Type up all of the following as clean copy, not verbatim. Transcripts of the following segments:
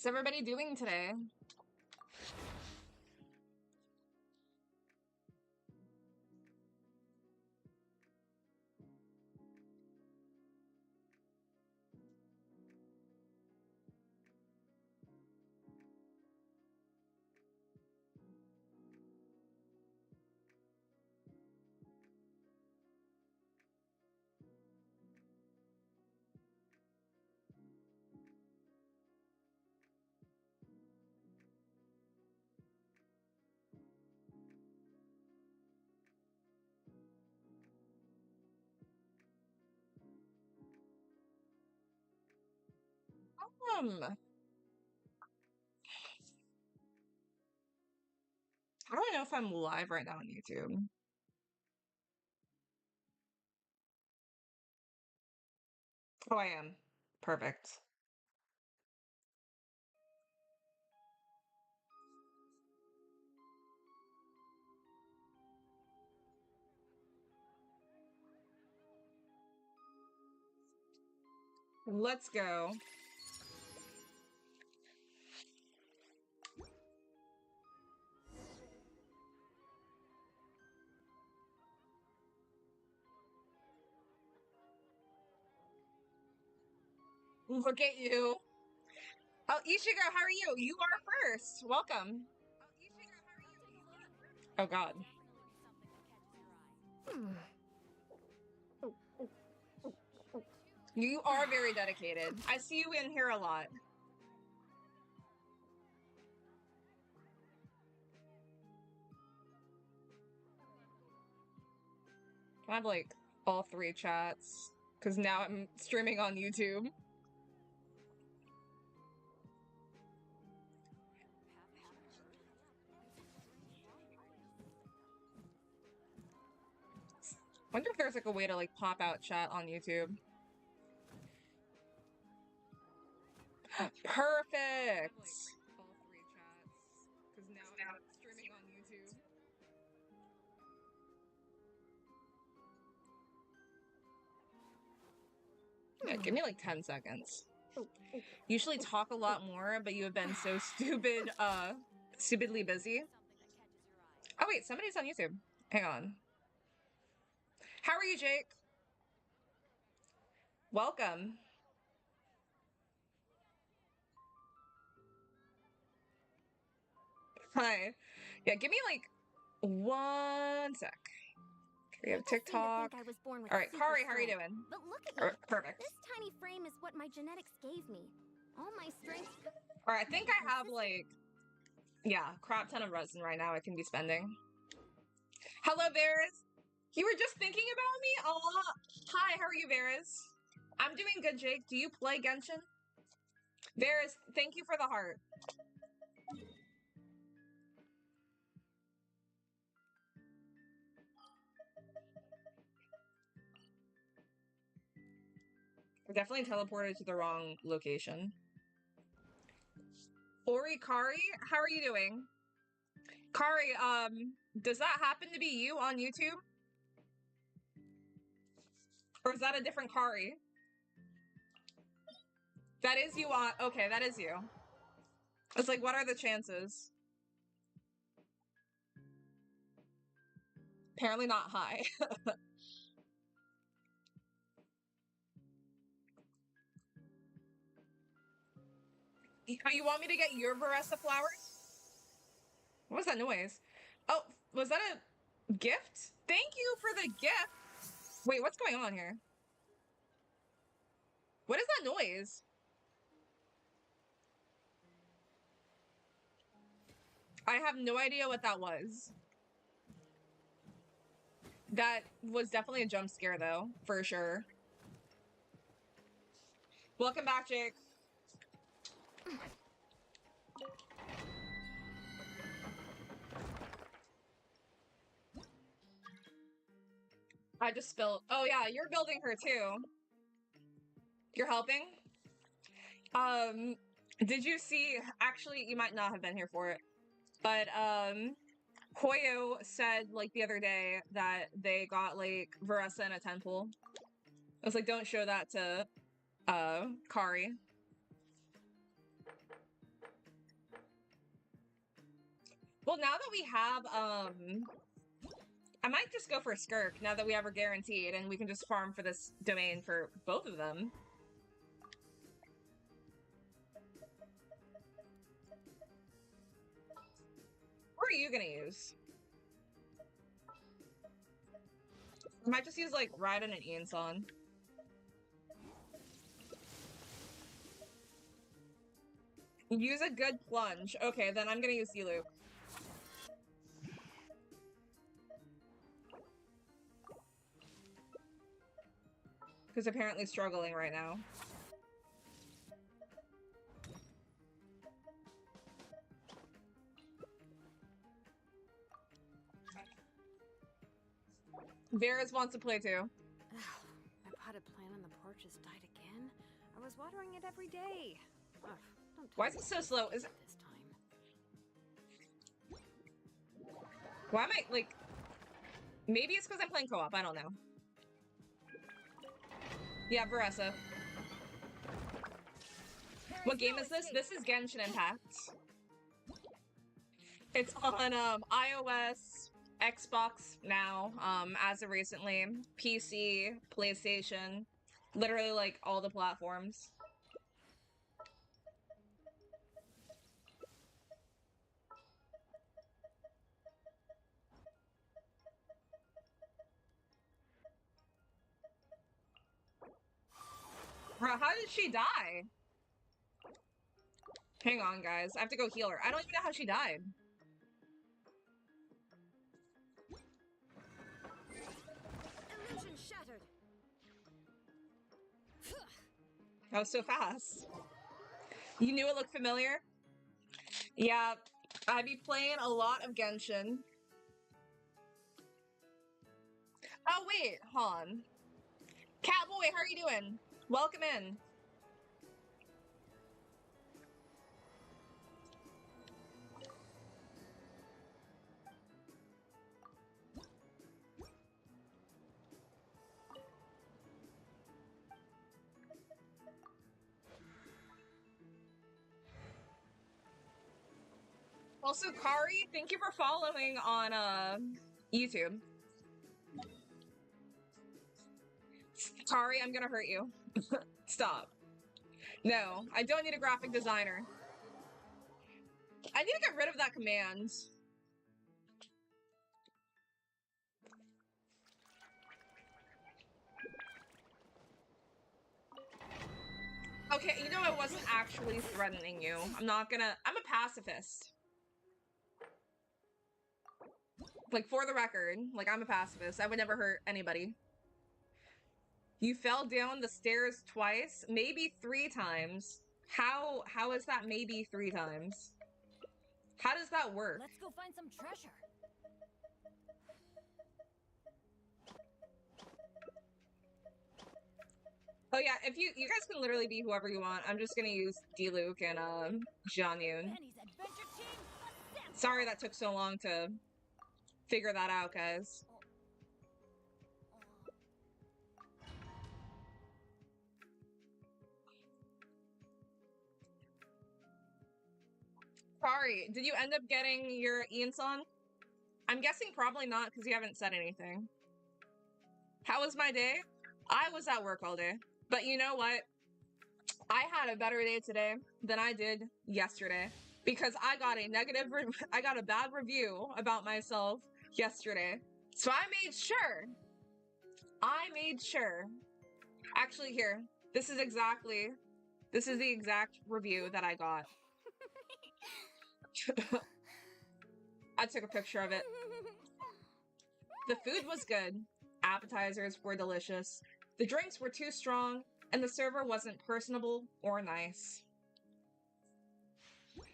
What's everybody doing today? I don't know if I'm live right now on YouTube. Oh, I am. Perfect. Let's go. Look at you. Oh, Ishigo, how are you? You are first. Welcome. Oh, God. You are very dedicated. I see you in here a lot. I have like all three chats because now I'm streaming on YouTube. Wonder if there's like a way to like pop out chat on YouTube. Perfect. All three chats because now I'm streaming on YouTube. Yeah, give me like 10 seconds. Usually talk a lot more, but you have been so stupidly busy. Oh wait, somebody's on YouTube. Hang on. How are you, Jake? Welcome. Hi. Yeah, give me like 1 sec. We have TikTok. All right, Kari, how are you doing? But look at me. Perfect. This tiny frame is what my genetics gave me. All my strength. All right, I think I have like, yeah, crap ton of resin right now I can be spending. Hello, Varys. You were just thinking about me? Aw. Hi, how are you, Varys? I'm doing good, Jake. Do you play Genshin? Varys, thank you for the heart. We're definitely teleported to the wrong location. Ori Kari, how are you doing? Kari, does that happen to be you on YouTube? Or is that a different Kari? That is you on, okay, that is you. It's like, what are the chances? Apparently not high. You want me to get your Varesa flowers? What was that noise? Oh, was that a gift? Thank you for the gift. Wait, what's going on here? What is that noise? I have no idea what that was. That was definitely a jump scare though, for sure. Welcome back, Jake. I just spilled. Oh yeah, you're building her too. You're helping? Did you see, actually, you might not have been here for it, but, Koyo said, like, the other day that they got, like, Varesa in a temple. I was like, don't show that to, Kari. Well, now that we have, I might just go for Skirk now that we have her guaranteed and we can just farm for this domain for both of them. What are you gonna use? I might just use, like, Raiden and Ianson. Use a good plunge. Okay, then I'm gonna use Diluc. Who's apparently struggling right now. Varys wants to play too. My potted plant on the porch has died again. I was watering it every day. Ugh, don't Why is it so slow? Is it this time? why am I like maybe it's because I'm playing co-op, I don't know. Yeah, Varesa. What game is this? This is Genshin Impact. It's on iOS, Xbox now, as of recently, PC, PlayStation, literally like all the platforms. Bro, how did she die? Hang on, guys. I have to go heal her. I don't even know how she died. Illusion shattered. That was so fast. You knew it looked familiar? Yeah, I be playing a lot of Genshin. Oh, wait, Han. Catboy, how are you doing? Welcome in. Also, Kari, thank you for following on YouTube. Kari, I'm gonna hurt you. Stop. No, I don't need a graphic designer. I need to get rid of that command. Okay, you know I wasn't actually threatening you. I'm a pacifist. Like, for the record, like, I'm a pacifist. I would never hurt anybody. You fell down the stairs twice? Maybe 3 times. How is that maybe 3 times? How does that work? Let's go find some treasure. Oh yeah, if you guys can literally be whoever you want. I'm just gonna use Diluc and Jian Yun. Penny's adventure team. Assemble. Sorry that took so long to figure that out, guys. Sorry, did you end up getting your Ianson? I'm guessing probably not because you haven't said anything. How was my day? I was at work all day. But you know what? I had a better day today than I did yesterday because I got a bad review about myself yesterday. So I made sure. Actually, here. This is the exact review that I got. I took a picture of it. The food was good. Appetizers were delicious. The drinks were too strong, and the server wasn't personable or nice.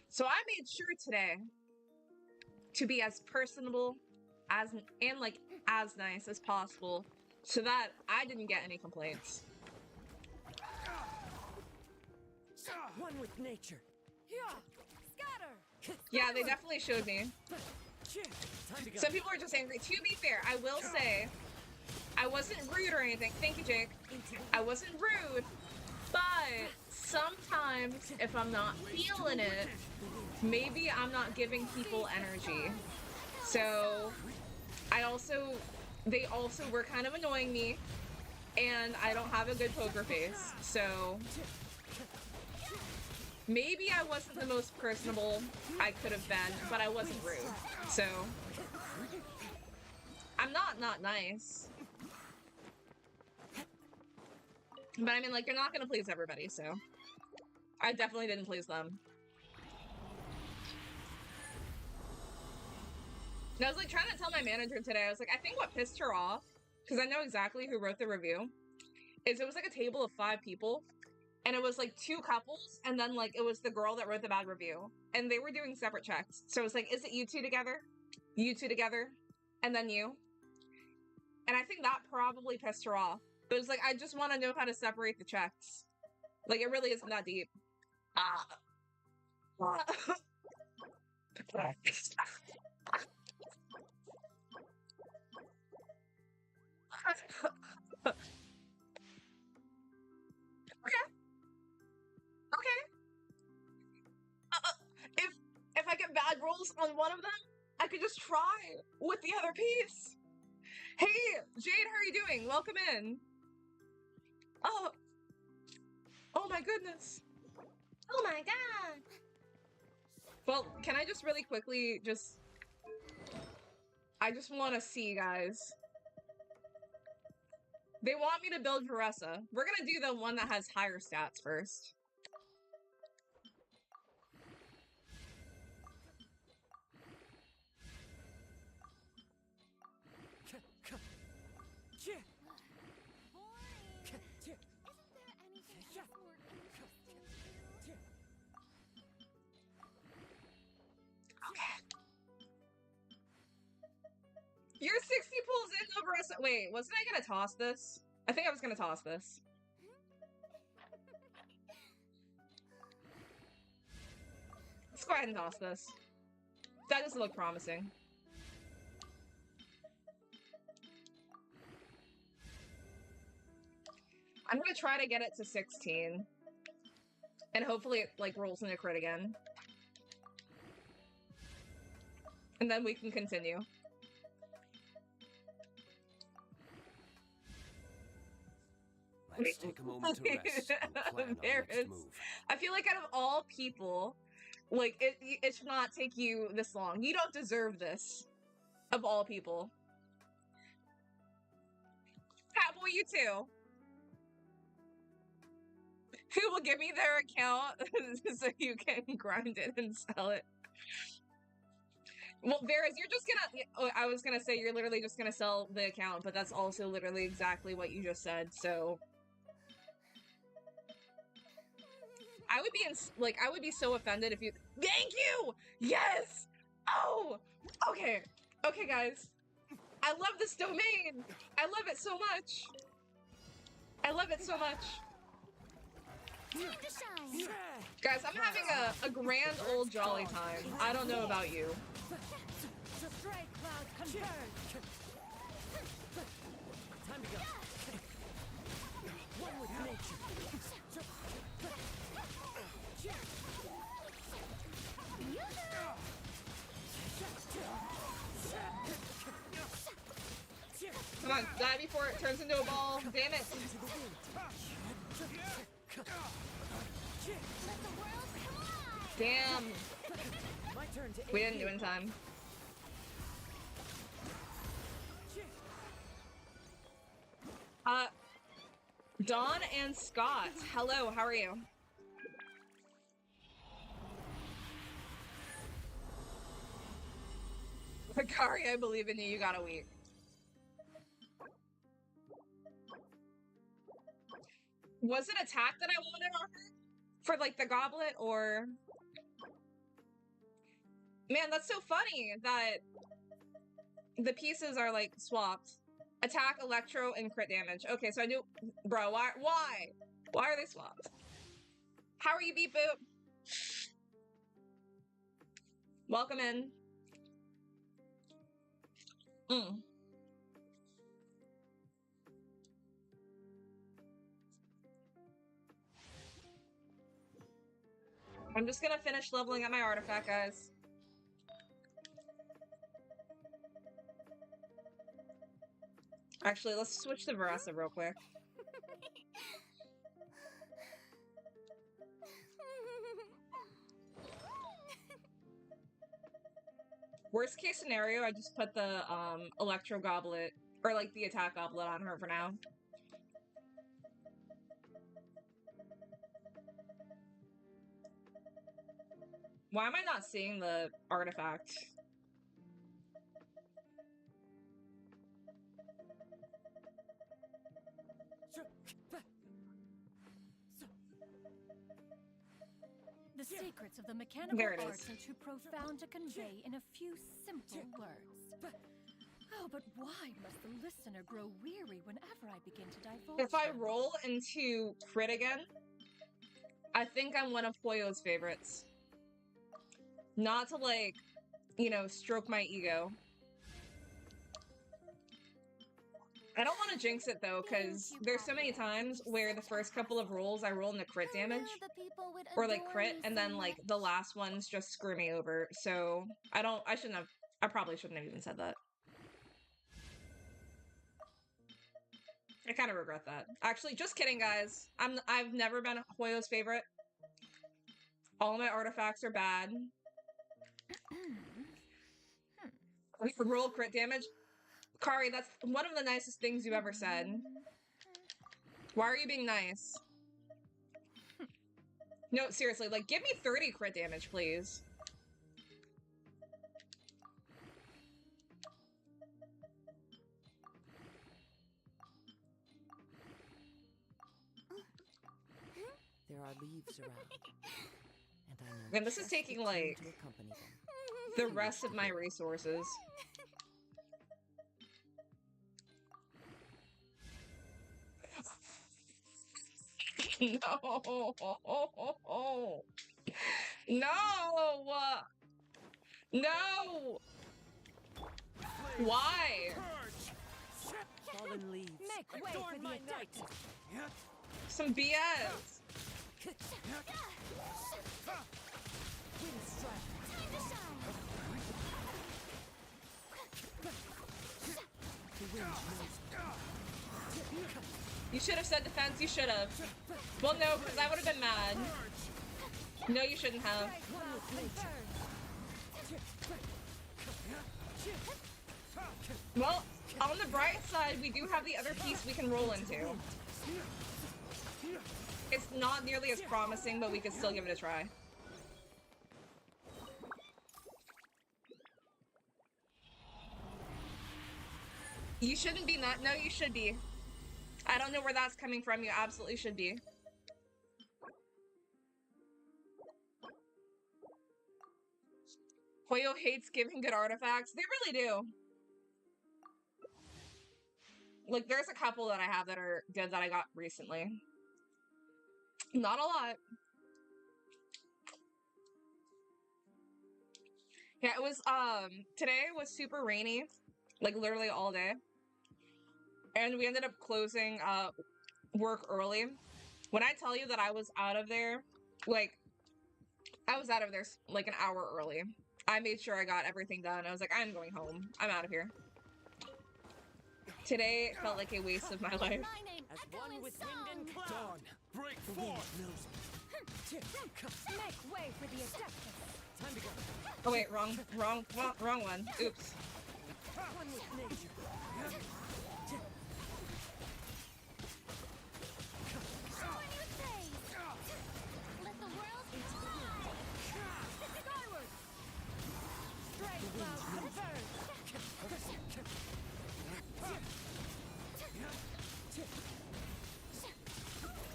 So I made sure today to be as personable as nice as possible so that I didn't get any complaints. One with nature. Scatter. Yeah, they definitely showed me. Time to go. Some people are just angry. To be fair, I will say, I wasn't rude or anything. Thank you, Jake. I wasn't rude, but sometimes if I'm not feeling it, maybe I'm not giving people energy. So they also were kind of annoying me, and I don't have a good poker face. So maybe I wasn't the most personable I could have been, but I wasn't rude. So I'm not nice. But I mean, like, you're not gonna please everybody, so I definitely didn't please them. And I was like trying to tell my manager today, I was like, I think what pissed her off, because I know exactly who wrote the review, is it was like a table of 5 people, and it was like 2 couples, and then like it was the girl that wrote the bad review, and they were doing separate checks. So it was like, is it you two together, and then you? And I think that probably pissed her off. But it was like, I just want to know how to separate the checks. Like, it really isn't that deep. Okay. If I get bad rolls on one of them, I could just try with the other piece. Hey, Jade, how are you doing? Welcome in. Oh my goodness. Oh my god. Well, can I just really quickly I just want to see, guys. They want me to build Varesa. We're gonna do the one that has higher stats first. You're 60 pulls in over us. Wait, wasn't I gonna toss this? I think I was gonna toss this. Let's go ahead and toss this. That doesn't look promising. I'm gonna try to get it to 16. And hopefully it, like, rolls into crit again. And then we can continue. Let's take a moment to rest and plan our next move. I feel like out of all people, like, it should not take you this long. You don't deserve this. Of all people. Catboy, you too. Who will give me their account so you can grind it and sell it? Well, Varys, you're just gonna... I was gonna say you're literally just gonna sell the account, but that's also literally exactly what you just said, so... I would be so offended if you... Thank you! Yes! Oh! Okay. Okay, guys. I love this domain! I love it so much! I love it so much. Time to shine. Guys, I'm having a grand old jolly time. I don't know about you. Strike cloud confirmed. Time to go. One with nature. Come on, die before it turns into a ball. Damn it. Damn. My turn to We didn't do it in time. Dawn and Scott. Hello, how are you? Hikari, I believe in you. You got a week. Was it attack that I wanted on her? For, like, the goblet, or... Man, that's so funny that the pieces are, like, swapped. Attack, electro, and crit damage. Okay, so I do... Bro, why? Why are they swapped? How are you, Beep Boop? Welcome in. I'm just gonna finish leveling up my artifact, guys. Actually, let's switch to Varesa real quick. Worst case scenario, I just put the electro goblet, or like the attack goblet on her for now. Why am I not seeing the artifact? The secrets of the mechanical There it arts is. are too profound to convey in a few simple words. Oh, but why must the listener grow weary whenever I begin to divulge If I them? roll into crit again, I think I'm one of Hoyo's favorites. Not to, like, you know, stroke my ego. I don't want to jinx it though, because there's so many times where the first couple of rolls I roll into crit damage, or like crit, and then like the last ones just screw me over. So I probably shouldn't have even said that. I kind of regret that. Actually, just kidding, guys. I've never been Hoyo's favorite. All my artifacts are bad. Roll crit damage. Kari, that's one of the nicest things you ever said. Why are you being nice? No, seriously, like, give me 30 crit damage, please. There are leaves around, and I know Man, this is just the taking, tune like, to accompany them. the rest of my resources. No! No! No! Why? Fallen leaves. Make way for the adept! Some BS. You should have said defense, you should have. Well, no, because I would have been mad. No, you shouldn't have. Well, on the bright side, we do have the other piece we can roll into. It's not nearly as promising, but we could still give it a try. You shouldn't be not. No, you should be. I don't know where that's coming from. You absolutely should be. Hoyo hates giving good artifacts. They really do. Like, there's a couple that I have that are good that I got recently. Not a lot. Yeah, it was, today was super rainy. Like, literally all day. And we ended up closing, work early. When I tell you that I was out of there, like, I was out of there, like, an hour early. I made sure I got everything done. I was like, I'm going home. I'm out of here. Today felt like a waste of my life. As one with wind and cloud. Dawn, break forth! Make way for the adept! Time to go. Oh wait, wrong one. Oops. One with nature. Let the world fly! Skyward! Straight cloud converge!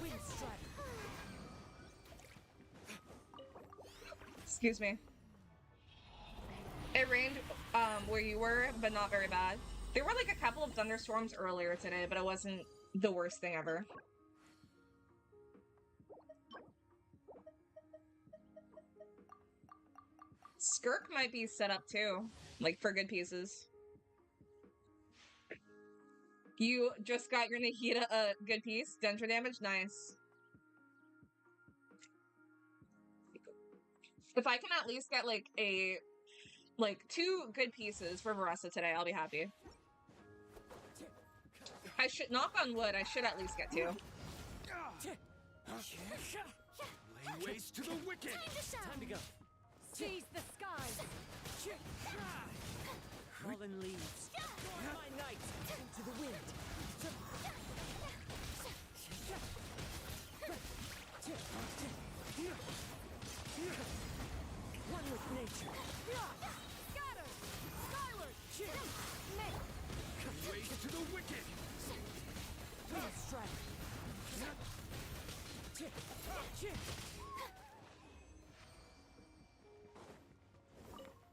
Wind strike. Excuse me. It rained where you were, but not very bad. There were like a couple of thunderstorms earlier today, but it wasn't the worst thing ever. Skirk might be set up too, like for good pieces. You just got your Nahida a good piece. Denture damage, nice. If I can at least get like two good pieces for Varesa today, I'll be happy. I should knock on wood. I should at least get 2. Lay waste to the wicked. Time to go. Seize the skies. Fallen leaves. My night into the wind. One with nature. Scatter. Skyward. Make. Waste to the wicked. Strike.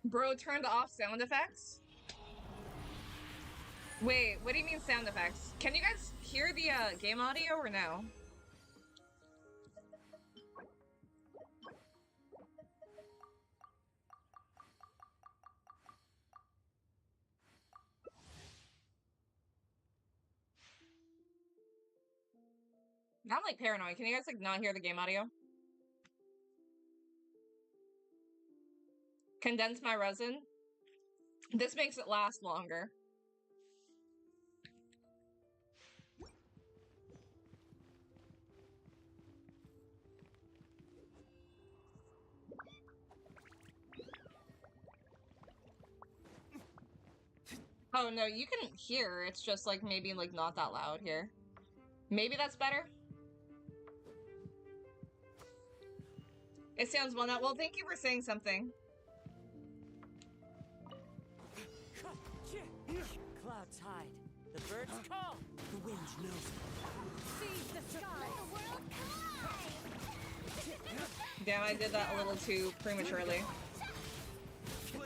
Bro turned off sound effects? Wait, what do you mean sound effects? Can you guys hear the game audio or no? I'm like paranoid. Can you guys like not hear the game audio? Condense my resin. This makes it last longer. Oh no, you can hear. It's just like maybe like not that loud here. Maybe that's better. It sounds well now. Well, thank you for saying something. Clouds hide. The birds call. The wind knows. Seize the sky. The world collide. Damn, I did that a little too prematurely. The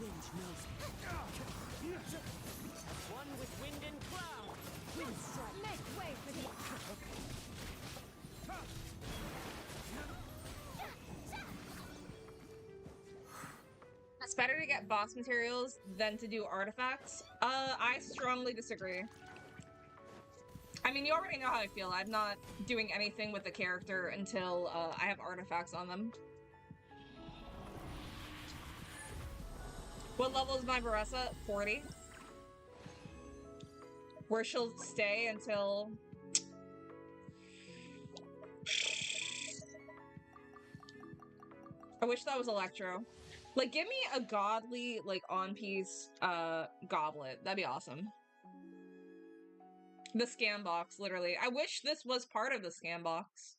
wind knows. One with wind and cloud. Wind strike. Make way for the. It's better to get boss materials than to do artifacts. I strongly disagree. I mean, you already know how I feel. I'm not doing anything with the character until I have artifacts on them. What level is my Varesa? 40. Where she'll stay until... I wish that was Electro. Like, give me a godly, like, on-piece, goblet. That'd be awesome. The scam box, literally. I wish this was part of the scam box.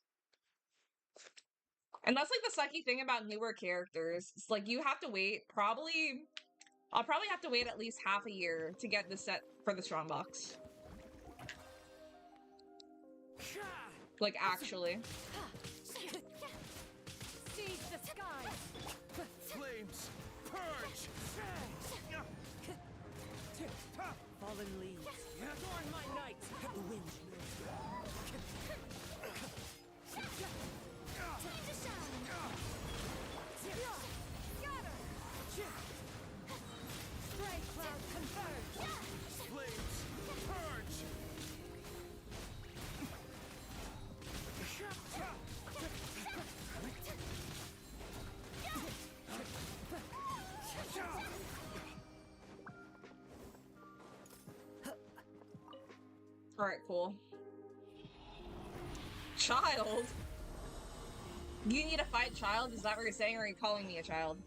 And that's, like, the sucky thing about newer characters. It's like, you have to wait, I'll probably have to wait at least half a year to get the set for the strong box. Like, actually. Seize the sky. Flames, purge. Fallen leaves. Adorn my night. The wind. Stray cloud converge. Flames, purge. Alright, cool. Child? You need to fight child? Is that what you're saying, or are you calling me a child?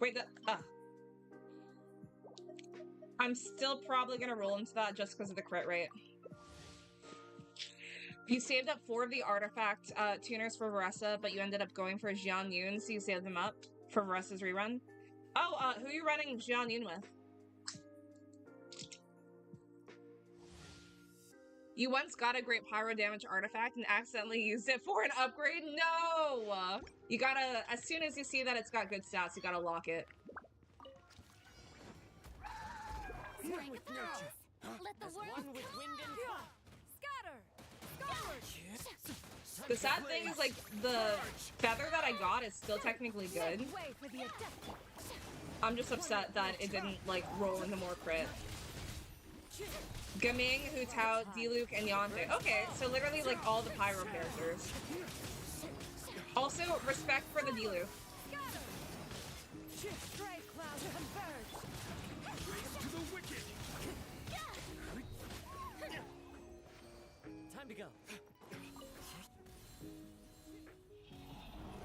Wait, I'm still probably gonna roll into that just because of the crit rate. You saved up 4 of the artifact tuners for Varesa, but you ended up going for Jian Yun, so you saved them up for Varesa's rerun. Oh, who are you running Jian Yun with? You once got a great pyro damage artifact and accidentally used it for an upgrade? No! You gotta, as soon as you see that it's got good stats, you gotta lock it. Let the world One with wind and scatter. Skyward. The sad thing is, like, the feather that I got is still technically good. Way for the adept. I'm just upset that it didn't, like, roll into more crit. Gaming, Hu Tao, Diluc, and Yonte. Okay, so literally, like, all the Pyro characters. Also, respect for the Diluc. Time to go.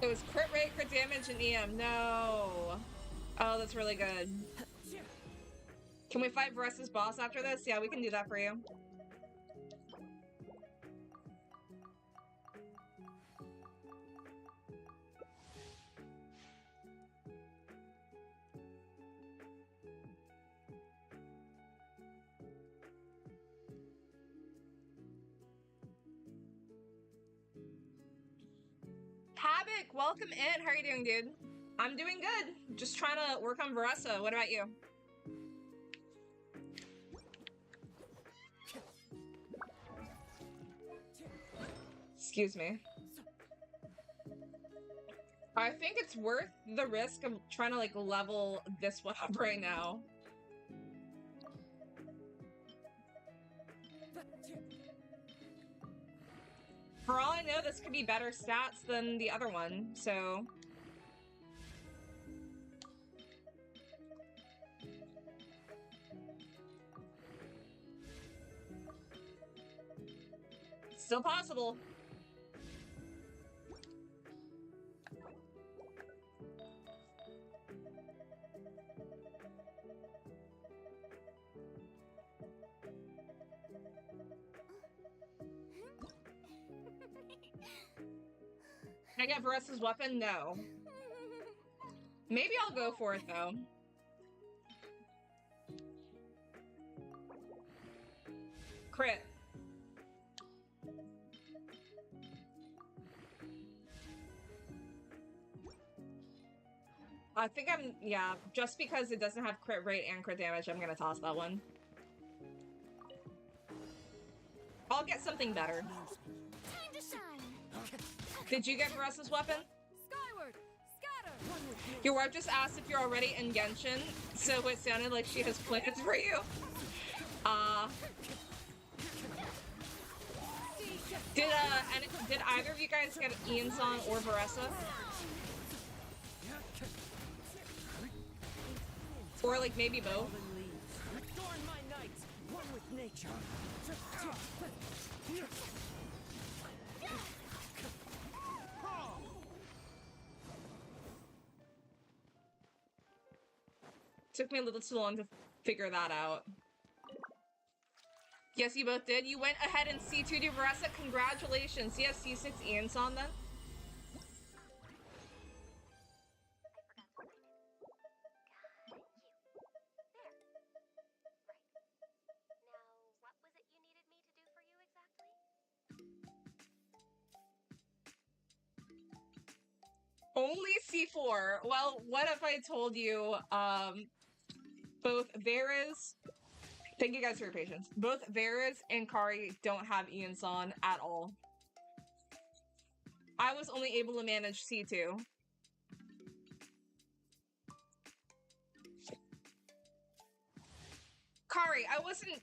It was crit rate, crit damage, and EM. No. Oh, that's really good. Can we fight Varesa's boss after this? Yeah, we can do that for you. Havoc, welcome in. How are you doing, dude? I'm doing good. Just trying to work on Varesa. What about you? Excuse me. I think it's worth the risk of trying to, like, level this one up right now. For all I know, this could be better stats than the other one, so... Still possible. Can I get Varesa's weapon? No. Maybe I'll go for it, though. Crit. I think I'm, yeah, just because it doesn't have crit rate and crit damage, I'm gonna toss that one. I'll get something better. Time to shine. Did you get Varesa's weapon? Skyward! Scatter! Your wife just asked if you're already in Genshin, so it sounded like she has plans for you. Did either of you guys get Ian Song or Varesa? Or like maybe both? Adorn my night, one with nature. Took me a little too long to figure that out. Yes, you both did. You went ahead and C2 to Varesa. Congratulations. Yes, C6 Ian Song then. Only C4. Well, what if I told you, both Varys, thank you guys for your patience. Both Varys and Kari don't have Ian Son at all. I was only able to manage C2. Kari, I wasn't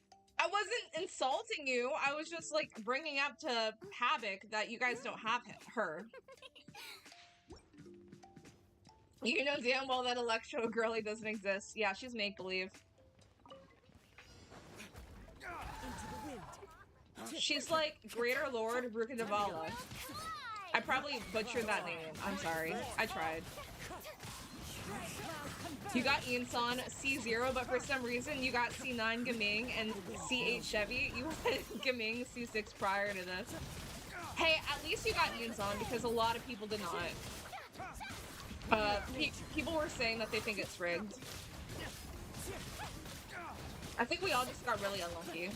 insulting you. I was just like bringing up to Havoc that you guys don't have her. You know damn well that Electro girly doesn't exist. Yeah, she's make-believe. She's like Greater Lord Ruka Davala. I probably butchered that name. I'm sorry. I tried. You got Ian Son C0, but for some reason you got C9 Gaming and C8 Chevy. You had Gaming C6 prior to this. Hey, at least you got Ian Son because a lot of people did not. People were saying that they think it's rigged. I think we all just got really unlucky.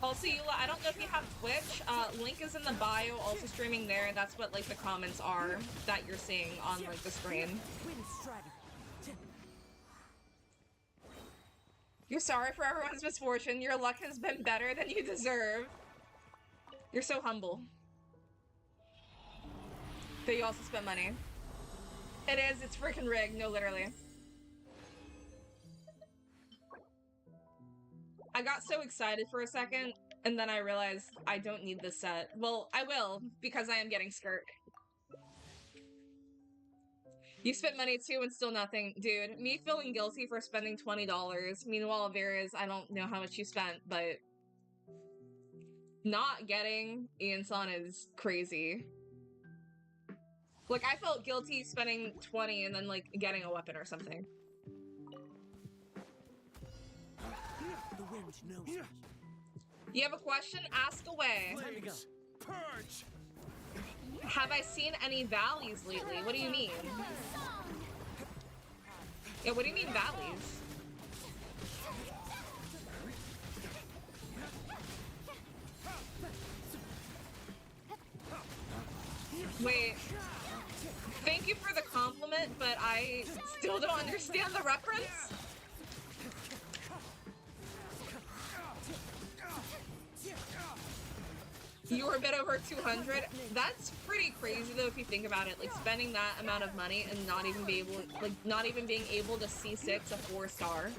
Also, Eula, I don't know if you have Twitch. Link is in the bio, also streaming there. That's what, like, the comments are that you're seeing on, like, the screen. You're sorry for everyone's misfortune. Your luck has been better than you deserve. You're so humble. That you also spent money. It is, it's freaking rigged, no, literally. I got so excited for a second, and then I realized I don't need this set. Well, I will, because I am getting skirt. You spent money too and still nothing. Dude, me feeling guilty for spending $20. Meanwhile, Varys, I don't know how much you spent, but not getting Ian San is crazy. Like, I felt guilty spending 20 and then, like, getting a weapon or something. The wind knows me. You have a question? Ask away. Time to go. Purge! Have I seen any valleys lately? What do you mean? Yeah, what do you mean valleys? Wait. Thank you for the compliment, but I still don't understand the reference. You were a bit over 200. That's pretty crazy though if you think about it. Like spending that amount of money and not even be able, like not even being able to C6 a 4-star.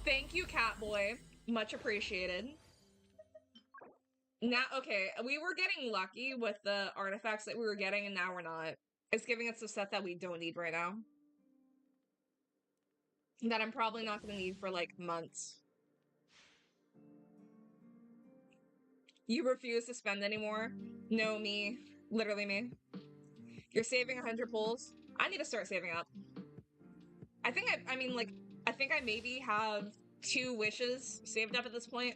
Thank you, Catboy. Much appreciated. Now, okay, we were getting lucky with the artifacts that we were getting, and now we're not. It's giving us a set that we don't need right now. That I'm probably not going to need for, like, months. You refuse to spend anymore? No, me. Literally me. You're saving 100 pulls? I need to start saving up. I think I mean, like, I think I maybe have 2 wishes saved up at this point.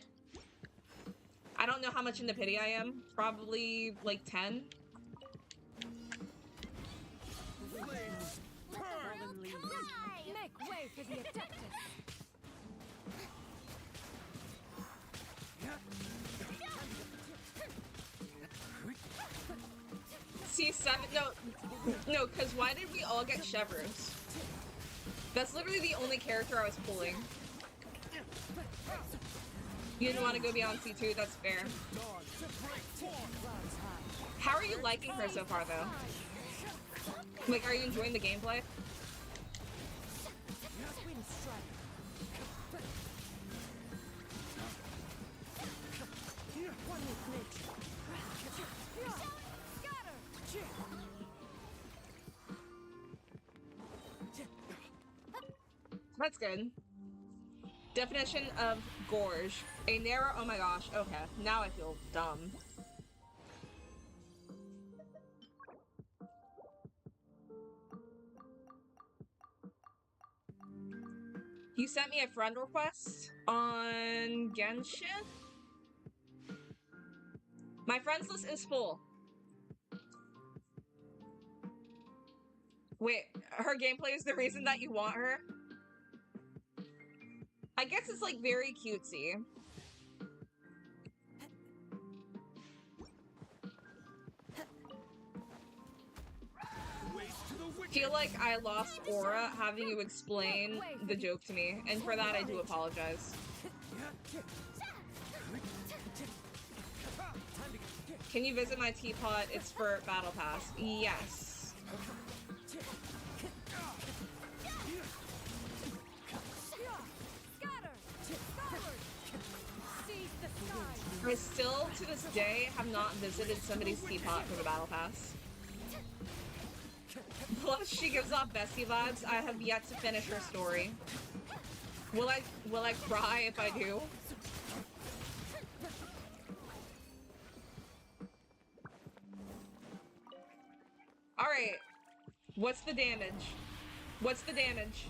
I don't know how much into pity I am. Probably, like, 10. Make way for the Adeptus. C7? No, because why did we all get Chevers? That's literally the only character I was pulling. You didn't want to go beyond C2, that's fair. How are you liking her so far, though? Like, are you enjoying the gameplay? That's good. Definition of gorge. A narrow, oh my gosh, okay. Now I feel dumb. You sent me a friend request on Genshin? My friends list is full. Wait, her gameplay is the reason that you want her? I guess it's like very cutesy. Feel like I lost aura having you explain the joke to me, and for that I do apologize. Can you visit my teapot? It's for Battle Pass. Yes. I still, to this day, have not visited somebody's teapot for the Battle Pass. Plus, she gives off bestie vibes. I have yet to finish her story. Will I cry if I do? Alright. What's the damage? What's the damage?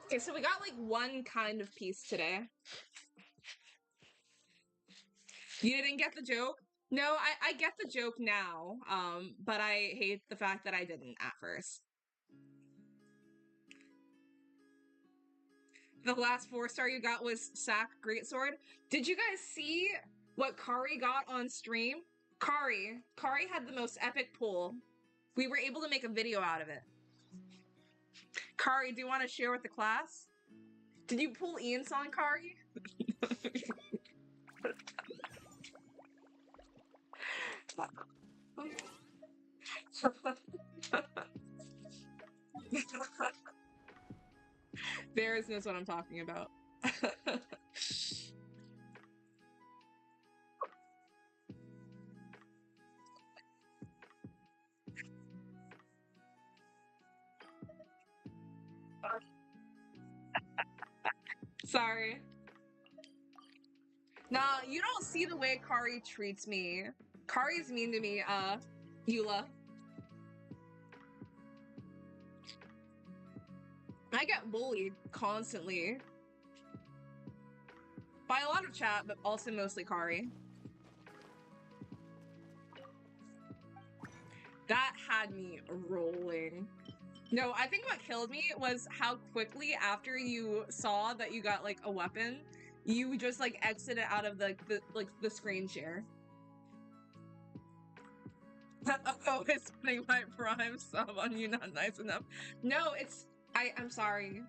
Okay, so we got like one kind of piece today. You didn't get the joke? No, I get the joke now, but I hate the fact that I didn't at first. The last 4-star you got was Sack Greatsword. Did you guys see what Kari got on stream? Kari had the most epic pull. We were able to make a video out of it. Kari, do you want to share with the class? Did you pull Ian's song, Kari? Varys knows what I'm talking about. Sorry. Nah, you don't see the way Kari treats me. Kari's mean to me, Eula. I get bullied constantly. By a lot of chat, but also mostly Kari. That had me rolling. No, I think what killed me was how quickly after you saw that you got like a weapon, you just like exited out of the screen share. Oh, it's putting my prime sub on you, not nice enough. No, it's I'm sorry.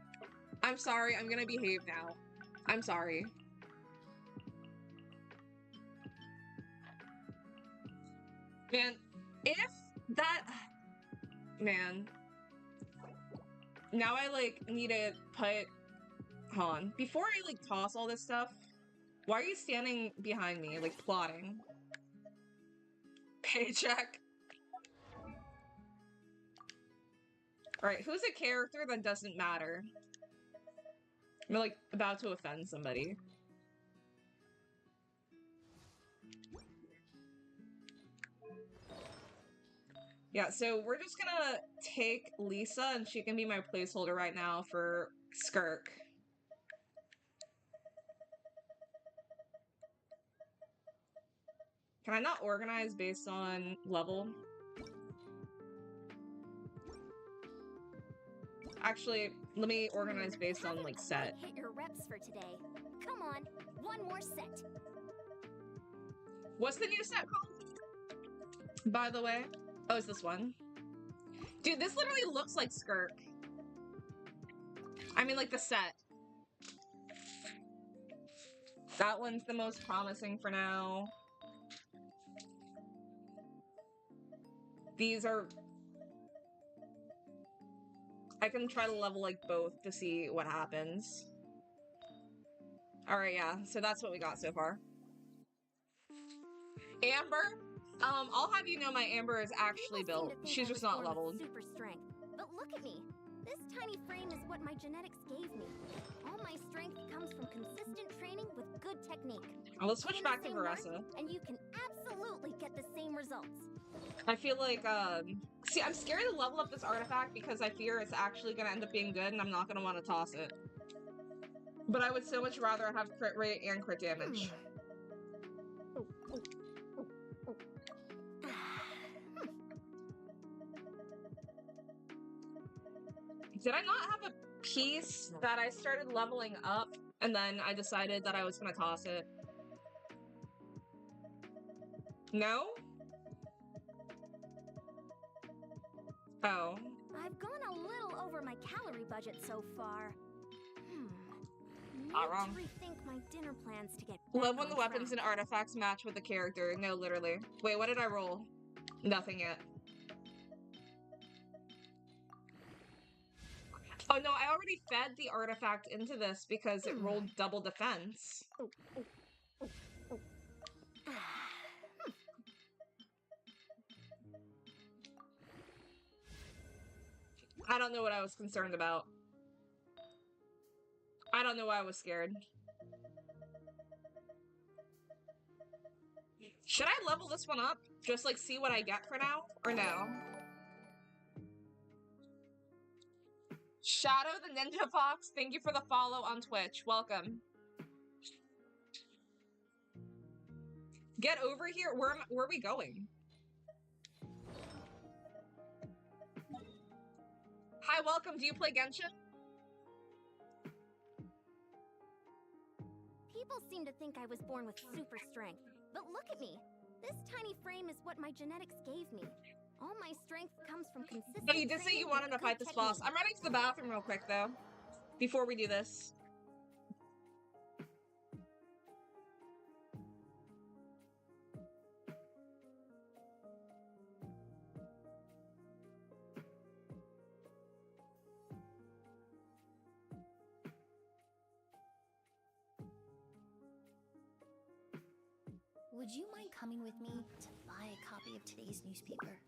I'm sorry, I'm gonna behave now. I'm sorry. Man, if that man. Now I like need to put hold on. Before I like toss all this stuff, why are you standing behind me, like plotting? Paycheck. Alright, who's a character that doesn't matter? I'm like about to offend somebody. Yeah, so we're just gonna take Lisa and she can be my placeholder right now for Skirk. Can I not organize based on level? Actually, let me organize based on like set. Hit your reps for today. Come on, one more set. What's the new set called? By the way? Oh, it's this one. Dude, this literally looks like Skirk. I mean, like the set. That one's the most promising for now. These are... I can try to level like both to see what happens. Alright, yeah. So that's what we got so far. Amber? I'll have you know my Amber is actually built. She's just not leveled. Super strength. But look at me. This tiny frame is what my genetics gave me. All my strength comes from consistent training with good technique. Let's switch back to Varesa. And you can absolutely get the same results. I feel like, see, I'm scared to level up this artifact because I fear it's actually gonna end up being good and I'm not gonna want to toss it. But I would so much rather have crit rate and crit damage. Did I not have a piece that I started leveling up and then I decided that I was gonna toss it? No? Oh. I've gone a little over my calorie budget so far. Not wrong. Rethink my dinner plans to get Love when the weapons and artifacts match with the character. No, literally. Wait, what did I roll? Nothing yet. Oh no, I already fed the artifact into this because it rolled double defense. I don't know what I was concerned about. I don't know why I was scared. Should I level this one up? Just like see what I get for now? Or no? Shadow the Ninja Fox, thank you for the follow on Twitch. Welcome. Get over here. Where are we going? Hi, welcome. Do you play Genshin? People seem to think I was born with super strength, but look at me. This tiny frame is what my genetics gave me. All my strength comes from consistent Hey, you did say training you wanted with to fight good this boss. technique. I'm running to the bathroom real quick, though, before we do this. Would you mind coming with me to buy a copy of today's newspaper?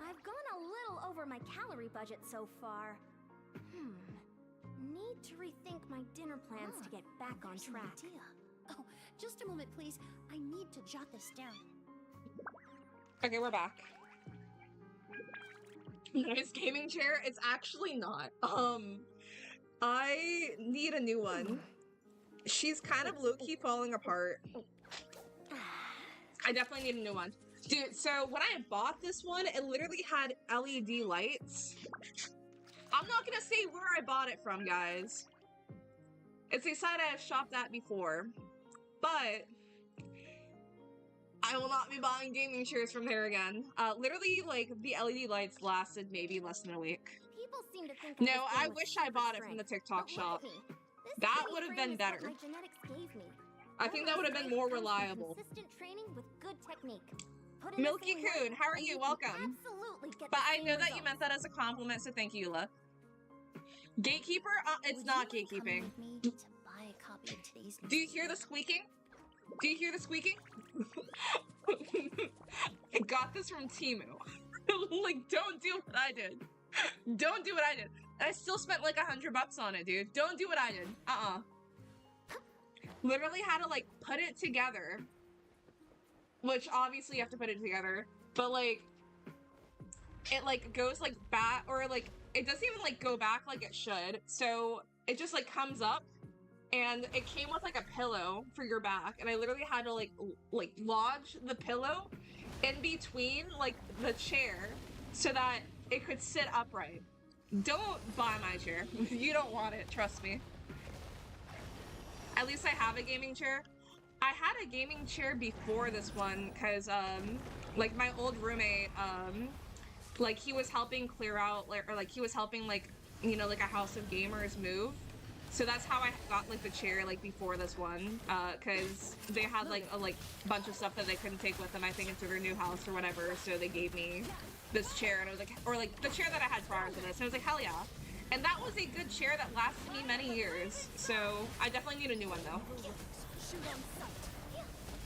I've gone a little over my calorie budget so far. Need to rethink my dinner plans to get back on There's an track. idea. Oh, just a moment, please. I need to jot this down. Okay, we're back. Nice gaming chair? It's actually not. I need a new one. She's kind of low-key falling apart. I definitely need a new one. Dude, so when I bought this one, it literally had LED lights. I'm not gonna say where I bought it from, guys. It's a site I have shopped at before. But I will not be buying gaming chairs from there again. Literally, like, the LED lights lasted maybe less than a week. People seem to think No, I was I born with wish I super bought it from the strength, TikTok but look shop. at me. This That tiny would have frame been is better. what my genetics gave me. I All think my that would have been strength more comes from reliable. Consistent training with good technique. Put in the Milky same work, Coon, how are and you? can Welcome. Absolutely get But the I same know that you results. meant that as a compliment, so thank you, Eula. Gatekeeper? It's Would not you mind coming gatekeeping. with me to buy a copy of today's newspaper? Do you hear the squeaking? Do you hear the squeaking? I got this from Temu. Like, don't do what I did. Don't do what I did. I still spent like $100 on it, dude. Don't do what I did. Literally had to like put it together. Which obviously you have to put it together. But like, it like goes like back, or like, it doesn't even like go back like it should. So it just like comes up. And it came with like a pillow for your back, and I literally had to like lodge the pillow in between like the chair so that it could sit upright. Don't buy my chair. You don't want it, trust me. At least I have a gaming chair. I had a gaming chair before this one because like my old roommate like he was helping clear out or like he was helping like, you know, like a House of Gamers move. So that's how I got like the chair like before this one, because they had like a bunch of stuff that they couldn't take with them, I think, into their new house or whatever. So they gave me this chair, and I was like, or like the chair that I had prior to this. And I was like, hell yeah! And that was a good chair that lasted me many years. So I definitely need a new one though.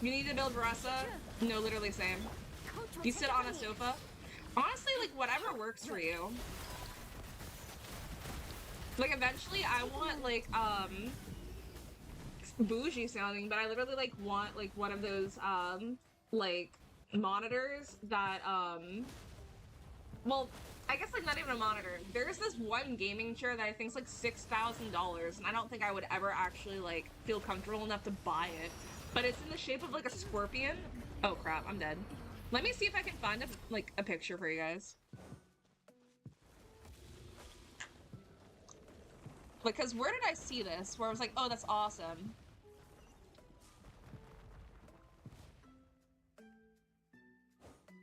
You need to build Varesa? No, literally same. You sit on a sofa. Honestly, like whatever works for you. Like, eventually I want, like, bougie sounding, but I literally, like, want, like, one of those, like, monitors that, well, I guess, like, not even a monitor. There's this one gaming chair that I think is, like, $6,000, and I don't think I would ever actually, like, feel comfortable enough to buy it. But it's in the shape of, like, a scorpion. Oh, crap, I'm dead. Let me see if I can find, a picture for you guys. Because where did I see this? Where I was like, oh, that's awesome.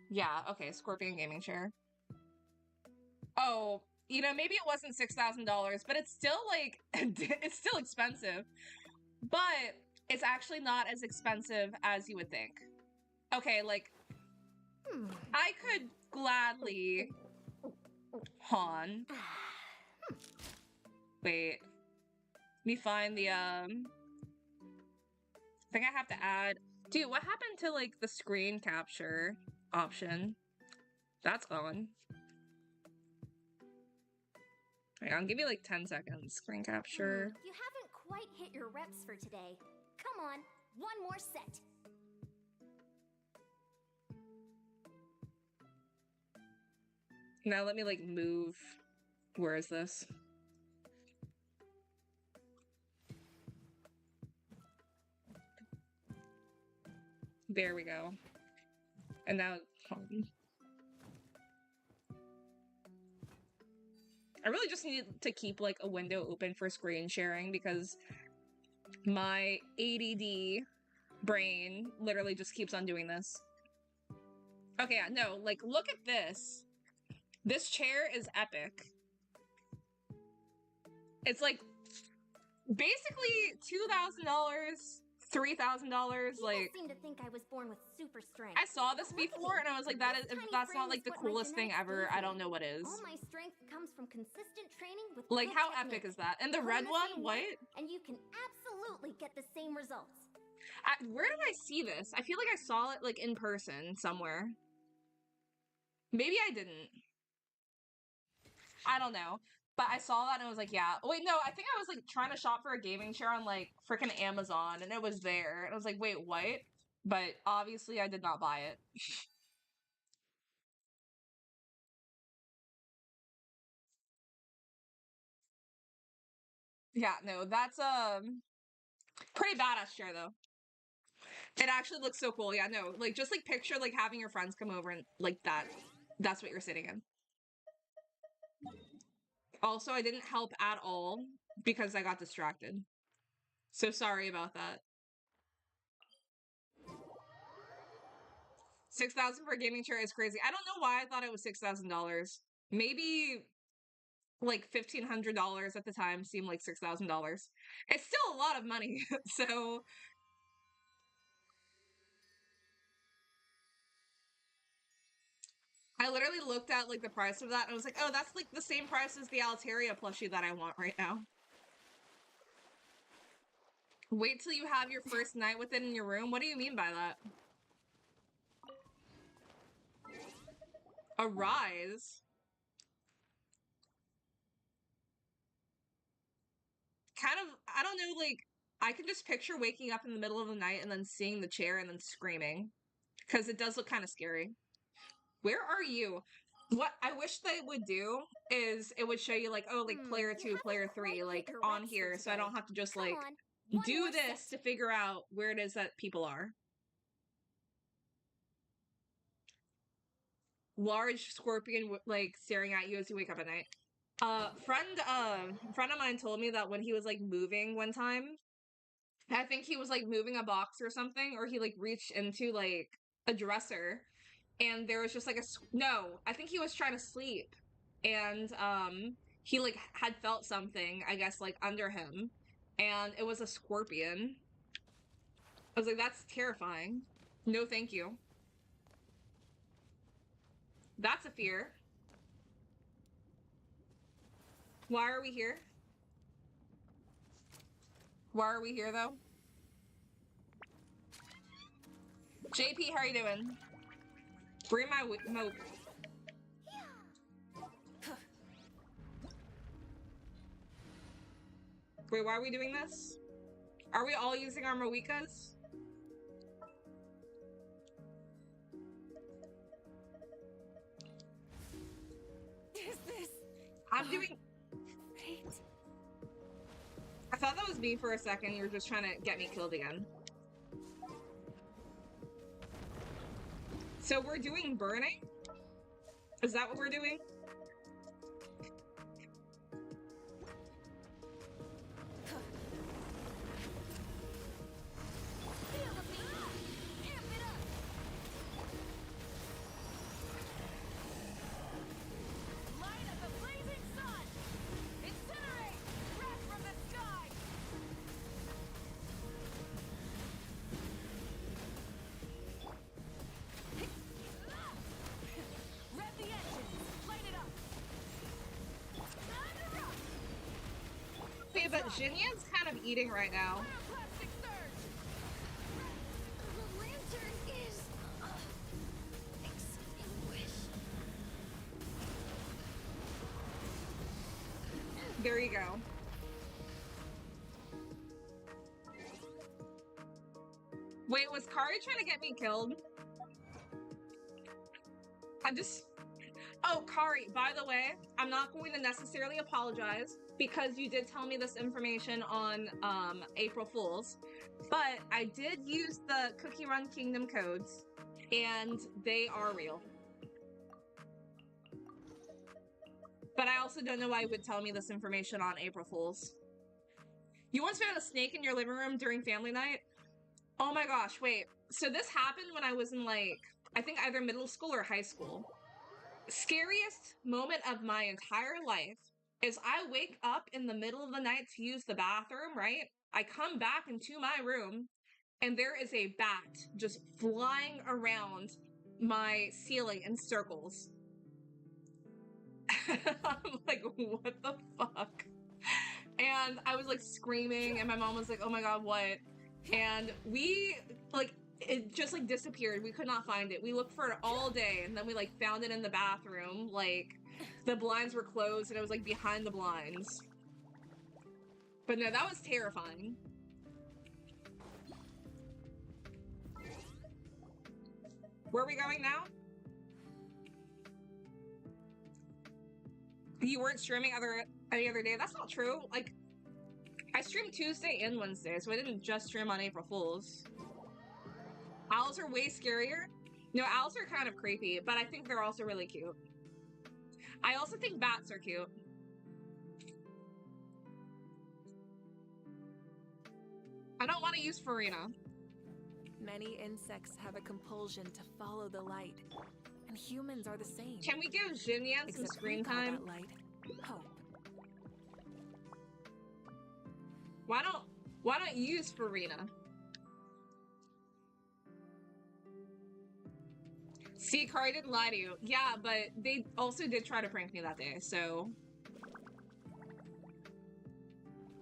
Yeah, okay, Scorpion gaming chair. Oh, you know, maybe it wasn't $6,000, but it's still, like, it's still expensive. But it's actually not as expensive as you would think. Okay, like, I could gladly... Han. Wait. Let me find the, I think I have to add... Dude, what happened to, like, the screen capture option? That's gone. Wait, I'll give you, like, 10 seconds. Screen capture. You haven't quite hit your reps for today. Come on, one more set. Now let me like move. Where is this? There we go. And now, I really just need to keep like a window open for screen sharing because my ADD brain literally just keeps on doing this. Okay, yeah, no, like look at this. This chair is epic. It's like basically $2,000, $3,000. Like, seem to think I was born with super strength. I saw this But look at before me. and I was like, that is, This if tiny that's frame not like is the what my coolest thing genetics ever, gave I me. don't know what is. All my strength comes from consistent training with Like, good how technique. epic is that? And the Put red in the one, same what? work, and you can absolutely get the same results. Where did I see this? I feel like I saw it like in person somewhere. Maybe I didn't. I don't know. But I saw that and I was like, yeah. Wait, no, I think I was like trying to shop for a gaming chair on like freaking Amazon and it was there. And I was like, wait, what? But obviously I did not buy it. Yeah, no, that's pretty badass chair though. It actually looks so cool. Yeah, no, like just like picture like having your friends come over and like that's what you're sitting in. Also, I didn't help at all because I got distracted. So sorry about that. 6,000 for a gaming chair is crazy. I don't know why I thought it was $6,000. Maybe like $1,500 at the time seemed like $6,000. It's still a lot of money. So I literally looked at like the price of that and I was like, oh, that's like the same price as the Altaria plushie that I want right now. Wait till you have your first night with it in your room? What do you mean by that? A rise? Kind of, I don't know, like, I can just picture waking up in the middle of the night and then seeing the chair and then screaming. Because it does look kind of scary. Where are you? What I wish they would do is it would show you like, oh, like player 2, player 3, like on here, so I don't have to just like do this to figure out where it is that people are. Large scorpion like staring at you as you wake up at night. Friend of mine told me that when he was like moving one time, I think he was like moving a box or something, or he like reached into like a dresser and there was just like no, I think he was trying to sleep and he like had felt something, I guess, like under him, and it was a scorpion. I was like, that's terrifying. No thank you. That's a fear. Why are we here? Why are we here though? JP, how are you doing? Bring my moat. Wait, why are we doing this? Are we all using our Moikas? Is this? I'm doing. Fate? I thought that was me for a second. You were just trying to get me killed again. So we're doing burning? Is that what we're doing? Okay, but Jinyan's kind of eating right now. The lantern is extinguished. There you go. Wait, was Kari trying to get me killed? Oh, Kari, by the way, I'm not going to necessarily apologize because you did tell me this information on April Fool's, but I did use the Cookie Run Kingdom codes, and they are real. But I also don't know why you would tell me this information on April Fool's. You once found a snake in your living room during family night? Oh my gosh, wait. So this happened when I was in, like, I think either middle school or high school. Scariest moment of my entire life is I wake up in the middle of the night to use the bathroom, right? I come back into my room and there is a bat just flying around my ceiling in circles. I'm like, what the fuck? And I was like screaming and my mom was like, oh my god, what? And we, like, it just like disappeared. We could not find it. We looked for it all day and then we like found it in the bathroom. Like the blinds were closed and it was like behind the blinds. But no, that was terrifying. Where are we going now? You weren't streaming any other day? That's not true. Like, I streamed Tuesday and Wednesday, so I didn't just stream on April Fool's. Owls are way scarier. No, owls are kind of creepy, but I think they're also really cute. I also think bats are cute. I don't want to use Farina. Many insects have a compulsion to follow the light, and humans are the same. Can we give Xinyan some screen time? That light hope. Why don't you use Farina? See, Kari didn't lie to you. Yeah, but they also did try to prank me that day, so...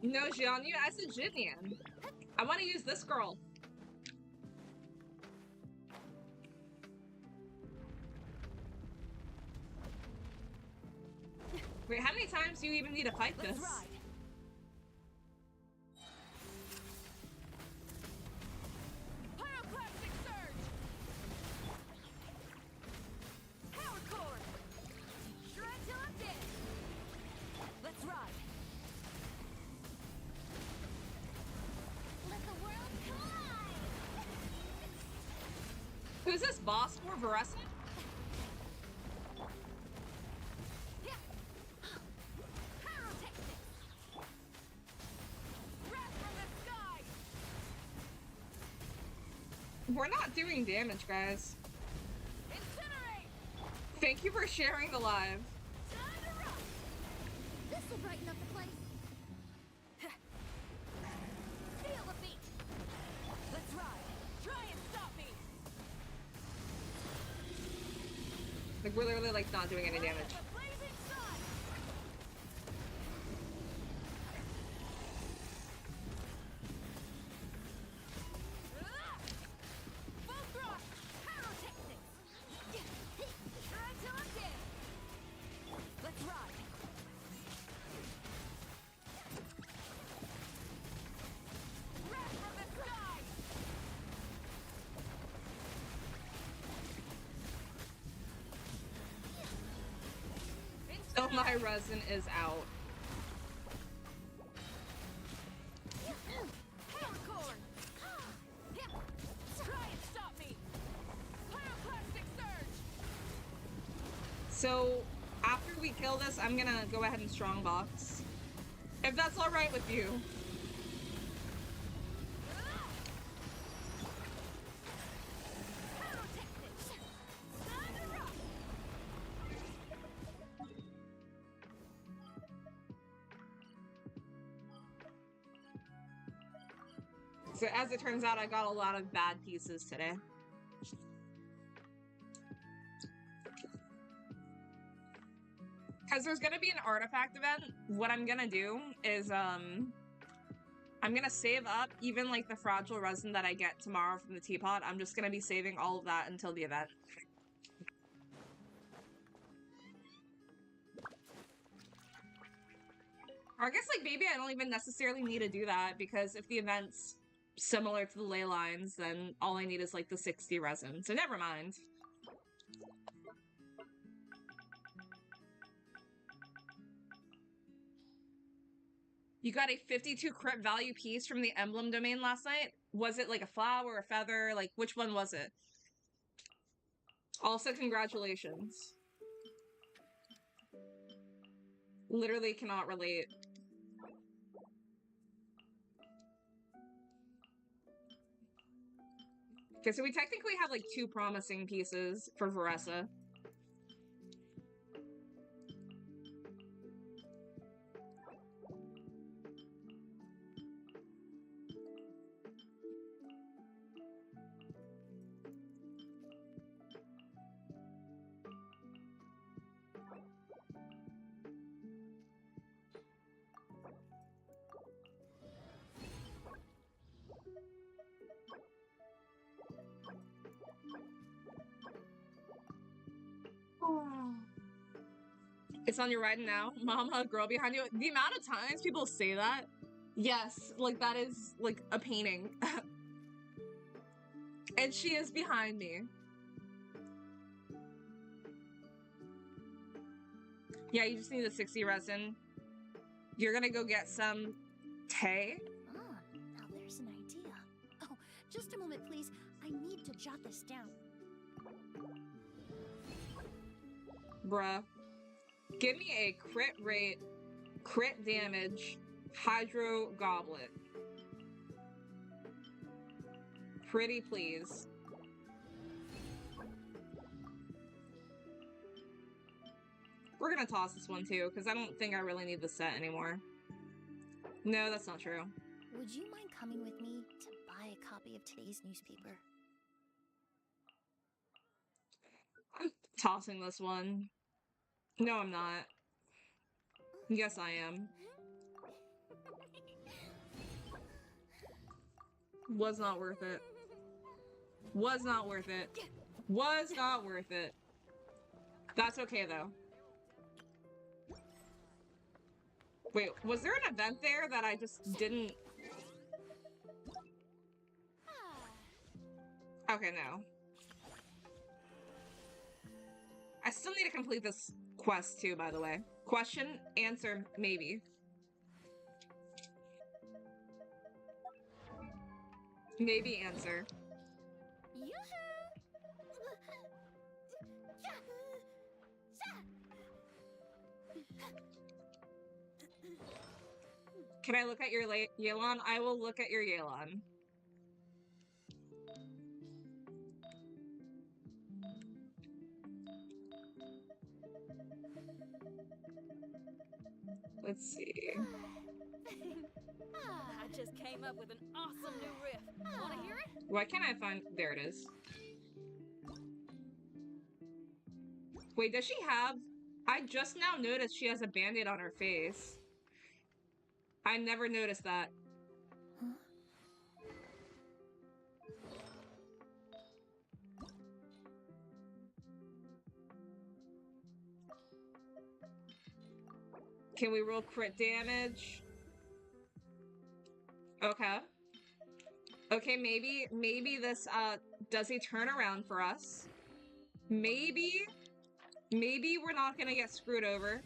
No, Jianyu, I said Xinyan. I want to use this girl. Wait, how many times do you even need to fight this? Who's this boss for? Varesa? We're not doing damage, guys. Thank you for sharing the live. This will brighten up the place. Feel the beat. Let's ride. Try and stop me. Like, we're literally, like, not doing any damage. So my resin is out. So after we kill this, I'm gonna go ahead and strongbox. If that's alright with you. So as it turns out, I got a lot of bad pieces today. Because there's gonna be an artifact event, what I'm gonna do is, I'm gonna save up even like the fragile resin that I get tomorrow from the teapot. I'm just gonna be saving all of that until the event. Or I guess like maybe I don't even necessarily need to do that because if the event's similar to the ley lines, then all I need is like the 60 resin. So never mind. You got a 52 crit value piece from the emblem domain last night. Was it like a flower, a feather? Like, which one was it? Also, congratulations. Literally cannot relate. Okay, so we technically have like 2 promising pieces for Varesa. It's on your right now. Mama, girl behind you. The amount of times people say that. Yes, like that is like a painting. And she is behind me. Yeah, you just need a 60 resin. You're gonna go get some Tay. Ah, now there's an idea. Oh, just a moment, please. I need to jot this down. Bruh. Give me a crit rate, crit damage, hydro goblet. Pretty please. We're gonna toss this one too, because I don't think I really need the set anymore. No, that's not true. Would you mind coming with me to buy a copy of today's newspaper? I'm tossing this one. No, I'm not. Yes, I am. Was not worth it. Was not worth it. Was not worth it. That's okay, though. Wait, was there an event there that I just didn't... Okay, no. I still need to complete this quest, too, by the way. Question, answer, maybe. Maybe answer. Can I look at your Yelan? I will look at your Yelan. Let's see. I just came up with an awesome new riff. Wanna hear it? Why can't I find... There it is. Wait, does she have... I just now noticed she has a band-aid on her face. I never noticed that. Huh? Can we roll crit damage? Okay. Okay, maybe this does a turnaround for us. Maybe we're not gonna get screwed over.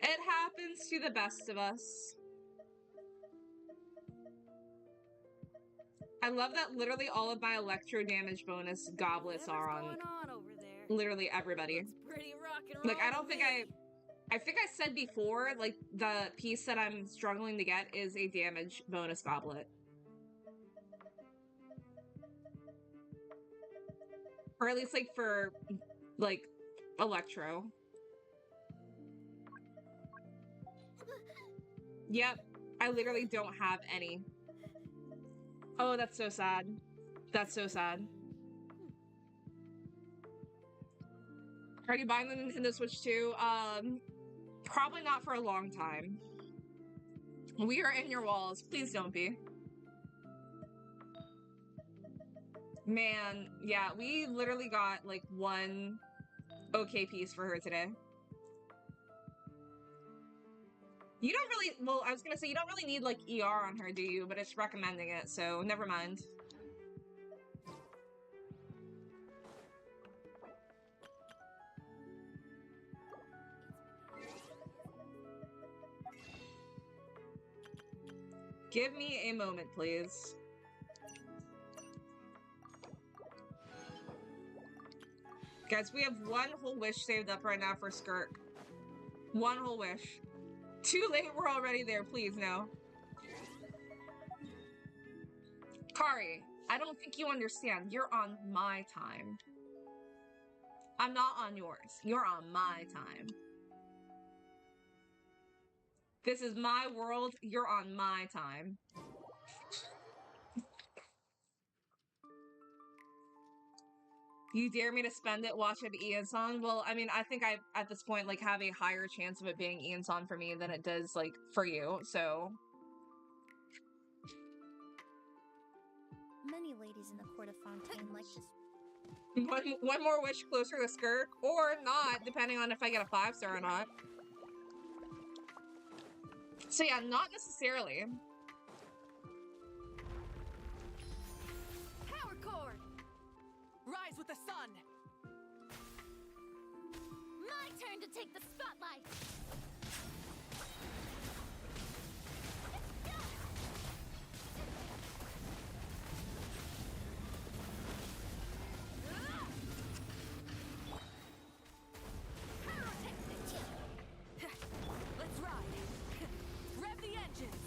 It happens to the best of us. I love that literally all of my electro damage bonus goblets are on over there? literally everybody. Looks pretty rock and roll. Like, I don't think I think I said before, like, the piece that I'm struggling to get is a damage bonus goblet. Or at least, like, for, like, electro. Yep, I literally don't have any. Oh, that's so sad. That's so sad. Are you buying the Nintendo Switch too? Probably not for a long time. We are in your walls. Please don't be. Man, yeah, we literally got like one okay piece for her today. You don't really, well, I was gonna say, you don't really need, like, ER on her, do you? But it's recommending it, so never mind. Give me a moment, please. Guys, we have one whole wish saved up right now for Skirk. One whole wish. Too late, we're already there, please, no. Kari, I don't think you understand. You're on my time. I'm not on yours. You're on my time. This is my world. You're on my time. You dare me to spend it watching Ian's song? Well, I mean, I think I, at this point, like, have a higher chance of it being Ian's song for me than it does, like, for you, so... Many ladies in the court of Fontaine like to... One more wish closer to Skirk, or not, depending on if I get a 5-star or not. So yeah, not necessarily. Power cord! Rise with the sun! My turn to take the spotlight! Let's ride! Rev the engines!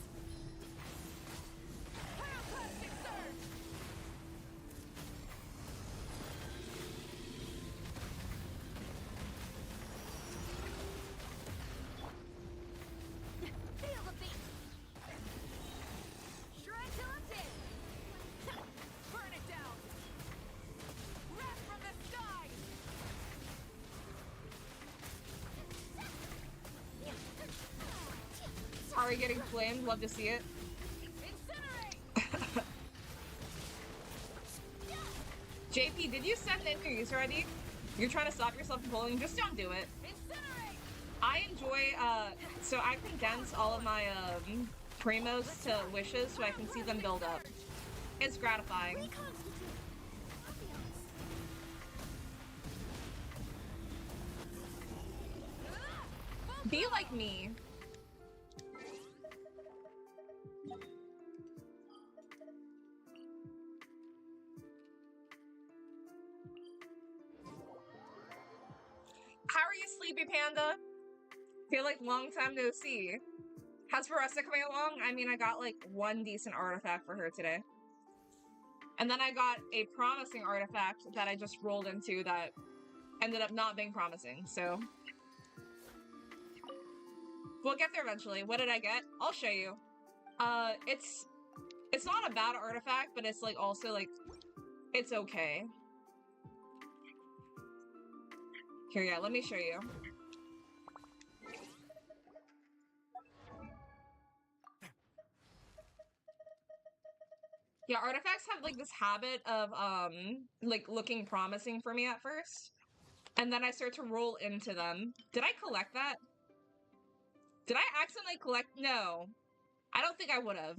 Pyroclastic surge! Feel the beat! Shred till I'm dead! Burn it down! Wrath from the sky! Are getting flamed? Love to see it. Incinerate! JP, did you send in your user ID? You're trying to stop yourself from pulling? Just don't do it. Incinerate! I enjoy, so I condense all of my, primos to wishes so I can see them build up. It's gratifying. Be like me. How are you, Sleepy Panda? Feel like long time no see. How's Varesa coming along? I mean, I got like one decent artifact for her today. And then I got a promising artifact that I just rolled into that ended up not being promising, so... We'll get there eventually. What did I get? I'll show you. It's not a bad artifact, but it's like also like, it's okay. Here, yeah, let me show you. Yeah, artifacts have like this habit of like looking promising for me at first. And then I start to roll into them. Did I collect that? Did I accidentally collect? No. I don't think I would have.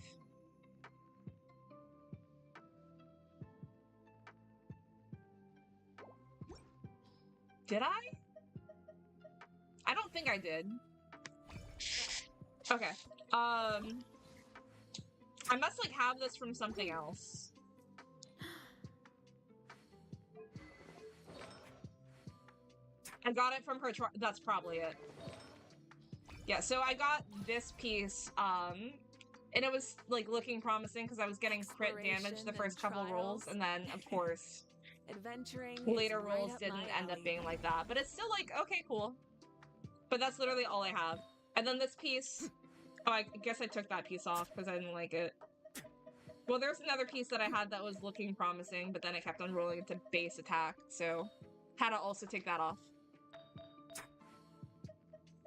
Did I? I don't think I did. Okay. I must like have this from something else. I got it from her. That's probably it. Yeah, so I got this piece, and it was like looking promising because I was getting crit damage the first couple rolls, and then of course Adventuring later is right rolls up didn't my end up alley. being like that. But it's still like, okay, cool. But that's literally all I have. And then this piece, oh, I guess I took that piece off because I didn't like it. Well, there's another piece that I had that was looking promising, but then I kept on rolling into base attack, so had to also take that off.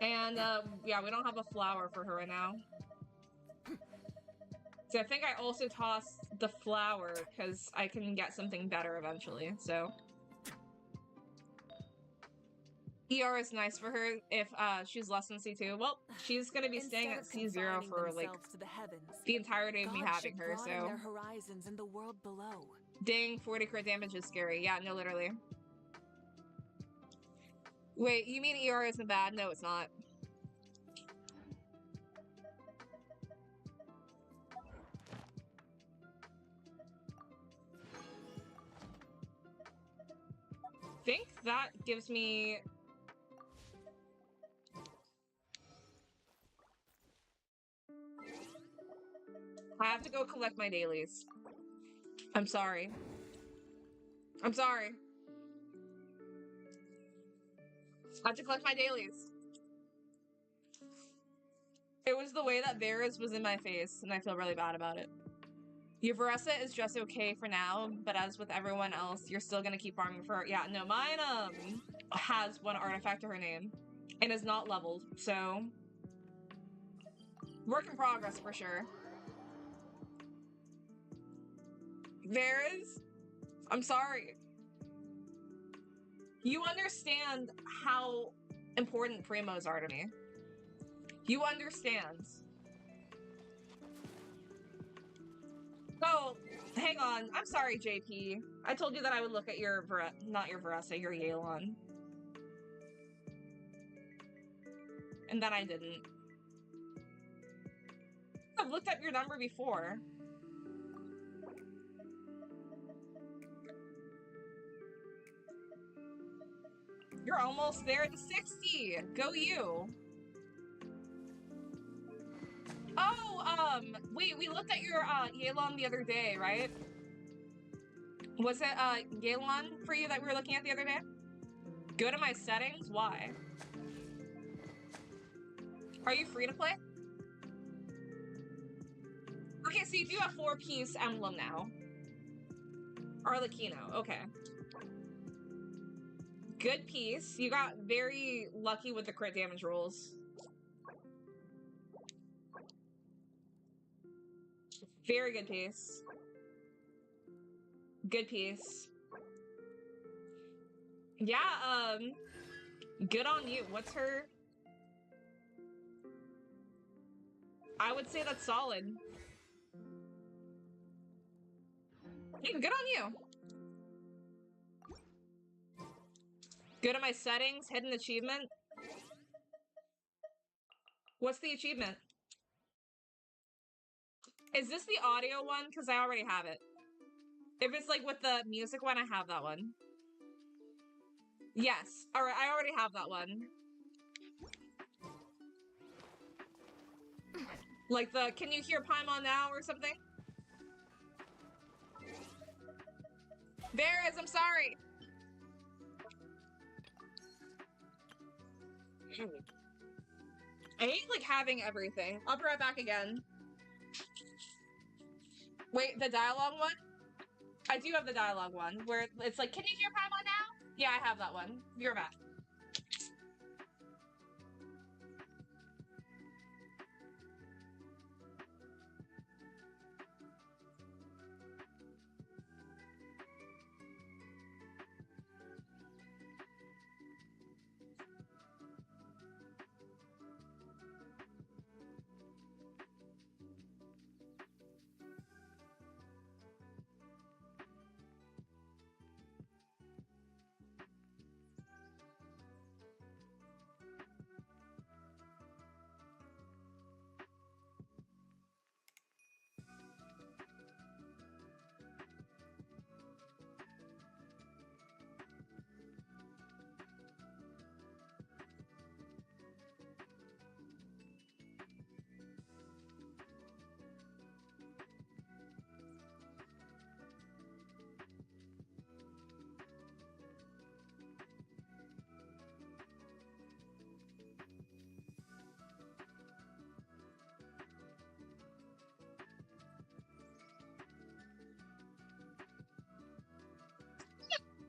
And, yeah, we don't have a flower for her right now. So I think I also tossed the flower, because I can get something better eventually, so... ER is nice for her if she's less than C2. Well, she's gonna be staying at C0 for like to the heavens, the entirety of me God having should her, broaden so their horizons in the world below. dang, 40 crit damage is scary. Yeah, no, literally. Wait, you mean ER isn't bad? No, it's not. I think that gives me... I have to go collect my dailies. I'm sorry. I'm sorry. I have to collect my dailies. It was the way that Varys was in my face, and I feel really bad about it. Your Varesa is just okay for now, but as with everyone else, you're still gonna keep farming for her. Yeah, no, mine, has one artifact to her name, and is not leveled, so... Work in progress, for sure. Varys? I'm sorry. You understand how important primos are to me. You understand. Oh, hang on. I'm sorry, JP. I told you that I would look at your not your Varesa, your Yelan. And then I didn't. I've looked up your number before. You're almost there to 60. Go you. Oh, wait, we looked at your, Yelan the other day, right? Was it, Yelan for you that we were looking at the other day? Go to my settings? Why? Are you free to play? Okay, so you do have 4-piece emblem now. Arlecchino, okay. Good piece. You got very lucky with the crit damage rolls. Very good piece. Good piece. Yeah, good on you. What's her... I would say that's solid. Yeah, good on you. Go to my settings, hidden achievement. What's the achievement? Is this the audio one? Because I already have it. If it's like with the music one, I have that one. Yes. Alright, I already have that one. Like the, can you hear Paimon now or something? Varys, I'm sorry! I hate, like, having everything. I'll be right back again. Wait, the dialogue one? I do have the dialogue one, where it's like, can you hear Paimon now? Yeah, I have that one. You're back.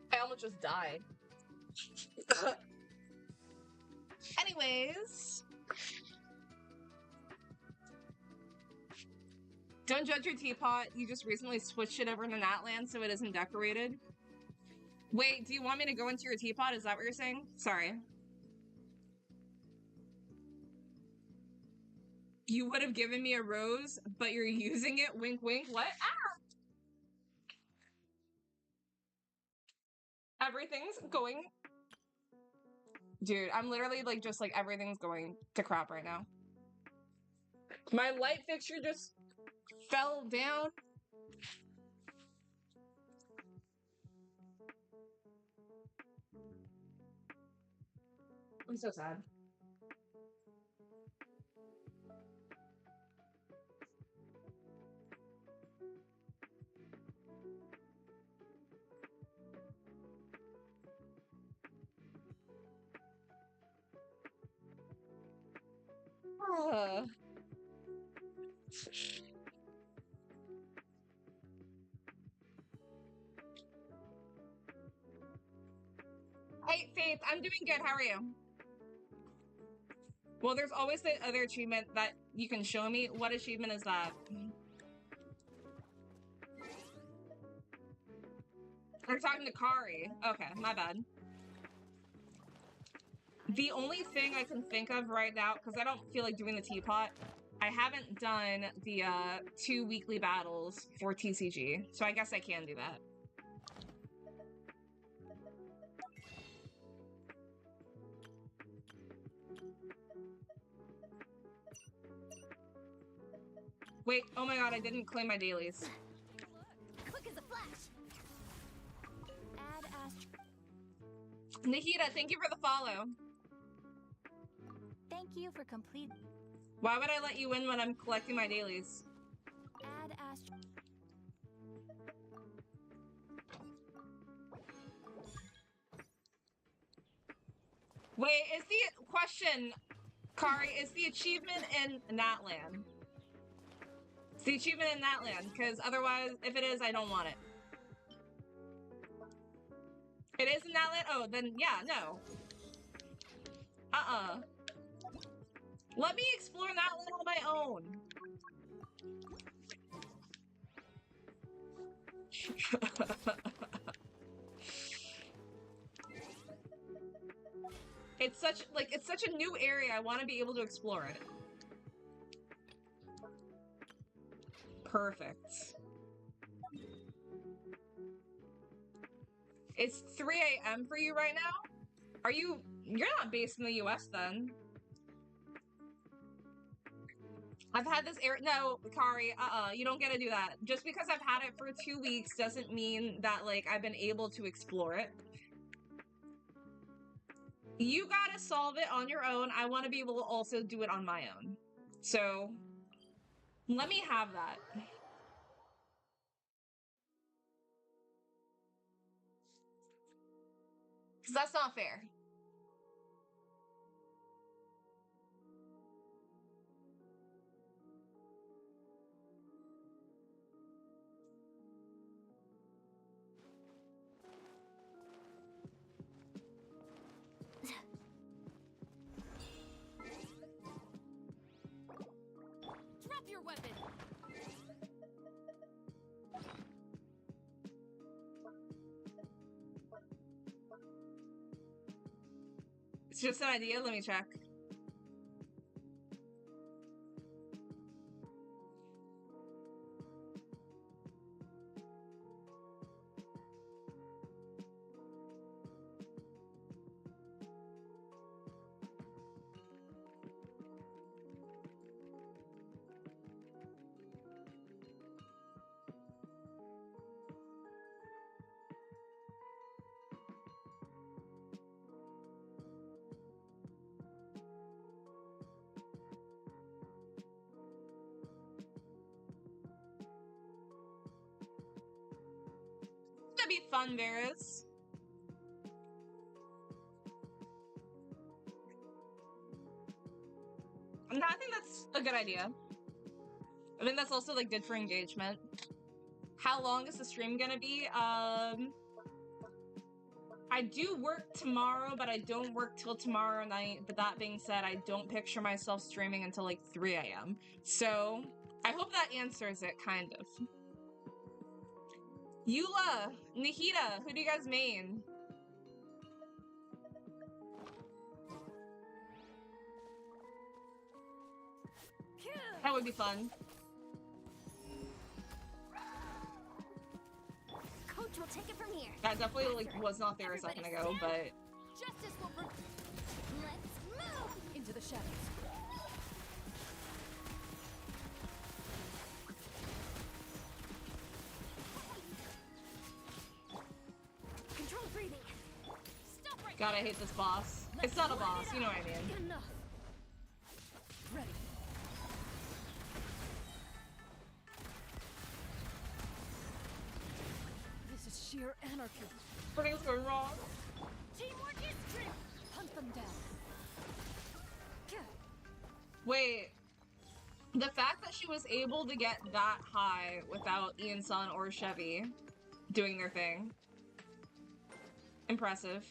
I almost just died. Anyways. Don't judge your teapot. You just recently switched it over to Natland so it isn't decorated. Wait, do you want me to go into your teapot? Is that what you're saying? Sorry. You would have given me a rose, but you're using it. Wink, wink. What? Ah! Everything's going. Dude, I'm literally like just like everything's going to crap right now. My light fixture just fell down. I'm so sad. Hey, Faith, I'm doing good. How are you? Well, there's always the other achievement that you can show me. What achievement is that? I'm talking to Kari. Okay, my bad. The only thing I can think of right now, because I don't feel like doing the teapot, I haven't done the 2 weekly battles for TCG, so I guess I can do that. Wait, oh my god, I didn't claim my dailies. Quick as a flash. Add Nikita, thank you for the follow. Thank you for complete. Why would I let you in when I'm collecting my dailies? Add Wait, is the question, Kari, is the achievement in Natland? It's the achievement in Natland, because otherwise, if it is, I don't want it. It is in Natland? Oh, then yeah, no. Let me explore Natland on my own. It's such a new area. I want to be able to explore it. Perfect. It's 3 a.m. for you right now? You're not based in the US then. I've had this area. No, Kari, you don't get to do that. Just because I've had it for 2 weeks doesn't mean that, like, I've been able to explore it. You gotta solve it on your own. I want to be able to also do it on my own. So, let me have that. Because that's not fair. Drop your weapon! It's just an idea. Let me check. That'd be fun, Varys. No, I think that's a good idea. I think that's also like good for engagement. How long is the stream gonna be? I do work tomorrow, but I don't work till tomorrow night. But that being said, I don't picture myself streaming until like 3 a.m. So I hope that answers it, kind of. Eula, Nikita, who do you guys main? would be fun. Coach will take it from here. That definitely like was not there a second ago, but Justice will Let's move! Into the shadows. Control breathing. Stop right God, I hate this boss. It's not a boss, you know what I mean. Enough. Ready. This is sheer anarchy. Everything's going wrong. Teamwork is strength. Hunt them down. Wait. The fact that she was able to get that high without Ian-san or Chevy doing their thing. Impressive.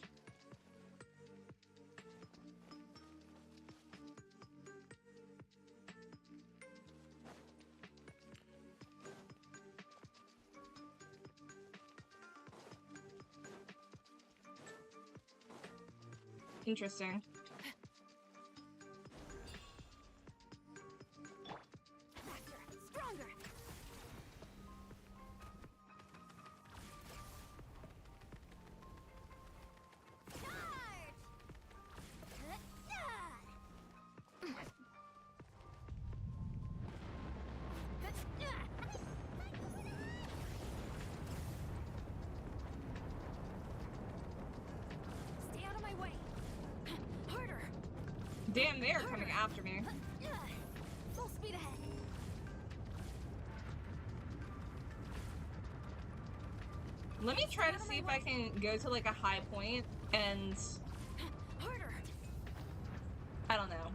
Interesting. Faster, stronger. Charge! Stay out of my way. Harder. Damn, they are coming after me. Full speed ahead. Let me try to see if I can go to like a high point and Harder. I don't know.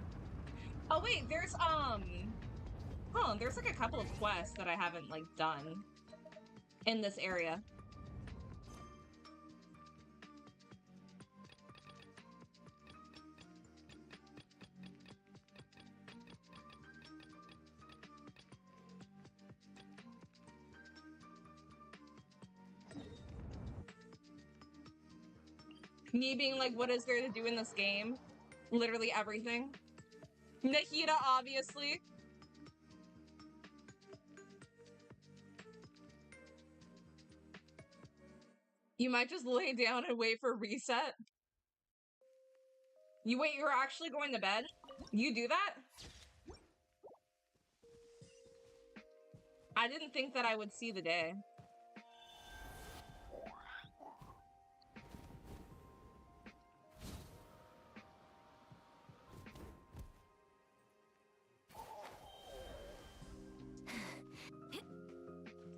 Oh wait, there's there's like a couple of quests that I haven't like done in this area. Me being like, what is there to do in this game? Literally everything. Nahida, obviously. You might just lay down and wait for reset. You're actually going to bed? You do that? I didn't think that I would see the day.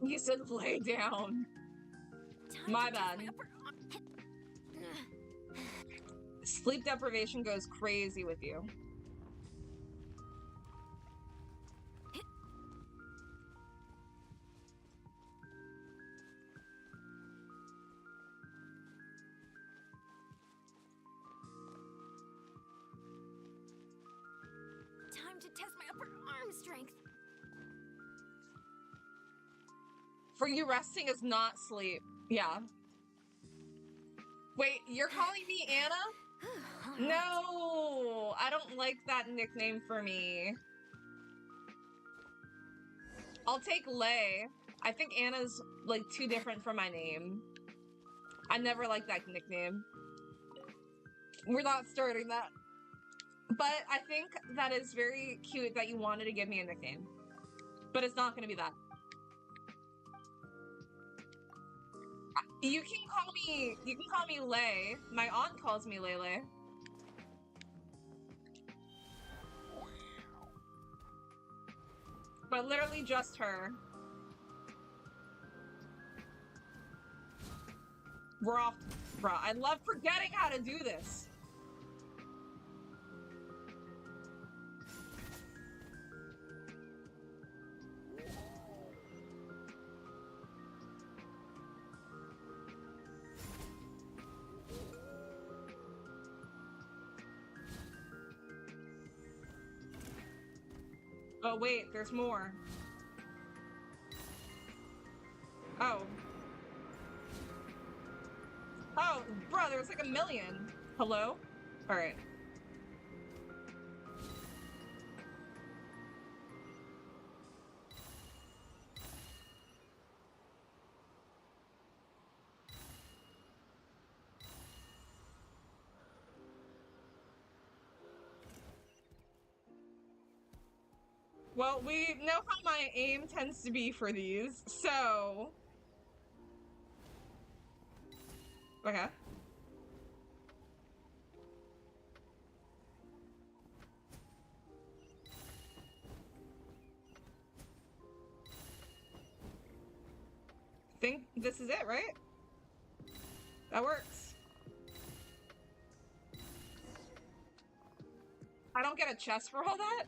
You said lay down. My bad. Sleep deprivation goes crazy with you. Time to test my upper arm strength. For you, resting is not sleep. Yeah. Wait, you're calling me Anna? No, I don't like that nickname for me. I'll take Lay. I think Anna's like too different from my name. I never liked that nickname. We're not starting that. But I think that is very cute that you wanted to give me a nickname. But it's not gonna be that. You can call me Lay. My aunt calls me Lele. But literally just her. We're off. Bruh, I love forgetting how to do this. Oh wait, there's more. Oh. Oh, bro, there's like a million. Hello? Alright. Well, we know how my aim tends to be for these, so... Okay. Think this is it, right? That works. I don't get a chest for all that?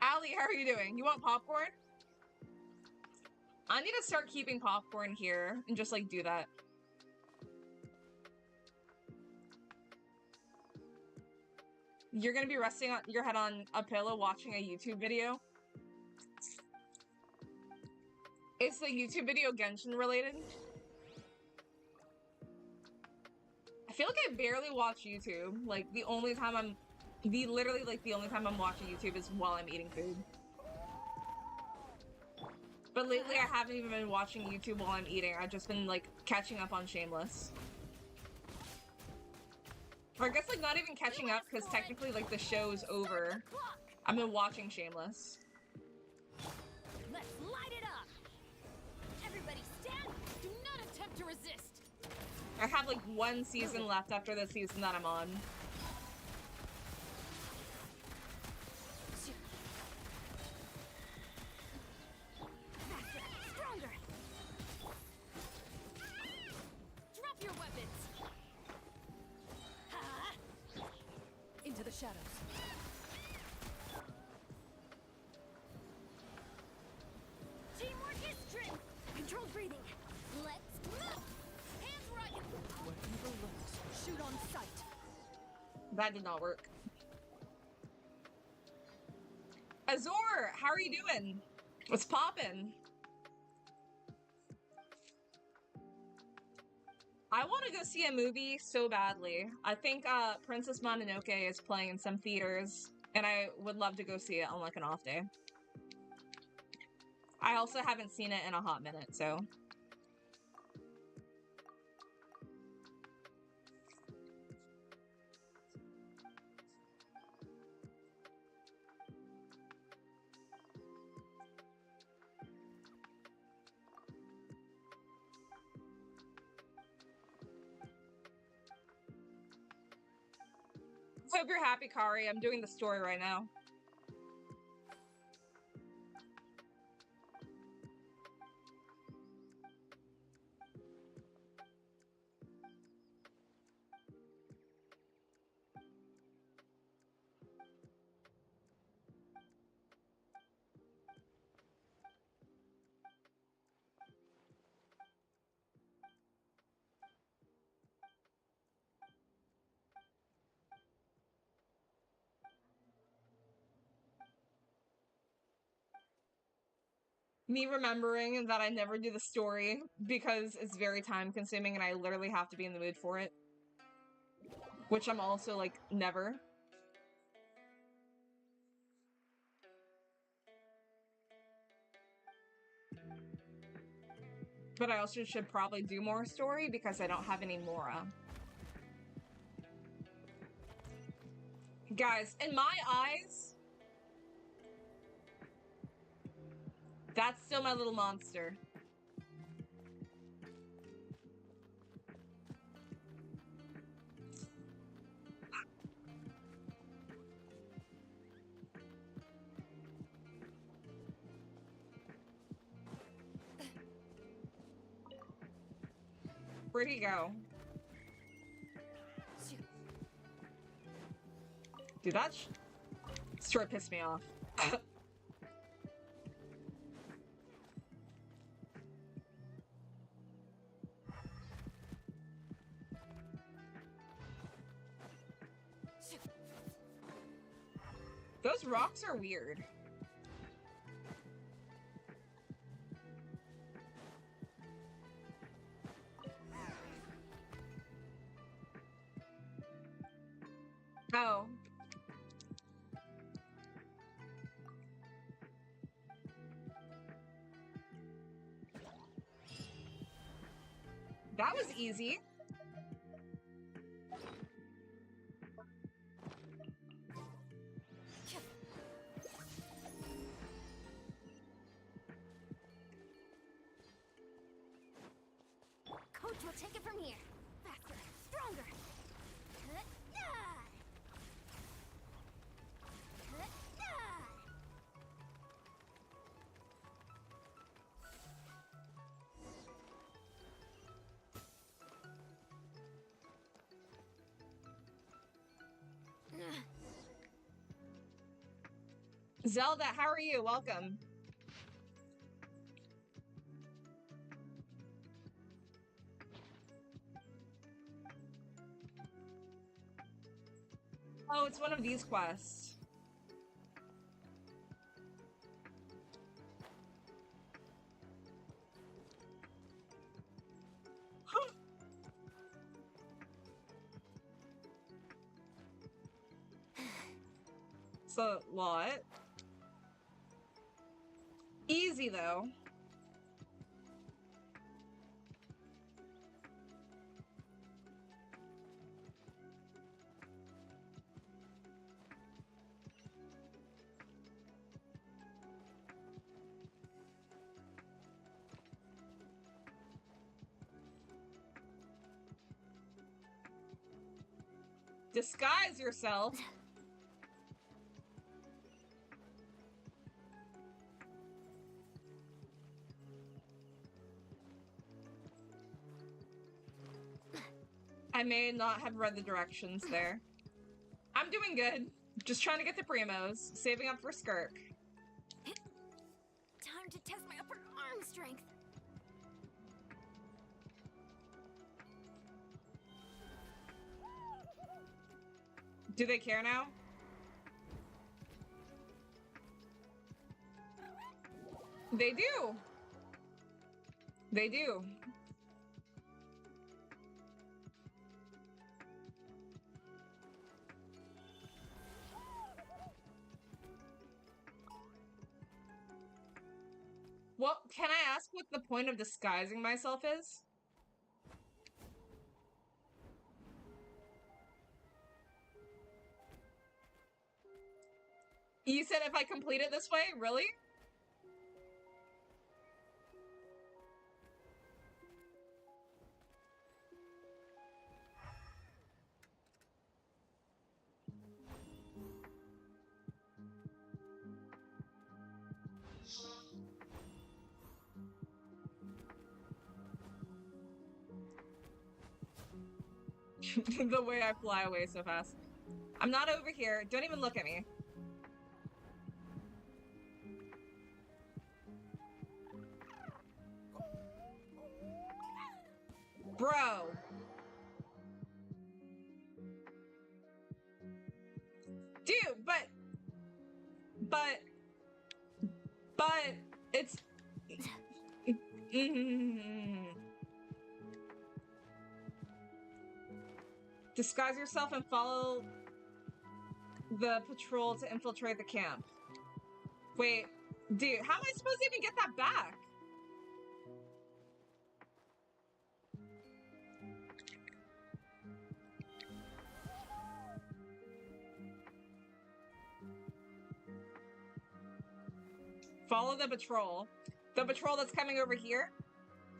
Allie, how are you doing? You want popcorn? I need to start keeping popcorn here and just, like, do that. You're gonna be resting on your head on a pillow watching a YouTube video? Is the YouTube video Genshin related? I feel like I barely watch YouTube. Like, the only time I'm... literally, like, the only time I'm watching YouTube is while I'm eating food. But lately, I haven't even been watching YouTube while I'm eating. I've just been, like, catching up on Shameless. Or I guess, like, not even catching up, because technically, like, the show's over. I've been watching Shameless. Let's light it up! Everybody stand! Do not attempt to resist! I have, like, one season left after the season that I'm on. Stronger! Drop your weapons! Into the shadows. Teamwork is strength! Controlled breathing! Let's move! Hands right! Where evil lurks, shoot on sight. That did not work. Azor, how are you doing? What's poppin'? I want to go see a movie so badly. I think Princess Mononoke is playing in some theaters, and I would love to go see it on like an off day. I also haven't seen it in a hot minute, so... Hope you're happy, Kari. I'm doing the story right now. Me remembering that I never do the story because it's very time consuming and I literally have to be in the mood for it. Which I'm also, like, never. But I also should probably do more story because I don't have any Mora. Guys, in my eyes, that's still my little monster. Where'd he go? Dude, that straight pissed me off. Those rocks are weird. Oh. That was easy. We'll take it from here. Faster, stronger. Zelda, how are you? Welcome. Oh, it's one of these quests. It's a lot. Easy, though. Disguise yourself. I may not have read the directions there. I'm doing good. Just trying to get the primos, saving up for Skirk. Time to test my upper arm strength. Do they care now? They do. They do. Well, can I ask what the point of disguising myself is? You said if I complete it this way? Really? The way I fly away so fast. I'm not over here. Don't even look at me. Bro. Dude, but it's disguise yourself and follow the patrol to infiltrate the camp. Wait, dude, how am I supposed to even get that back? Follow the patrol. The patrol that's coming over here.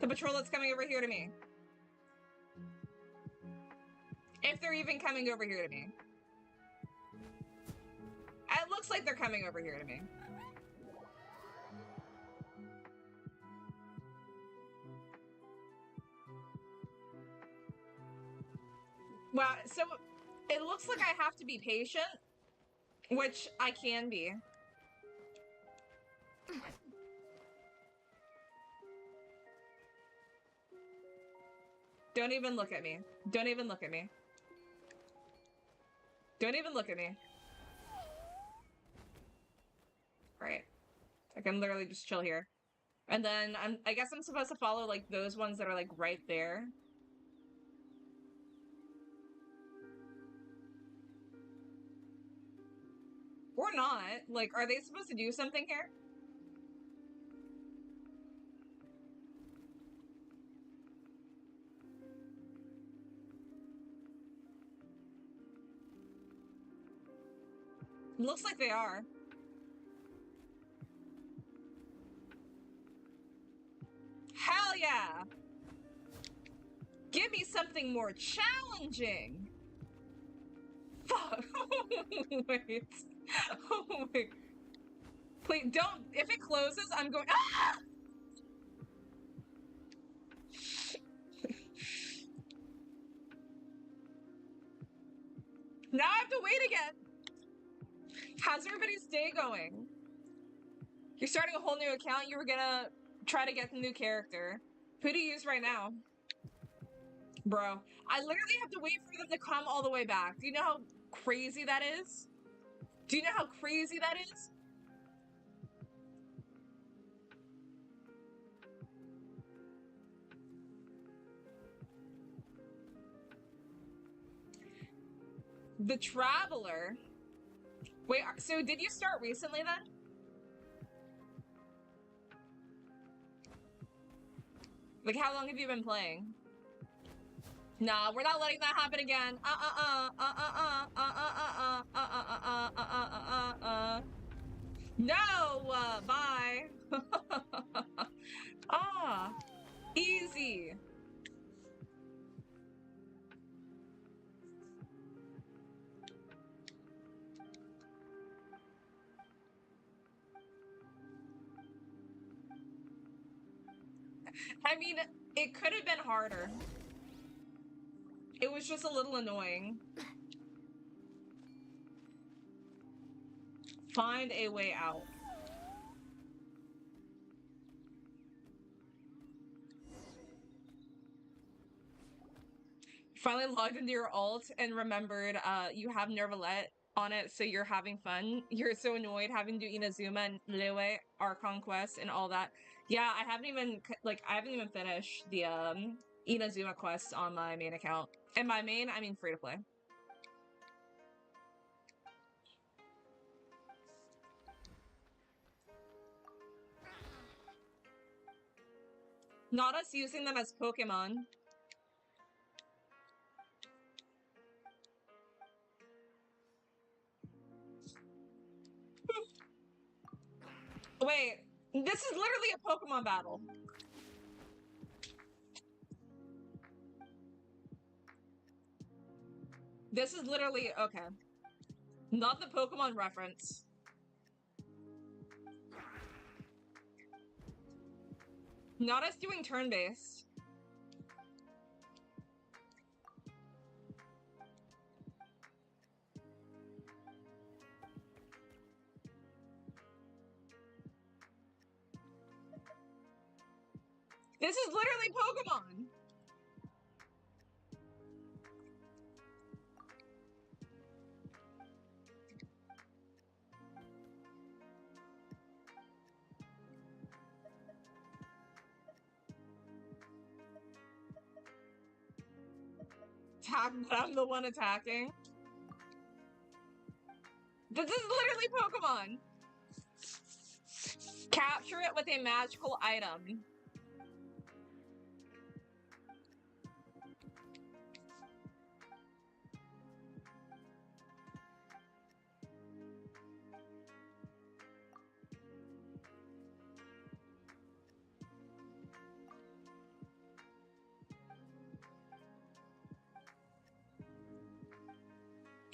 The patrol that's coming over here to me. If they're even coming over here to me. It looks like they're coming over here to me. Wow, so it looks like I have to be patient, which I can be. Don't even look at me. Don't even look at me. Don't even look at me. Right. I can literally just chill here. And then I guess I'm supposed to follow like those ones that are like right there. Or not. Like, are they supposed to do something here? Looks like they are. Hell yeah! Give me something more challenging. Fuck. Wait. Oh, wait. Please, don't. If it closes, I'm going. Ah! Now I have to wait again. How's everybody's day going? You're starting a whole new account. You were gonna try to get the new character. Who do you use right now? Bro, I literally have to wait for them to come all the way back. Do you know how crazy that is? Do you know how crazy that is? The Traveler. Wait, so did you start recently then? Like, how long have you been playing? Nah, we're not letting that happen again. No, bye. Ah, easy. I mean, it could have been harder. It was just a little annoying. Find a way out. Finally logged into your alt and remembered you have Nervalette on it, so you're having fun. You're so annoyed having to do Inazuma and Lewe, Archon Quest, and all that. Yeah, I haven't even finished the Inazuma quest on my main account. And by main, I mean free to play. Not us using them as Pokemon. Wait, this is literally a Pokemon battle. This is literally, okay. Not the Pokemon reference. Not us doing turn-based. This is literally Pokemon! Attack, but I'm the one attacking. This is literally Pokemon! Capture it with a magical item.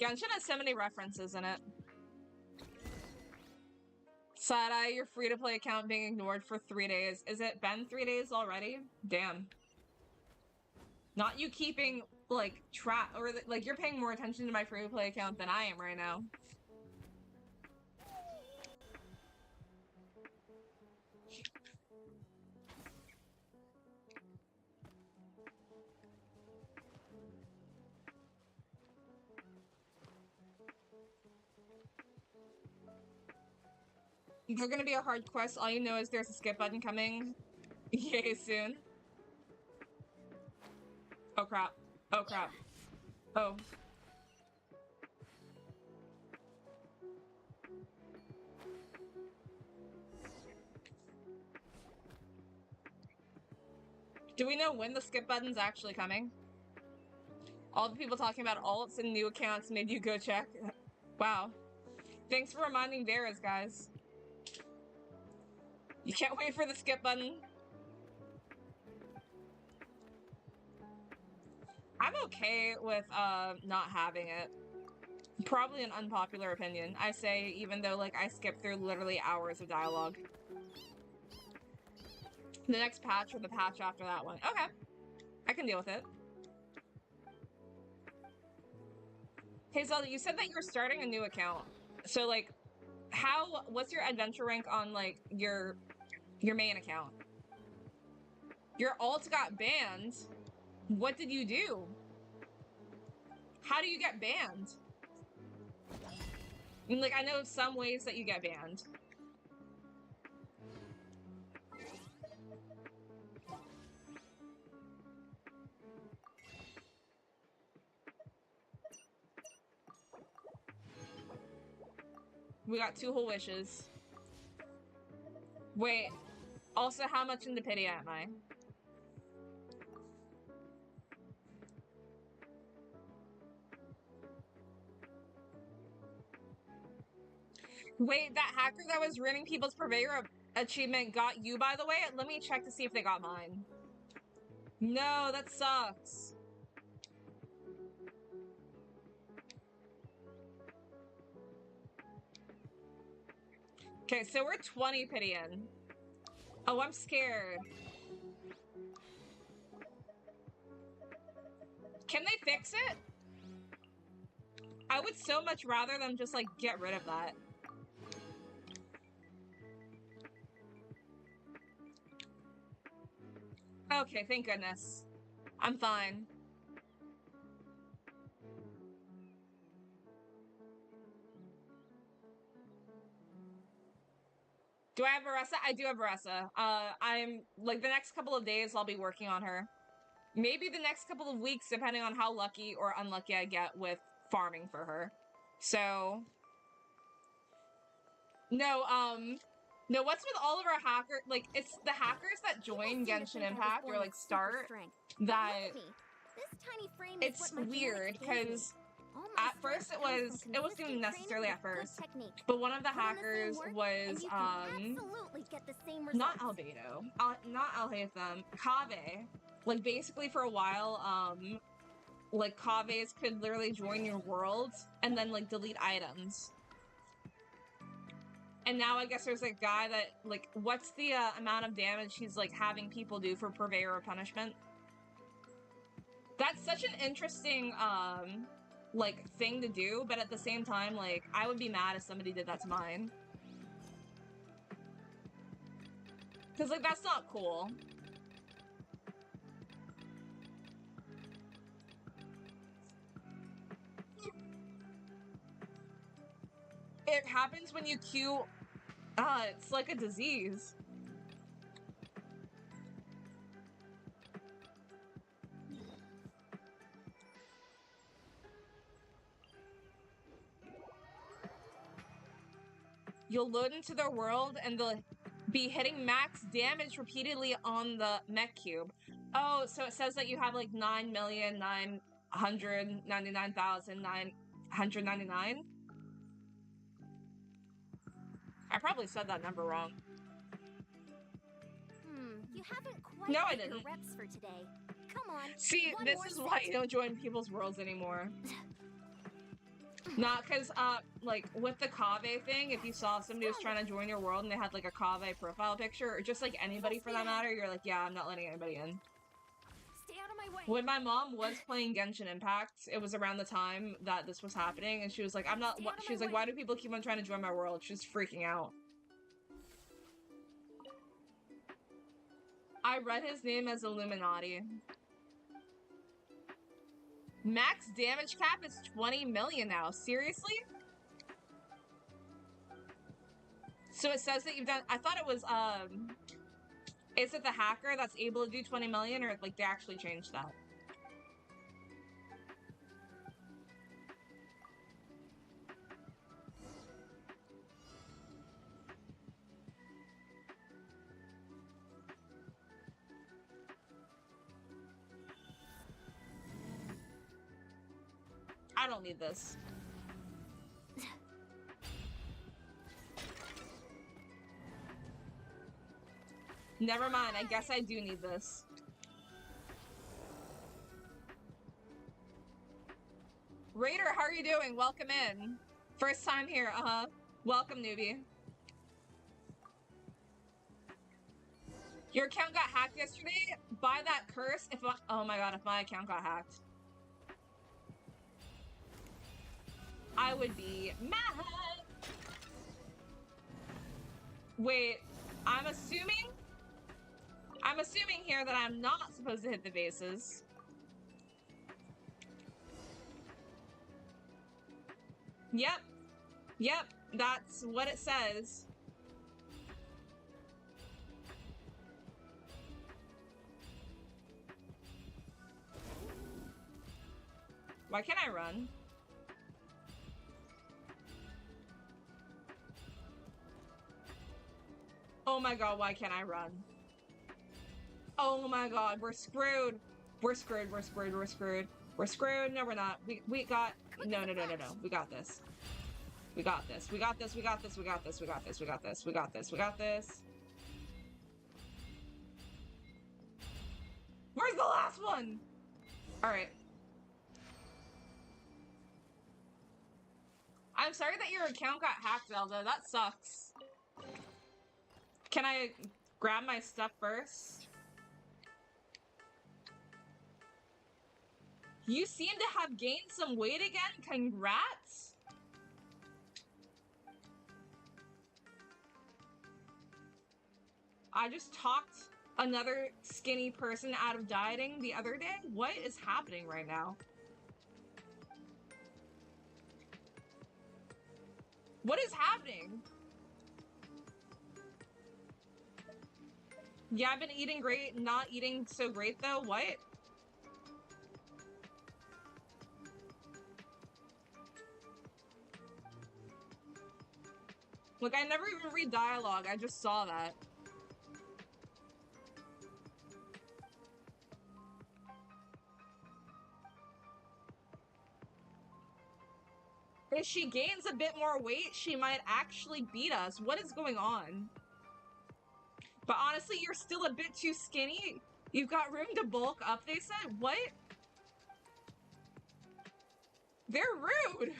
Genshin has so many references in it. Side-eye, your free-to-play account being ignored for 3 days. Is it been 3 days already? Damn. Not you keeping, like, track, or, like, you're paying more attention to my free-to-play account than I am right now. They're gonna be a hard quest. All you know is there's a skip button coming. Yay, soon. Oh crap. Oh crap. Oh. Do we know when the skip button's actually coming? All the people talking about alts and new accounts made you go check. Wow. Thanks for reminding Varys, guys. You can't wait for the skip button. I'm okay with not having it. Probably an unpopular opinion. I say, even though like I skip through literally hours of dialogue. The next patch or the patch after that one. Okay. I can deal with it. Hey Zelda, you said that you were starting a new account. So like, what's your adventure rank on like your main account? Your alt got banned. What did you do? How do you get banned? I mean, like, I know some ways that you get banned. We got 2 whole wishes. Wait, also how much in the pity am I? Wait, that hacker that was ruining people's purveyor achievement got you, by the way? Let me check to see if they got mine. No, that sucks. Okay, so we're 20 pity in. Oh, I'm scared. Can they fix it? I would so much rather them just, like, get rid of that. Okay, thank goodness. I'm fine. Do I have Varesa? I do have Varesa. I'm, like, the next couple of days I'll be working on her. Maybe the next couple of weeks, depending on how lucky or unlucky I get with farming for her. So... No, no, what's with all of our hacker... Like, it's the hackers that join Genshin Impact, or, like, start, that... It's weird, because... At first it wasn't even necessarily at first, but one of the hackers was, not Albedo, not Alhaitham, Kaveh. Like, basically for a while, like, Kavehs could literally join your world and then, like, delete items. And now I guess there's a guy that, like, what's the amount of damage he's, like, having people do for Purveyor of Punishment? That's such an interesting, like, thing to do, but at the same time, like, I would be mad if somebody did that to mine. Because, like, that's not cool. It happens when you queue... it's like a disease. You'll load into their world and they'll be hitting max damage repeatedly on the mech cube. Oh, so it says that you have like 9,999,999? I probably said that number wrong. You haven't quite No, I hit your didn't. reps for today. Come on. See, one this more is set. why you don't join people's worlds anymore. Not because, like, with the Kaveh thing, if you saw somebody was trying to join your world and they had, like, a Kaveh profile picture, or just, like, anybody for that matter, you're like, yeah, I'm not letting anybody in. Stay out of my way. When my mom was playing Genshin Impact, it was around the time that this was happening, and she was like, she was like, why do people keep on trying to join my world? She's freaking out. I read his name as Illuminati. Max damage cap is 20 million now. Seriously? So it says that you've done... I thought it was, is it the hacker that's able to do 20 million, or, like, they actually changed that? I don't need this. Never mind, I guess I do need this. Raider, how are you doing? Welcome in. First time here, Welcome, newbie. Your account got hacked yesterday? By that curse, oh my god, if my account got hacked. I would be mad. Wait, I'm assuming here that I'm not supposed to hit the bases. Yep, that's what it says. Why can't I run? Oh my god, why can't I run? Oh my god, we're screwed. We're screwed, we're screwed, we're screwed. We're screwed. No, we're not. We got... No. We got this. We got this. We got this. We got this. We got this. We got this. We got this. We got this. We got this. Where's the last one? Alright. I'm sorry that your account got hacked, Zelda. That sucks. Can I grab my stuff first? You seem to have gained some weight again. Congrats. I just talked another skinny person out of dieting the other day. What is happening right now? What is happening? Yeah, I've been eating great, not eating so great though. What? Look, I never even read dialogue. I just saw that. If she gains a bit more weight, she might actually beat us. What is going on? But honestly, you're still a bit too skinny. You've got room to bulk up, they said. What? They're rude.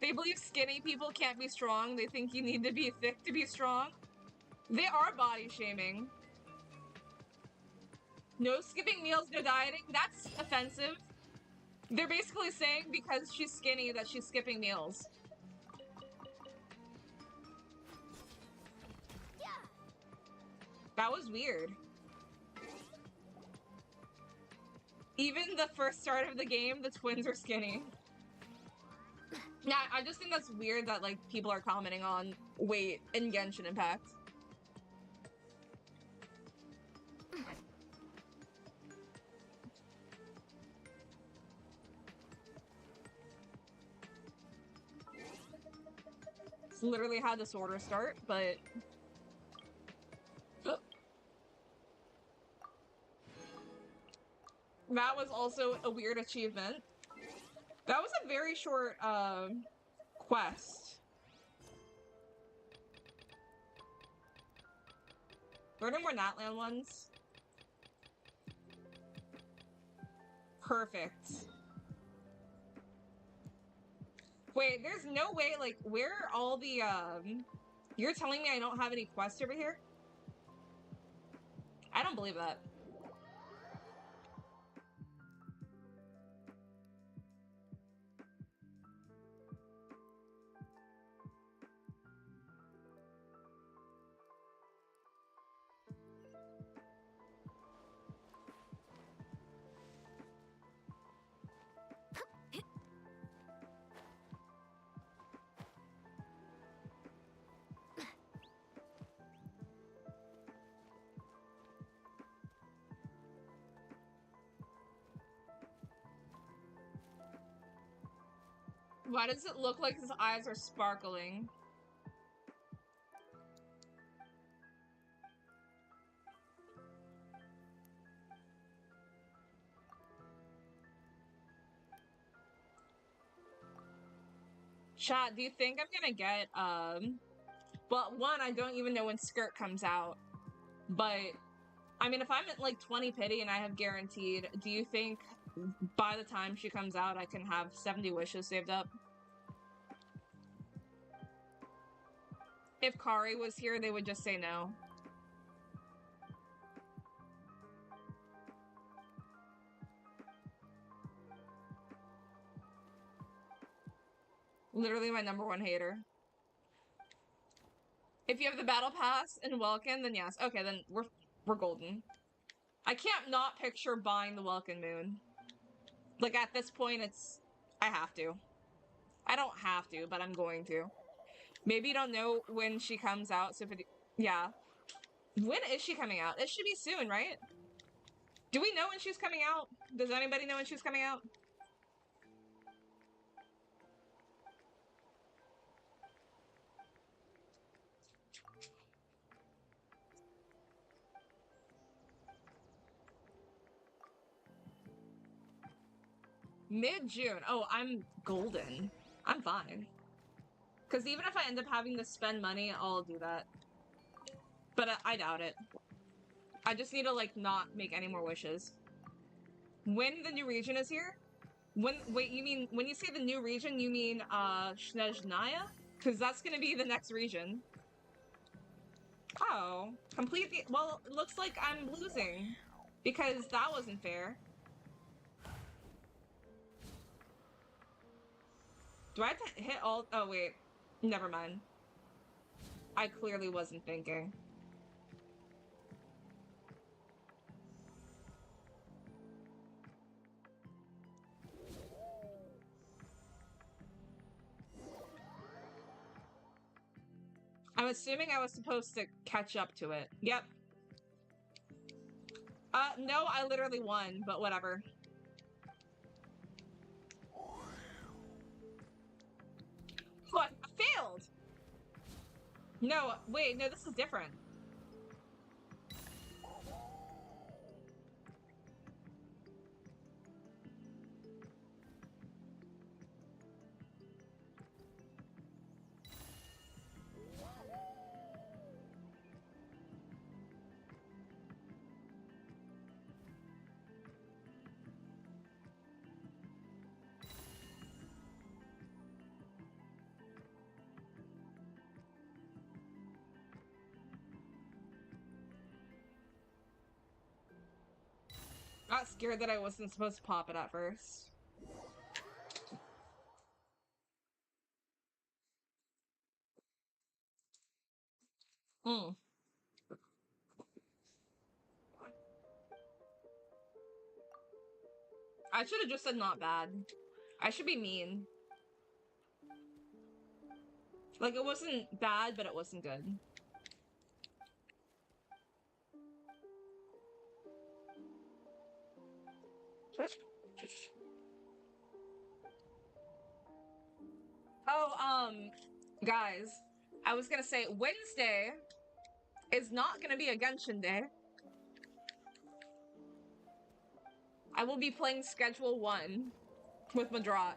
They believe skinny people can't be strong. They think you need to be thick to be strong. They are body shaming. No skipping meals, no dieting. That's offensive. They're basically saying because she's skinny that she's skipping meals. Yeah. That was weird. Even the first start of the game, the twins are skinny. Yeah, I just think that's weird that, like, people are commenting on weight in Genshin Impact. It's literally how this order start, but... That was also a weird achievement. That was a very short, quest. Were there more Natland ones? Perfect. Wait, there's no way, like, where are all the, You're telling me I don't have any quests over here? I don't believe that. Why does it look like his eyes are sparkling? Chat, do you think I'm gonna get, well, one, I don't even know when Skirt comes out, but I mean, if I'm at like 20 pity and I have guaranteed, do you think by the time she comes out I can have 70 wishes saved up? If Kari was here, they would just say no. Literally my #1 hater. If you have the battle pass in Welkin, then yes. Okay, then we're golden. I can't not picture buying the Welkin Moon. Like, at this point, I have to. I don't have to, but I'm going to. Maybe you don't know when she comes out, so if it... Yeah. When is she coming out? It should be soon, right? Do we know when she's coming out? Does anybody know when she's coming out? Mid-June. Oh, I'm golden. I'm fine. Because even if I end up having to spend money, I'll do that. But I doubt it. I just need to, like, not make any more wishes. When the new region is here? Wait, you mean, when you say the new region, you mean, Snezhnaya? Because that's gonna be the next region. Oh. Completely. Well, it looks like I'm losing. Because that wasn't fair. Do I have to hit all... Oh, wait. Never mind. I clearly wasn't thinking. I'm assuming I was supposed to catch up to it. Yep. No, I literally won, but whatever. What? I failed! No, wait, no, this is different. I got scared that I wasn't supposed to pop it at first. I should have just said not bad. I should be mean. Like, it wasn't bad, but it wasn't good. Oh, guys, I was gonna say, Wednesday is not gonna be a Genshin day. I will be playing Schedule 1 with Madrat.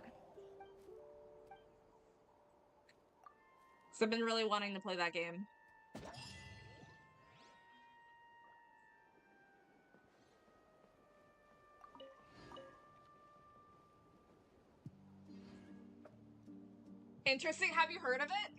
So I've been really wanting to play that game. Interesting, have you heard of it?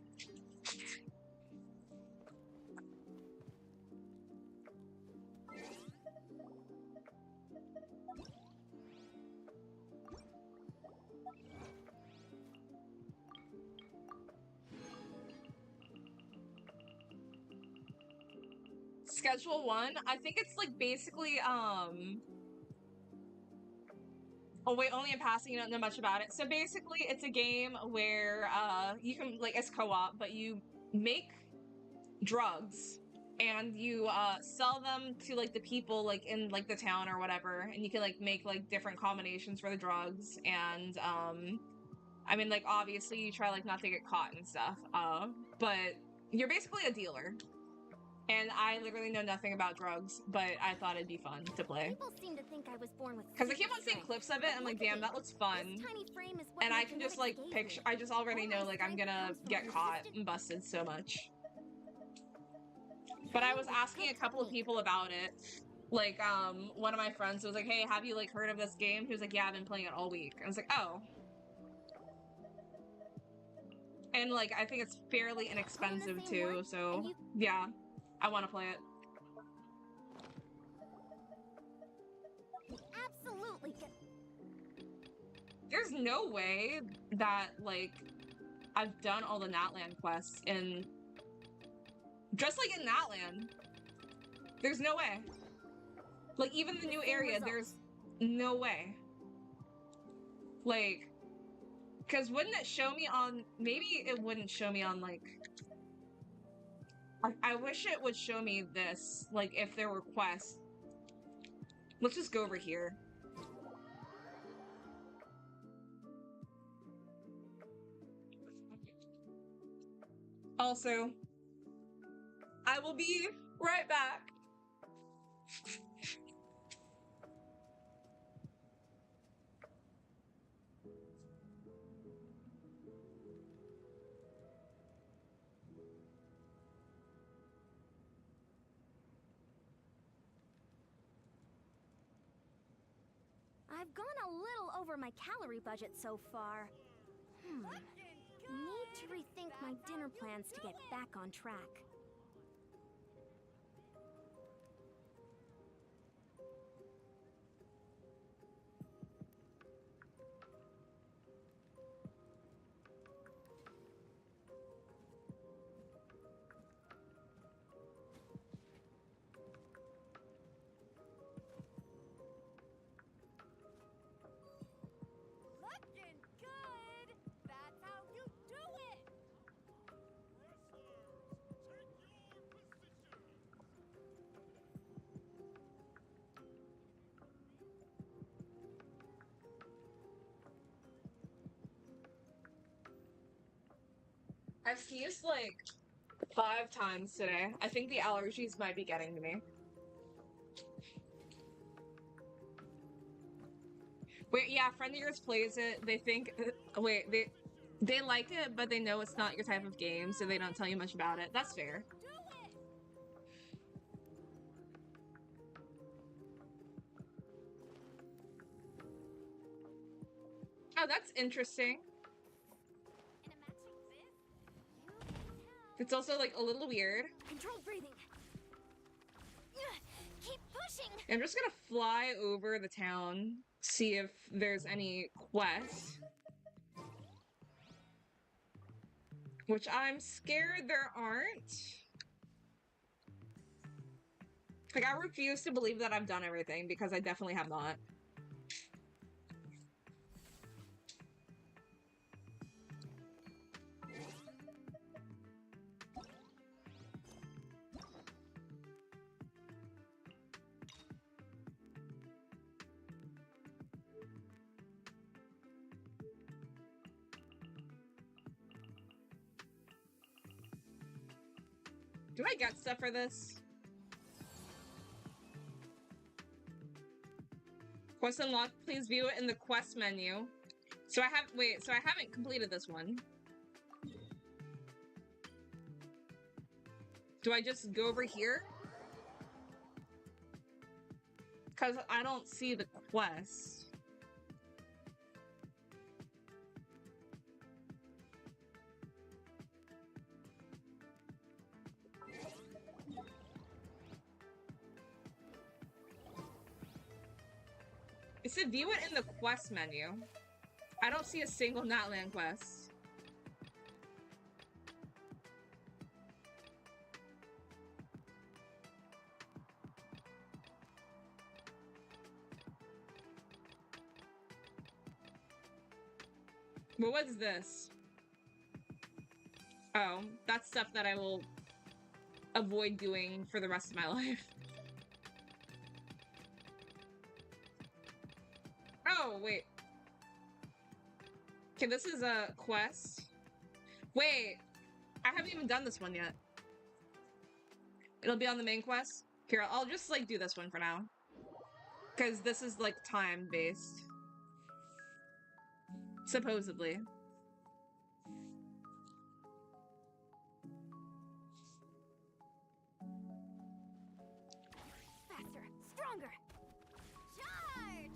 Schedule 1? I think it's like basically, oh wait, only in passing, you don't know much about it. So basically, it's a game where, you can, like, it's co-op, but you make drugs, and you, sell them to, like, the people, like, in, like, the town or whatever, and you can, like, make, like, different combinations for the drugs, and, I mean, like, obviously, you try, like, not to get caught and stuff, but you're basically a dealer. And I literally know nothing about drugs, but I thought it'd be fun to play. People seem to think I was born with Because I keep on seeing strength, clips of it, but and I'm like, look at damn, me. that looks fun. This tiny frame is what And my I can just, genetics like, gave picture, me. I just already All know, my like, I'm strength gonna comes from get caught consistent- and busted so much. But I was asking a couple of people about it, Like, one of my friends was like, hey, have you, like, heard of this game? He was like, yeah, I've been playing it all week. I was like, oh. And, like, I think it's fairly inexpensive, too, so, yeah. I want to play it. Absolutely. There's no way that, like, I've done all the Natland quests in... Just like in Natland. There's no way. Like, even the new area, there's no way. Like, because wouldn't it show me on... Maybe it wouldn't show me on, like... I wish it would show me this, like, if there were quests. Let's just go over here. Also, I will be right back. I've gone a little over my calorie budget so far. Need to rethink my dinner plans to get back on track. Looking good! That's how you do it! I've sneezed like 5 times today. I think the allergies might be getting to me. Wait, yeah, a friend of yours plays it. They think, wait, they like it, but they know it's not your type of game, so they don't tell you much about it. That's fair. Oh, that's interesting. It's also like a little weird. Controlled breathing. Keep pushing. I'm just gonna fly over the town, see if there's any quests. Which I'm scared there aren't. Like, I refuse to believe that I've done everything, because I definitely have not. Do I get stuff for this? Quest unlocked, please view it in the quest menu. So I have, wait, so I haven't completed this one. Do I just go over here? Because I don't see the quest. It said view it in the quest menu. I don't see a single Natland quest. But what's this? Oh, that's stuff that I will avoid doing for the rest of my life. Oh, wait. Okay, this is a quest. Wait, I haven't even done this one yet. It'll be on the main quest. Here, I'll just, like, do this one for now. Because this is, like, time-based. Supposedly. Faster. stronger. Charge!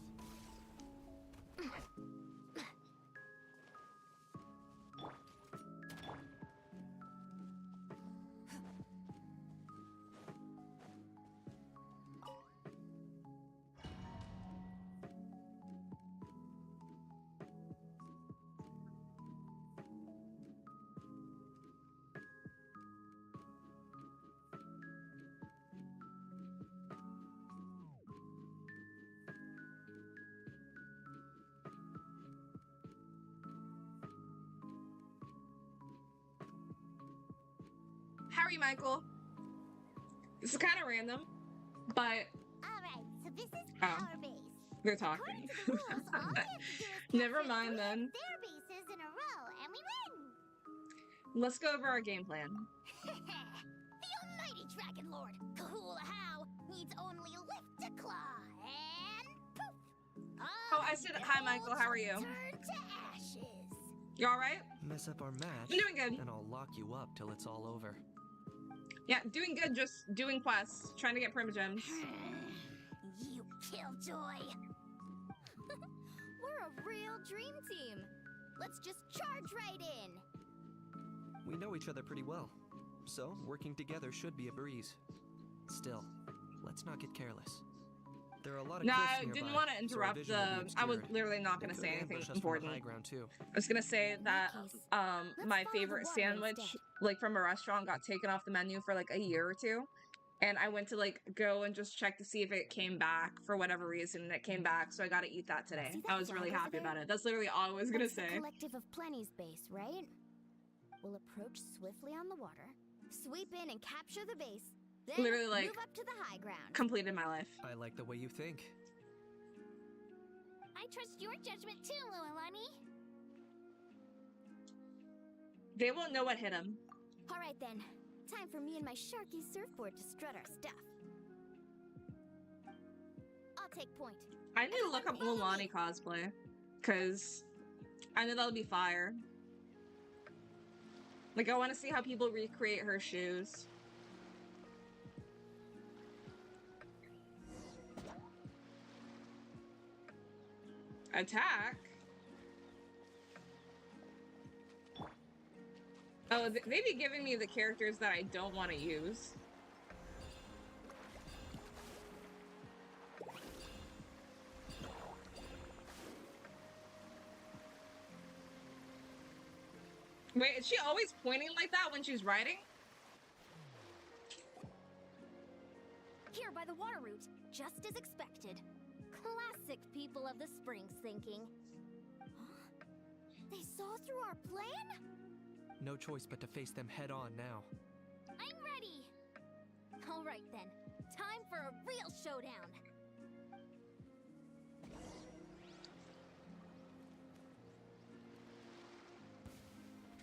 How are you, Michael? This is kind of random, but Alright, so this is Oh. our base. they're talking. According to the rules, all we have to do is Never capture mind 3 then. of their bases in a row, and we win! Let's go over our game plan. The almighty Dragon Lord, Kahula How, needs only lift a claw, and poof! Oh, I said hi, Michael. How are you? Turn to ashes. You all right? Mess up our match, I'm doing good. and I'll lock you up till it's all over. Yeah, doing good. Just doing quests, trying to get primogems. You killjoy! We're a real dream team. Let's just charge right in. We know each other pretty well, so working together should be a breeze. Still, let's not get careless. There are a lot of No, cliffs I didn't nearby, want to so our interrupt vision will be I was obscured. literally not They going to could say anything ambush us from the important. high ground too. I was going to say In that that case, my follow the favorite water sandwich, instead. like from a restaurant, got taken off the menu for like a year or two. And I went to like go and just check to see if it came back for whatever reason, and it came back, so I got to eat that today. See that I was really flag over happy there? about it. That's literally all I was gonna That's the say. collective of Plenty's base, right? We'll approach swiftly on the water, sweep in and capture the base, then Literally, like, move up to the high ground. Completed my life. I like the way you think. I trust your judgment too, Lualani. They won't know what hit him. All right then, time for me and my Sharky surfboard to strut our stuff. I'll take point. I need to look up Mulani cosplay, cause I know that'll be fire. Like, I want to see how people recreate her shoes. Attack? Oh, they be giving me the characters that I don't want to use. Wait, is she always pointing like that when she's riding? Here by the water route, just as expected. Classic people of the Springs thinking. Huh? They saw through our plan? No choice but to face them head on now. I'm ready! Alright then, time for a real showdown!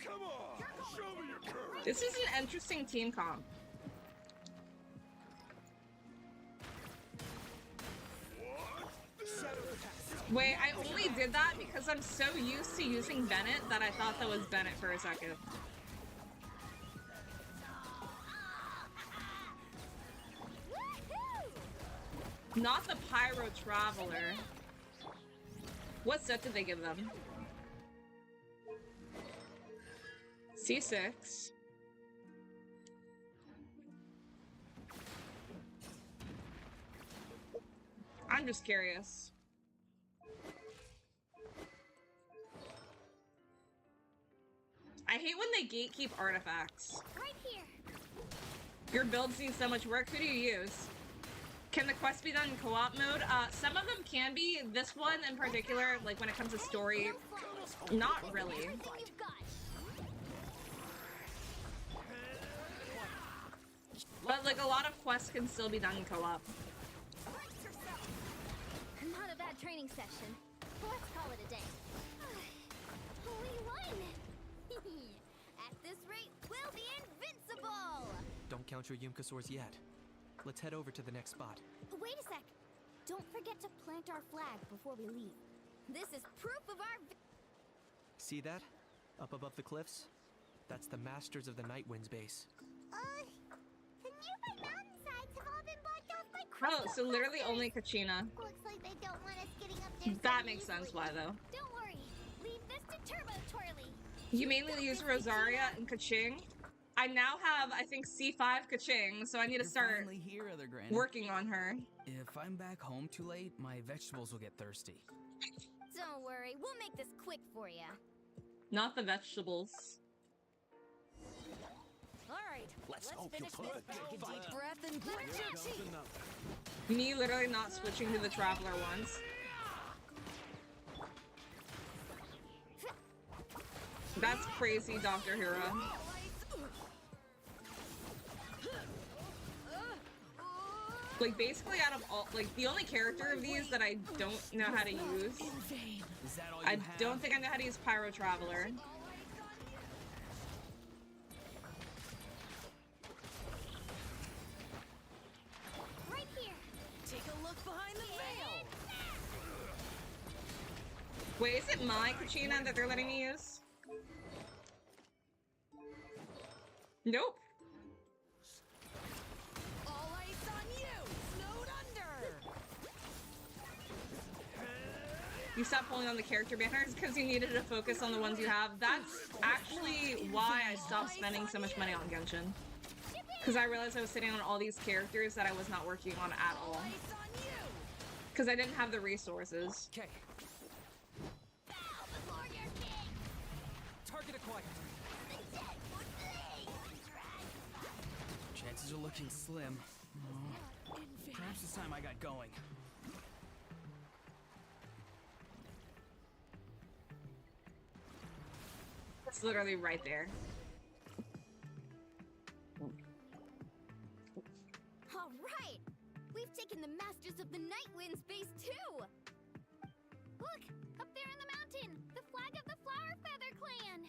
Come on, show me your courage. This is an interesting team comp. Wait, I only did that because I'm so used to using Bennett that I thought that was Bennett for a second. Not the Pyro Traveler. What set did they give them? C6. I'm just curious. I hate when they gatekeep artifacts. Right here! Your builds need so much work. Who do you use? Can the quest be done in co-op mode? Some of them can be. This one in particular, like when it comes to story, not really. Everything you've got. But like a lot of quests can still be done in co-op. Not a bad training session. Let's call it a day. We won! At this rate, we'll be invincible! Don't count your Yumkasaurs yet. Let's head over to the next spot. Wait a sec. Don't forget to plant our flag before we leave. This is proof of our See that? Up above the cliffs? That's the Masters of the Night Wind's base. The nearby mountainsides have all been blocked off by Oh, so literally only Kachina. Looks like they don't want us getting up there. That makes sense why though. Don't worry. Leave this to Turbo Twirly. You mainly use Rosaria and Kaching. I now have, I think, C5 Kaching, so I need to You're start finally here, other Granny. working on her. If I'm back home too late, my vegetables will get thirsty. Don't worry. We'll make this quick for you. Not the vegetables. All right, Let's let's hope you finish put this. Take a deep breath and grit your teeth. Me literally not switching to the Traveler once. That's crazy, Dr. Hero. Like, basically out of all, like, the only character of these that I don't know how to use. Is that all you I have? don't think I know how to use Pyro Traveler. Right here. Take a look behind the veil. Wait, is it my Kachina that they're letting me use? Nope. All eyes on you. Snowed under. You stopped pulling on the character banners because you needed to focus on the ones you have. That's actually why I stopped spending so much money on Genshin. Because I realized I was sitting on all these characters that I was not working on at all. Eyes on you. Because I didn't have the resources. Okay, Bow before your king. target acquired. The dead would bleed. Chances are looking slim. Perhaps it's time I got going. It's literally right there. All right. We've taken the Masters of the Night Wind's base too. Look, up there in the mountain, the flag of the Flower Feather Clan.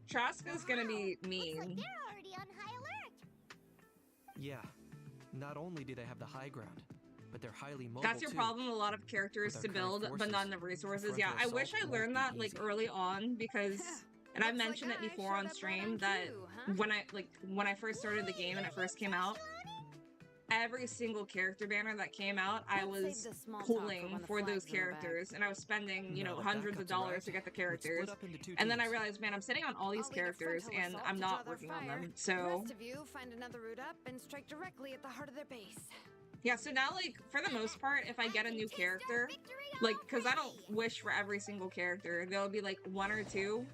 Traska's gonna be Looks like mean. they're already on high alert. Yeah. Not only do they have the high ground, but they're highly mobile That's your too. problem, a lot of characters With to our current build, but forces, not enough resources. the Yeah, I frontier wish I assault learned won't that be like easy. early on because and I Looks like mentioned it I before showed on up stream right on that cue, huh? when I first started the game and it first came out, every single character banner that came out, I Let's save was the small talk for pulling when the for those flag's in the bag. characters and I was spending, you Now know, that hundreds of backups dollars arrived, to get the we'd characters. split up into two And then I teams. realized, man, I'm sitting on all these I'll lead a characters frontal and assault I'm to not draw their working on fire. them. The So rest of you find another route up and strike directly at the heart of their base. yeah, so now like for the most part, if I get a new character, like because I don't wish for every single character, there'll be like one or two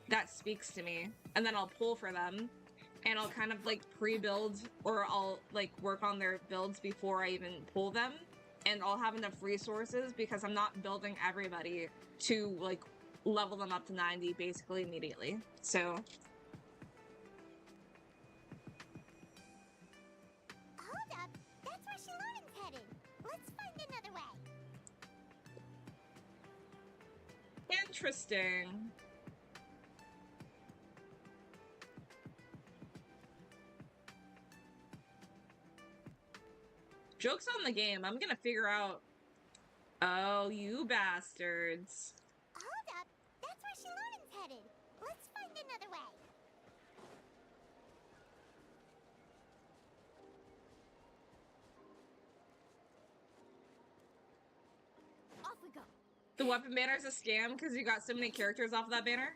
that speaks to me, and then I'll pull for them, and I'll kind of like pre-build or I'll like work on their builds before I even pull them, and I'll have enough resources because I'm not building everybody to like level them up to 90 basically immediately. So Hold up. That's where Shalon's headed. Let's find another way. interesting. Joke's on the game. I'm gonna figure out. Oh, you bastards. Hold up. That's where Shalon's headed. Let's find another way. Off we go. The weapon banner's a scam because you got so many characters off of that banner?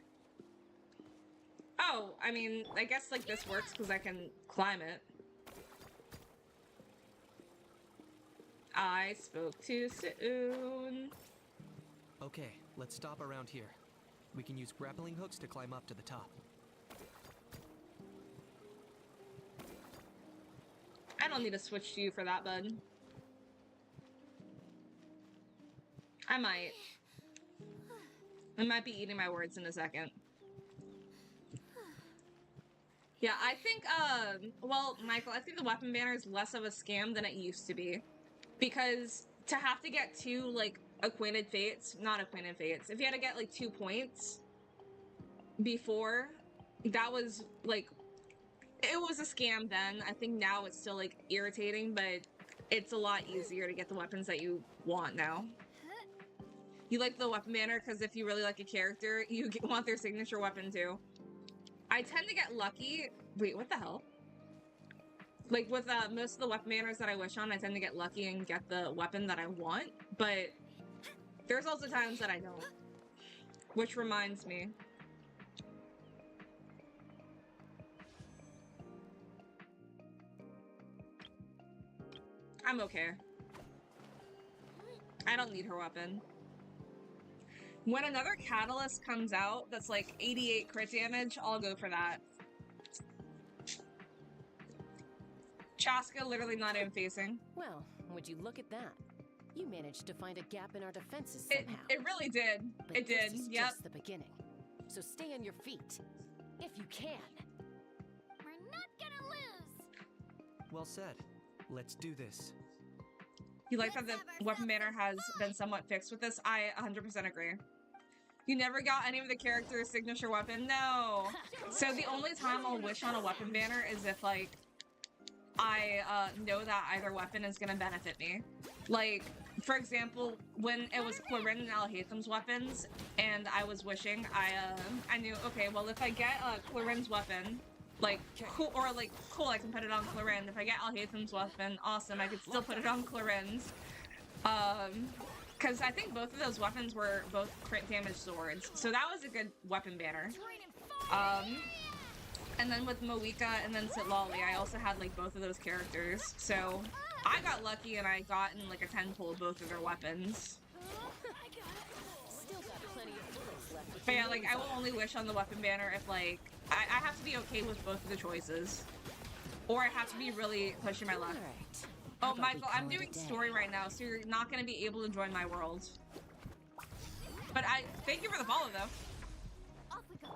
Oh, I mean, I guess like this works because I can climb it. I spoke too soon. Okay, let's stop around here. We can use grappling hooks to climb up to the top. I don't need to switch to you for that, bud. I might. I might be eating my words in a second. Yeah, I think, well, Michael, I think the weapon banner is less of a scam than it used to be. Because to have to get two, like, Acquainted Fates, not Acquainted Fates, if you had to get, like, 2 points before, that was, like, it was a scam then. I think now it's still, like, irritating, but it's a lot easier to get the weapons that you want now. You like the weapon banner because if you really like a character, you want their signature weapon too. I tend to get lucky. Wait, what the hell? Like with most of the weapon banners that I wish on, I tend to get lucky and get the weapon that I want, but there's also times that I don't. Which reminds me. I'm okay. I don't need her weapon. When another catalyst comes out that's like 88 crit damage, I'll go for that. Chaska literally not even facing. Well, would you look at that? You managed to find a gap in our defenses somehow. It really did. But it did. This is Yep. just the beginning. So stay on your feet, if you can. We're not gonna lose. Well said. Let's do this. You like that the weapon banner has been somewhat fixed with this? I 100% agree. You never got any of the character's signature weapon? No. So the only time I'll wish on a weapon banner is if, like, I know that either weapon is going to benefit me. Like, for example, when it was Clarin and Alhatham's weapons, and I was wishing, I knew, okay, well, if I get Clarin's weapon, like, cool, or like, cool, I can put it on Clarin. If I get Alhatham's weapon, awesome, I could still put it on Clarin's. Because I think both of those weapons were both crit damage swords, so that was a good weapon banner. And then with Moika and then Sitlali, I also had like both of those characters, so I got lucky and I got in like a 10-pull both of their weapons. Still got plenty of bullets left. But yeah, like I will only wish on the weapon banner if like I have to be okay with both of the choices, or I have to be really pushing my luck. Right. Oh, Michael, I'm doing story right now, so you're not going to be able to join my world. But I thank you for the follow, though. Off we go.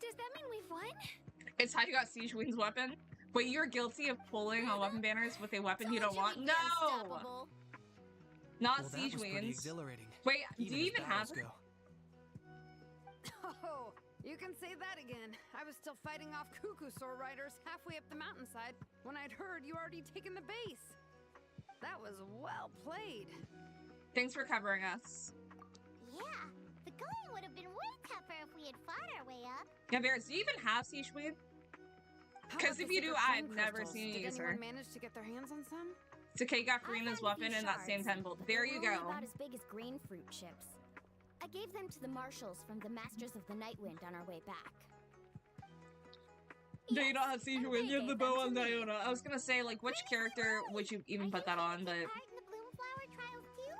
Does that mean we've won? It's how you got Siege Wing's weapon. Wait, you're guilty of pulling on weapon banners with a weapon you don't want? No! Not Well, that Siege was pretty Wings. exhilarating. Wait, do Even you as even have battles her? go. Oh, you can say that again. I was still fighting off Cuckoosaur riders halfway up the mountainside when I'd heard you already taken the base. That was well played. Thanks for covering us. Yeah, the going would have been way tougher if we had fought our way up. Yeah, Varys, do you even have Siege Wing? How 'Cause about if the you do, secret I've flame never crystals? seen you Did use anyone her. manage to get their hands on some? Takei got Karina's found a weapon few in that same shards. temple. There you They're go. only about as big as green fruit chips. I gave them to the marshals from the Masters of the Nightwind on our way back. No, you don't have Siege and Wing. they You have the gave bow them on to me. Diona. I was gonna say, like, which character would you even put that on, but... Part in the Bloomflower trials too?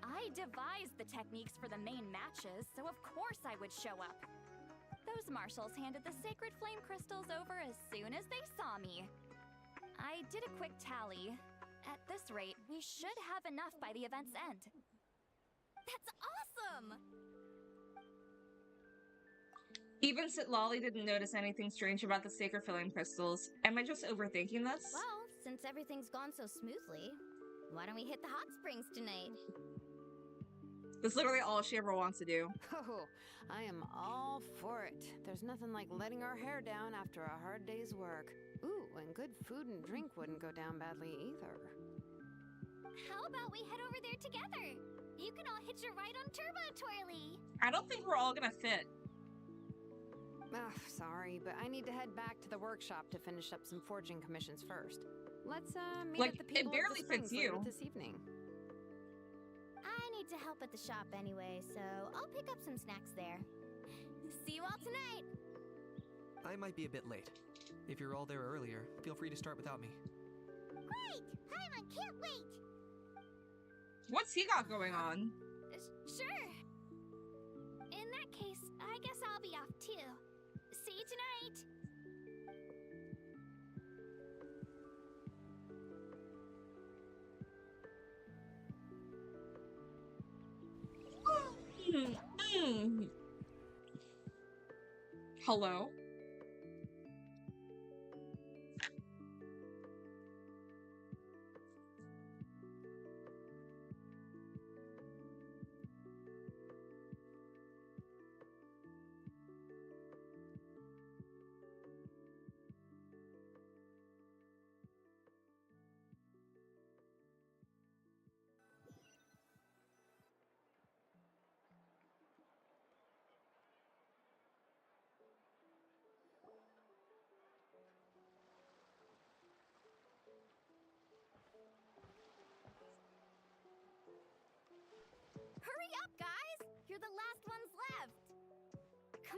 I devised the techniques for the main matches, so of course I would show up. Those marshals handed the sacred flame crystals over as soon as they saw me. I did a quick tally. At this rate, we should have enough by the event's end. That's awesome! Even Sitlali didn't notice anything strange about the sacred flame crystals. Am I just overthinking this? Well, since everything's gone so smoothly, why don't we hit the hot springs tonight? That's literally all she ever wants to do. Oh, I am all for it. There's nothing like letting our hair down after a hard day's work. Ooh, and good food and drink wouldn't go down badly either. How about we head over there together? You can all hitch a ride on Turbo Twirly. I don't think we're all gonna fit. Ugh, sorry, but I need to head back to the workshop to finish up some forging commissions first. Let's meet Like, at the it People of barely the fits Springs later you. this evening. I need to help at the shop anyway, so I'll pick up some snacks there. See you all tonight! I might be a bit late. If you're all there earlier, feel free to start without me. Great! Paimon can't wait! What's he got going on? Sure. In that case, I guess I'll be off too. See you tonight! Hello?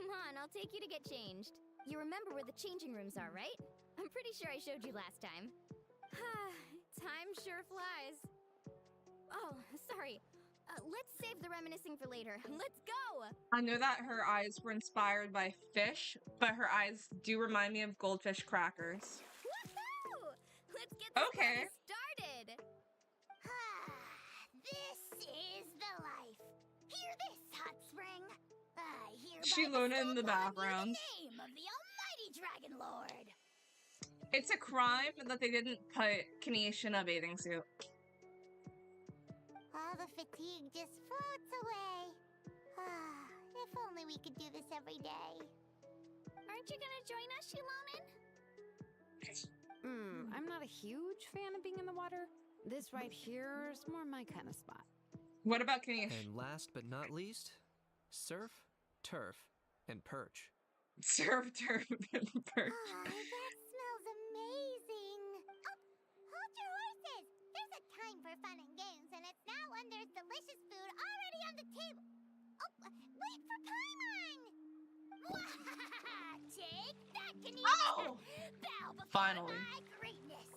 Come on, I'll take you to get changed. You remember where the changing rooms are, right? I'm pretty sure I showed you last time. Time sure flies. Oh, sorry. Let's save the reminiscing for later. Let's go! I know that her eyes were inspired by fish, but her eyes do remind me of goldfish crackers. Woohoo! Let's get this Okay. party started! This is the life. Hear this, hot spring. I hereby She Luna in the bestow upon you background. the name of the almighty Dragon Lord. It's a crime that they didn't put Kanish in a bathing suit. All the fatigue just floats away. If only we could do this every day. Aren't you gonna join us, Shilonen? I'm not a huge fan of being in the water. This right here is more my kind of spot. What about Kanish? And last but not least, surf, turf, and perch. Surf, turf, and perch. That smells amazing. Oh, hold your horses. There's a time for fun and games, and it's now when there's delicious food already on the table. Oh, wait for Paimon! Take that, Kanish! Oh! Bow before Finally. my greatness.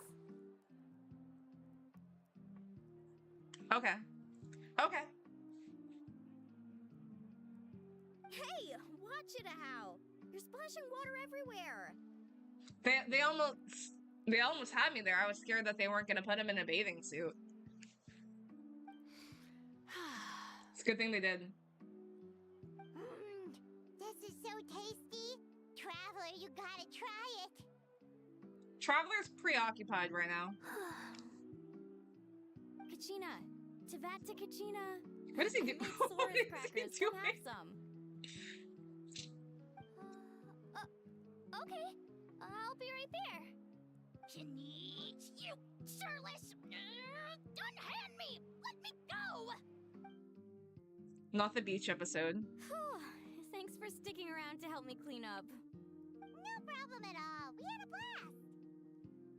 Okay. Okay. Hey, watch it how! You're splashing water everywhere! They almost had me there. I was scared that they weren't gonna put him in a bathing suit. It's a good thing they did. This is so tasty. Traveler, you gotta try it. Traveler's preoccupied right now. Kachina! Tavata Kachina! What is he doing? What Sora's is he crackers. Come doing? have some. Okay. I'll be right there. Kanish, you shirtless! Unhand me! Let me go! Not the beach episode. Whew. Thanks for sticking around to help me clean up. No problem at all. We had a blast.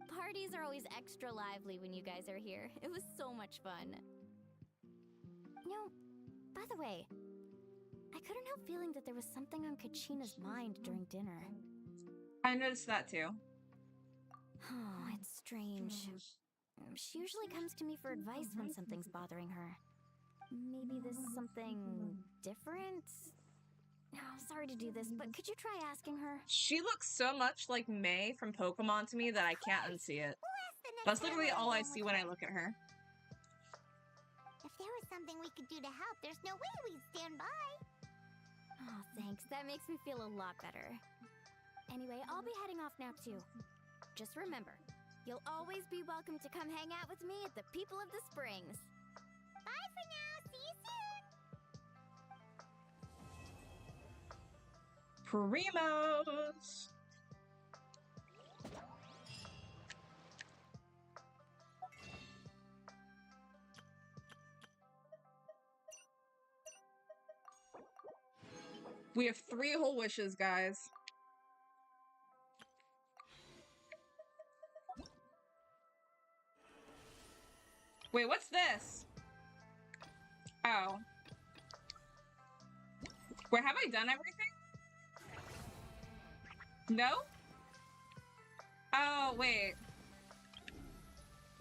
Parties are always extra lively when you guys are here. It was so much fun. No, by the way, I couldn't help feeling that there was something on Kachina's mind during dinner. I noticed that too. Oh, it's strange. She usually comes to me for advice when something's bothering her. Maybe this is something different? Oh, sorry to do this, but could you try asking her? She looks so much like May from Pokemon to me that I can't unsee it. That's literally all I see when I look at her. If there was something we could do to help, there's no way we'd stand by. Oh, thanks. That makes me feel a lot better. Anyway, I'll be heading off now, too. Just remember, you'll always be welcome to come hang out with me at the People of the Springs. Bye for now. See you soon. Primos! We have 3 whole wishes, guys. Wait, what's this? Oh. Wait, have I done everything? No? Oh, wait.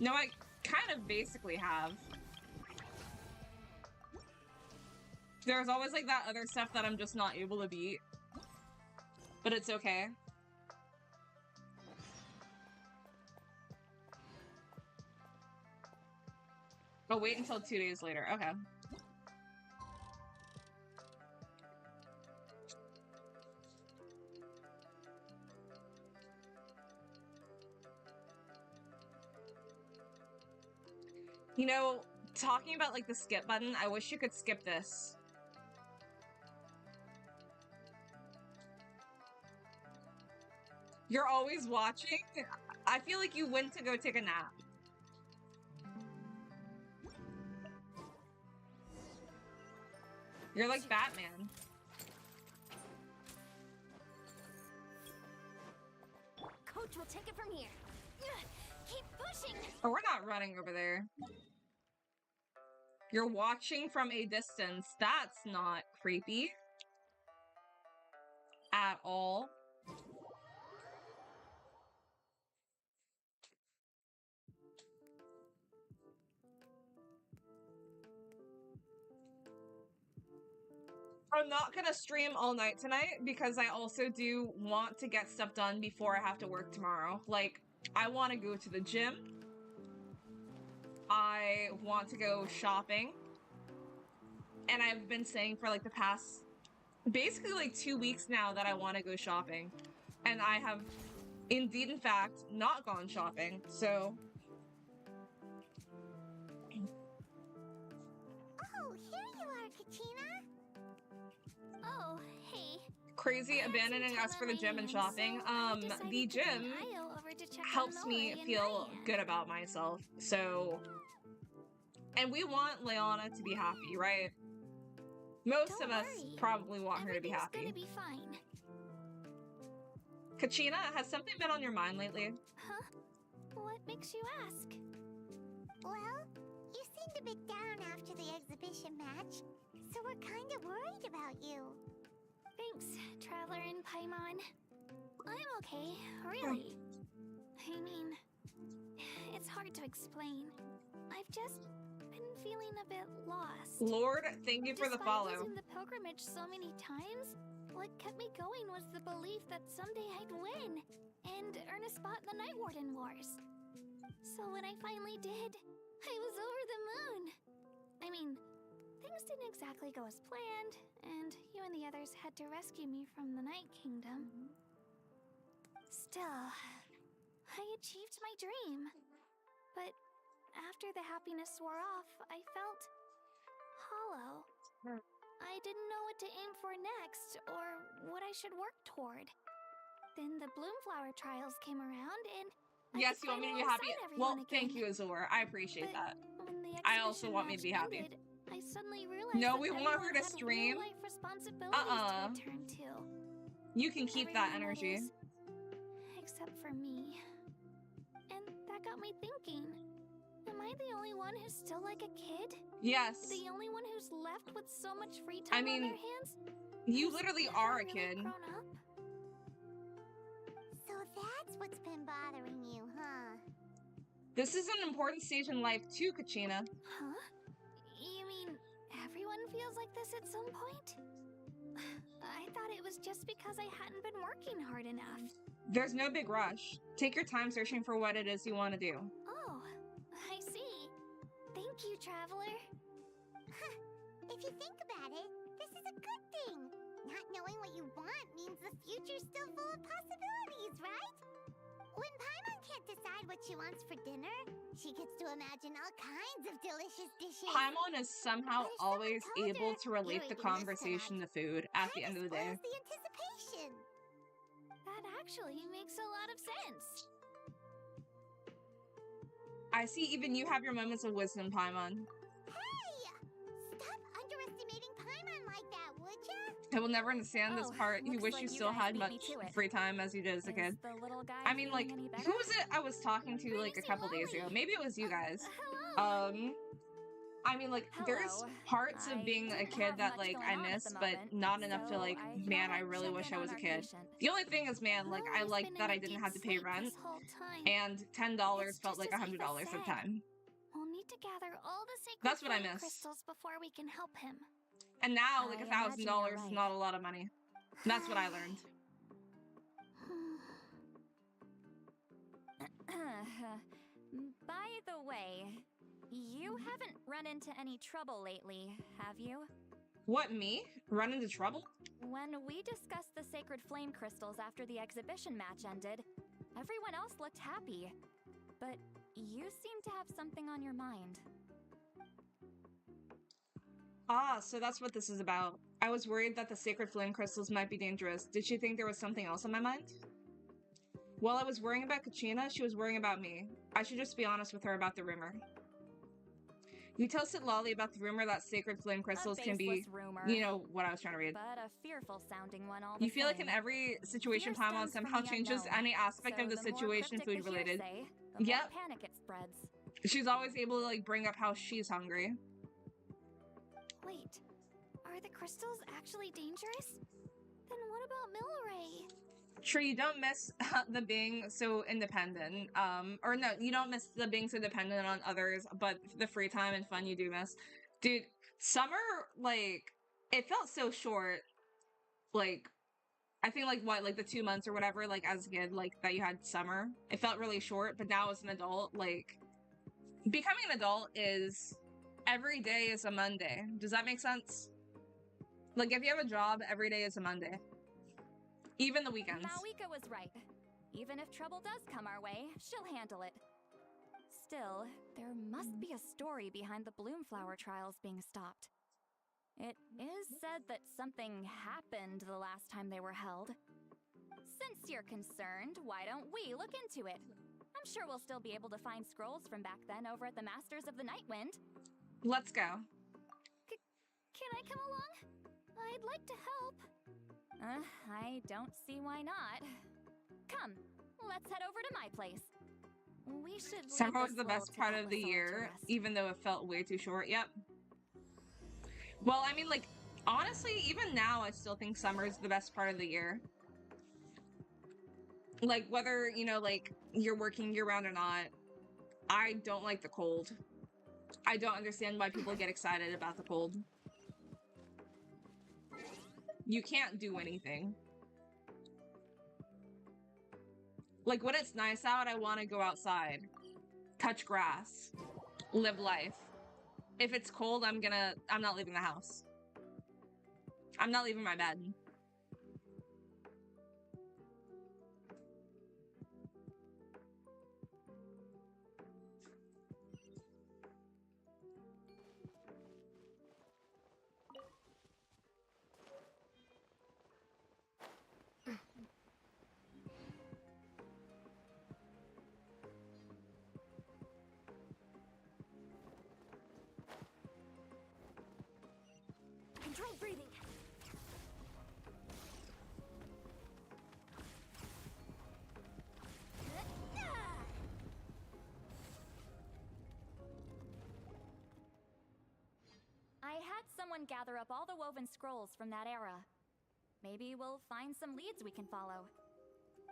No, I kind of basically have. There's always like that other stuff that I'm just not able to beat. But it's okay. Oh, wait until 2 days later. Okay. You know, talking about like the skip button, I wish you could skip this. You're always watching? I feel like you went to go take a nap. You're like Batman. Coach will take it from here. Keep pushing. Oh, we're not running over there. You're watching from a distance. That's not creepy. at all. I'm not gonna stream all night tonight because I also do want to get stuff done before I have to work tomorrow. Like, I want to go to the gym. I want to go shopping. And I've been saying for like the past, basically like 2 weeks now that I want to go shopping. And I have indeed, in fact, not gone shopping. So... Oh, here you are, Kachina. Oh, hey. Crazy abandoning us for the gym and shopping. The gym helps me feel good about myself. So... And we want Leona to be happy, right? Most of us probably want her to be happy. Gonna be fine. Kachina, has something been on your mind lately? Huh? What makes you ask? Well, you seemed a bit down after the exhibition match, so we're kind of worried about you. Thanks, Traveler and Paimon. I'm okay, really. I mean, it's hard to explain. I've just been feeling a bit lost. Lord, thank you for the follow. Despite losing the pilgrimage so many times, what kept me going was the belief that someday I'd win and earn a spot in the Night Warden Wars. So when I finally did, I was over the moon. I mean, things didn't exactly go as planned, and you and the others had to rescue me from the Night Kingdom. Still, I achieved my dream. But after the happiness wore off, I felt hollow. I didn't know what to aim for next, or what I should work toward. Then the Bloomflower trials came around, and yes, you want me to be happy? Well, thank you, Azor. I appreciate that. I also want me to be happy. I suddenly realized no, that we want her to had stream. real-life responsibilities to return to. You can keep that energy. Except for me. And that got me thinking. Am I the only one who's still like a kid? Yes. The only one who's left with so much free time on their hands? You literally are a kid. Grown up? So that's what's been bothering you, huh? This is an important stage in life too, Kachina. Huh? You mean everyone feels like this at some point? I thought it was just because I hadn't been working hard enough. There's no big rush. Take your time searching for what it is you want to do. Oh, I see. Thank you, Traveler. If you think about it, this is a good thing. Not knowing what you want means the future's still full of possibilities, right? When Paimon can't decide what she wants for dinner, she gets to imagine all kinds of delicious dishes. Paimon is somehow always able to relate the conversation to food at the end of the day. The anticipation. That actually makes a lot of sense. I see even you have your moments of wisdom, Paimon. Hey! Stop underestimating Paimon like that, would ya? I will never understand this part. You wish you still had much free time as you did as a kid. I mean, like, who was it I was talking to, like, a couple days ago? Maybe it was you guys. I mean, like, there's parts of being a kid that, like, I miss, but not enough to, like, man, I really wish I was a kid. The only thing is, man, like, I like that I didn't have to pay rent, and $10 felt like $100 at the time. We'll need to gather all the sacred That's what I flame miss. crystals before we can help him. And now, like, $1,000 is not a lot of money. That's what I learned. By the way, you haven't run into any trouble lately, have you? What, me? Run into trouble? When we discussed the sacred flame crystals after the exhibition match ended, everyone else looked happy. But you seem to have something on your mind. Ah, so that's what this is about. I was worried that the sacred flame crystals might be dangerous. Did you think there was something else on my mind? While I was worrying about Kachina, she was worrying about me. I should just be honest with her about the rumor. You tell Sitlali about the rumor that sacred flame crystals can be, rumor, you know what I was trying to read. But a fearful sounding one all You feel like in every situation Paimon somehow changes any aspect of the situation food related. Yep. Panic it spreads. She's always able to like bring up how she's hungry. Wait, are the crystals actually dangerous? Then what about Milleray? Sure, you don't miss the being so independent. Or no, you don't miss the being so dependent on others, but the free time and fun you do miss. Dude, summer, like, it felt so short. Like, I think, like, what, like, the 2 months or whatever, like, as a kid, like, that you had summer. It felt really short, but now as an adult, like, becoming an adult is every day is a Monday. Does that make sense? Like, if you have a job, every day is a Monday. Even the weekends. Mawika was right. Even if trouble does come our way, she'll handle it. Still, there must be a story behind the Bloomflower trials being stopped. It is said that something happened the last time they were held. Since you're concerned, why don't we look into it? I'm sure we'll still be able to find scrolls from back then over at the Masters of the Nightwind. Let's go. Can I come along? I'd like to help. I don't see why not. Come, let's head over to my place. We should leave Summer was this the little best part of the Tupelo to year, rest. even though it felt way too short. Yep. Well, I mean, like, honestly, even now, I still think summer is the best part of the year. Like, whether, you know, like, you're working year-round or not, I don't like the cold. I don't understand why people get excited about the cold. You can't do anything. Like, when it's nice out, I want to go outside, touch grass, live life. If it's cold, I'm not leaving the house. I'm not leaving my bed. Controlled breathing. I had someone gather up all the woven scrolls from that era. Maybe we'll find some leads we can follow.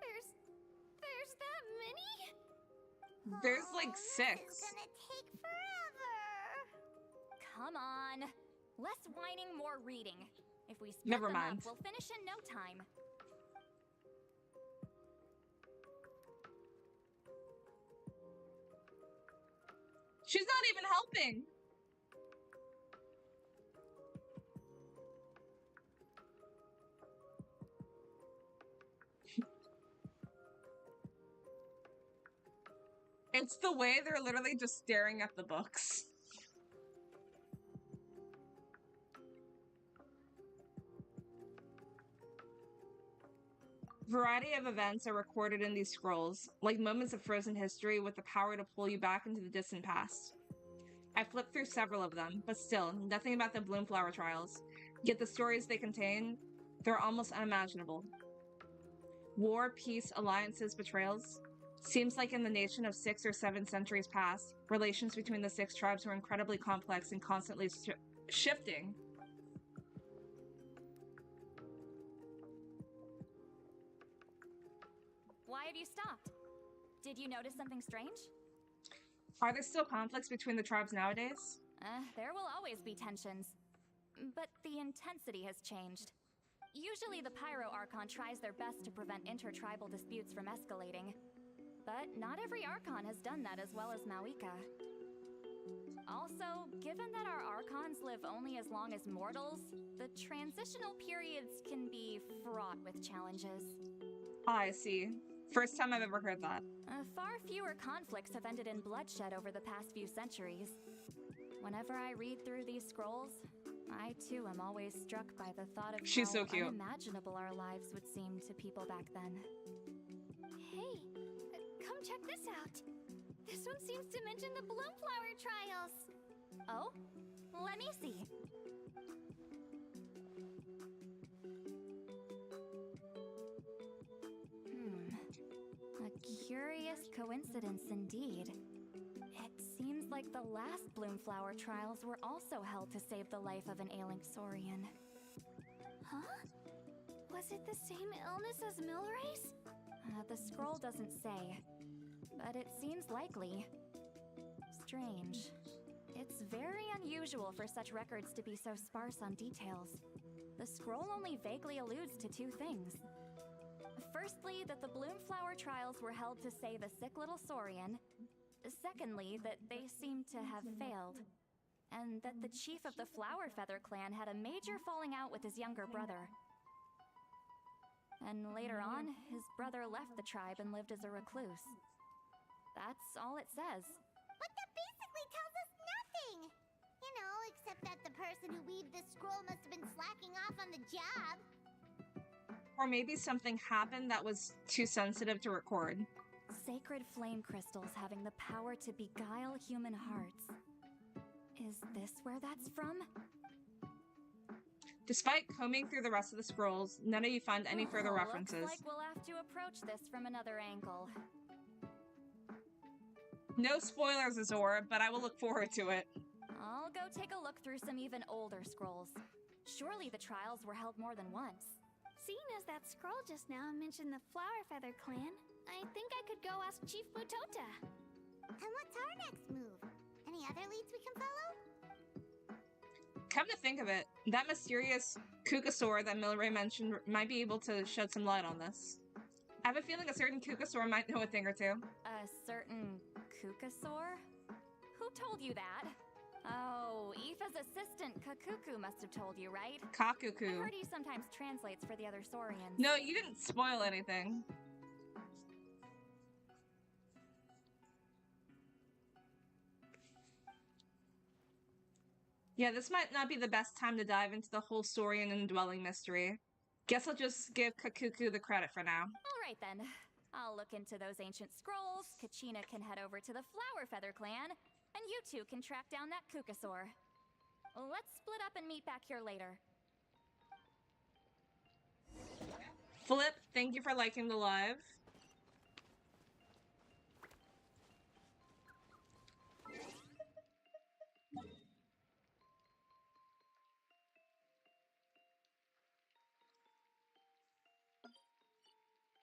There's that many? There's like This 6. is gonna take forever. Come on. Less whining, more reading. If we split Never them mind. up, we'll finish in no time. She's not even helping. It's the way they're literally just staring at the books. Variety of events are recorded in these scrolls, like moments of frozen history with the power to pull you back into the distant past. I flipped through several of them, but still, nothing about the Bloomflower trials. Yet the stories they contain, they're almost unimaginable. War, peace, alliances, betrayals. Seems like in the nation of 6 or 7 centuries past, relations between the 6 tribes were incredibly complex and constantly shifting. Why have you stopped? Did you notice something strange? Are there still conflicts between the tribes nowadays? There will always be tensions. But the intensity has changed. Usually the Pyro Archon tries their best to prevent intertribal disputes from escalating. But not every Archon has done that as well as Mawika. Also, given that our Archons live only as long as mortals, the transitional periods can be fraught with challenges. I see. First time I've ever heard that. Far fewer conflicts have ended in bloodshed over the past few centuries. Whenever I read through these scrolls, I too am always struck by the thought of She's how so cute. unimaginable our lives would seem to people back then. Hey, come check this out. This one seems to mention the Bloomflower trials. Oh? Let me see. A curious coincidence indeed. It seems like the last Bloomflower trials were also held to save the life of an ailing Saurian. Huh? Was it the same illness as Milray's? The scroll doesn't say, but it seems likely. Strange. It's very unusual for such records to be so sparse on details. The scroll only vaguely alludes to two things. Firstly, that the Bloomflower trials were held to save a sick little Saurian. Secondly, that they seem to have failed. And that the chief of the Flower Feather clan had a major falling out with his younger brother. And later on, his brother left the tribe and lived as a recluse. That's all it says. But that basically tells us nothing! You know, except that the person who weaved this scroll must have been slacking off on the job. Or maybe something happened that was too sensitive to record. Sacred flame crystals having the power to beguile human hearts. Is this where that's from? Despite combing through the rest of the scrolls, none of you find any further references. Looks like we'll have to approach this from another angle. No spoilers, Azor, but I will look forward to it. I'll go take a look through some even older scrolls. Surely the trials were held more than once. Seeing as that scroll just now mentioned the Flower Feather clan, I think I could go ask Chief Mutota. And what's our next move? Any other leads we can follow? Come to think of it, that mysterious Kukasaur that Milray mentioned might be able to shed some light on this. I have a feeling a certain Kukasaur might know a thing or two. A certain Kukasaur? Who told you that? Oh, Aoife's assistant, Kakuku, must have told you, right? Kakuku. I heard he sometimes translates for the other Saurians. No, you didn't spoil anything. Yeah, this might not be the best time to dive into the whole Saurian indwelling mystery. Guess I'll just give Kakuku the credit for now. Alright then. I'll look into those ancient scrolls, Kachina can head over to the Flower Feather clan, and you two can track down that Kukasaur. Let's split up and meet back here later. Flip, thank you for liking the live.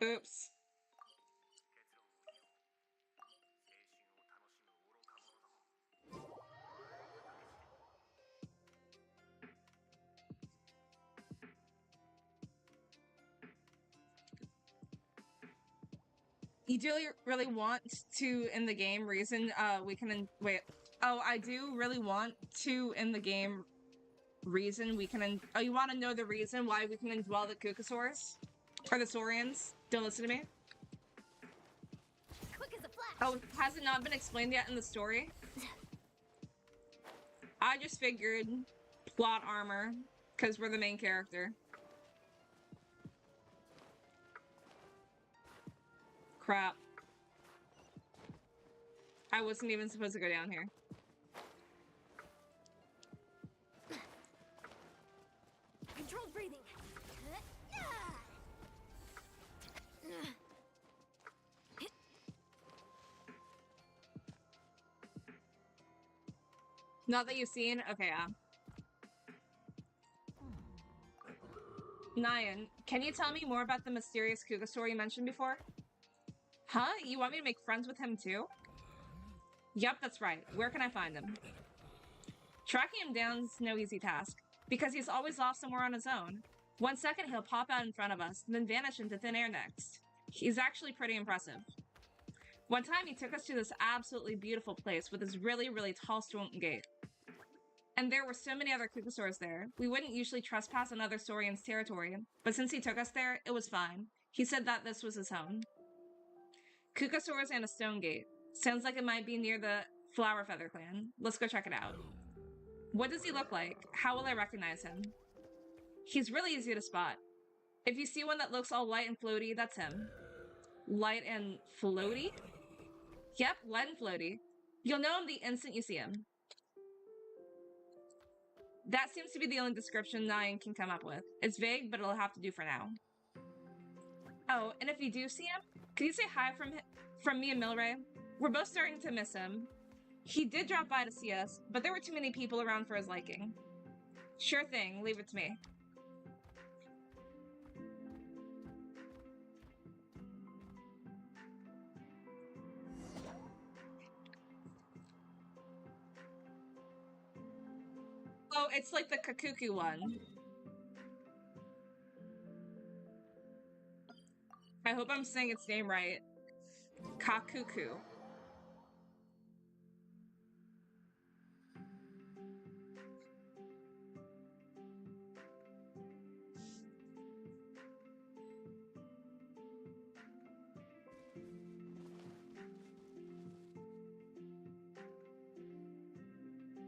Oops. You do really want to in the game reason we can wait. Oh, I do really want to in the game reason we can oh, you want to know the reason why we can indwell the Kukasaurs? Or the Saurians? Don't listen to me. Quick as a flash. Oh, has it not been explained yet in the story? I just figured plot armor, because we're the main character. Crap. I wasn't even supposed to go down here. Controlled breathing. Not that you've seen? Okay, yeah. Nyan, can you tell me more about the mysterious Kukasaur you mentioned before? Huh? You want me to make friends with him too? Yep, that's right. Where can I find him? Tracking him down's no easy task, because he's always off somewhere on his own. 1 second he'll pop out in front of us, and then vanish into thin air next. He's actually pretty impressive. One time he took us to this absolutely beautiful place with this really, really tall stone gate. And there were so many other Kukasaurs there. We wouldn't usually trespass on other Saurians' territory, but since he took us there, it was fine. He said that this was his home. Kukasaurs and a stone gate. Sounds like it might be near the Flower Feather clan. Let's go check it out. What does he look like? How will I recognize him? He's really easy to spot. If you see one that looks all light and floaty, that's him. Light and floaty? Yep, light and floaty. You'll know him the instant you see him. That seems to be the only description Nyan can come up with. It's vague, but it'll have to do for now. Oh, and if you do see him, can you say hi from me and Milray? We're both starting to miss him. He did drop by to see us, but there were too many people around for his liking. Sure thing, leave it to me. it's like the Kakuku one. I hope I'm saying its name right. Kakuku.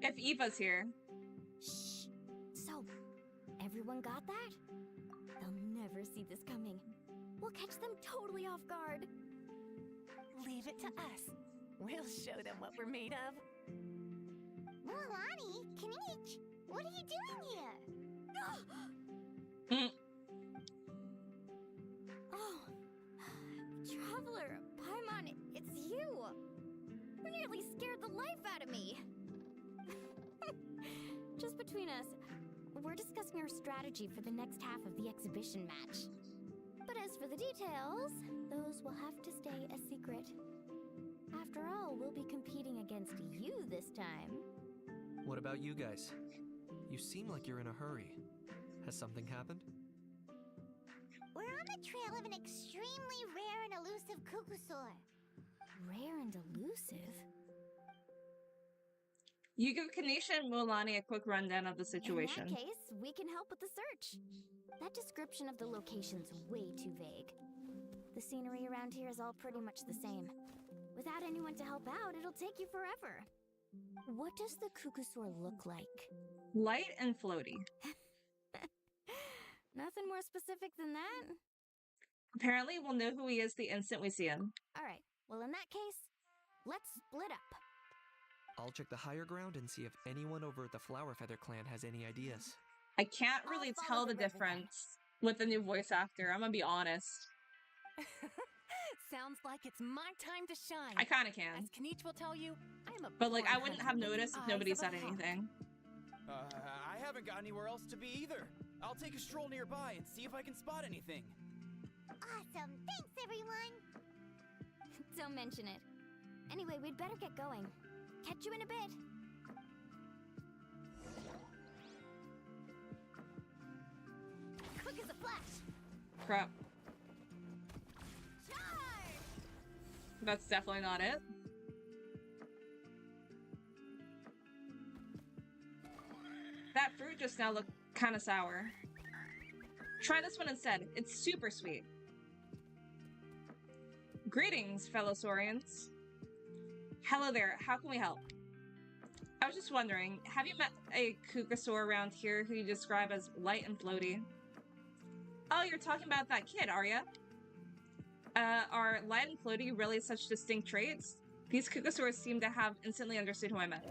If Eva's here. Shh. So, everyone got that? They'll never see this coming. We'll catch them totally off guard. Leave it to us. We'll show them what we're made of. Mulani, Kinich, what are you doing here? Oh, Traveler, Paimon, it's you! You nearly scared the life out of me! Just between us, we're discussing our strategy for the next half of the exhibition match. But as for the details, those will have to stay a secret. After all, we'll be competing against you this time. What about you guys? You seem like you're in a hurry. Has something happened? We're on the trail of an extremely rare and elusive Kukusaur. Rare and elusive? You give Kanisha and Mulani a quick rundown of the situation. In that case, we can help with the search. That description of the location's way too vague. The scenery around here is all pretty much the same. Without anyone to help out, it'll take you forever. What does the Kukusaur look like? Light and floaty. Nothing more specific than that? Apparently, we'll know who he is the instant we see him. Alright, well in that case, let's split up. I'll check the higher ground and see if anyone over at the Flower Feather clan has any ideas. I can't really tell the difference with the new voice actor, I'm gonna be honest. Sounds like it's my time to shine. I kinda can. As Kinich will tell you, I'm a But like, I born wouldn't hunter have with the noticed if eyes nobody of a said hawk. anything. I haven't got anywhere else to be either. I'll take a stroll nearby and see if I can spot anything. Awesome, thanks everyone! Don't mention it. Anyway, we'd better get going. Catch you in a bit. Quick as a flash! Crap. Charge! That's definitely not it. That fruit just now looked kinda sour. Try this one instead. It's super sweet. Greetings, fellow Saurians. Hello there, how can we help? I was just wondering, have you met a Kukusaur around here who you describe as light and floaty? Oh, you're talking about that kid, are ya? Are light and floaty really such distinct traits? These Kukusaurs seem to have instantly understood who I meant.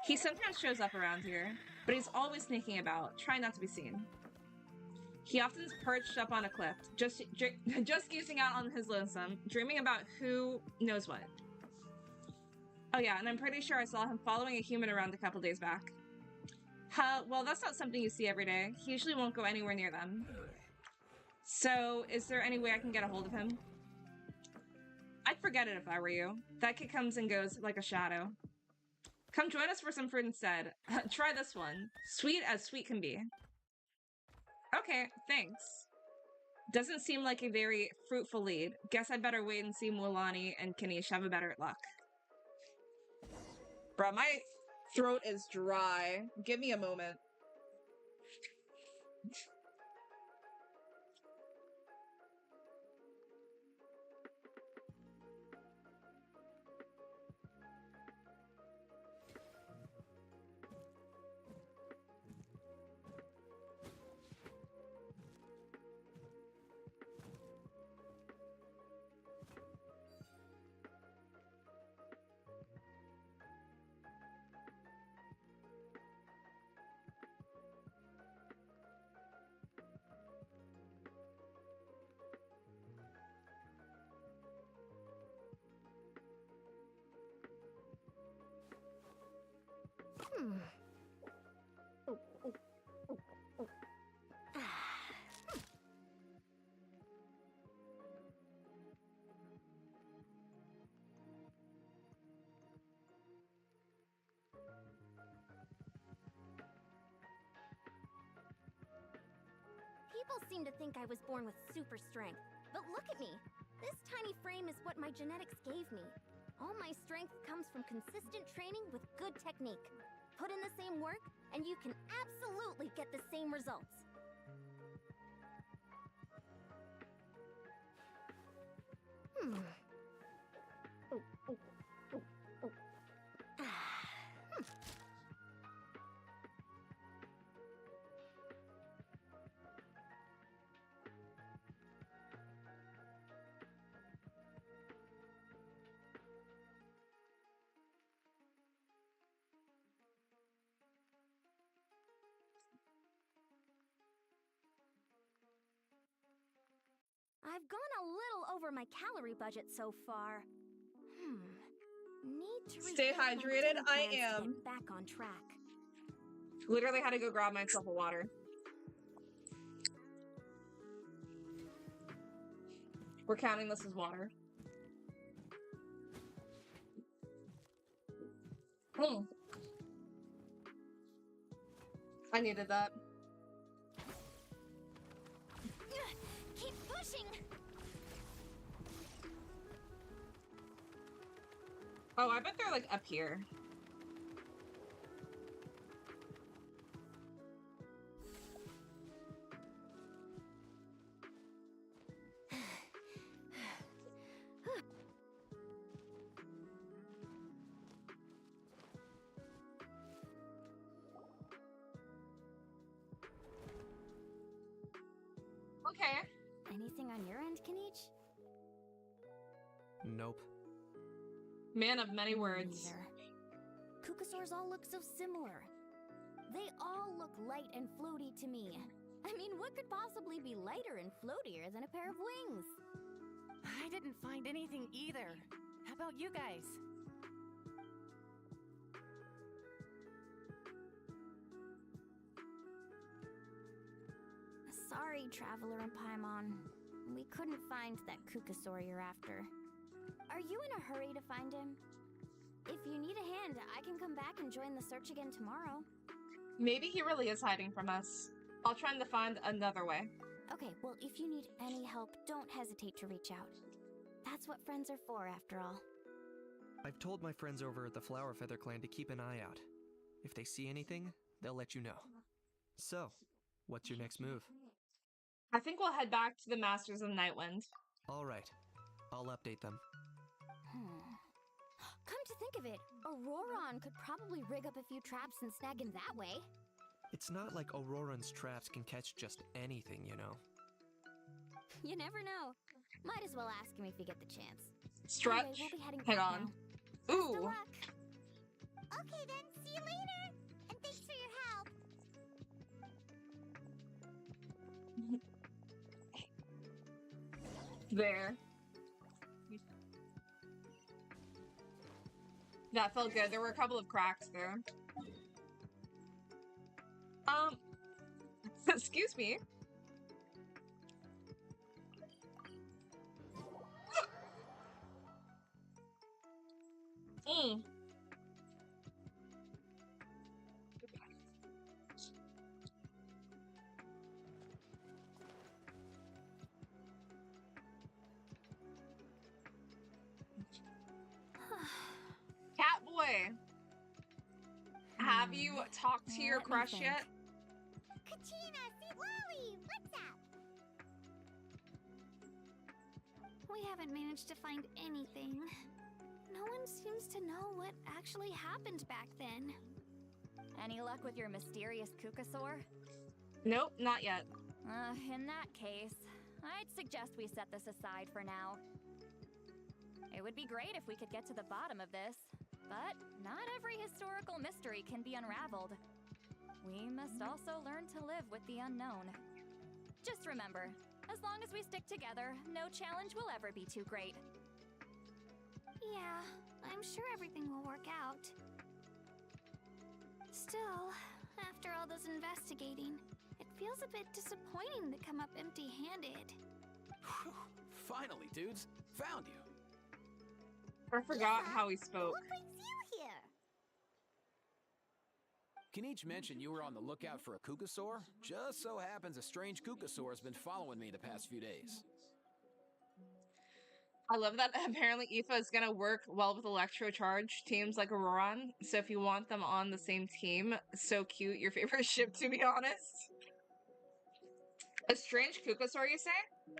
He sometimes shows up around here, but he's always sneaking about, trying not to be seen. He often is perched up on a cliff, just gazing out on his lonesome, dreaming about who knows what. Oh yeah, and I'm pretty sure I saw him following a human around a couple days back. Well, that's not something you see every day. He usually won't go anywhere near them. So, is there any way I can get a hold of him? I'd forget it if I were you. That kid comes and goes like a shadow. Come join us for some fruit instead. Try this one. Sweet as sweet can be. Okay, thanks. Doesn't seem like a very fruitful lead. Guess I'd better wait and see Mulani and Kanish have a better luck. Bruh, my throat is dry. Give me a moment. People seem to think I was born with super strength, but look at me. This tiny frame is what my genetics gave me. All my strength comes from consistent training with good technique. Put in the same work, and you can absolutely get the same results. I've gone a little over my calorie budget so far. Need to Stay rethink my hydrated. dinner I plans to am. get back on track. Literally had to go grab myself a water. We're counting this as water. I needed that. Keep pushing. Oh, I bet they're like up here. Okay. Anything on your end, Kanich? Nope. Man of many words. Neither. Kukasaurs all look so similar. They all look light and floaty to me. I mean, what could possibly be lighter and floatier than a pair of wings? I didn't find anything either. How about you guys? Sorry, Traveler and Paimon. We couldn't find that Kukasaur you're after. Are you in a hurry to find him? If you need a hand, I can come back and join the search again tomorrow. Maybe he really is hiding from us. I'll try to find another way. Okay, well, if you need any help, don't hesitate to reach out. That's what friends are for, after all. I've told my friends over at the Flower Feather Clan to keep an eye out. If they see anything, they'll let you know. So, what's your next move? I think we'll head back to the Masters of Nightwind. Alright, I'll update them. Come to think of it, Auroron could probably rig up a few traps and snag him that way. It's not like Auroran's traps can catch just anything, you know. You never know. Might as well ask him if you get the chance. Stretch. Anyway, we'll be heading Hang back on. now. Ooh. Best of luck. Okay then, see you later! And thanks for your help! There. That felt good. There were a couple of cracks there. Excuse me. Catboy, have you talked to your Let me crush think. yet? Kachina, see Lolly! What's up? We haven't managed to find anything. No one seems to know what actually happened back then. Any luck with your mysterious Kukasaur? Nope, not yet. In that case, I'd suggest we set this aside for now. It would be great if we could get to the bottom of this, but not every historical mystery can be unraveled. We must also learn to live with the unknown. Just remember, as long as we stick together, no challenge will ever be too great. Yeah, I'm sure everything will work out. Still, after all this investigating, it feels a bit disappointing to come up empty-handed. Finally, dudes. Found you. I forgot how he spoke. What brings you here? Kenichi mentioned you were on the lookout for a Kukasaur. Just so happens a strange Kukasaur has been following me the past few days. I love that apparently Aoife is gonna work well with electrocharge teams like Auroron. So if you want them on the same team, so cute. Your favorite ship, to be honest. A strange Kukasaur, you say?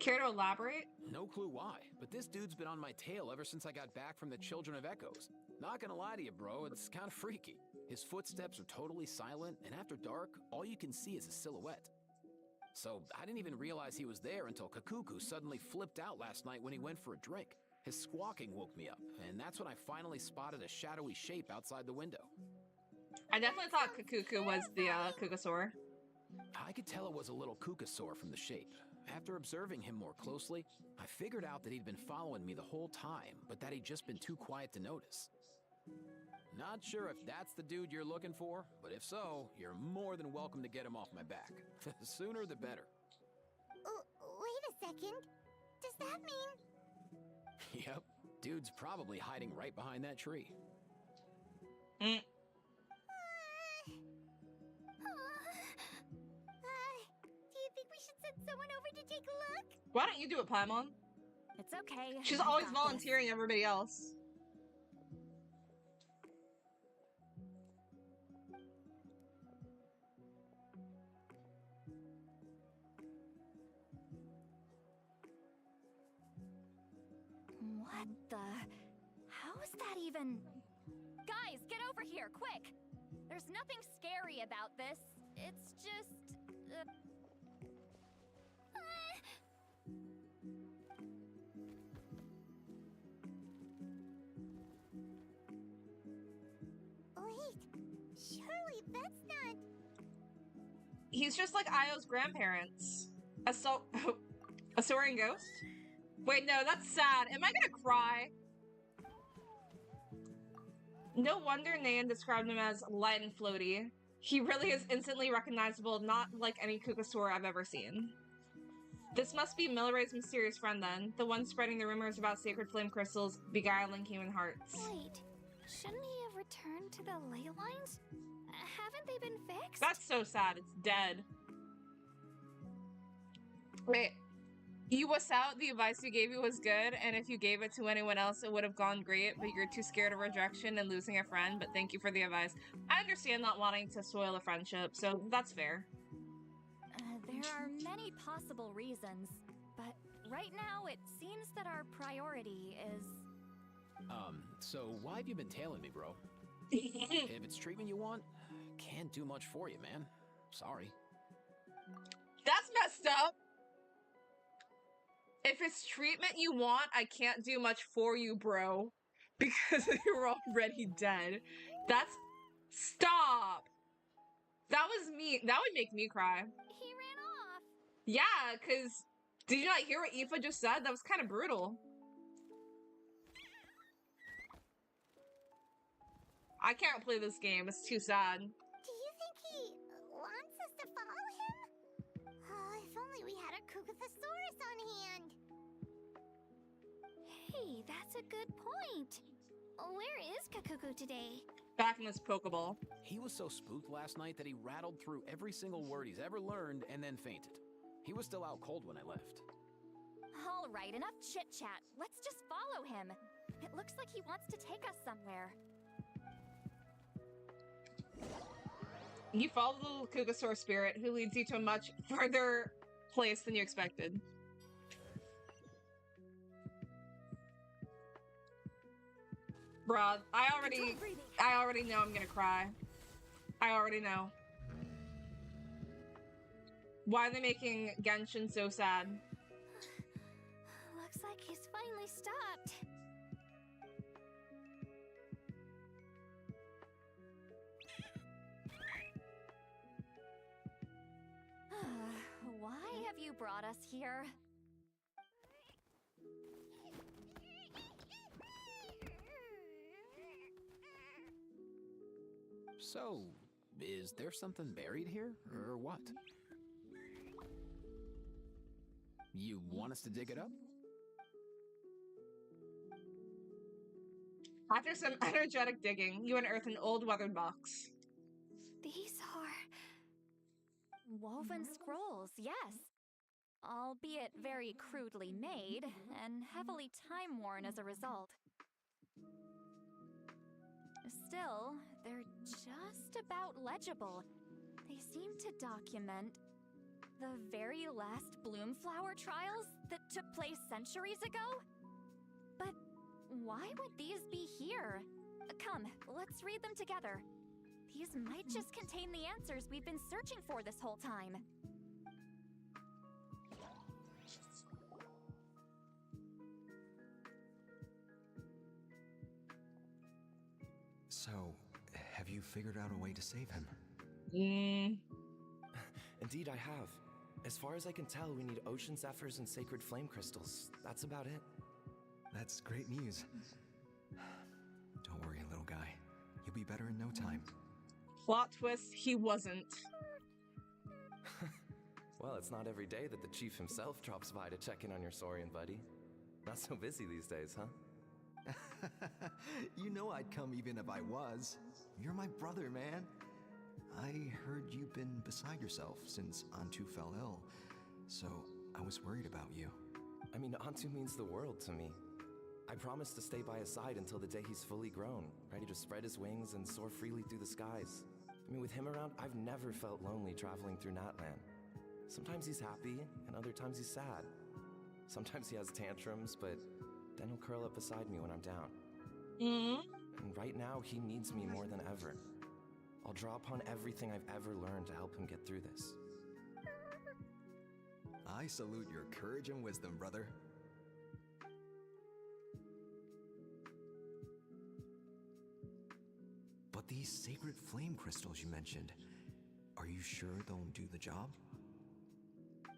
Care to elaborate? No clue why, but this dude's been on my tail ever since I got back from the Children of Echoes. Not gonna lie to you, bro, it's kind of freaky. His footsteps are totally silent, and after dark, all you can see is a silhouette. So I didn't even realize he was there until Kakuku suddenly flipped out last night when he went for a drink. His squawking woke me up, and that's when I finally spotted a shadowy shape outside the window. I definitely thought Kakuku was the Kukasaur. I could tell it was a little Kukasaur from the shape. After observing him more closely, I figured out that he'd been following me the whole time, but that he'd just been too quiet to notice. Not sure if that's the dude you're looking for, but if so, you're more than welcome to get him off my back. The sooner the better. Wait a second. Does that mean... Yep, dude's probably hiding right behind that tree. Do you think we should send someone over to take a look? Why don't you do it, Paimon? It's okay. She's I always got volunteering everybody else. What the? How is that even? Guys, get over here, quick! There's nothing scary about this. It's just... Wait, surely that's not... He's just like Io's grandparents. A soaring ghost? Wait, no, that's sad. Am I gonna cry? No wonder Nan described him as light and floaty. He really is instantly recognizable, not like any Kukasaur I've ever seen. This must be Milray's mysterious friend then, the one spreading the rumors about sacred flame crystals beguiling human hearts. Wait, shouldn't he have returned to the ley lines? Haven't they been fixed? That's so sad, it's dead. Wait, you wuss out, the advice you gave you was good, and if you gave it to anyone else it would have gone great, but you're too scared of rejection and losing a friend, but thank you for the advice. I understand not wanting to spoil a friendship, so that's fair. There are many possible reasons, but right now it seems that our priority is... So why have you been tailing me, bro? If it's treatment you want, can't do much for you, man. Sorry. That's messed up! If it's treatment you want, I can't do much for you, bro. Because you're already dead. That's... Stop! That was me. That would make me cry. He ran off. Yeah, because... Did you not hear what Aoife just said? That was kind of brutal. I can't play this game. It's too sad. Do you think he wants us to follow him? Oh, if only we had a Kugathosaurus on hand. Hey, that's a good point. Where is Kakuku today? Back in this Pokeball. He was so spooked last night that he rattled through every single word he's ever learned and then fainted. He was still out cold when I left. All right, enough chit-chat. Let's just follow him. It looks like he wants to take us somewhere. You follow the little Kugasaur spirit, who leads you to a much further place than you expected. Bruh, I already know I'm gonna cry. I already know. Why are they making Genshin so sad? Looks like he's finally stopped. Why have you brought us here? So, is there something buried here, or what? You want us to dig it up? After some energetic digging, you unearth an old weathered box. These are woven scrolls, yes. Albeit very crudely made and heavily time-worn as a result. Still, they're just about legible. They seem to document the very last Bloomflower trials that took place centuries ago? But why would these be here? Come, let's read them together. These might just contain the answers we've been searching for this whole time. So, have you figured out a way to save him? Indeed, I have. As far as I can tell, we need ocean zephyrs and sacred flame crystals. That's about it. That's great news. Don't worry, little guy. You'll be better in no time. Plot twist, he wasn't. Well, it's not every day that the chief himself drops by to check in on your Saurian buddy. Not so busy these days, huh? You know I'd come even if I was. You're my brother, man. I heard you've been beside yourself since Antu fell ill, so I was worried about you. I mean, Antu means the world to me. I promised to stay by his side until the day he's fully grown, ready to spread his wings and soar freely through the skies. I mean, with him around, I've never felt lonely traveling through Natlan. Sometimes he's happy, and other times he's sad. Sometimes he has tantrums, but then he'll curl up beside me when I'm down. And right now, he needs me more than ever. I'll draw upon everything I've ever learned to help him get through this. I salute your courage and wisdom, brother. But these sacred flame crystals you mentioned, are you sure they'll do the job?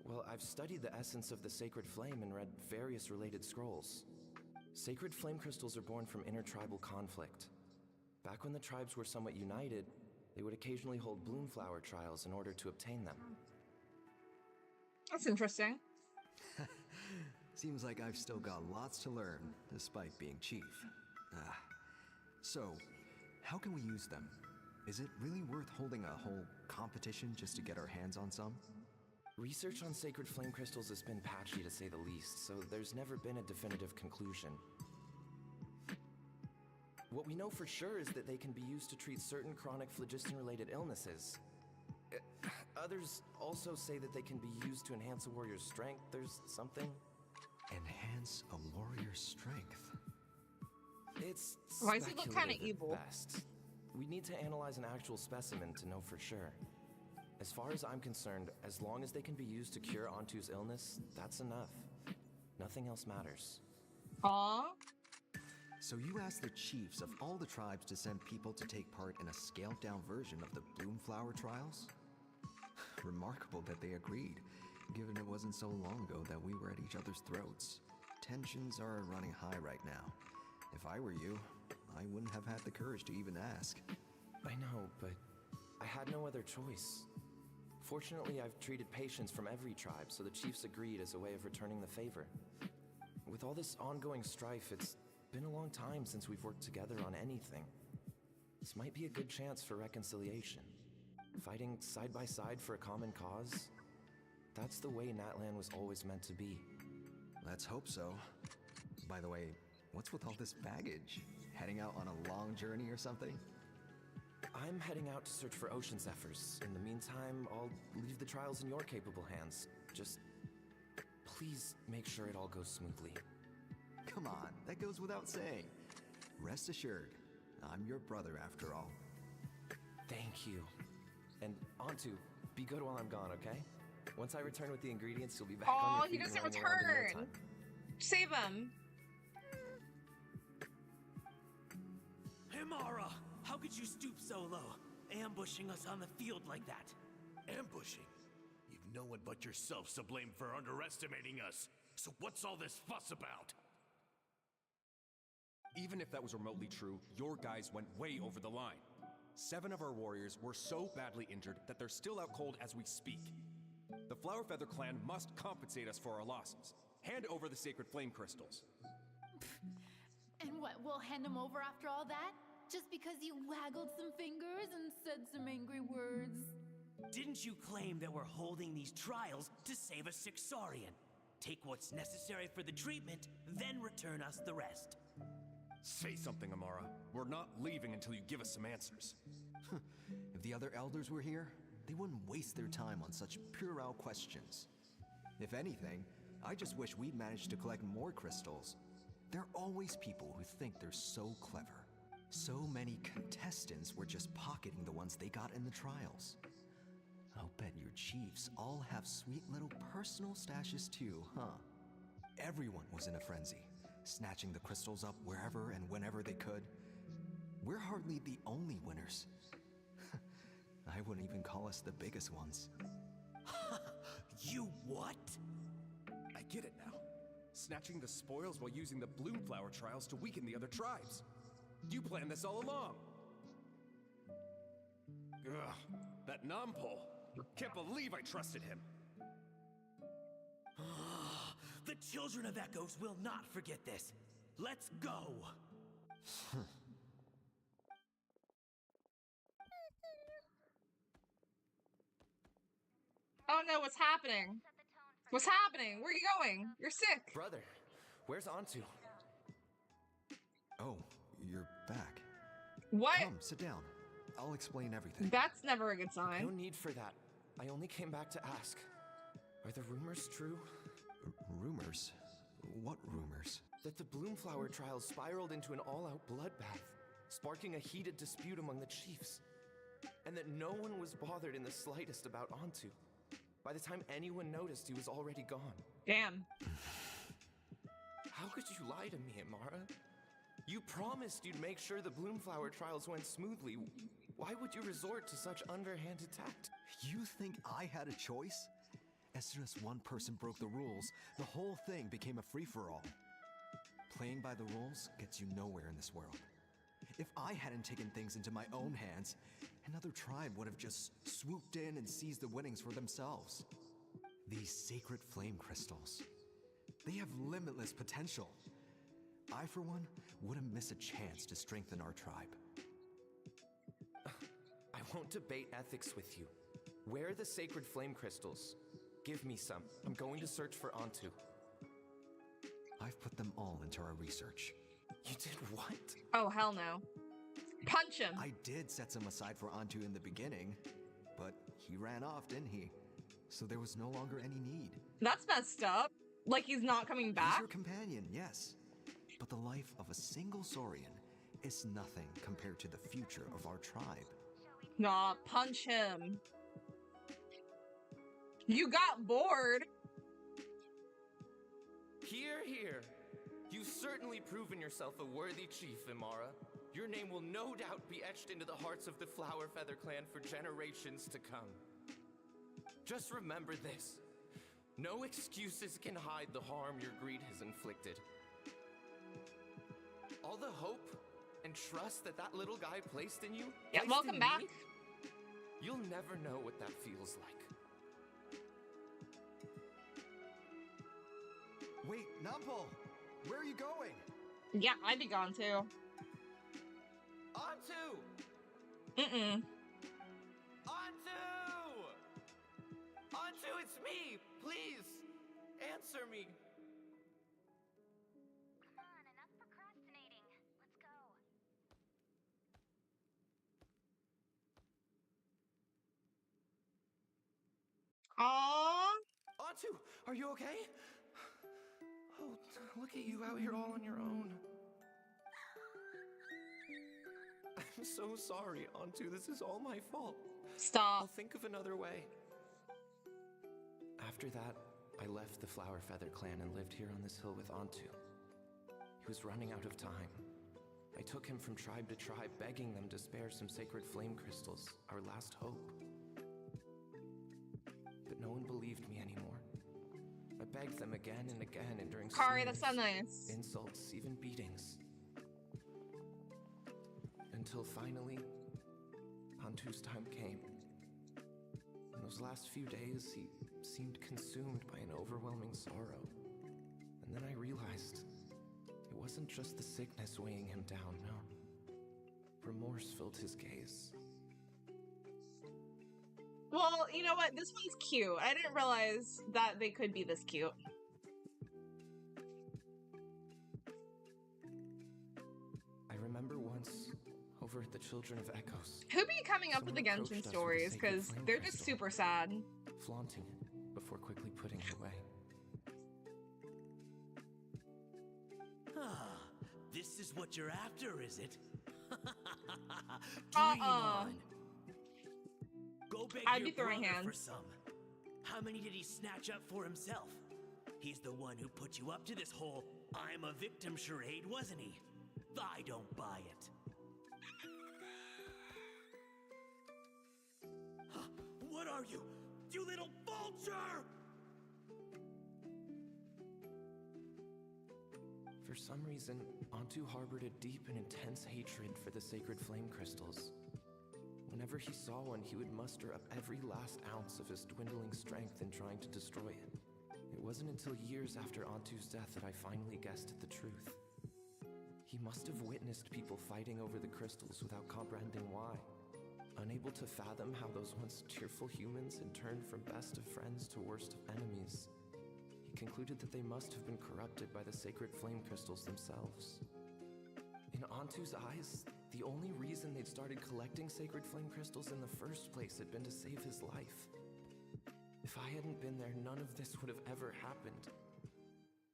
Well, I've studied the essence of the sacred flame and read various related scrolls. Sacred flame crystals are born from intertribal conflict. Back when the tribes were somewhat united, they would occasionally hold Bloomflower trials in order to obtain them. That's interesting. Seems like I've still got lots to learn, despite being chief. So, how can we use them? Is it really worth holding a whole competition just to get our hands on some? Research on sacred flame crystals has been patchy to say the least, so there's never been a definitive conclusion. What we know for sure is that they can be used to treat certain chronic phlogiston-related illnesses. Others also say that they can be used to enhance a warrior's strength. There's something. Enhance a warrior's strength? It's Why does he look kind of speculative at evil? best. We need to analyze an actual specimen to know for sure. As far as I'm concerned, as long as they can be used to cure Antu's illness, that's enough. Nothing else matters. Aww. So you asked the chiefs of all the tribes to send people to take part in a scaled-down version of the Bloomflower trials? Remarkable that they agreed, given it wasn't so long ago that we were at each other's throats. Tensions are running high right now. If I were you, I wouldn't have had the courage to even ask. I know, but I had no other choice. Fortunately, I've treated patients from every tribe, so the chiefs agreed as a way of returning the favor. With all this ongoing strife, it's been a long time since we've worked together on anything. This might be a good chance for reconciliation. Fighting side by side for a common cause, that's the way Natlan was always meant to be. Let's hope so. By the way, what's with all this baggage? Heading out on a long journey or something? I'm heading out to search for ocean zephyrs. In the meantime, I'll leave the trials in your capable hands. Just please make sure it all goes smoothly. Come on, that goes without saying. Rest assured, I'm your brother after all. Thank you. And Antu, be good while I'm gone, okay? Once I return with the ingredients, you'll be back on your feet. Oh, he doesn't and running around in no return. time. Save him. Himara, how could you stoop so low, ambushing us on the field like that? Ambushing? You've no one but yourself to blame for underestimating us. So what's all this fuss about? Even if that was remotely true, your guys went way over the line. 7 of our warriors were so badly injured that they're still out cold as we speak. The Flower Feather clan must compensate us for our losses. Hand over the sacred flame crystals. And what, we'll hand him over after all that? Just because you waggled some fingers and said some angry words? Didn't you claim that we're holding these trials to save a sick Saurian? Take what's necessary for the treatment, then return us the rest. Say something, Amara. We're not leaving until you give us some answers. If the other elders were here, they wouldn't waste their time on such puerile questions. If anything, I just wish we'd managed to collect more crystals. There are always people who think they're so clever. So many contestants were just pocketing the ones they got in the trials. I'll bet your chiefs all have sweet little personal stashes too, huh? Everyone was in a frenzy, snatching the crystals up wherever and whenever they could. We're hardly the only winners. I wouldn't even call us the biggest ones. You what? I get it now. Snatching the spoils while using the Bloomflower trials to weaken the other tribes. You planned this all along. Ugh, that Nampol. Can't believe I trusted him. The Children of Echoes will not forget this. Let's go. Oh no, what's happening? What's happening? Where are you going? You're sick. Brother, where's Antu? Oh, you're back. What? Come, sit down. I'll explain everything. That's never a good sign. No need for that. I only came back to ask. Are the rumors true? Rumors? What rumors? That the Bloomflower trials spiraled into an all-out bloodbath, sparking a heated dispute among the chiefs. And that no one was bothered in the slightest about Antu. By the time anyone noticed, he was already gone. Damn. How could you lie to me, Amara? You promised you'd make sure the Bloomflower trials went smoothly. Why would you resort to such underhanded tact? You think I had a choice? As soon as one person broke the rules, the whole thing became a free-for-all. Playing by the rules gets you nowhere in this world. If I hadn't taken things into my own hands, another tribe would have just swooped in and seized the winnings for themselves. These sacred flame crystals, they have limitless potential. I, for one, wouldn't miss a chance to strengthen our tribe. I won't debate ethics with you. Where are the sacred flame crystals? Give me some. I'm going to search for Antu. I've put them all into our research. You did what? Oh, hell no. Punch him. I did set some aside for Antu in the beginning, but he ran off, didn't he? So there was no longer any need. That's messed up. Like he's not coming back? He's your companion, yes. But the life of a single Saurian is nothing compared to the future of our tribe. Nah, punch him. You got bored. Hear, hear. You've certainly proven yourself a worthy chief, Imara. Your name will no doubt be etched into the hearts of the Flower Feather clan for generations to come. Just remember this. No excuses can hide the harm your greed has inflicted. All the hope and trust that little guy placed in you. Yeah, welcome back. You'll never know what that feels like. Wait, Nampol! Where are you going? Yeah, I'd be gone too. Antu! Mm-mm. Antu! Antu, it's me! Please, answer me. Come on, enough procrastinating. Let's go. Aww. Antu, are you okay? Oh, look at you out here all on your own. I'm so sorry, Antu. This is all my fault. Stop. I'll think of another way. After that, I left the Flower Feather clan and lived here on this hill with Antu. He was running out of time. I took him from tribe to tribe, begging them to spare some sacred flame crystals, our last hope. But no one believed me anymore. I begged them again and again, enduring Kari, that's so sneers, nice. insults, even beatings. Until finally, Antu's time came. In those last few days, he seemed consumed by an overwhelming sorrow. And then I realized it wasn't just the sickness weighing him down, no. Remorse filled his gaze. Well, you know what? This one's cute. I didn't realize that they could be this cute. I remember once over at the Children of Echoes. Who be coming up with the someone Genshin approached us with a stories? sacred Because flame they're just crystal, super sad. flaunting it before quickly putting it away. Ah, this is what you're after, is it? Dream on. Go beg I'd your be throwing brother hands. for some. How many did he snatch up for himself? He's the one who put you up to this whole I'm a victim charade, wasn't he? I don't buy it. What are you? You little vulture! For some reason, Antu harbored a deep and intense hatred for the sacred flame crystals. Whenever he saw one, he would muster up every last ounce of his dwindling strength in trying to destroy it. It wasn't until years after Antu's death that I finally guessed at the truth. He must have witnessed people fighting over the crystals without comprehending why. Unable to fathom how those once cheerful humans had turned from best of friends to worst of enemies, he concluded that they must have been corrupted by the sacred flame crystals themselves. In Antu's eyes, the only reason they'd started collecting sacred flame crystals in the first place had been to save his life. If I hadn't been there, none of this would have ever happened.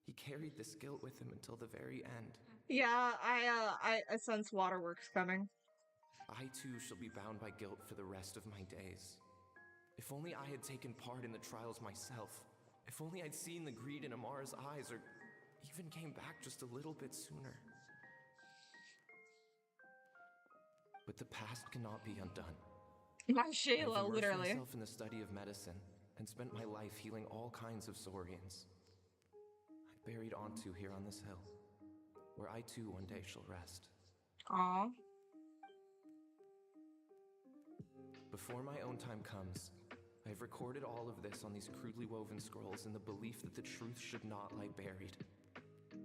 He carried this guilt with him until the very end. Yeah, I sense waterworks coming. I too shall be bound by guilt for the rest of my days. If only I had taken part in the trials myself. If only I'd seen the greed in Amara's eyes, or even came back just a little bit sooner. But the past cannot be undone. My I've Shayla, immersed literally. myself in the study of medicine and spent my life healing all kinds of saurians. I buried Antu here on this hill, where I too one day shall rest. Aww. Before my own time comes, I've recorded all of this on these crudely woven scrolls in the belief that the truth should not lie buried.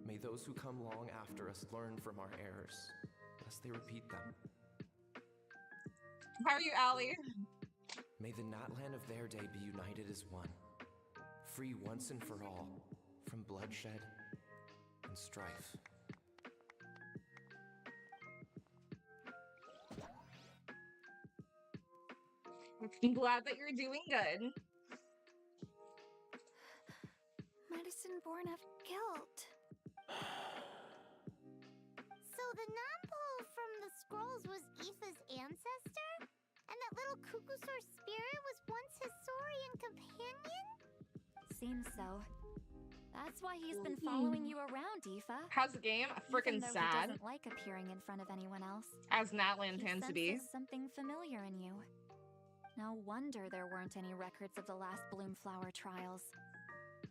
May those who come long after us learn from our errors, lest they repeat them. How are you, Allie? May the Natlan of their day be united as one, free once and for all from bloodshed and strife. I'm glad that you're doing good. Medicine born of guilt. So the non-pole from the scrolls was Aoife's ancestor? And that little Kukusaur spirit was once his saurian companion? Seems so. That's why he's been following you around, Aoife. How's the game? Freaking Even though sad. He doesn't like appearing in front of anyone else. As Natlan tends to be. He senses something familiar in you. No wonder there weren't any records of the last Bloomflower trials.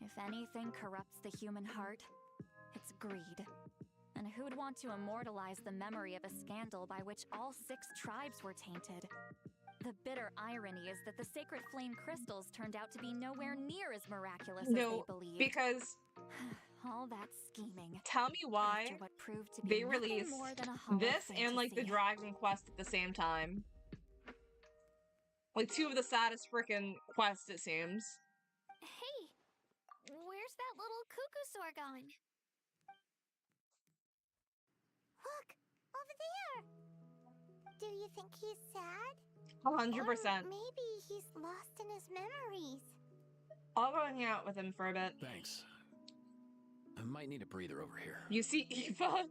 If anything corrupts the human heart, it's greed. And who'd want to immortalize the memory of a scandal by which all 6 tribes were tainted? The bitter irony is that the sacred flame crystals turned out to be nowhere near as miraculous as they believed. Because all that scheming. Tell me why after what proved to be they nothing released more than a hollow this and like the fantasy. Dragon Quest at the same time. Like 2 of the saddest freaking quests, it seems. Hey, where's that little Kukusaur going? Look, over there. Do you think he's sad? 100%. Or maybe he's lost in his memories. I'll go hang out with him for a bit. Thanks. I might need a breather over here. You see Eva?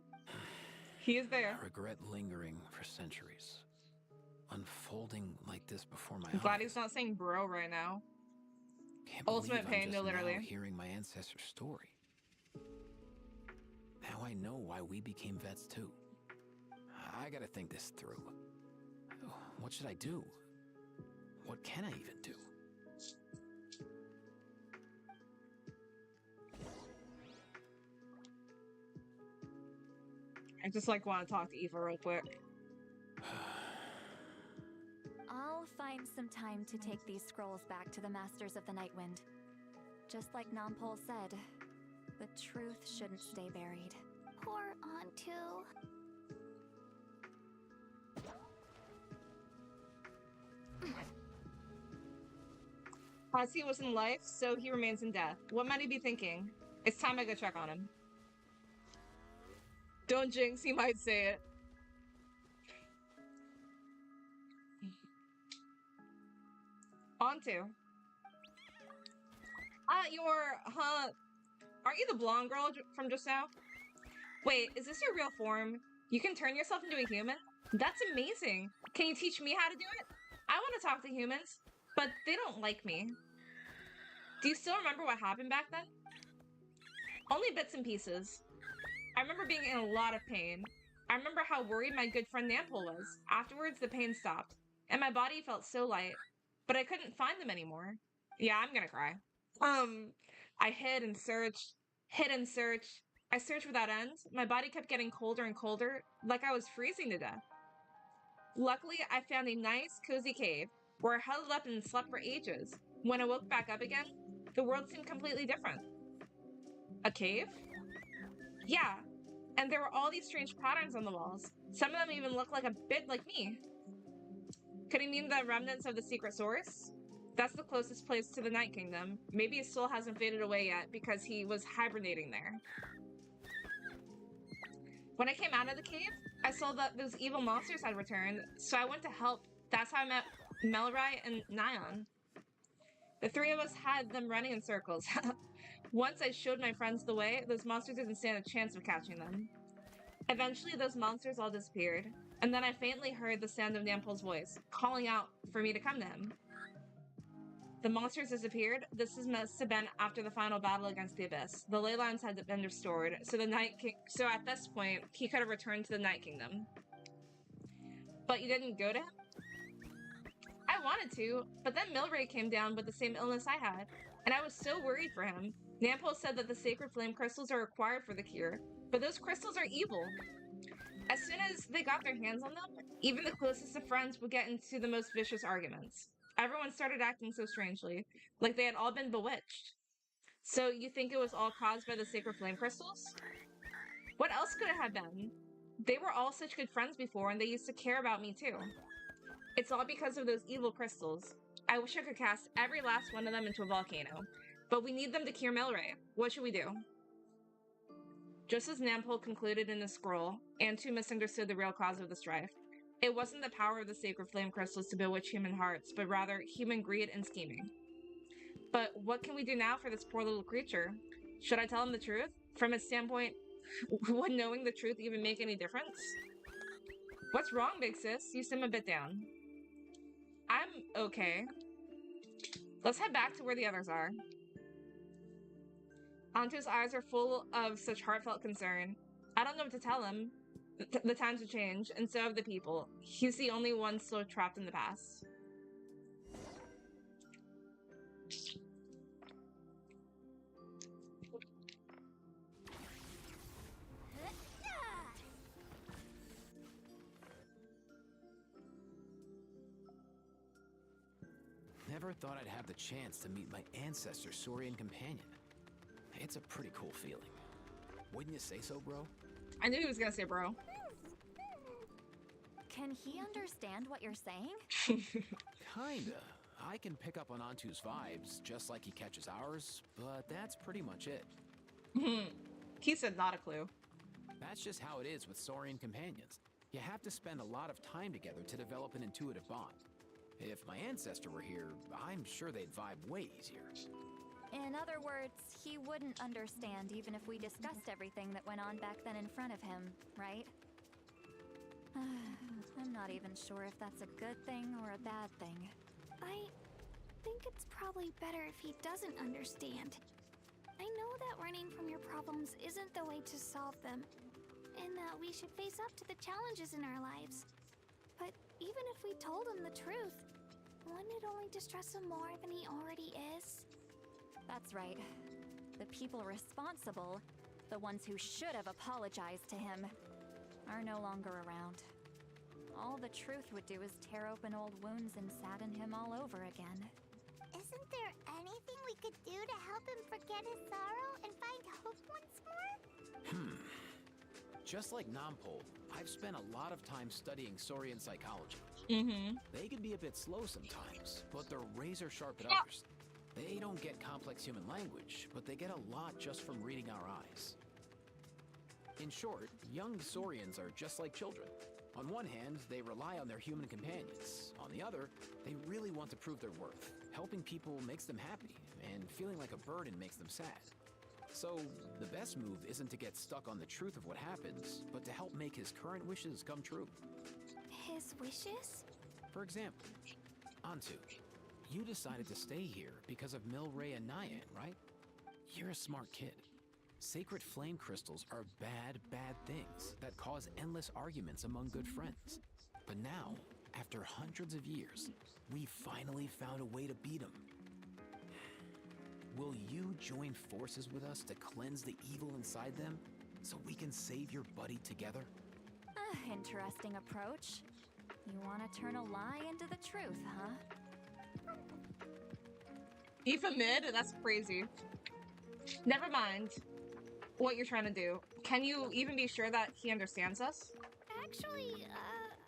He is there. I regret lingering for centuries. Unfolding like this before my I'm glad eyes. he's not saying bro right now. Can't Ultimate believe pain, I'm no, just literally. now hearing my ancestor's story. Now I know why we became vets too. I gotta think this through. What should I do? What can I even do? I just like want to talk to Eva real quick. I'll find some time to take these scrolls back to the Masters of the Nightwind. Just like Nampol said, the truth shouldn't stay buried. Poor Antu. As he was in life, so he remains in death. What might he be thinking? It's time I go check on him. Don't jinx, he might say it. On to. Aren't you the blonde girl from just now? Wait, is this your real form? You can turn yourself into a human? That's amazing. Can you teach me how to do it? I want to talk to humans, but they don't like me. Do you still remember what happened back then? Only bits and pieces. I remember being in a lot of pain. I remember how worried my good friend Nampole was. Afterwards, the pain stopped, and my body felt so light, but I couldn't find them anymore. Yeah, I'm gonna cry. I hid and searched. I searched without end. My body kept getting colder and colder, like I was freezing to death. Luckily, I found a nice, cozy cave, where I huddled up and slept for ages. When I woke back up again, the world seemed completely different. A cave? Yeah, and there were all these strange patterns on the walls. Some of them even looked like a bit like me. Could it mean the remnants of the secret source? That's the closest place to the Night Kingdom. Maybe his soul hasn't faded away yet because he was hibernating there. When I came out of the cave, I saw that those evil monsters had returned, so I went to help. That's how I met Melrai and Nyan. The three of us had them running in circles. Once I showed my friends the way, those monsters didn't stand a chance of catching them. Eventually, those monsters all disappeared, and then I faintly heard the sound of Nampole's voice, calling out for me to come to him. The monsters disappeared. This must have been after the final battle against the Abyss. The ley lines had been restored, so at this point, he could have returned to the Night Kingdom. But you didn't go to him? I wanted to, but then Milray came down with the same illness I had, and I was so worried for him. Nampole said that the sacred flame crystals are required for the cure, but those crystals are evil. As soon as they got their hands on them, even the closest of friends would get into the most vicious arguments. Everyone started acting so strangely, like they had all been bewitched. So you think it was all caused by the sacred flame crystals? What else could it have been? They were all such good friends before, and they used to care about me too. It's all because of those evil crystals. I wish I could cast every last one of them into a volcano, but we need them to cure Milray. What should we do? Just as Nampole concluded in the scroll, Antu misunderstood the real cause of the strife. It wasn't the power of the sacred flame crystals to bewitch human hearts, but rather human greed and scheming. But what can we do now for this poor little creature? Should I tell him the truth? From his standpoint, would knowing the truth even make any difference? What's wrong, big sis? You seem a bit down. I'm okay. Let's head back to where the others are. Antu's eyes are full of such heartfelt concern. I don't know what to tell him. The times have changed, and so have the people. He's the only one still trapped in the past. Never thought I'd have the chance to meet my ancestor, Saurian companion. It's a pretty cool feeling. Wouldn't you say so, bro? I knew he was gonna say bro. Can he understand what you're saying? Kinda. I can pick up on Antu's vibes, just like he catches ours, but that's pretty much it. He said not a clue. That's just how it is with Saurian companions. You have to spend a lot of time together to develop an intuitive bond. If my ancestor were here, I'm sure they'd vibe way easier. In other words, he wouldn't understand even if we discussed everything that went on back then in front of him, right? I'm not even sure if that's a good thing or a bad thing. I think it's probably better if he doesn't understand. I know that running from your problems isn't the way to solve them, and that we should face up to the challenges in our lives. But even if we told him the truth, wouldn't it only distress him more than he already is? That's right. The people responsible, the ones who should have apologized to him, are no longer around. All the truth would do is tear open old wounds and sadden him all over again. Isn't there anything we could do to help him forget his sorrow and find hope once more? Just like Nampole, I've spent a lot of time studying Saurian psychology. Mm-hmm. They can be a bit slow sometimes, but they're razor sharp at others. They don't get complex human language, but they get a lot just from reading our eyes. In short, young Saurians are just like children. On one hand, they rely on their human companions. On the other, they really want to prove their worth. Helping people makes them happy, and feeling like a burden makes them sad. So, the best move isn't to get stuck on the truth of what happens, but to help make his current wishes come true. His wishes? For example, Antu, you decided to stay here because of Milray and Nyan, right? You're a smart kid. Sacred flame crystals are bad, bad things that cause endless arguments among good friends. But now, after hundreds of years, we finally found a way to beat them. Will you join forces with us to cleanse the evil inside them so we can save your buddy together? Interesting approach. You want to turn a lie into the truth, huh? Aoife mid? That's crazy. Never mind what you're trying to do. Can you even be sure that he understands us? Actually,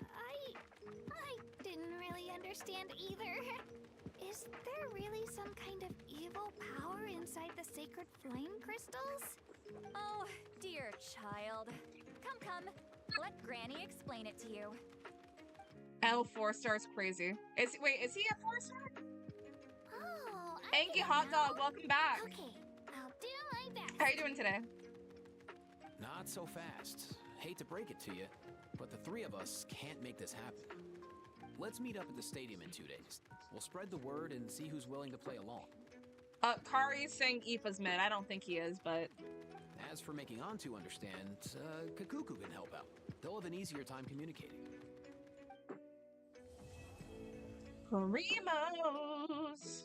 I didn't really understand either. Is there really some kind of evil power inside the sacred flame crystals? Oh, dear child. Come. Let Granny explain it to you. L 4 star's crazy. Is he a 4-star? Oh, Angie Hot Dog, welcome back. Okay, I'll do my best. How are you doing today? Not so fast. Hate to break it to you, but the three of us can't make this happen. Let's meet up at the stadium in 2 days. We'll spread the word and see who's willing to play along. Kari's saying Aoife's mid. I don't think he is, but... As for making Antu understand, Kakuku can help out. They'll have an easier time communicating. Primos!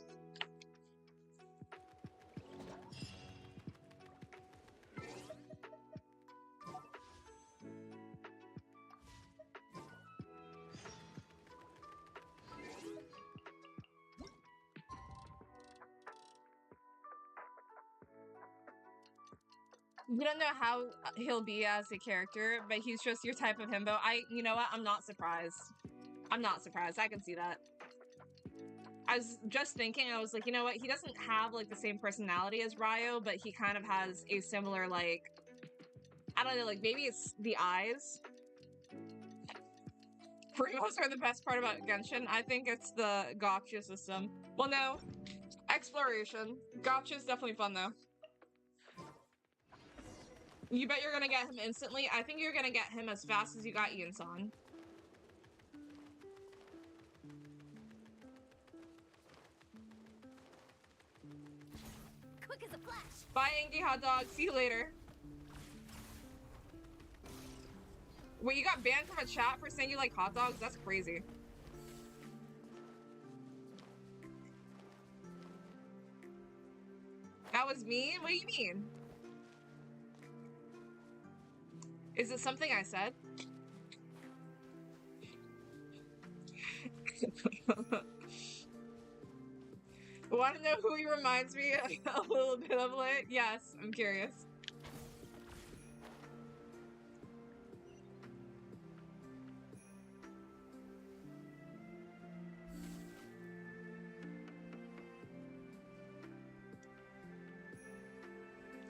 You don't know how he'll be as a character, but he's just your type of himbo. You know what? I'm not surprised. I'm not surprised. I can see that. I was just thinking, I was like, you know what? He doesn't have, like, the same personality as Ryo, but he kind of has a similar, like... I don't know, like, maybe it's the eyes. Primos are the best part about Genshin. I think it's the gotcha system. Well, no. Exploration. Gotcha's definitely fun, though. You bet you're gonna get him instantly? I think you're gonna get him as fast as you got Ian-san. Quick as a flash. Bye, Angie Hot Dog. See you later. Wait, you got banned from a chat for saying you like hot dogs? That's crazy. That was me? What do you mean? Is it something I said? Want to know who he reminds me a little bit of late? Yes, I'm curious.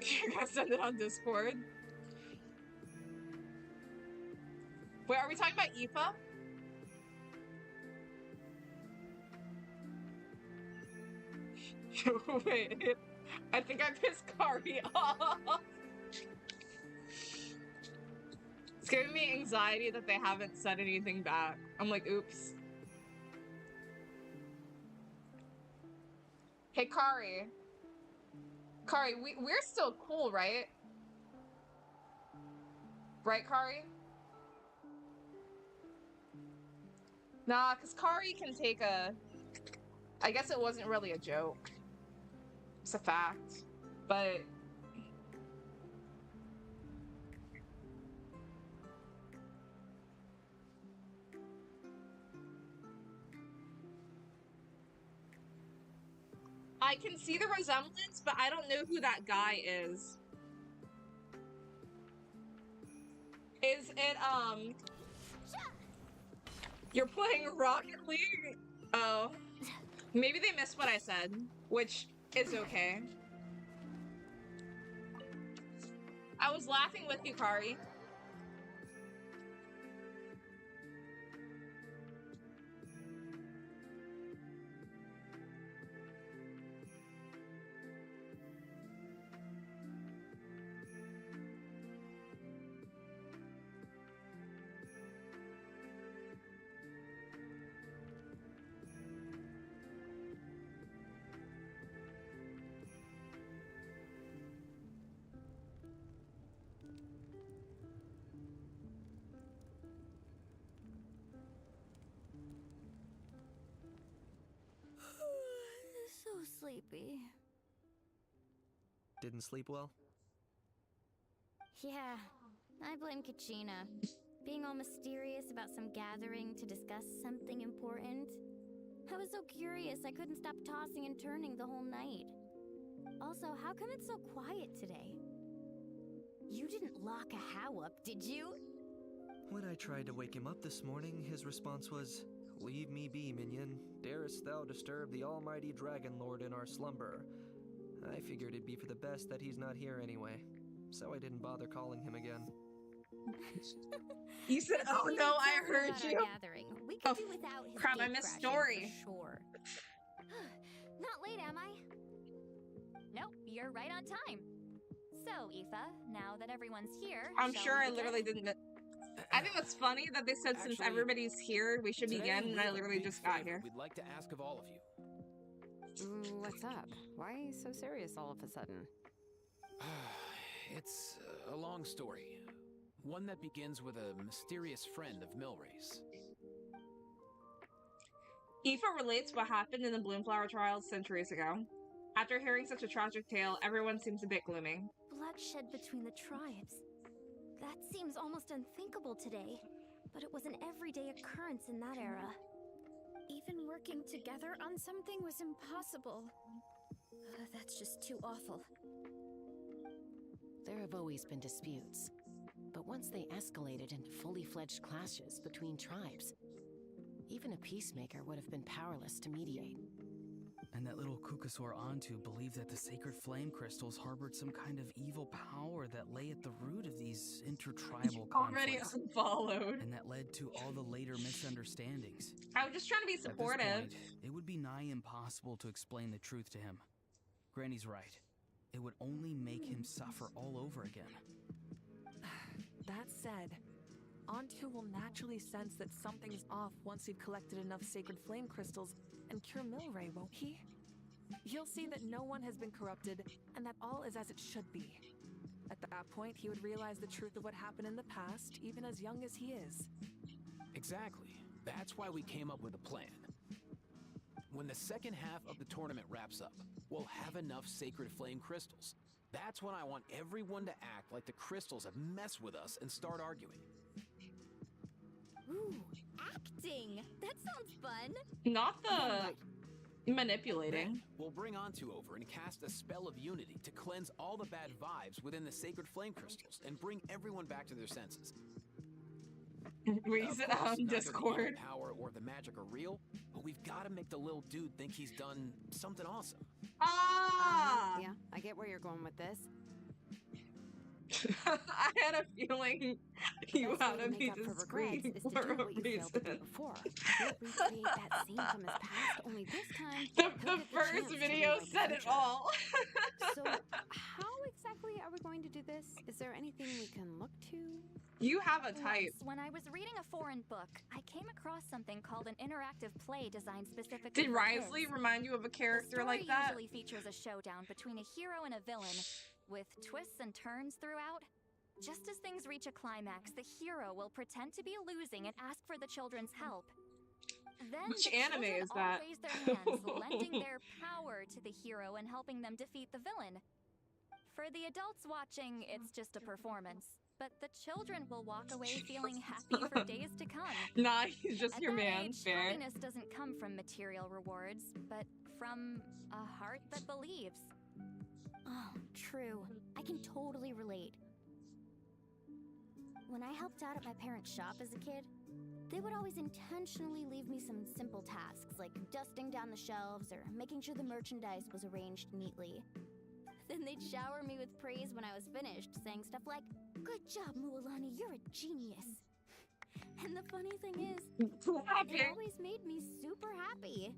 You're gonna send it on Discord? Wait, are we talking about Aoife? Wait, I think I pissed Kari off. It's giving me anxiety that they haven't said anything back. I'm like, oops. Hey, Kari. Kari, we're still cool, right? Right, Kari? Nah, because Kari can take a... I guess it wasn't really a joke. It's a fact. But... I can see the resemblance, but I don't know who that guy is. Is it, You're playing Rocket League? Oh. Maybe they missed what I said, which is okay. I was laughing with you, Kari. So sleepy. Didn't sleep well? Yeah, I blame Kachina. Being all mysterious about some gathering to discuss something important. I was so curious I couldn't stop tossing and turning the whole night. Also, how come it's so quiet today? You didn't lock a How up, did you? When I tried to wake him up this morning, his response was, "Leave me be, minion. Darest thou disturb the almighty Dragon Lord in our slumber?" I figured it'd be for the best that he's not here anyway, so I didn't bother calling him again. You said, "Oh no, I heard you." Gathering. We could do without his crap, I gate missed crashing story. for sure. Not late, am I? Nope, you're right on time. So, Aoife, now that everyone's here, I'm shall sure we I begin? literally didn't. I think it's funny that they said since everybody's here, we should Today begin, we and I have a literally big just got favor here. We'd like to ask of all of you. What's up? Why so serious all of a sudden? It's a long story. One that begins with a mysterious friend of Milray's. Aoife relates what happened in the Bloomflower trials centuries ago. After hearing such a tragic tale, everyone seems a bit gloomy. Bloodshed between the tribes. That seems almost unthinkable today, but it was an everyday occurrence in that era. Even working together on something was impossible. That's just too awful. There have always been disputes, but once they escalated into fully fledged clashes between tribes, even a peacemaker would have been powerless to mediate. And that little Kukasaur Antu believed that the sacred flame crystals harbored some kind of evil power that lay at the root of these intertribal Already conflicts. unfollowed. And that led to all the later misunderstandings. I was just trying to be At this supportive. point, it would be nigh impossible to explain the truth to him. Granny's right. It would only make him suffer all over again. That said, Antu will naturally sense that something's off once we've collected enough sacred flame crystals and cure Milray, won't he? He'll see that no one has been corrupted and that all is as it should be. At that point, he would realize the truth of what happened in the past, even as young as he is. Exactly. That's why we came up with a plan. When the second half of the tournament wraps up, we'll have enough sacred flame crystals. That's when I want everyone to act like the crystals have messed with us and start arguing. Ooh, acting! That sounds fun! Not the manipulating. Then we'll bring Antu over and cast a spell of unity to cleanse all the bad vibes within the sacred flame crystals and bring everyone back to their senses. Reason Discord. The power or the magic are real, but we've got to make the little dude think he's done something awesome. Ah! Yeah, I get where you're going with this. I had a feeling you had to be discreet is to for do a what you failed to do reason. before. You'll recreate that scene from his past, only this time The he'll get first chance to video rewrite the said it future. all. So, how exactly are we going to do this? Is there anything we can look to? You have a type. Once, when I was reading a foreign book, I came across something called an interactive play designed specifically Did for Risley kids. remind you of a character The story like that? usually features a showdown between a hero and a villain, with twists and turns throughout. Just as things reach a climax, the hero will pretend to be losing and ask for the children's help. Then Which the anime children is all that? raise their hands, lending their power to the hero and helping them defeat the villain. For the adults watching, it's just a performance. But the children will walk away feeling happy for days to come. Nah, he's just At your that man. age, Fair. happiness doesn't come from material rewards, but from a heart that believes. Oh, true. I can totally relate. When I helped out at my parents' shop as a kid, They would always intentionally leave me some simple tasks, like dusting down the shelves or making sure the merchandise was arranged neatly. Then they'd shower me with praise when I was finished, saying stuff like, "Good job, Mualani, you're a genius." And the funny thing is, it always made me super happy.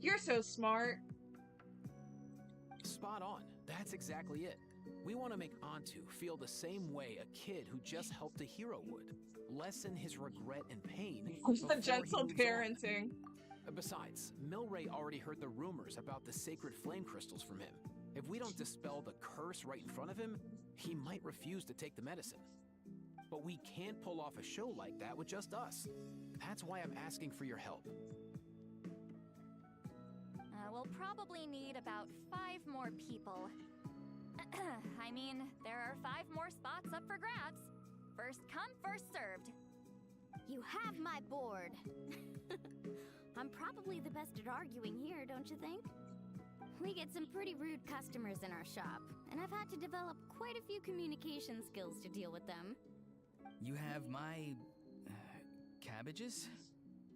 You're so smart. Spot on. That's exactly it. We want to make Antu feel the same way a kid who just helped a hero would. Lessen his regret and pain. The gentle parenting. Besides, Milray already heard the rumors about the sacred flame crystals from him. If we don't dispel the curse right in front of him, he might refuse to take the medicine. But we can't pull off a show like that with just us. That's why I'm asking for your help. We'll probably need about 5 more people. I mean, there are 5 more spots up for grabs. First come, first served. You have my board. I'm probably the best at arguing here, don't you think? We get some pretty rude customers in our shop, and I've had to develop quite a few communication skills to deal with them. You have my... cabbages?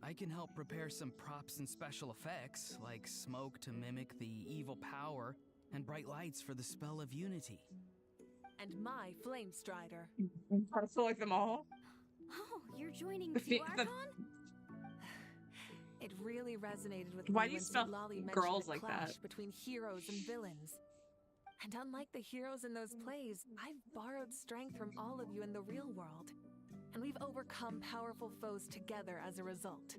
I can help prepare some props and special effects, like smoke to mimic the evil power, and bright lights for the spell of unity. And my flame strider. I select them all. Oh, you're joining too, Archon? It really resonated with Why me do you when spell Lolly mentioned girls the like clash that? between heroes and villains. And unlike the heroes in those plays, I've borrowed strength from all of you in the real world. And we've overcome powerful foes together as a result.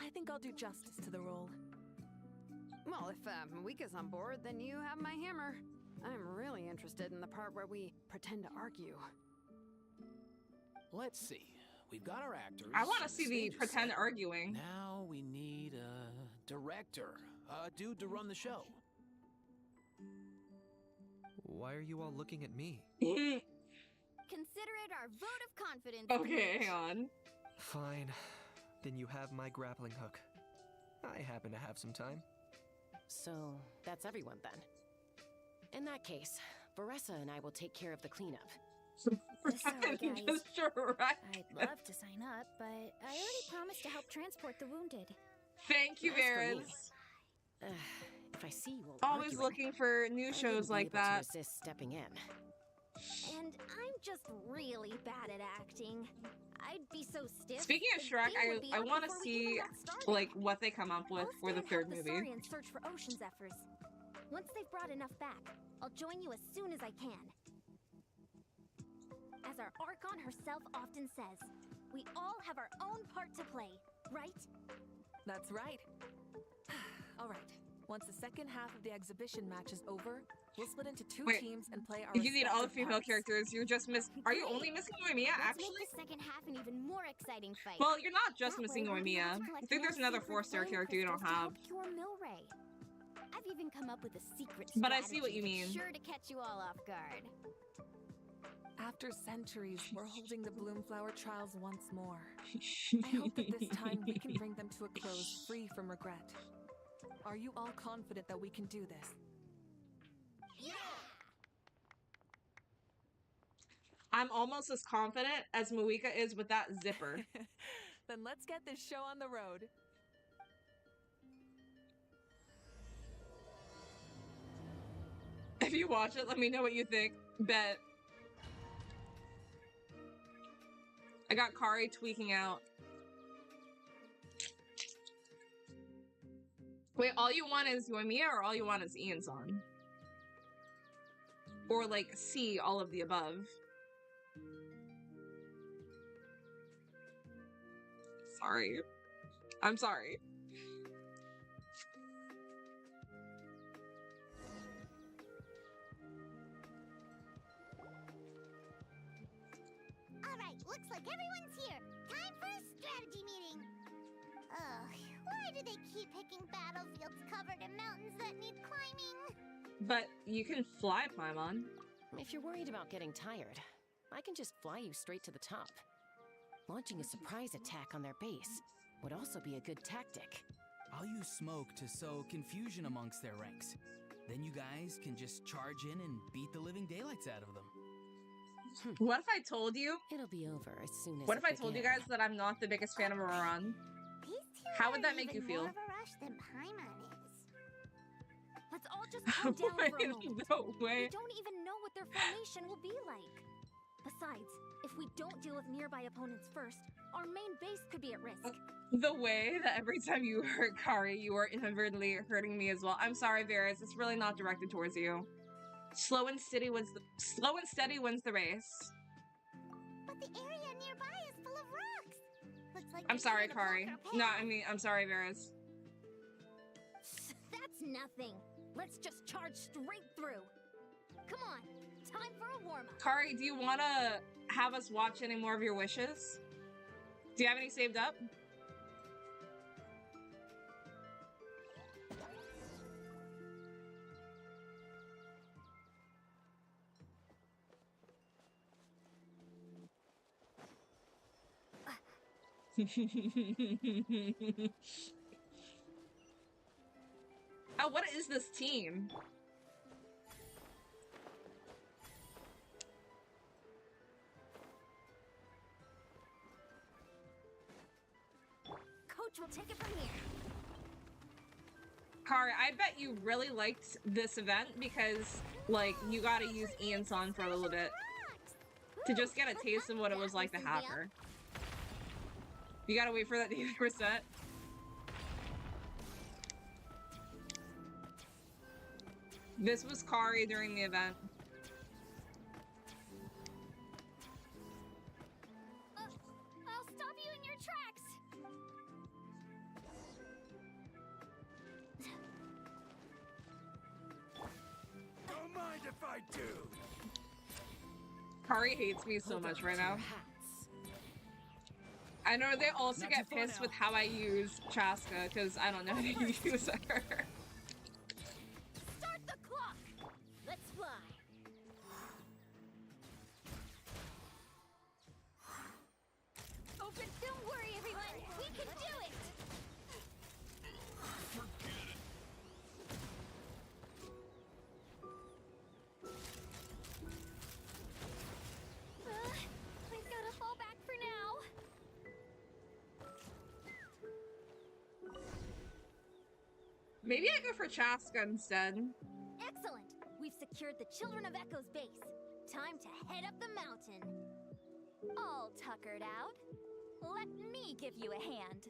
I think I'll do justice to the role. Well, if Mawika's on board, then you have my hammer. I'm really interested in the part where we pretend to argue. Let's see. We've got our actors. I want to see the stage pretend set. arguing. Now we need a director. A dude to run the show. Why are you all looking at me? Consider it our vote of confidence. Okay, hang on. Fine. Then you have my grappling hook. I happen to have some time. So, that's everyone then. In that case, Varesa and I will take care of the cleanup. Sorry, guys. Just right. I'd love to sign up, but I already promised to help transport the wounded. Thank you, As for Varys. me, if I see you all Always arguing, looking for new I shows wouldn't like be able that. to resist stepping in. And I'm just really bad at acting. I'd be so stiff. Speaking of the Shrek, game would be I up want to before we even see got started. like what they come up with I'll for the stay and third help the movie. Saurians search for ocean zephyrs. Once they've brought enough back, I'll join you as soon as I can. As our Archon herself often says, we all have our own part to play, right? That's right. All right. Once the second half of the exhibition match is over, we'll split into 2 Wait, teams and play our You need all the respective female parts. characters. You're just Are you only missing Noemiya, Let's actually? make the second half an even more exciting fight. Well, you're not just That missing way we'll be able Noemiya. to I collect think there's more another secret 4-star flame character you don't crystals to have. help cure Milray. I've even come up with a secret But I see what you strategy mean. that's sure to catch you all off guard. After centuries, we're holding the Bloomflower trials once more. I hope that this time we can bring them to a close free from regret. Are you all confident that we can do this? Yeah! I'm almost as confident as Mawika is with that zipper. Then let's get this show on the road. If you watch it, let me know what you think. Bet. I got Kari tweaking out. Wait, all you want is Yoimiya or all you want is Ian's on? Or like C, all of the above? Sorry. I'm sorry. Alright, looks like everyone's here. Time for a strategy meeting. Ugh, why do they keep picking battlefields covered in mountains that need climbing? But you can fly Paimon. If you're worried about getting tired, I can just fly you straight to the top. Launching a surprise attack on their base would also be a good tactic. I'll use smoke to sow confusion amongst their ranks. Then you guys can just charge in and beat the living daylights out of them. What if I told you? It'll be over as soon as. What if I told you guys that I'm not the biggest fan of Auron? How would that make you feel? More of a rush than Paimon is. Let's all just calm down for a Wait, moment. no way. We don't even know what their formation will be like. Besides, if we don't deal with nearby opponents first, our main base could be at risk. The way that every time you hurt Kari, you are inadvertently hurting me as well. I'm sorry, Varys. It's really not directed towards you. Slow and steady wins the race. But the area nearby is full of rocks. Looks like I'm they're sorry, trying to block Kari. our path. No, I mean, I'm sorry, Varys. That's nothing. Let's just charge straight through. Come on, time for a warm-up. Kari, do you want to have us watch any more of your wishes? Do you have any saved up? Oh, what is this team? Coach will take it from here. Kari, I bet you really liked this event because, like, you gotta use Ian's song for a little bit to just get a taste of what it was like to have her. You gotta wait for that to be reset. This was Kari during the event. I'll stop you in your tracks. Don't mind if I do. Kari hates me so much right now. I know they also Not get too far pissed now. with how I use Chaska because I don't know how to use her. Start the clock. Let's fly. Open. Don't worry, everyone. We can do it. We've got to fall back for now. Maybe I go for Chaska instead. Excellent. We've secured the Children of Echo's base. Time to head up the mountain. All tuckered out. Let me give you a hand.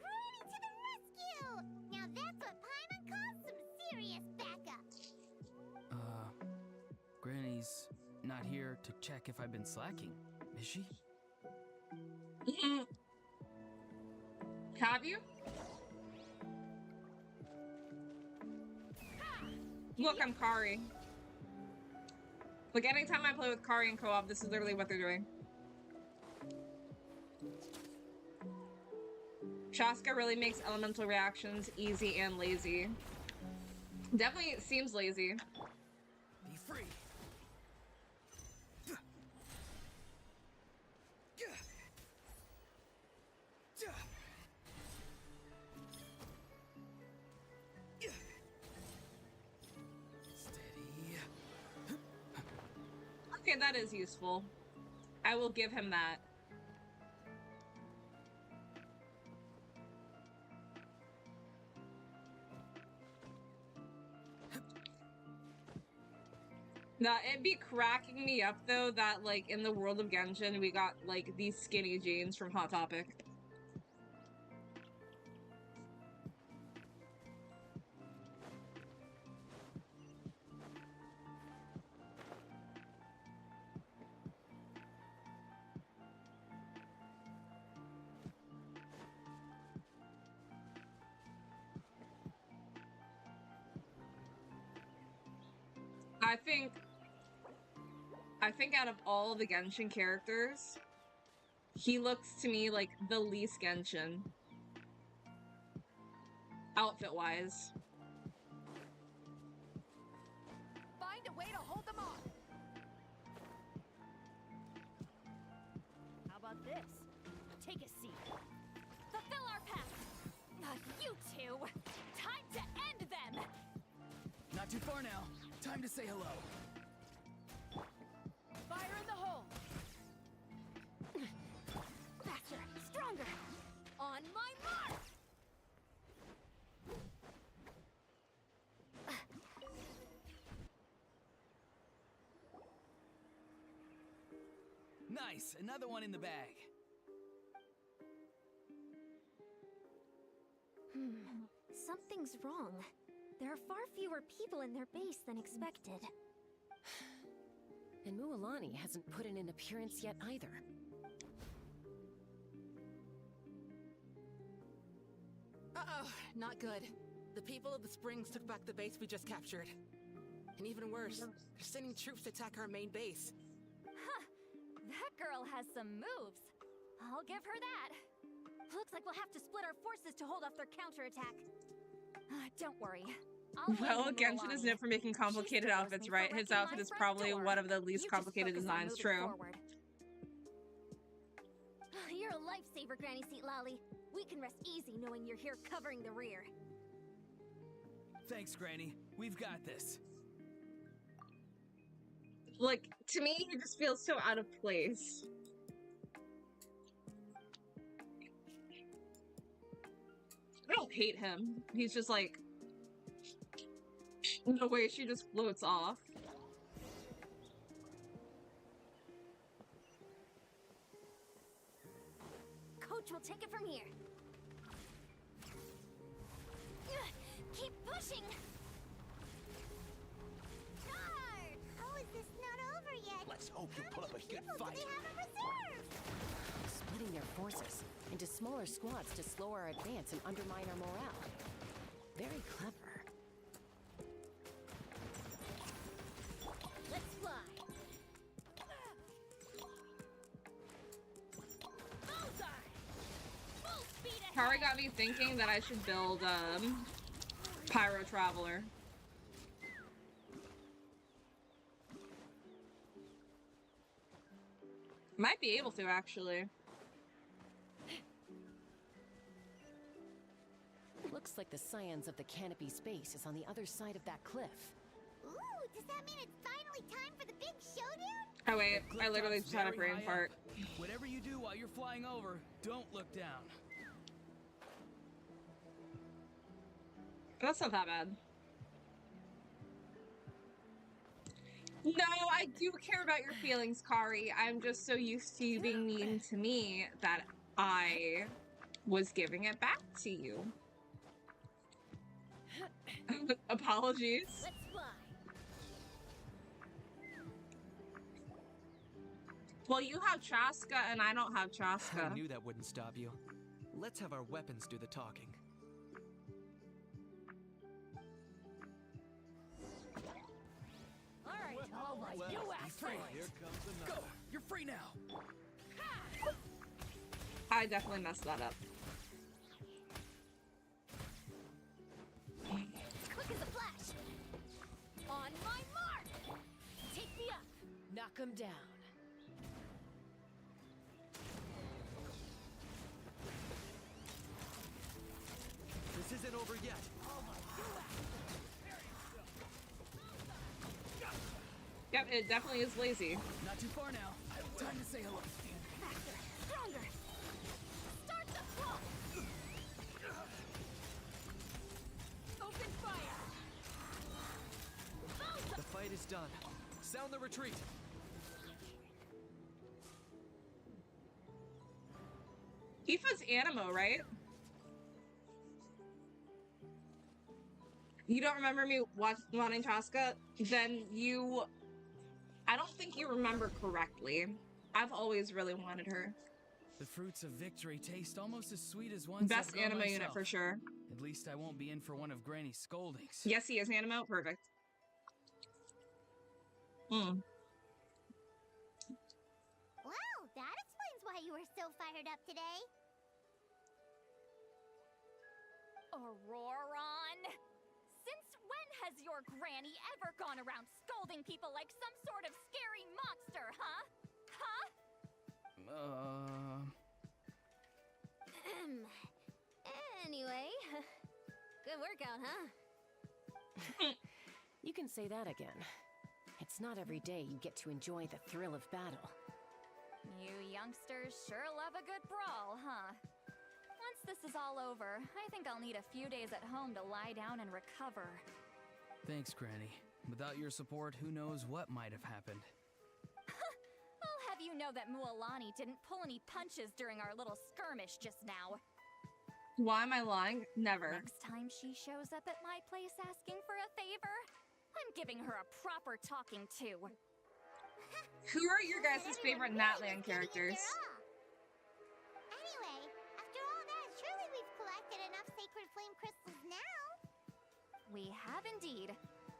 Granny to the rescue! Now that's what Paimon calls some serious backup. Granny's not here to check if I've been slacking, is she? Have you? Look, I'm Kari. Like, anytime I play with Kari in co-op, this is literally what they're doing. Chaska really makes elemental reactions easy and lazy. Definitely seems lazy. Be free. Okay, that is useful. I will give him that. Nah, it'd be cracking me up though that, like, in the world of Genshin, we got, like, these skinny jeans from Hot Topic. I think out of all the Genshin characters, he looks to me like the least Genshin. Outfit-wise. Find a way to hold them off. How about this? Take a seat. Fulfill our pact. You two! Time to end them! Not too far now. Time to say hello. Fire in the Nice, another one in the bag. Something's wrong. There are far fewer people in their base than expected. And Mualani hasn't put in an appearance yet either. Uh-oh, not good. The people of the Springs took back the base we just captured. And even worse, they're sending troops to attack our main base. Huh. That girl has some moves. I'll give her that. Looks like we'll have to split our forces to hold off their counterattack. Don't worry. Well, Genshin is known for making complicated outfits, right? His outfit is probably one of the least complicated designs, true. You're a lifesaver, Granny Seat Lolly. We can rest easy knowing you're here covering the rear. Thanks, Granny. We've got this. Like, to me, he just feels so out of place. I don't hate him. He's just like, no way, she just floats off. Coach will take it from here. Keep pushing! Darn! How is this not over yet? Let's hope you put up a good Do fight. they have a reserve? Splitting their forces into smaller squads to slow our advance and undermine our morale. Very clever. Let's fly! Kari got me thinking that I should build, Pyro Traveler. Might be able to, actually. Looks like the scions of the canopy space is on the other side of that cliff. Ooh, does that mean it's finally time for the big showdown? Oh wait, I literally just had a brain fart. Whatever you do while you're flying over, don't look down. That's not that bad. No, I do care about your feelings, Kari. I'm just so used to you being mean to me that I was giving it back to you. Apologies. Let's fly! Well, you have Chaska and I don't have Chaska. I knew that wouldn't stop you. Let's have our weapons do the talking. All right, you asked for it. Go, you're free now. I definitely messed that up. Quick as a flash! On my mark! Take me up! Knock him down. This isn't over yet. Yep, it definitely is lazy. Not too far now. Time to say hello. Faster! Stronger! Start the flow! Open fire! The fight is done. Sound the retreat. Tifa's Animo, right? You don't remember me wanting Chaska? Then you... I don't think you remember correctly. I've always really wanted her. The fruits of victory taste almost as sweet as ones Best I've grown anime unit myself. for sure. At least I won't be in for one of Granny's scoldings. Yes, he is Animo. Perfect. Wow, that explains why you were so fired up today. Auroron! Since when has your granny ever gone around scolding people like some sort of scary monster, huh? Huh? Anyway, good workout, huh? You can say that again. It's not every day you get to enjoy the thrill of battle. You youngsters sure love a good brawl, huh? Once this is all over, I think I'll need a few days at home to lie down and recover. Thanks, Granny. Without your support, who knows what might have happened. I'll have you know that Mualani didn't pull any punches during our little skirmish just now. Why am I lying? Never. Next time she shows up at my place asking for a favor, I'm giving her a proper talking to. Who are your guys' favorite Natland characters? Anyway, after all that, surely we've collected enough sacred flame crystals now. We have indeed.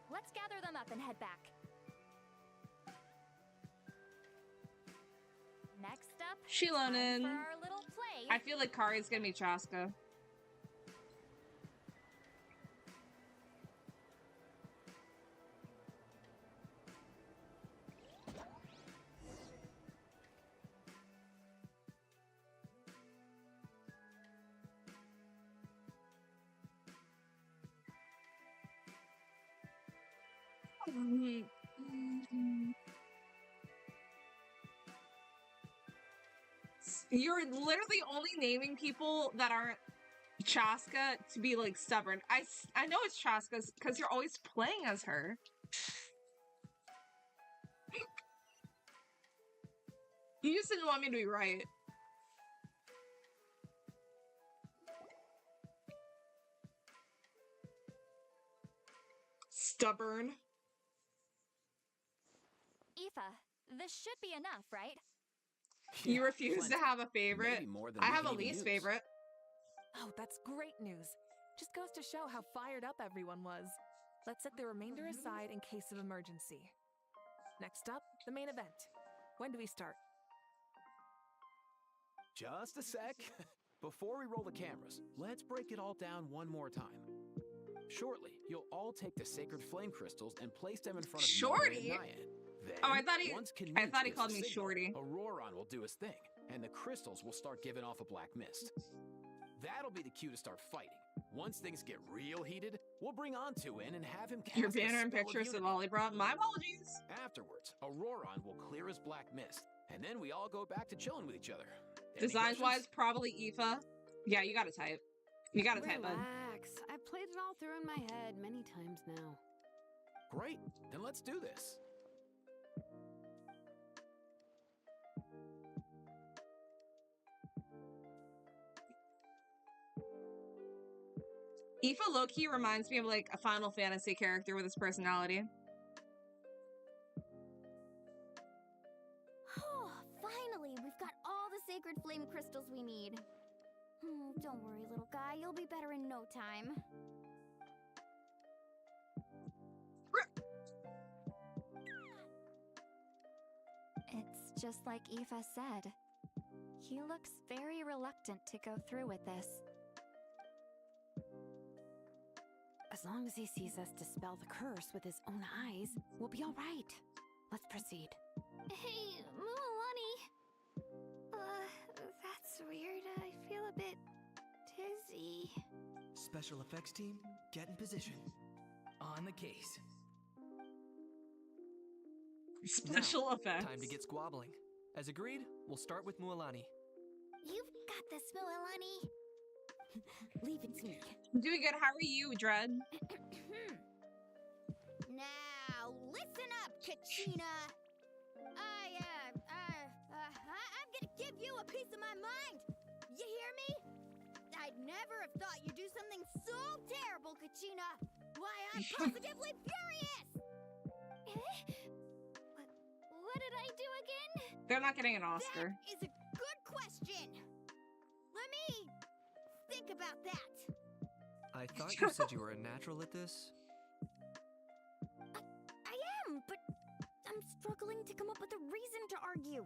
Let's gather them up and head back. Next up, Shilonen. time for our little play. I feel like Kari's gonna be Chaska. You're literally only naming people that aren't Chaska to be like stubborn. I know it's Chaska's because you're always playing as her. You just didn't want me to be right. Stubborn. Aoife, this should be enough, right? You refuse to have a favorite? Maybe more than I we have can a even least use. favorite. Oh, that's great news. Just goes to show how fired up everyone was. Let's set the remainder aside in case of emergency. Next up, the main event. When do we start? Just a sec. Before we roll the cameras, let's break it all down one more time. Shortly, you'll all take the sacred flame crystals and place them in front of Shorty? Milray and Nyan. Then, Oh, I thought he gives called the me signal, Shorty. Auroron will do his thing, and the crystals will start giving off a black mist. That'll be the cue to start fighting. Once things get real heated, we'll bring Antu in and have him cast Your a banner and spell of pictures of unity. Olibra. My apologies. Afterwards, Auroron will clear his black mist, and then we all go back to chilling with each other. Any Designs wise, questions? probably Aoife. Yeah, you gotta type. You gotta type, bud. Relax. I've played it all through in my head many times now. Great, then let's do this. Aoife low-key reminds me of like a Final Fantasy character with his personality. Oh, finally, we've got all the sacred flame crystals we need. Don't worry, little guy. You'll be better in no time. It's just like Aoife said. He looks very reluctant to go through with this. As long as he sees us dispel the curse with his own eyes, we'll be all right. Let's proceed. Hey, Mualani. That's weird. I feel a bit dizzy. Special effects team, get in position. On the case. Special effects. Time to get squabbling. As agreed, we'll start with Mualani. You've got this, Mualani. Leave it to me. Doing good. How are you, Dread? Now, listen up, Kachina. I'm gonna give you a piece of my mind. You hear me? I'd never have thought you'd do something so terrible, Kachina. Why, I'm positively furious. What did I do again? They're not getting an Oscar. That is a good question. Let me think about that. I thought you said you were a natural at this. I am, but I'm struggling to come up with a reason to argue.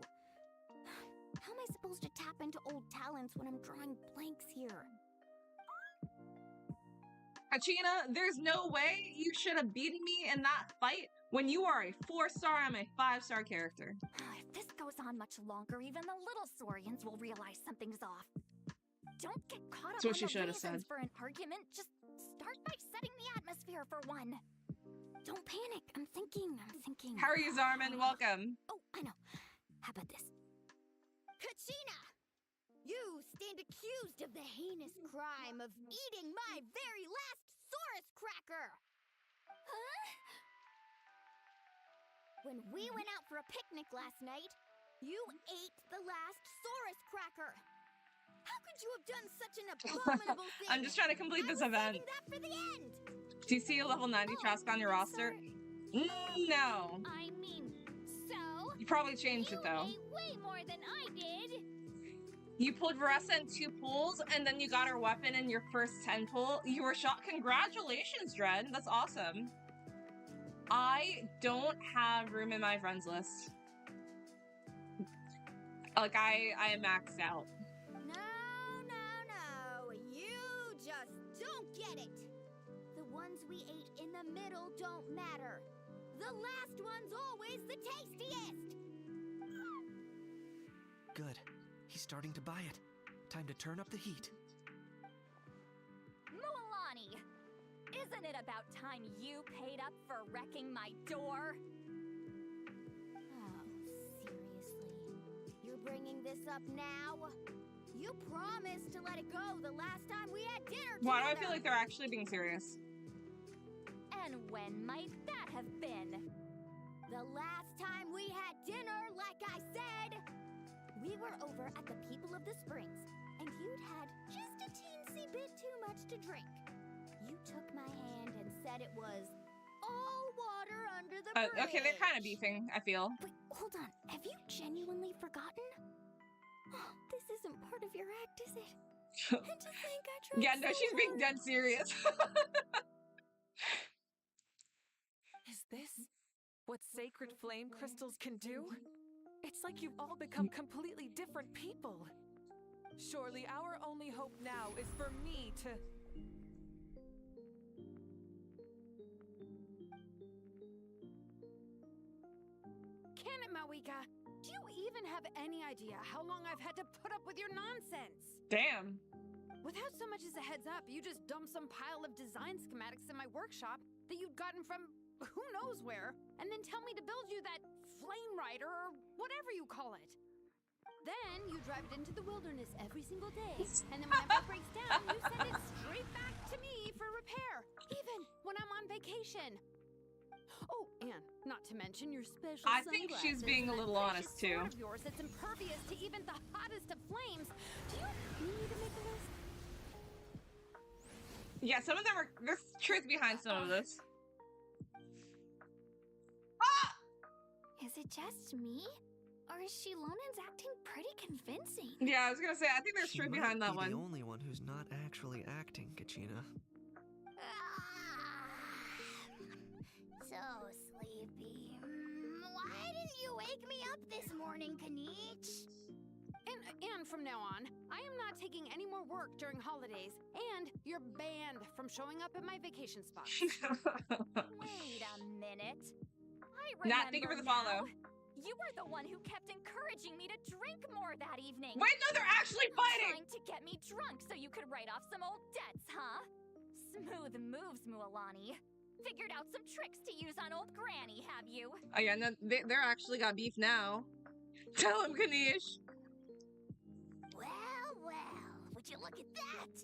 How am I supposed to tap into old talents when I'm drawing blanks here? Achina, there's no way you should have beaten me in that fight when you are a 4-star, I'm a 5-star character. If this goes on much longer, even the little Saurians will realize something's off. Don't get caught up That's what on she the should have reasons said. for an argument. Just start by setting the atmosphere for one. Don't panic. I'm thinking. How are you, Zarman? Welcome. Oh, I know. How about this? Kachina! You stand accused of the heinous crime of eating my very last Saurus cracker! Huh? When we went out for a picnic last night, You ate the last Saurus cracker. How could you have done such an abominable thing? I'm just trying to complete this event. Saving that for the end. Do you see a level 90 Trask on your roster? No. I mean, so You probably changed it though. ate way more than I did. You pulled Varesa in 2 pulls, and then you got her weapon in your first 10 pull. You were shot. Congratulations, Dred. That's awesome. I don't have room in my friends list. Like, I am maxed out. No. You just don't get it. The ones we ate in the middle don't matter. The last one's always the tastiest. Good. He's starting to buy it. Time to turn up the heat. Mualani! Isn't it about time you paid up for wrecking my door? Oh, seriously? You're bringing this up now? You promised to let it go the last time we had dinner together. Why do I feel like they're actually being serious? And when might that have been? The last time we had dinner, like I said, we were over at the People of the Springs, and you'd had just a teensy bit too much to drink. You took my hand and said it was all water under the bridge. Okay, they're kind of beefing, I feel. Wait, hold on. Have you genuinely forgotten? Oh, this isn't part of your act, is it? And to think I tried Yeah, no, so she's being hard. dead serious. Is this what sacred flame crystals can do? It's like you've all become completely different people. Surely our only hope now is for me to... Can it, Mawika? Do you even have any idea how long I've had to put up with your nonsense? Damn. Without so much as a heads up, you just dumped some pile of design schematics in my workshop that you'd gotten from who knows where, and then tell me to build you that flame rider or whatever you call it. Then you drive it into the wilderness every single day, and then whenever it breaks down, you send it straight back to me for repair, even when I'm on vacation. Oh, and not to mention your special I think she's sunglasses being a and that little precious honest, too. sword of yours that's impervious to even the hottest of flames. Do you need me to make a list? Yeah, some of them are. There's truth behind some of this. Is it just me? Or is Shilonen's acting pretty convincing? Yeah, I was gonna say, I think there's She truth might behind that be one. the only one who's not actually acting, Kachina. So sleepy. Why didn't you wake me up this morning, Kanich? And from now on, I am not taking any more work during holidays, and you're banned from showing up at my vacation spots. Wait a minute. I remember Nat, thank you for the follow. You were the one who kept encouraging me to drink more that evening. Wait, no, they're actually fighting! Trying to get me drunk so you could write off some old debts, huh? Smooth moves, Mualani. Figured out some tricks to use on old Granny, have you? Oh yeah, no, they're actually got beef now. Tell him, Kanish. Well, would you look at that?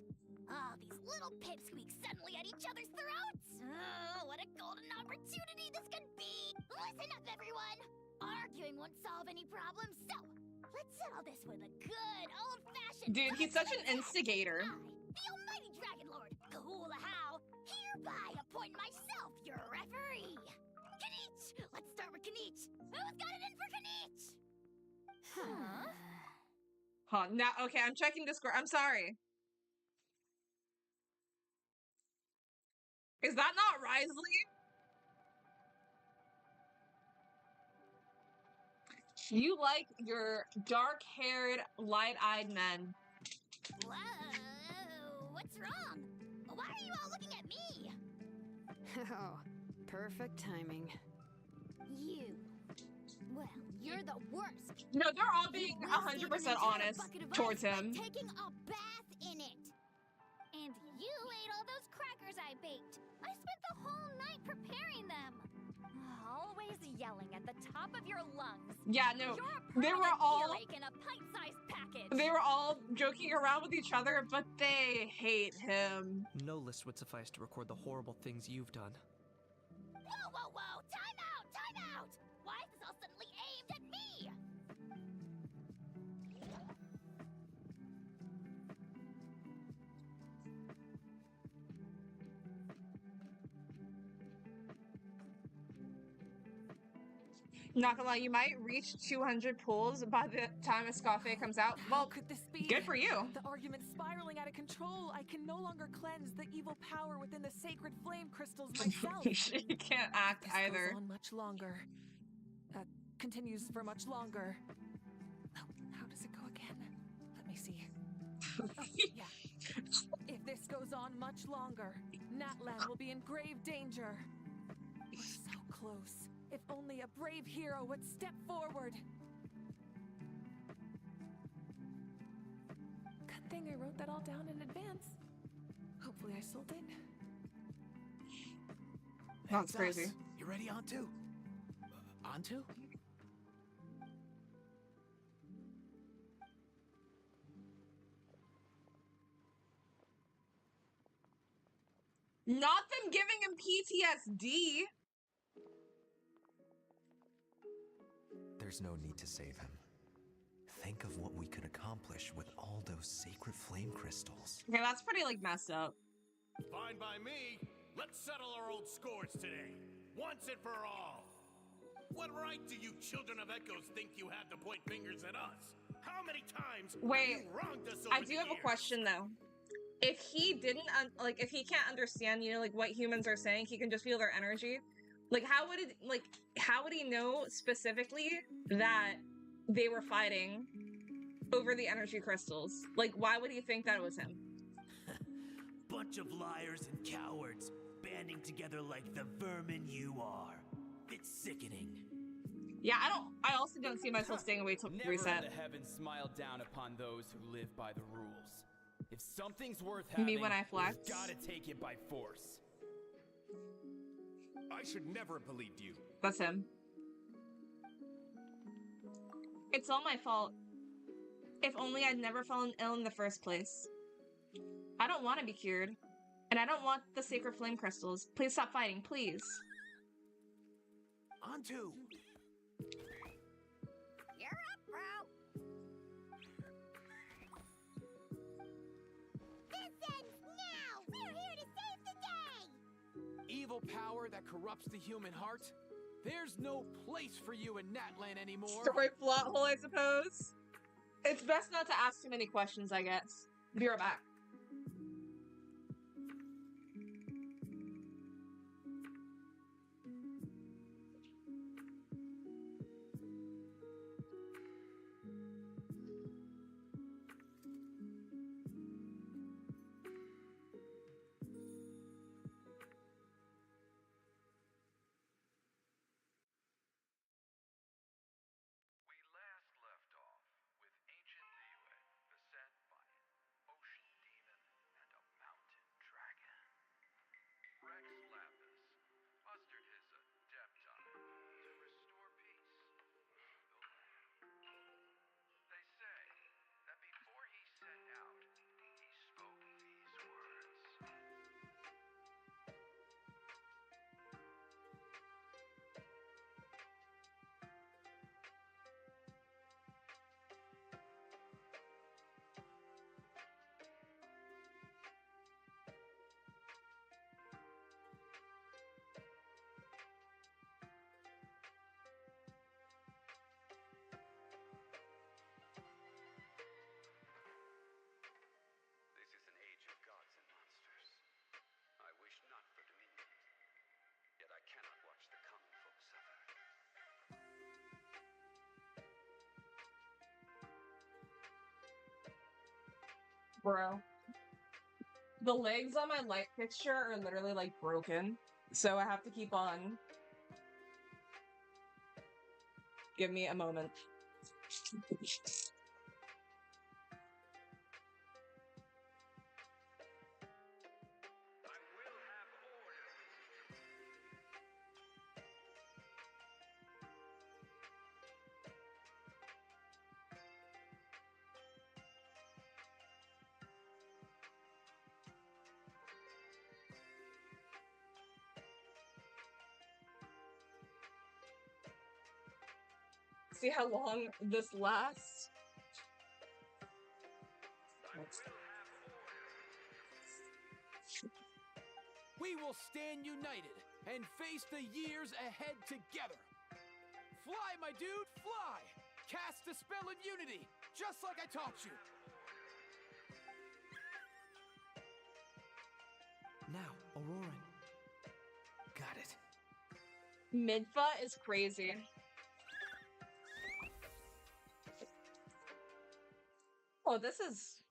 Oh, these little pipsqueaks suddenly at each other's throats. Oh, what a golden opportunity this could be. Listen up, everyone. Arguing won't solve any problems, so let's settle this with a good old-fashioned... Dude, he's such an instigator. The almighty Dragon Lord, Kahula-How, hereby appoint myself your referee. Kanich! Let's start with Kanich. Who's got it in for Kanich? Huh? Huh, now, okay, I'm checking Discord. I'm sorry. Is that not Risley? You like your dark-haired, light-eyed men. Whoa, what's wrong? Why are you all looking at me? Oh, perfect timing. Well, you're the worst. No, they're all being 100% honest towards him. Taking a bath in it. And you ate all those crackers I baked. I spent the whole night preparing them. Always yelling at the top of your lungs. Yeah, no, You're a they were permanent all earache in a pint-sized package. they were all joking around with each other, but they hate him. No list would suffice to record the horrible things you've done. Whoa! Time out! Why is this all suddenly aimed at me? Not gonna lie, you might reach 200 pulls by the time Escafe comes out. Well, could this be? good for you. The argument's spiraling out of control. I can no longer cleanse the evil power within the sacred flame crystals myself. You can't act this either. Goes on much longer. Continues for much longer. Oh, how does it go again? Let me see. Oh, yeah. If this goes on much longer, Natlan will be in grave danger. We're so close. If only a brave hero would step forward. Good thing I wrote that all down in advance. Hopefully I sold it. That's crazy. You ready, Antu? Antu? Not them giving him PTSD. There's no need to save him. Think of what we could accomplish with all those sacred flame crystals. Okay, that's pretty, like, messed up. Fine by me. Let's settle our old scores today. Once and for all. What right do you children of Echoes think you have to point fingers at us? How many times have you wronged us over I do have a question, though. If he didn't, like, if he can't understand, you know, like, what humans are saying, he can just feel their energy. Like, how would he know specifically that they were fighting over the energy crystals? Like, why would he think that it was him? Bunch of liars and cowards, banding together like the vermin you are. It's sickening. Yeah, I also don't see myself staying away till reset. Never let the heavens smile down upon those who live by the rules. If something's worth having, me when I flex. you've gotta take it by force. I should never have believed you. That's him. It's all my fault. If only I'd never fallen ill in the first place. I don't want to be cured. And I don't want the sacred flame crystals. Please stop fighting, please. Antu! You're up, bro. This ends now. We're here to save the day. Evil power that corrupts the human heart? There's no place for you in Natlan anymore. Story plot hole, I suppose. It's best not to ask too many questions, I guess. Be right back. Bro. The legs on my light fixture are literally, like, broken. So I have to keep on. Give me a moment. See how long this lasts? We will stand united and face the years ahead together. Fly, my dude, fly! Cast a spell of unity, just like I taught you. Now, Auroran. Got it. Midfa is crazy. Oh, this is...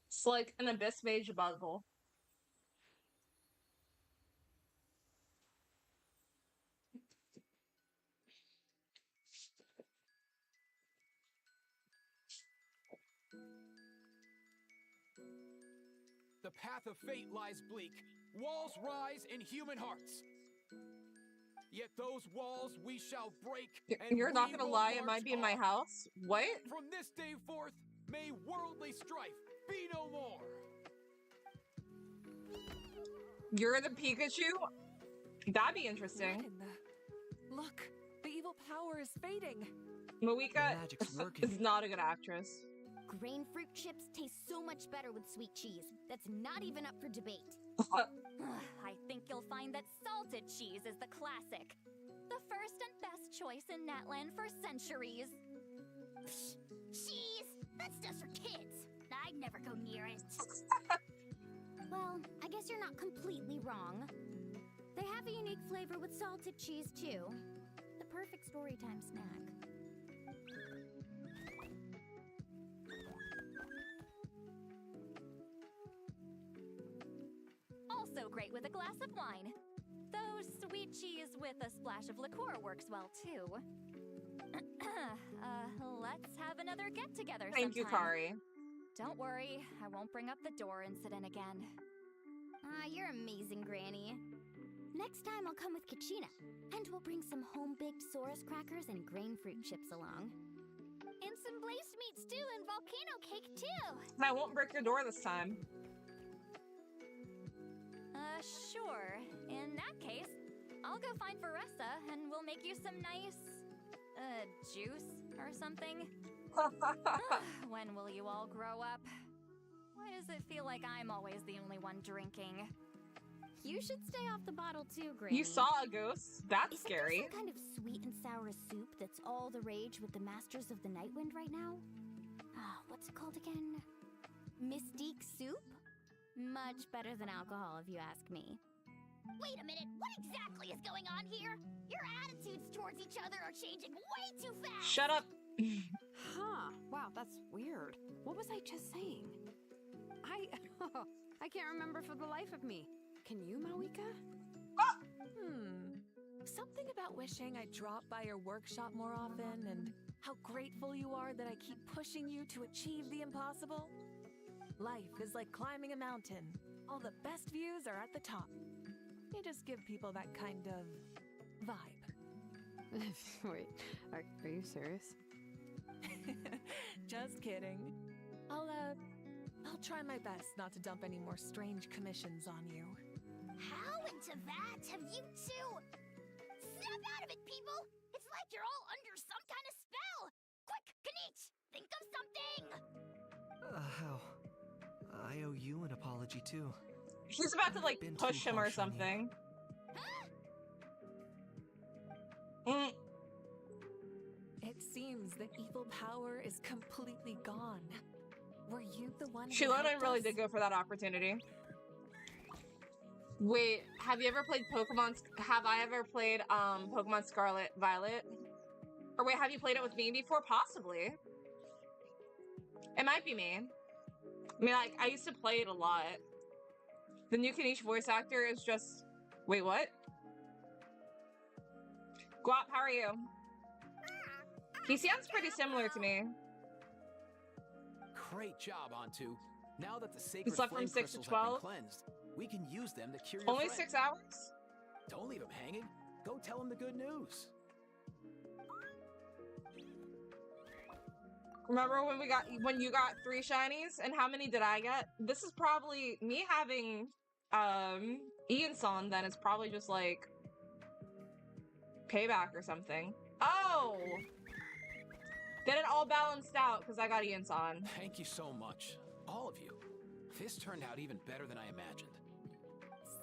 It's like an Abyss Mage puzzle. The path of fate lies bleak. Walls rise in human hearts. Yet those walls we shall break. And You're not we gonna will lie, it march might be in my on. house. What? From this day forth, may worldly strife be no more. You're the Pikachu? That'd be interesting. What in the... Look, the evil power is fading. Moeka magic's working. is not a good actress. Grain fruit chips taste so much better with sweet cheese. That's not even up for debate. I think you'll find that salted cheese is the classic. The first and best choice in Natland for centuries. Cheese! That's just for kids. I'd never go near it. Well, I guess you're not completely wrong. They have a unique flavor with salted cheese, too. The perfect storytime snack. Also great with a glass of wine. Though sweet cheese with a splash of liqueur works well, too. Let's have another get-together Thank you, sometime. Kari. Don't worry, I won't bring up the door incident again. You're amazing, Granny. Next time I'll come with Kachina, and we'll bring some home-baked Saurus crackers and grain fruit chips along. And some blazed meat stew and volcano cake, too. And I won't break your door this time. Sure. In that case, I'll go find Varesa and we'll make you some nice, juice or something. When will you all grow up? Why does it feel like I'm always the only one drinking? You should stay off the bottle too, Granny. You saw a ghost? That's Isn't scary. there some kind of sweet and sour soup that's all the rage with the Masters of the Nightwind right now? What's it called again? Mystique soup? Much better than alcohol, if you ask me. Wait a minute, what exactly is going on here? Your attitudes towards each other are changing way too fast! Shut up. Huh. Wow, that's weird. What was I just saying? I can't remember for the life of me. Can you, Mawika? Something about wishing I'd drop by your workshop more often and how grateful you are that I keep pushing you to achieve the impossible. Life is like climbing a mountain. All the best views are at the top. You just give people that kind of vibe. Wait, are you serious? Just kidding. I'll try my best not to dump any more strange commissions on you. How into that have you two? Snap out of it, people! It's like you're all under some kind of spell! Quick, Kanich, think of something! How? I owe you an apology, too. She's about to, like, Been push too him or harsh on you. something. It seems the evil power is completely gone. Were you the one who Shilona helped really us? did go for that opportunity. Wait, have you ever played Pokemon? Have I ever played Pokemon Scarlet Violet? Or wait, have you played it with me before? Possibly. It might be me. I mean, like, I used to play it a lot. The new Kanish voice actor is just... Wait, what? Guap, how are you? He sounds pretty similar to me. Great job, Antu. Now that the sacred slept from flame 6 to crystals have 12? been cleansed, we can use them to cure your Only friend. 6 hours? Don't leave him hanging. Go tell him the good news. Remember when you got 3 shinies and how many did I get? This is probably me having Ian-san, then it's probably just like payback or something. Oh! Then it all balanced out because I got Ian-san. Thank you so much. All of you. This turned out even better than I imagined.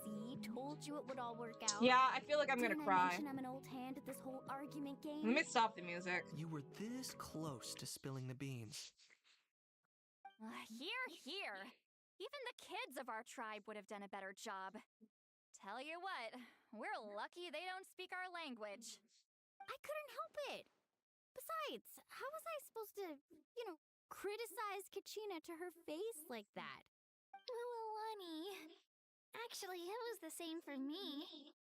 See, told you it would all work out. Yeah, I feel like I'm gonna Didn't cry. I mention I'm an old hand at this whole argument game? Let me stop the music. You were this close to spilling the beans. Here. Even the kids of our tribe would have done a better job. Tell you what, we're lucky they don't speak our language. I couldn't help it. Besides, how was I supposed to, criticize Kachina to her face like that? Well, Lonnie, actually, it was the same for me.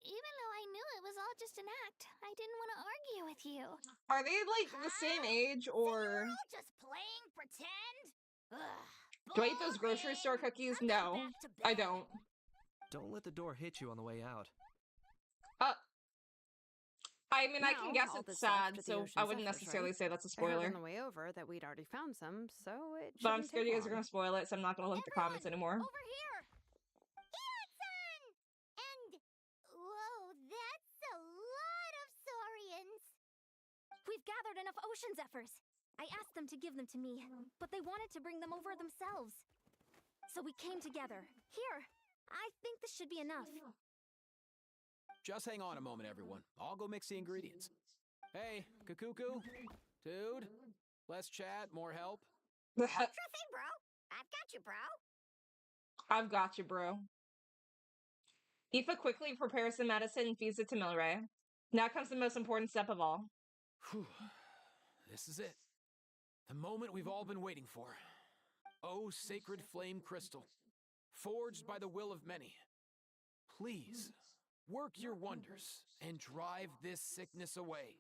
Even though I knew it was all just an act, I didn't want to argue with you. Are they like the same age or? All just playing pretend? Ugh, Do I eat those grocery store cookies? No, I don't. Don't let the door hit you on the way out. I mean, I can guess all it's that's left sad, of the so ocean I wouldn't zephyrs, necessarily right? say that's a I heard spoiler. on the way over that we'd already found some, so it But I'm shouldn't scared take you guys are long. gonna spoil it, so I'm not gonna look at the comments anymore. Over here! Helot-san! And, whoa, that's a lot of saurians! We've gathered enough ocean zephyrs. I asked them to give them to me, but they wanted to bring them over themselves. So we came together. Here, I think this should be enough. Just hang on a moment, everyone. I'll go mix the ingredients. Hey, Kakuku? Dude? Less chat, more help? Sure thing, bro. I've got you, bro. I've got you, bro. Aoife quickly prepares some medicine and feeds it to Milray. Now comes the most important step of all. Whew. This is it. The moment we've all been waiting for. Oh, sacred flame crystal, forged by the will of many. Please, work your wonders and drive this sickness away.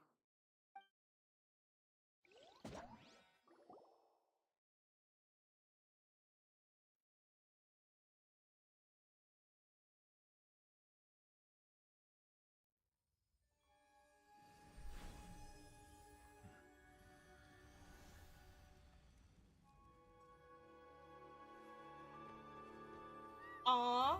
Aww.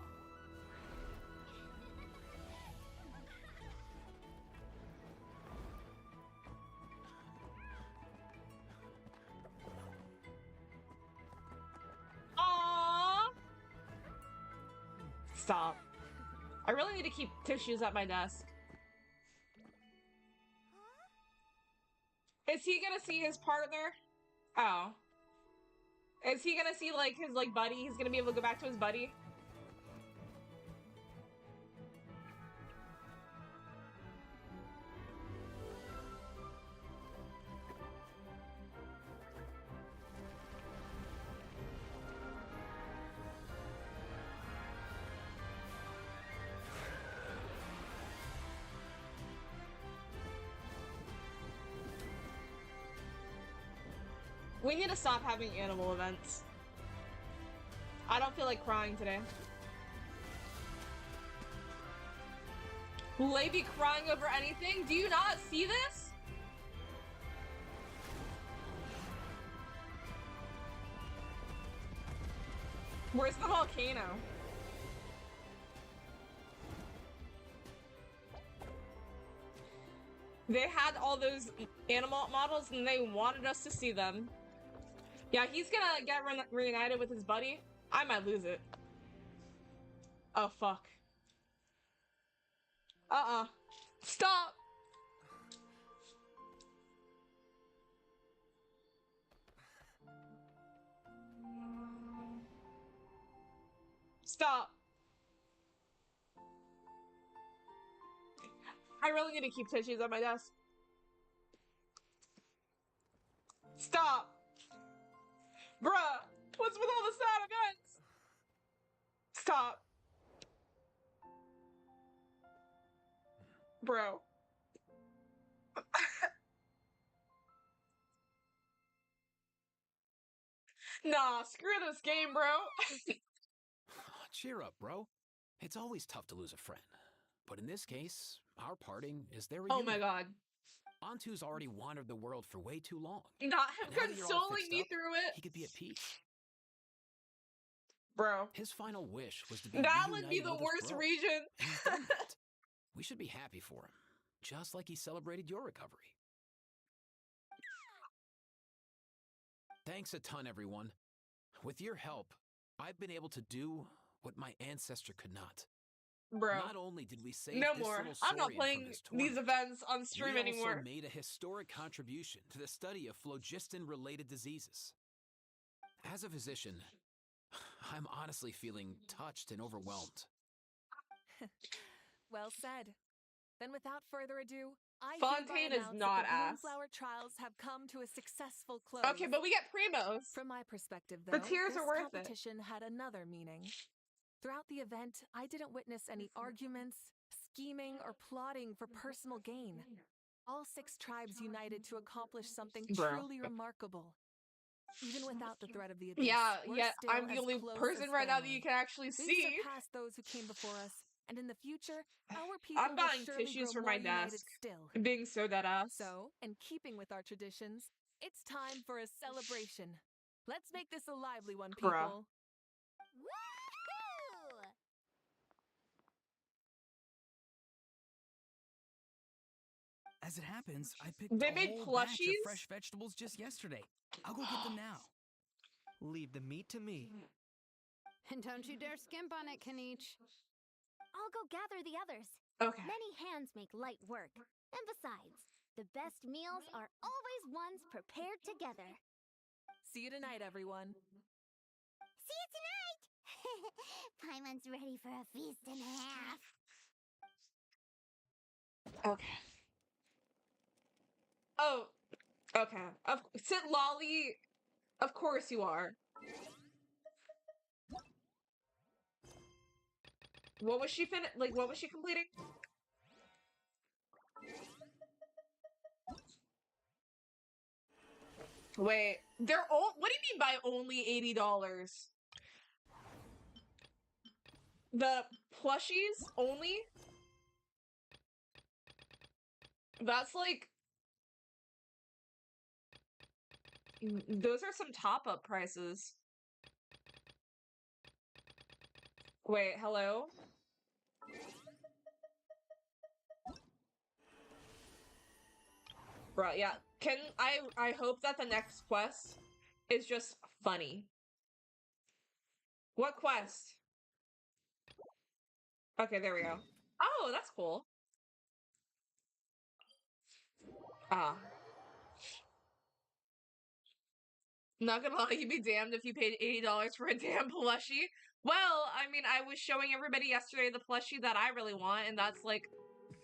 Aww. Stop. I really need to keep tissues at my desk. Is he gonna see his partner? Oh. Is he gonna see, like, his, like, buddy? He's gonna be able to go back to his buddy? We need to stop having animal events. I don't feel like crying today. Will they be crying over anything? Do you not see this? Where's the volcano? They had all those animal models and they wanted us to see them. Yeah, he's gonna get reunited with his buddy. I might lose it. Oh, fuck. Stop! Stop! I really need to keep tissues on my desk. Stop! Bruh! What's with all the sad events? Stop. Bro. Nah, screw this game, bro. Cheer up, bro. It's always tough to lose a friend. But in this case, our parting is their Oh reunion. my god. Antu's already wandered the world for way too long. Not him And now that you're all consoling fixed me up, through it. He could be at peace. Bro. His final wish was to be That would be reunited the with his worst bro. region. And he's done that. We should be happy for him. Just like he celebrated your recovery. Thanks a ton, everyone. With your help, I've been able to do what my ancestor could not. Bro. Not only did we save No this more. little I'm not Saurian playing from this these torment, events on stream we anymore. also made a historic contribution to the study of phlogiston-related diseases. As a physician, I'm honestly feeling touched and overwhelmed. Well said. Then without further ado, I Fontaine hereby is announce not that the ass. Bloomflower trials have come to a successful close. Okay, but we get primos. From my perspective, The though, tears this are worth it. competition had another meaning. Throughout the event, I didn't witness any arguments, scheming, or plotting for personal gain. All 6 tribes united to accomplish something Bro. truly remarkable. Even without the threat of the abyss, Yeah, we're yeah, still I'm the as only close person as right now that family. you can actually We've see. surpassed those who came before us, and in the future, our people I'm will buying surely tissues grow for more my united desk. still. I'm being so dead ass. So, in keeping with our traditions, it's time for a celebration. Let's make this a lively one, people. Bruh. Woohoo! As it happens, I picked They a made whole batch of plushies? fresh vegetables just yesterday. I'll go get them now. Leave the meat to me. And don't you dare skimp on it, Kaniche. I'll go gather the others. Okay. Many hands make light work. And besides, the best meals are always ones prepared together. See you tonight, everyone. See you tonight! Paimon's ready for a feast and a half. Okay. Oh, okay. Sit Lolly. Of course you are. What was she what was she completing? Wait, they're all. What do you mean by only $80? The plushies only? That's like. Those are some top-up prices. Wait, hello? Right, yeah. I hope that the next quest is just funny. What quest? Okay, there we go. Oh, that's cool. Ah. Not gonna lie, you'd be damned if you paid $80 for a damn plushie. Well, I mean, I was showing everybody yesterday the plushie that I really want, and that's like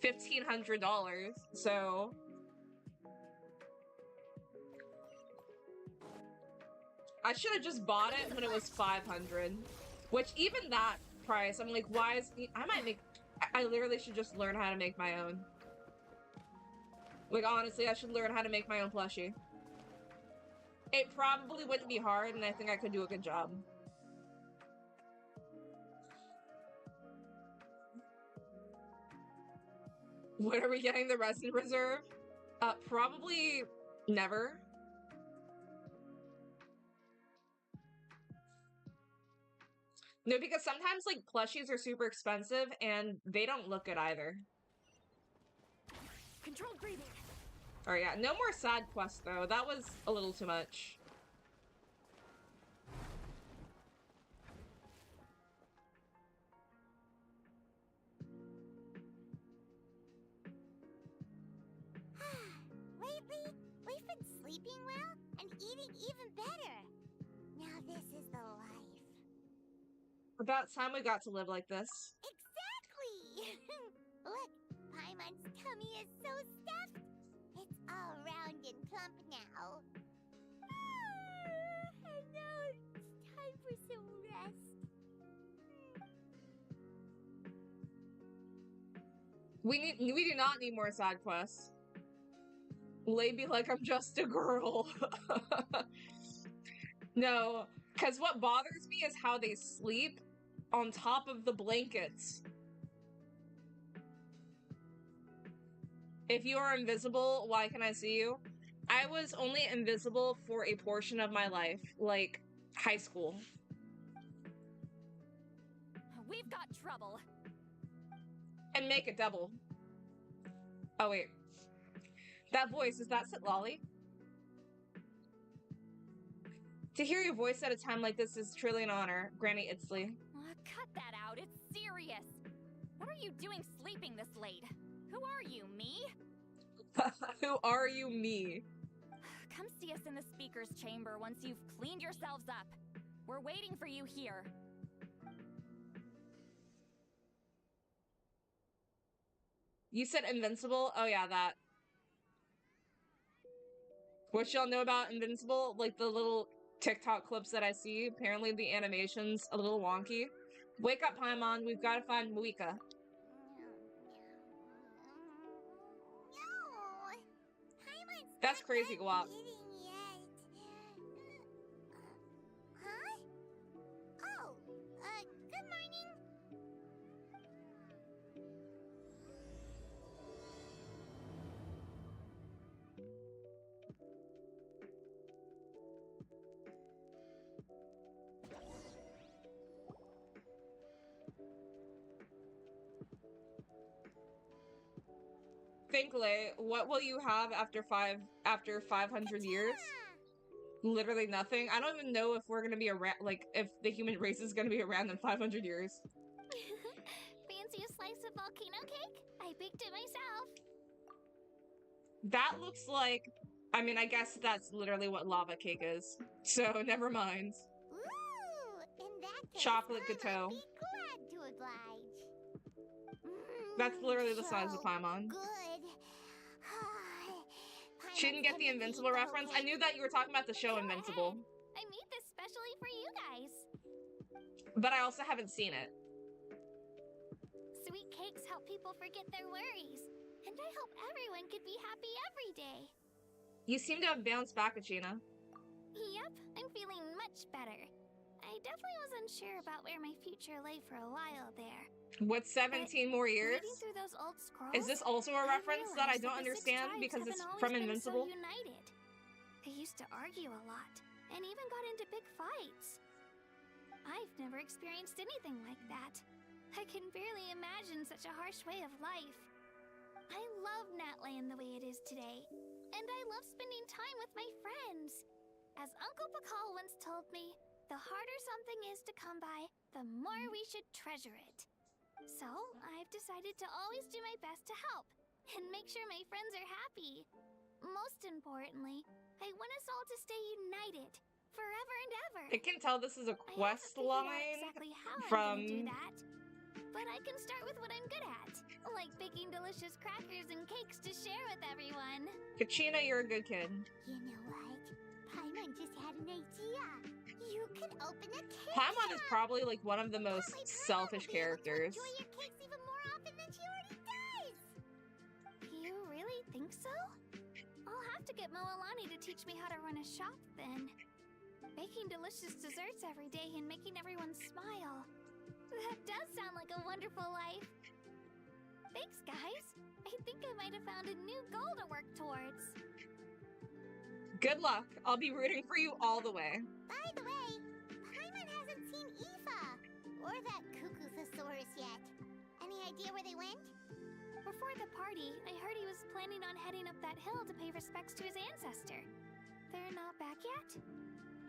$1,500, so... I should have just bought it when it was $500. Which, even that price, I'm like, why is... I literally should just learn how to make my own. Like, honestly, I should learn how to make my own plushie. It probably wouldn't be hard, and I think I could do a good job. When are we getting the resin reserve? Probably never. No, because sometimes, like, plushies are super expensive, and they don't look good either. Controlled breathing. Alright, yeah. No more side quests, though. That was a little too much. Lately, we've been sleeping well and eating even better. Now this is the life. About time we got to live like this. Exactly! Look, Paimon's tummy is so stuffed. It's all round and plump now. And now it's time for some rest. We do not need more side quests. Lay be like I'm just a girl. No, because what bothers me is how they sleep on top of the blankets. If you are invisible, why can I see you? I was only invisible for a portion of my life, like high school. We've got trouble. And make it double. Oh, wait. That voice, is that Sitlolly? To hear your voice at a time like this is truly an honor, Granny Itzley. Cut that out, it's serious. What are you doing sleeping this late? Who are you, me? Who are you, me? Come see us in the speaker's chamber once you've cleaned yourselves up. We're waiting for you here. You said Invincible? Oh yeah, that. What y'all know about Invincible? Like the little TikTok clips that I see. Apparently the animation's a little wonky. Wake up, Paimon. We've got to find Muika. That's crazy, Guap. Huh? Oh, good morning. Finkley, what will you have after 500 years? Literally nothing. I don't even know if we're gonna be around, like, if the human race is gonna be around in 500 years. Fancy a slice of volcano cake? I baked it myself. That looks like, I mean, I guess that's literally what lava cake is. So, never mind. Ooh, in that case, Chocolate I'd gâteau. be glad to oblige. That's literally the size of Paimon. Good. She didn't get the Invincible reference? I knew that you were talking about the show Invincible. I made this specially for you guys. But I also haven't seen it. Sweet cakes help people forget their worries. And I hope everyone could be happy every day. You seem to have bounced back, Achina. Yep, I'm feeling much better. I definitely wasn't sure about where my future lay for a while there. What, 17 more years? Reading through those old scrolls, Is this also a reference that I don't realized the 6 understand tribes because it's haven't from always been Invincible? So united. They used to argue a lot, and even got into big fights. I've never experienced anything like that. I can barely imagine such a harsh way of life. I love Natland the way it is today, and I love spending time with my friends. As Uncle Pakal once told me, the harder something is to come by, the more we should treasure it. So, I've decided to always do my best to help, and make sure my friends are happy. Most importantly, I want us all to stay united, forever and ever. I can tell this is a quest line Exactly how from... I'm gonna do that, but I can start with what I'm good at, like baking delicious crackers and cakes to share with everyone. Kachina, you're a good kid. You know what? Paimon just had an idea. You could open a cake Paimon is shop. probably like one of the most selfish characters. Enjoy your cakes even more often than she already does. You really think so? I'll have to get Moalani to teach me how to run a shop then. Baking delicious desserts every day and making everyone smile. That does sound like a wonderful life. Thanks, guys. I think I might have found a new goal to work towards. Good luck. I'll be rooting for you all the way. By the way, Paimon hasn't seen Aoife or that cuckoo thesaurus yet. Any idea where they went? Before the party, I heard he was planning on heading up that hill to pay respects to his ancestor. They're not back yet?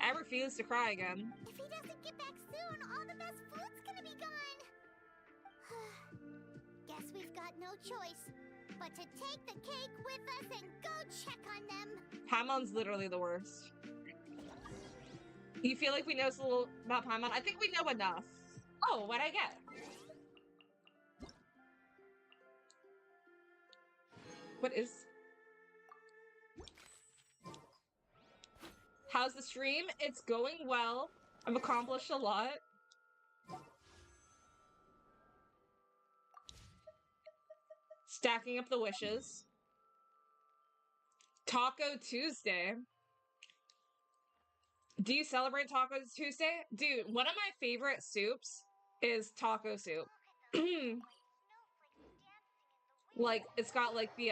I refuse to cry again. If he doesn't get back soon, all the best food's gonna be gone. Guess we've got no choice but to take the cake with us and go check on them. Paimon's literally the worst. You feel like we know so little about Paimon? I think we know enough. Oh, what'd I get? What is... How's the stream? It's going well. I've accomplished a lot. Stacking up the wishes. Taco Tuesday. Do you celebrate Taco Tuesday? Dude, one of my favorite soups is taco soup. Like, it's got like the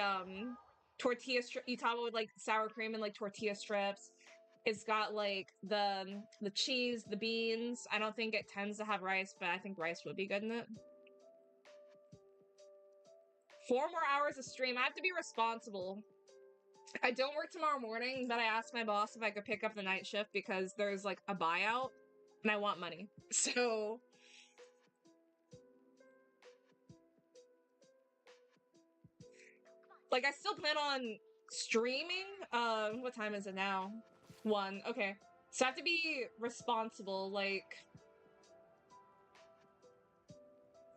tortilla strip. You top it with like sour cream and like tortilla strips. It's got like the cheese, the beans. I don't think it tends to have rice, but I think rice would be good in it. 4 more hours of stream. I have to be responsible. I don't work tomorrow morning, but I asked my boss if I could pick up the night shift because there's like a buyout and I want money. So Like, I still plan on streaming. What time is it now? 1. Okay. So I have to be responsible, like...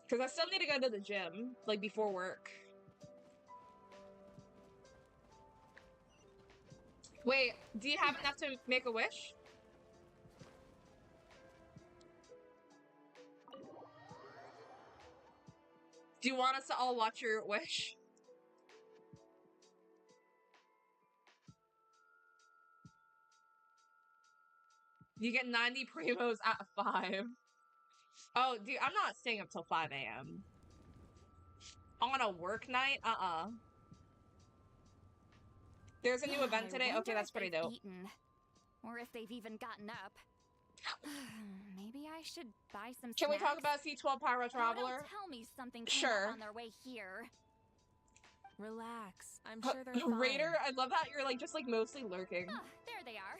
Because I still need to go to the gym, like, before work. Wait, do you have enough to make a wish? Do you want us to all watch your wish? You get 90 primos at 5. Oh, dude, I'm not staying up till 5 a.m. On a work night? There's a new event today? Okay, that's pretty dope. Eaten, or if they've even gotten up. Maybe I should buy some Can we snacks? talk about C12 Pyro Traveler? Don't tell me something came Sure. up on their way here. Relax. I'm sure they're fine. Raider, I love that you're like just like mostly lurking. Oh, there they are.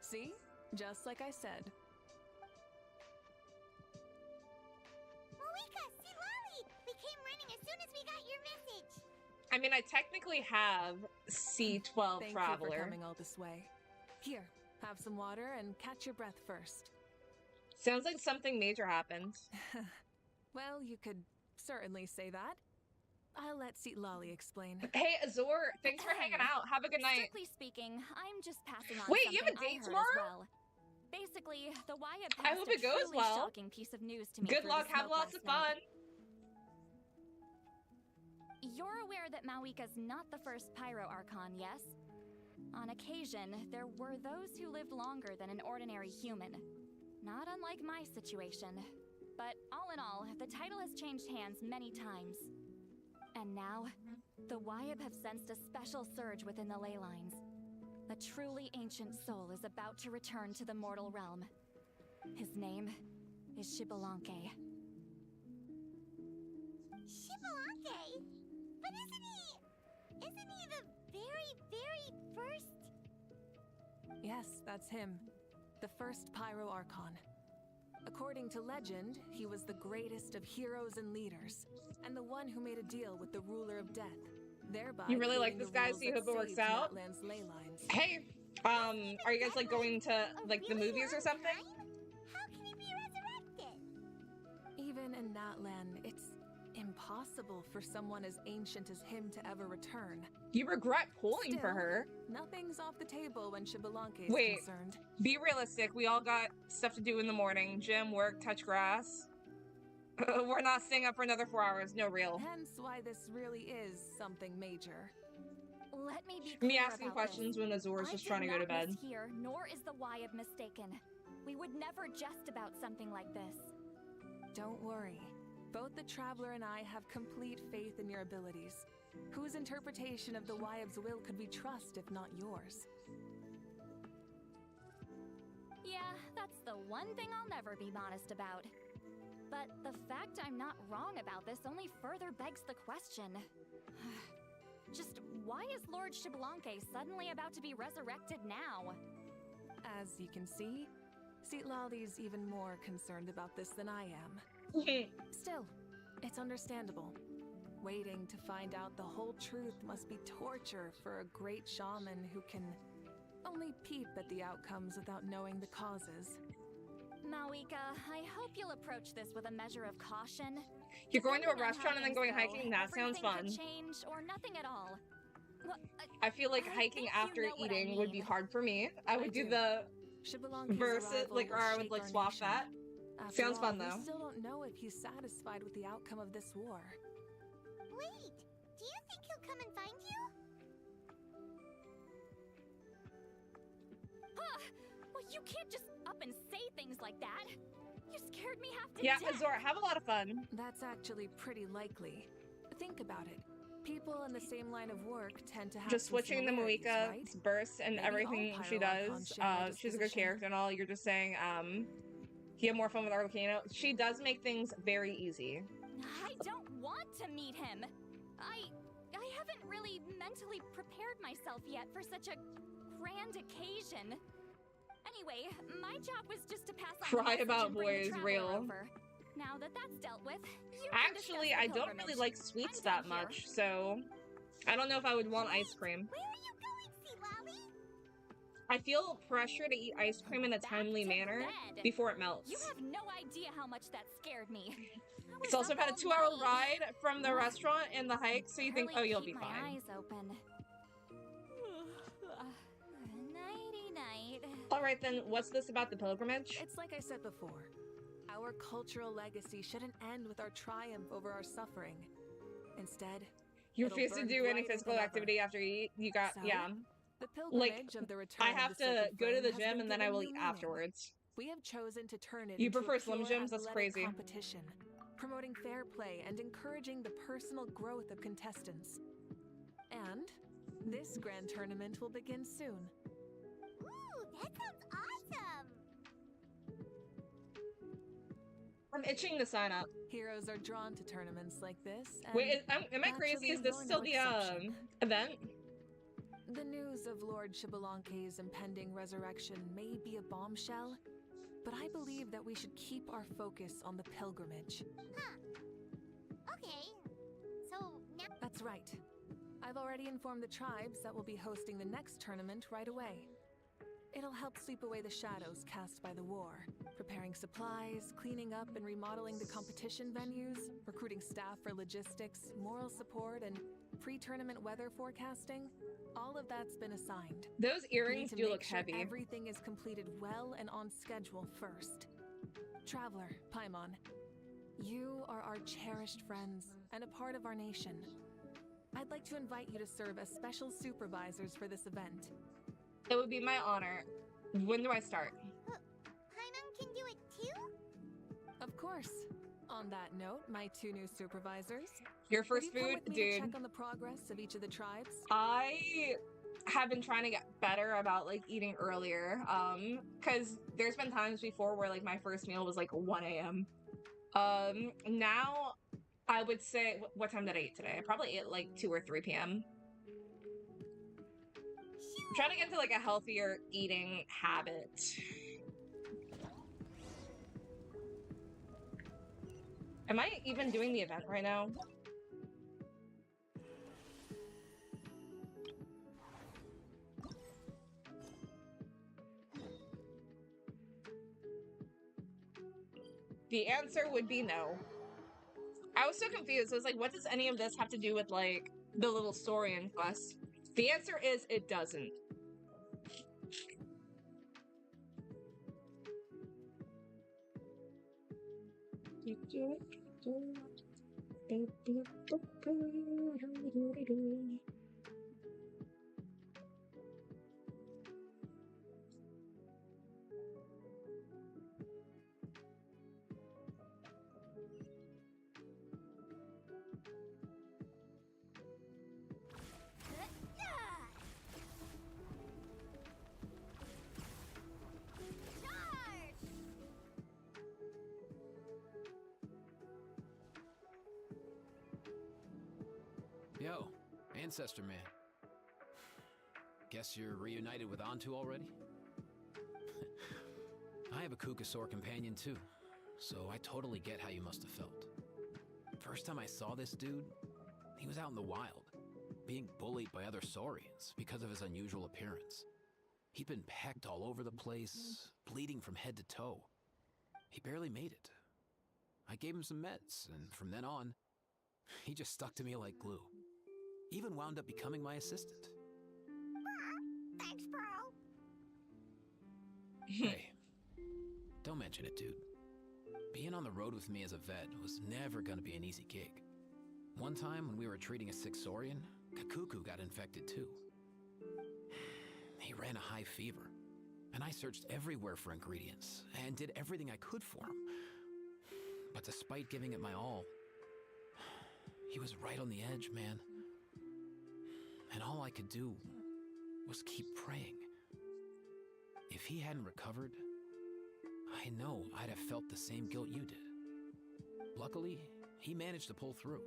See? Just like I said. Moika, see Lolly! We came running as soon as we got your message. I mean, I technically have C12 Thank Traveler. you for coming all this way. Here, have some water and catch your breath first. Sounds like something major happened. Well, you could certainly say that. I'll let Lolly explain. Hey, Azor, thanks for hanging out. Have a good night. Strictly speaking, I'm just passing on Wait, you have a something I date heard tomorrow? as well. Basically, the Wyatt I passed hope a it goes truly well. shocking piece of news to me. Good through luck, the have smoke lots of last fun. night. You're aware that Mawika's not the first Pyro Archon, yes? On occasion, there were those who lived longer than an ordinary human. Not unlike my situation. But all in all, the title has changed hands many times. And now, the Wyatt have sensed a special surge within the ley lines. A truly ancient soul is about to return to the mortal realm. His name is Xbalanque. Xbalanque? But isn't he the very, very first? Yes, that's him. The first Pyro Archon. According to legend, he was the greatest of heroes and leaders, and the one who made a deal with the ruler of death, thereby You really like creating this the guy, rules so you that hope it works saved out? Natlan's ley lines. Hey, are you guys like going to like the movies or something? How can he be resurrected? Even in Natlan, it's impossible for someone as ancient as him to ever return. You regret pulling for Still, her. Nothing's off the table when Xbalanque is Wait, concerned. be realistic. We all got stuff to do in the morning. Gym, work, touch grass. We're not staying up for another 4 hours. No real. Hence why this really is something major. Let me be Me clear asking about questions this. when Azor's I just did trying to go to not bed. mishear, nor is the Wyatt mistaken. We would never jest about something like this. Don't worry. Both the Traveler and I have complete faith in your abilities. Whose interpretation of the Wyab's will could we trust if not yours? Yeah, that's the one thing I'll never be modest about. But the fact I'm not wrong about this only further begs the question. Just why is Lord Xbalanque suddenly about to be resurrected now? As you can see, Lolly's even more concerned about this than I am. Still, it's understandable. Waiting to find out the whole truth must be torture for a great shaman who can only peep at the outcomes without knowing the causes. Mawika, I hope you'll approach this with a measure of caution. You're going to a Depending on restaurant how and then going things go, hiking? That sounds everything fun. could change or nothing at all. Well, I feel like I hiking think you after know what I eating would be mean. hard for me. I would do do. the Xbalanque's versus, arrival like, or will I would shake like our swap nation. that. After Sounds all, fun we though. still don't know if he's satisfied with the outcome of this war. Wait, do you think he'll come and find you? Well, you can't just up and say things like that. You scared me half to Yeah, death. Azor, have a lot of fun. That's actually pretty likely. Think about it. People in the same line of work tend to have Just some switching the similarities, Moika right? bursts and Maybe everything all she Pyro Archons does. share that She's a good disposition. character and all. You're just saying, you have more fun with our volcano. She does make things very easy. I don't want to meet him. I haven't really mentally prepared myself yet for such a grand occasion. Anyway, my job was just to pass on the Cry message about and bring the boys, Traveler real. over. Now that that's dealt with, you can Actually, discuss I the don't really pilgrimage. like sweets I'm done that here. much, so I don't know if I would want ice cream. Where are you going, Sea Lolly? I feel pressure to eat ice cream in a timely manner Bed. before it melts. You have no idea how much that scared me. It's also about a 2-hour ride from the restaurant and the hike, so you think, oh, you'll be keep fine. my eyes open. Nighty night. All right, then, what's this about the pilgrimage? It's like I said before. Our cultural legacy shouldn't end with our triumph over our suffering. Instead, You it'll refuse to burn do any brighter physical than activity after you eat. You got, So, yeah. The Like, pilgrimage of the return I of have the to sacred go to flame the has gym been and then I given will new eat meaning. afterwards. We have chosen to turn it You into prefer a Slim pure Jims? That's athletic crazy. competition, promoting fair play and encouraging the personal growth of contestants. And this grand tournament will begin soon. Ooh, that sounds awesome! I'm itching to sign up. Heroes are drawn to tournaments like this. Wait, and am I crazy? naturally, Is this you're still no the exception. event? The news of Lord Shibalanke's impending resurrection may be a bombshell, but I believe that we should keep our focus on the pilgrimage. Huh. Okay. So, now... That's right. I've already informed the tribes that will be hosting the next tournament right away. It'll help sweep away the shadows cast by the war, preparing supplies, cleaning up and remodeling the competition venues, recruiting staff for logistics, moral support, and pre-tournament weather forecasting. All of that's been assigned. Those earrings We need to do make look sure heavy. Everything is completed well and on schedule first. Traveler, Paimon, you are our cherished friends and a part of our nation. I'd like to invite you to serve as special supervisors for this event. It would be my honor. When do I start? Paimon can do it too? Of course. On that note, my two new supervisors. Your Will first you come food, with me to dude. check on the progress of each of the tribes? I have been trying to get better about like eating earlier. Because there's been times before where like my first meal was like 1 a.m. Now I would say, what time did I eat today? I probably ate like 2 or 3 p.m. I'm trying to get into like a healthier eating habit. Am I even doing the event right now? The answer would be no. I was so confused. I was like, what does any of this have to do with like the little story and quest? The answer is it doesn't. Yo, Ancestor Man. Guess you're reunited with Antu already? I have a Kukasaur companion too, so I totally get how you must have felt. First time I saw this dude, he was out in the wild, being bullied by other saurians because of his unusual appearance. He'd been pecked all over the place, bleeding from head to toe. He barely made it. I gave him some meds, and from then on, he just stuck to me like glue. Even wound up becoming my assistant. Thanks, bro. Hey, don't mention it, dude. Being on the road with me as a vet was never gonna be an easy gig. One time when we were treating a sick saurian, Kakuku got infected too. He ran a high fever, and I searched everywhere for ingredients and did everything I could for him. But despite giving it my all, he was right on the edge, man. And all I could do was keep praying. If he hadn't recovered, I know I'd have felt the same guilt you did. Luckily, he managed to pull through,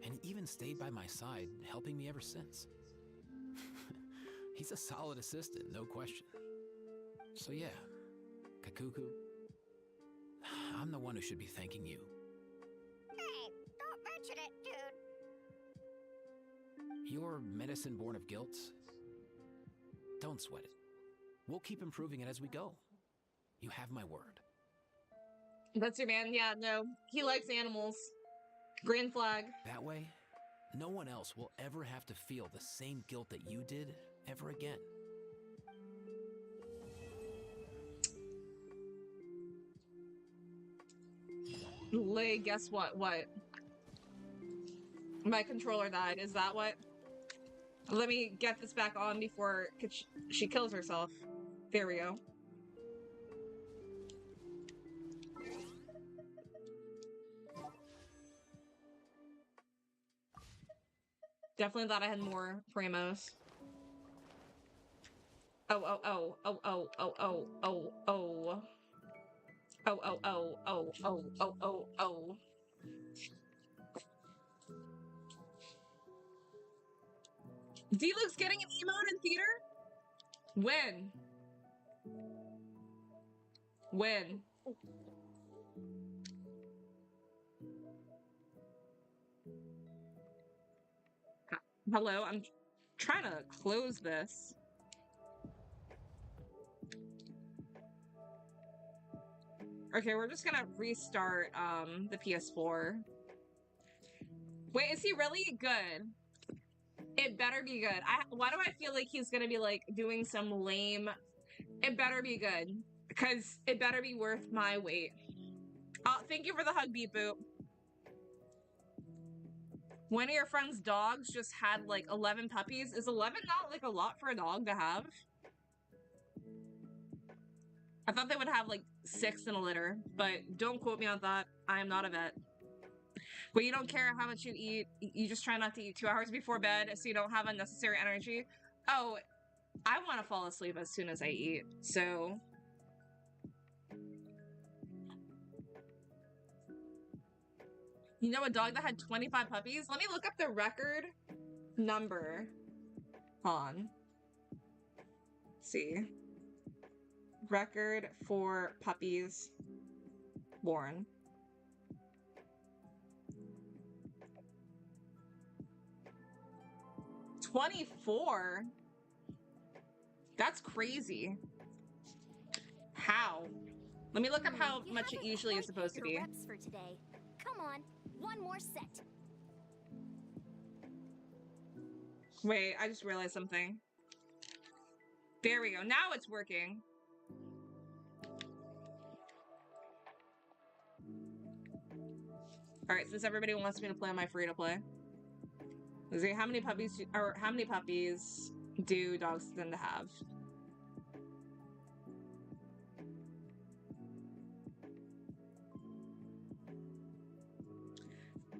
and he even stayed by my side, helping me ever since. He's a solid assistant, no question. So yeah, Kakuku, I'm the one who should be thanking you. Hey, don't mention it, dude. Your medicine born of guilt? Don't sweat it. We'll keep improving it as we go. You have my word. That's your man. Yeah, no. He likes animals. Green flag. That way, no one else will ever have to feel the same guilt that you did ever again. Lay, guess what? What? My controller died. Is that what? Let me get this back on before she kills herself. There we go. Definitely thought I had more Primos. Oh, oh, oh, oh, oh, oh, oh, oh, oh. Oh, oh, oh, oh, oh, oh, oh, oh. D-Luke's getting an emote in theater? When? When? Hello, I'm trying to close this. Okay, we're just gonna restart the PS4. Wait, is he really good? It better be good. Why do I feel like he's gonna be like doing some lame? It better be good, because it better be worth my wait. Thank you for the hug, Beep Boop. One of your friend's dogs just had like 11 puppies. Is 11 not like a lot for a dog to have? I thought they would have like 6 in a litter, but don't quote me on that. I am not a vet. But you don't care how much you eat. You just try not to eat 2 hours before bed so you don't have unnecessary energy. Oh, I want to fall asleep as soon as I eat, so... You know a dog that had 25 puppies? Let me look up the record number. Hold on. Let's see. Record for puppies born. $24? That's crazy. How? Let me look up how much it usually is supposed to be. Reps for today. Come on, one more set. Wait, I just realized something. There we go. Now it's working. All right, since everybody wants me to play on my free-to-play, let's see how many puppies do dogs tend to have?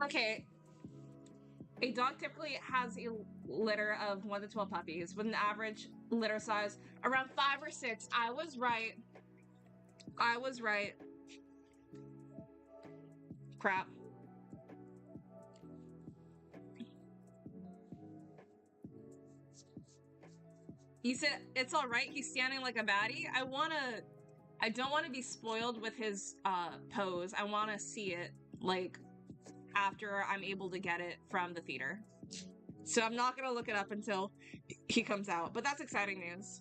Okay. A dog typically has a litter of 1 to 12 puppies with an average litter size around 5 or 6. I was right. I was right. Crap. He said it's all right. He's standing like a baddie. I don't want to be spoiled with his pose. I want to see it like after I'm able to get it from the theater. So I'm not going to look it up until he comes out, but that's exciting news.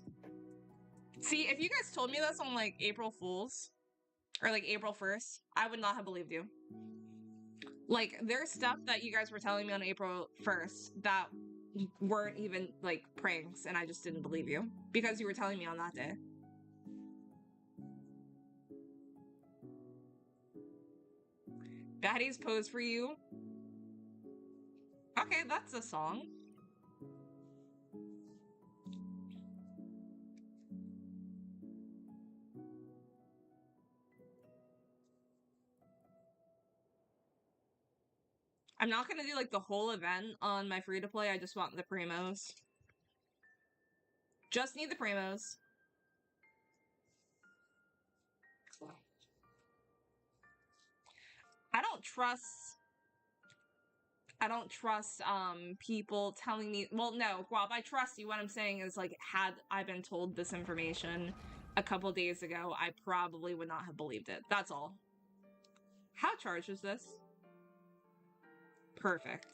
See, if you guys told me this on like April Fool's or like April 1st, I would not have believed you. Like there's stuff that you guys were telling me on April 1st that weren't even like pranks, and I just didn't believe you because you were telling me on that day. Baddie's pose for you. Okay, that's a song. I'm not gonna do like the whole event on my free to play. I just want the primos. Just need the primos. I don't trust people telling me, well, no, Guap, I trust you. What I'm saying is like, had I been told this information a couple days ago, I probably would not have believed it. That's all. How charged is this? Perfect.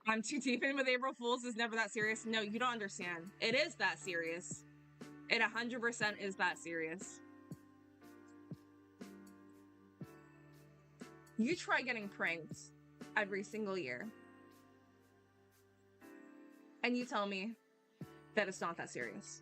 I'm too deep in with April Fools is never that serious. No, you don't understand. It is that serious. It 100% is that serious. You try getting pranked every single year. And you tell me that it's not that serious.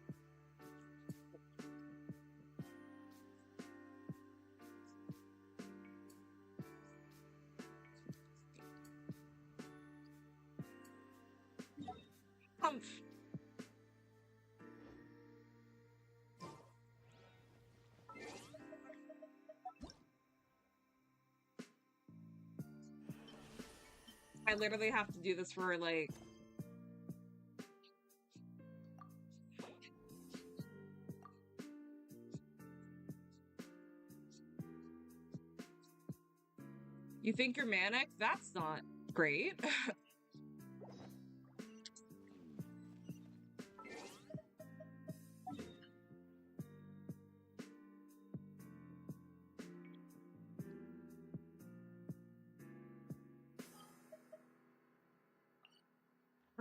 I literally have to do this for like you think you're manic? That's not great.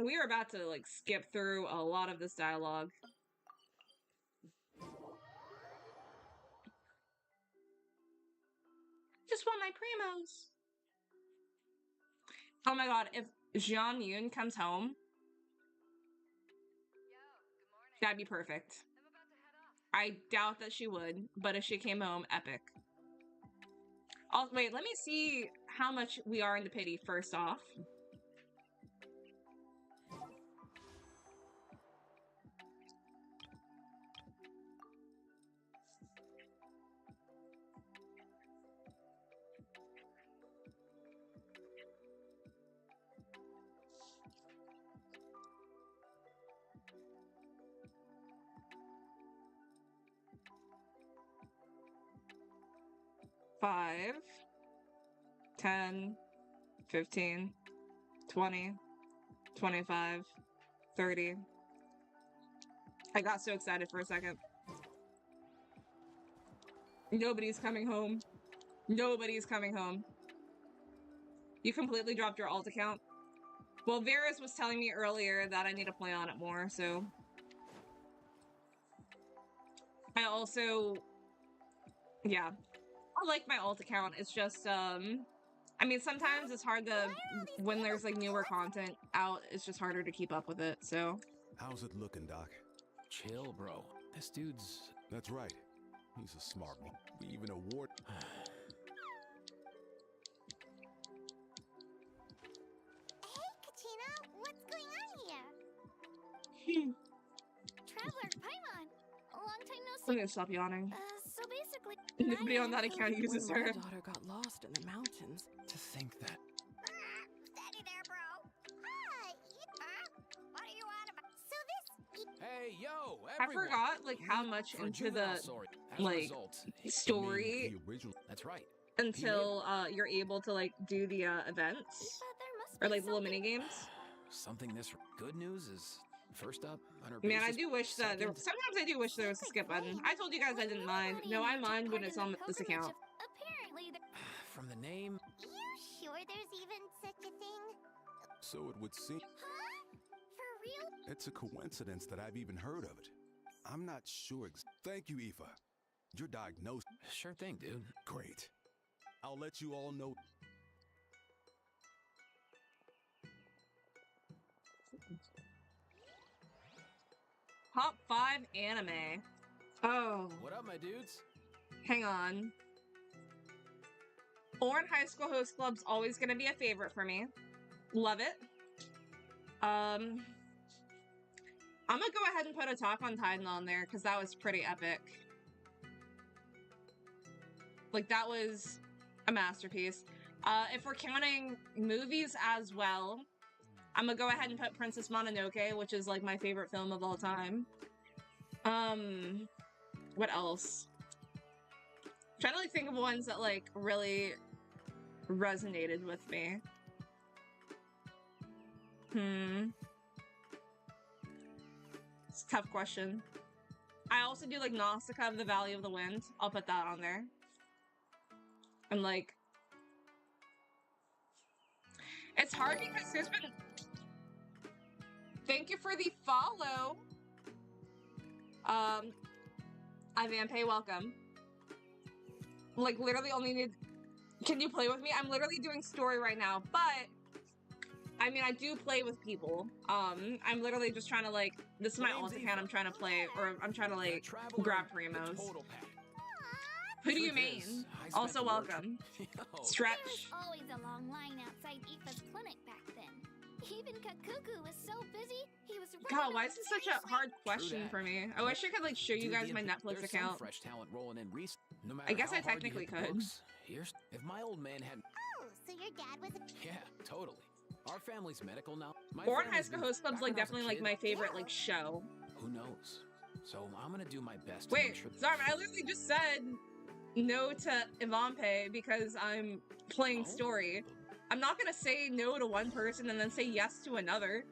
We are about to like skip through a lot of this dialogue. Just want my primos. Oh my god, if Jean Yoon comes home, that'd be perfect. I doubt that she would, but if she came home, epic. Oh, wait, let me see how much we are in the pity first off. Five, 10, 15, 20, 25, 30. I got so excited for a second. Nobody's coming home. Nobody's coming home. You completely dropped your alt account? Well, Varys was telling me earlier that I need to play on it more, so... I also... Yeah. I like my alt account. It's just, I mean, sometimes it's hard to... When there's, like, newer content out, it's just harder to keep up with it, so... How's it looking, Doc? Chill, bro. This dude's... That's right. He's a smart one. We even award... Hey, Katina, what's going on here? Traveler, Paimon, a long time no see. I'm gonna stop yawning. So basically, Nobody on that account uses when her. my daughter got lost in the mountains. To think that... Steady there, bro. Hi. What do you want about? So this. Hey, yo, I everyone. forgot, like, how much For into juvenile the, sorry. As a like, result, story That's right. until, you're able to, like, do the, events. Or, like, the little mini games. Something this good news is first up on our Man, I basis, do wish that there. second- Sometimes I do wish there was a skip button. I told you guys I didn't mind. No, I mind when it's on this account. Apparently, From the name, you sure there's even such a thing? So it would seem... Huh? For real? It's a coincidence that I've even heard of it. I'm not sure. Thank you, Aoife. You're diagnosed. Sure thing, dude. Great. I'll let you all know. Top 5 anime. Oh. What up, my dudes? Hang on. Orin High School Host Club's always gonna be a favorite for me. Love it. I'm gonna go ahead and put Attack on Titan on there, because that was pretty epic. Like, that was a masterpiece. If we're counting movies as well, I'm gonna go ahead and put Princess Mononoke, which is like my favorite film of all time. What else? I'm trying to like think of ones that like really resonated with me. It's a tough question. I also do like Nausicaa of the Valley of the Wind. I'll put that on there. And like, it's hard because there's been. Thank you for the follow. Ivanpay, welcome. Like literally only need. Can you play with me? I'm literally doing story right now, but I mean I do play with people. I'm literally just trying to like. This is my alt account. I'm trying to play, or I'm trying to like grab primos. Who do you mean? Also welcome. Stretch. There was always a long line outside Aoife's clinic back then. Even Kakuku was so busy, he was God, why is this such a hard question for me? I wish I could like show you guys my Netflix account. Fresh talent rolling in no matter I guess how I hard you technically hit the could. books, if my old man had Oh, so your dad was a... Yeah, totally. Our family's medical now. Born High School Host Club's like definitely like my favorite like show. Who knows? So I'm gonna do my best to Wait, make sure sorry, I literally just said no to Ivanpay because I'm playing story. I'm not gonna say no to one person and then say yes to another.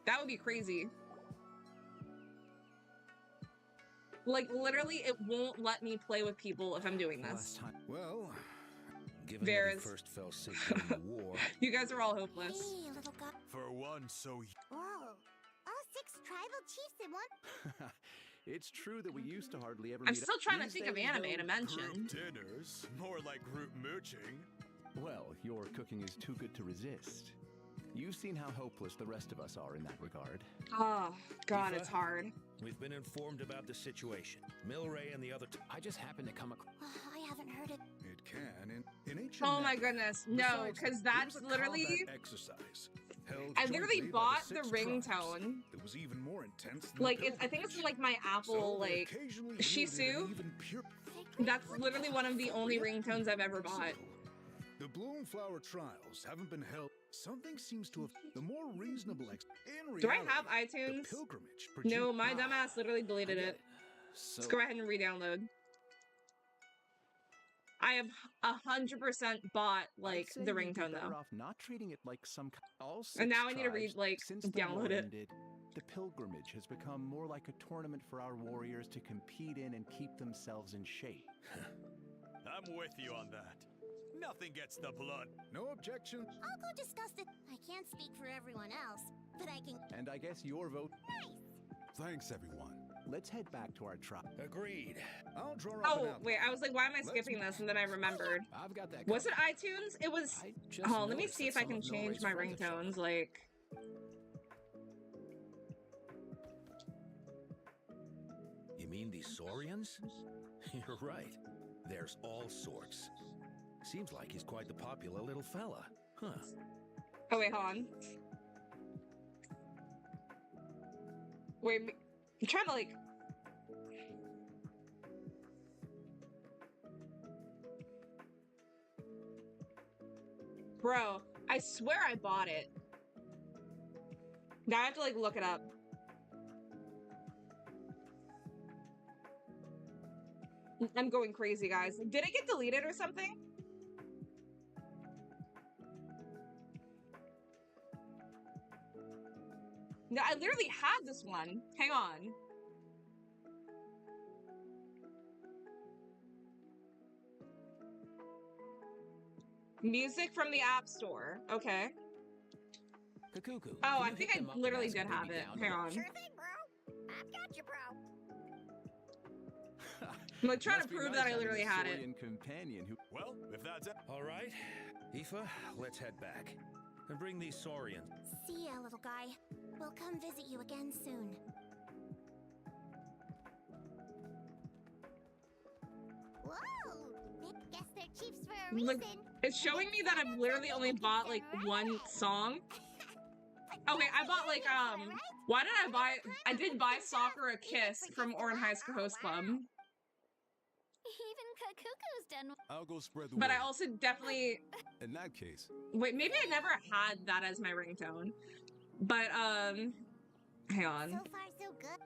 That would be crazy. Like, literally, it won't let me play with people if I'm doing this. Well, given Varys. that he first fell sick during the war. You guys are all hopeless. Hey, little guy. For one, so Whoa. All 6 tribal chiefs in one? It's true that we used to hardly ever I'm meet still up. trying to These think of days, anime though, to mention. Group dinners, more like group mooching. Well, your cooking is too good to resist. You've seen how hopeless the rest of us are in that regard. Oh, God, Aoife, it's hard. We've been informed about the situation. Milray and the other. I just happened to come across. I haven't heard it. It can in ancient. Oh my Nephil. goodness, no, Besides, because there that's was a literally. combat exercise held I literally jointly by bought the 6 tribes ringtone. that was even more intense than Like, the it's, I think it's in, like, my Apple, So they like, occasionally Shisu. yielded an even pure- That's literally one of the only ringtones I've ever bought. The Bloomflower trials haven't been held. Something seems to have the more reasonable in Do I reality, have the iTunes? pilgrimage No, produced- my dumbass literally deleted it. Let's go ahead and re-download. I have 100% bought, like, I'd say the you'd be ringtone, better though. off not treating it like some all And 6 now I need to tribes, like, since the download war it. ended, the pilgrimage has become more like a tournament for our warriors to compete in and keep themselves in shape. I'm with you on that. Nothing gets the blood. No objection. I'll go discuss it. I can't speak for everyone else, but I can... And I guess your vote. Nice! Thanks, everyone. Let's head back to our tribe. Agreed. I'll draw up Oh, an outline. wait, I was like, why am I skipping this? And then I remembered. I've got that. Was it iTunes? It was... just Oh, let me noticed see that if I some can of change Milray's my friends have shown ringtones, like... You mean the Saurians? You're right. There's all sorts. Seems like he's quite the popular little fella. Huh. Oh, wait, hold on. Wait, I'm trying to, like... Bro, I swear I bought it. Now I have to, like, look it up. I'm going crazy, guys. Did it get deleted or something? No, I literally had this one. Hang on. Music from the App Store. Okay. Kakuku. Oh, I can you think hit I them up and literally ask did them to have be it. down Hang to- on. Sure thing, bro. I've got you, bro. I'm like trying to Must be prove nice that I having literally a had it. Saurian companion who. Well, if that's it. All right. Aoife, let's head back. And bring these Saurians. See ya, little guy. We'll come visit you again soon. Whoa! Guess they're chiefs for a reason. Look, it's showing me that I've literally only bought like one song. Oh wait, I bought like why did I buy? I did buy "Soccer a Kiss" from Oran High School Host Club. Even Kakuku's done. I'll go spread the But word. I also definitely... In that case... Wait, maybe I never had that as my ringtone. But, hang on. So far, so good.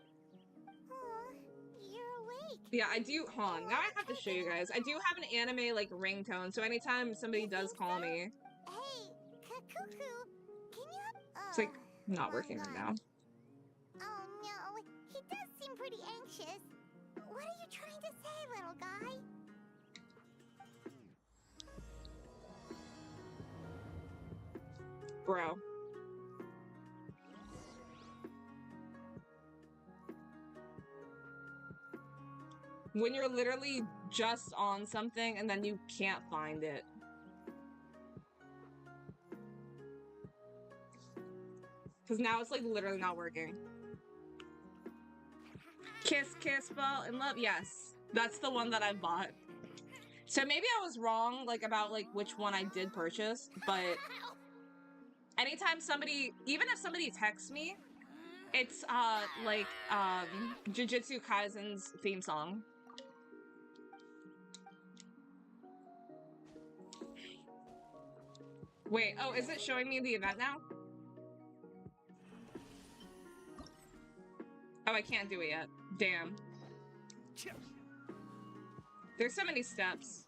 Aw, you're awake. Yeah, I do... Hold on. Now I have to show you guys. I do have an anime, like, ringtone, so anytime somebody does call me... Hey, Kakuku, can you... It's, like, not working right now. Oh, no. He does seem pretty anxious. What are you trying to say, little guy? Bro. When you're literally just on something and then you can't find it. Because now it's like literally not working. Kiss, kiss, fall in love. Yes, that's the one that I bought. So maybe I was wrong, like, about, like, which one I did purchase, but anytime somebody, even if somebody texts me, it's, like, Jujutsu Kaisen's theme song. Wait, oh, is it showing me the event now? Oh, I can't do it yet. Damn. There's so many steps.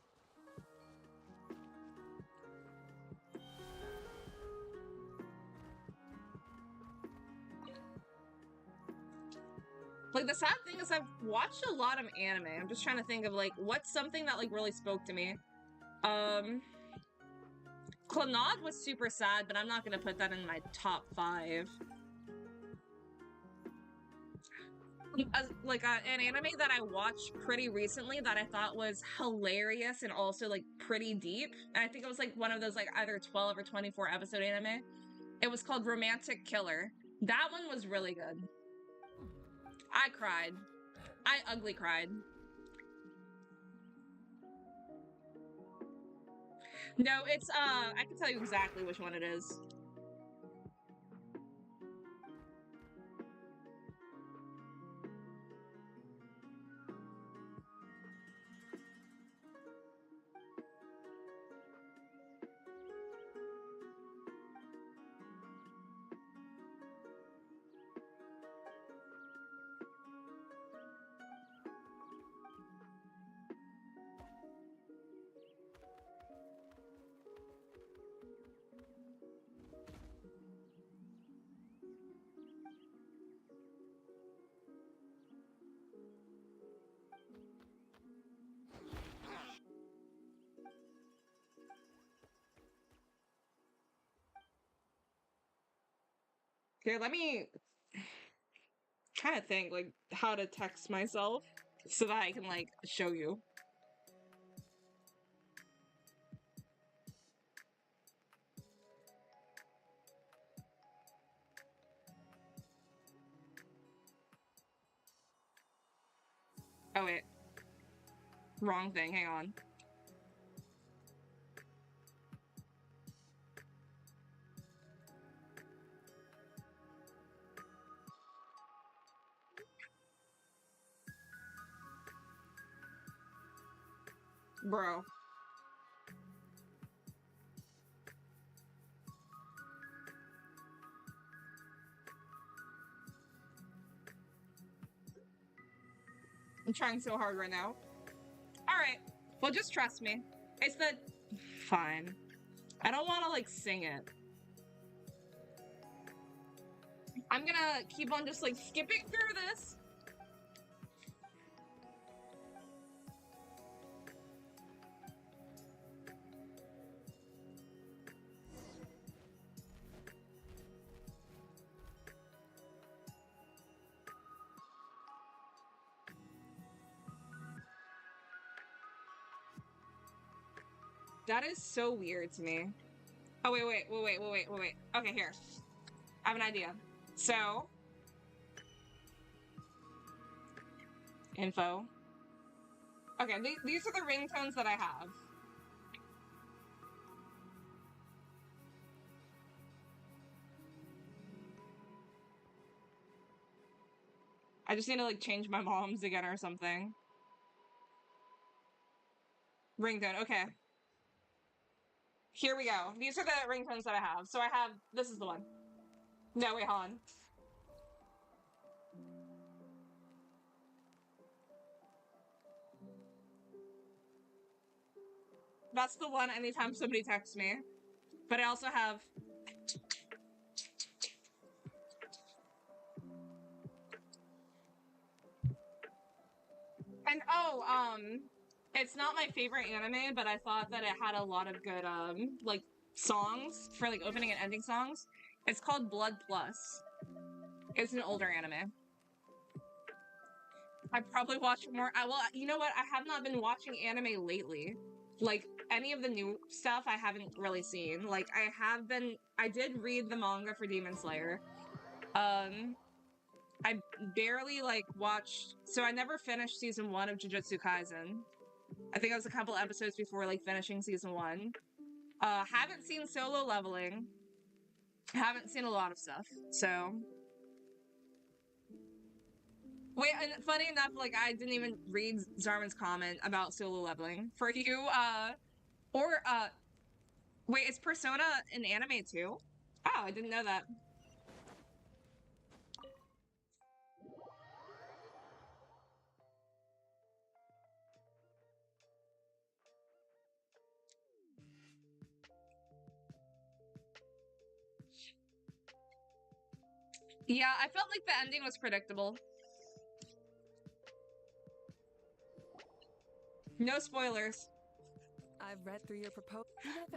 Like, the sad thing is I've watched a lot of anime. I'm just trying to think of, like, what's something that, like, really spoke to me. Clannad was super sad, but I'm not gonna put that in my top 5. Like, an anime that I watched pretty recently that I thought was hilarious and also, like, pretty deep. And I think it was, like, one of those, like, either 12 or 24 episode anime. It was called Romantic Killer. That one was really good. I cried. I ugly cried. No, it's, I can tell you exactly which one it is. Here, let me try to think, like, how to text myself so that I can, like, show you. Oh, wait. Wrong thing, hang on. Bro. I'm trying so hard right now. Alright. Well, just trust me. It's the... Fine. I don't want to, like, sing it. I'm gonna keep on just, like, skipping through this. That is so weird to me. Oh, wait. Okay, here. I have an idea. So... Info. Okay, these are the ringtones that I have. I just need to, like, change my mom's again or something. Ringtone, okay. Here we go. These are the ringtones that I have. So I have, this is the one. No, wait, hold on. That's the one anytime somebody texts me. But I also have... And it's not my favorite anime, but I thought that it had a lot of good, like, songs for, like, opening and ending songs. It's called Blood Plus. It's an older anime. I probably watch more. Well, you know what? I have not been watching anime lately. Like, any of the new stuff I haven't really seen. Like, I did read the manga for Demon Slayer. I barely, like, watched... So I never finished season 1 of Jujutsu Kaisen. I think I was a couple episodes before, like, finishing season 1. Haven't seen Solo Leveling. Haven't seen a lot of stuff, so... Wait, and funny enough, like, I didn't even read Zarman's comment about Solo Leveling. For you, wait, is Persona an anime too? Oh, I didn't know that. Yeah, I felt like the ending was predictable. No spoilers. I've read through your proposal.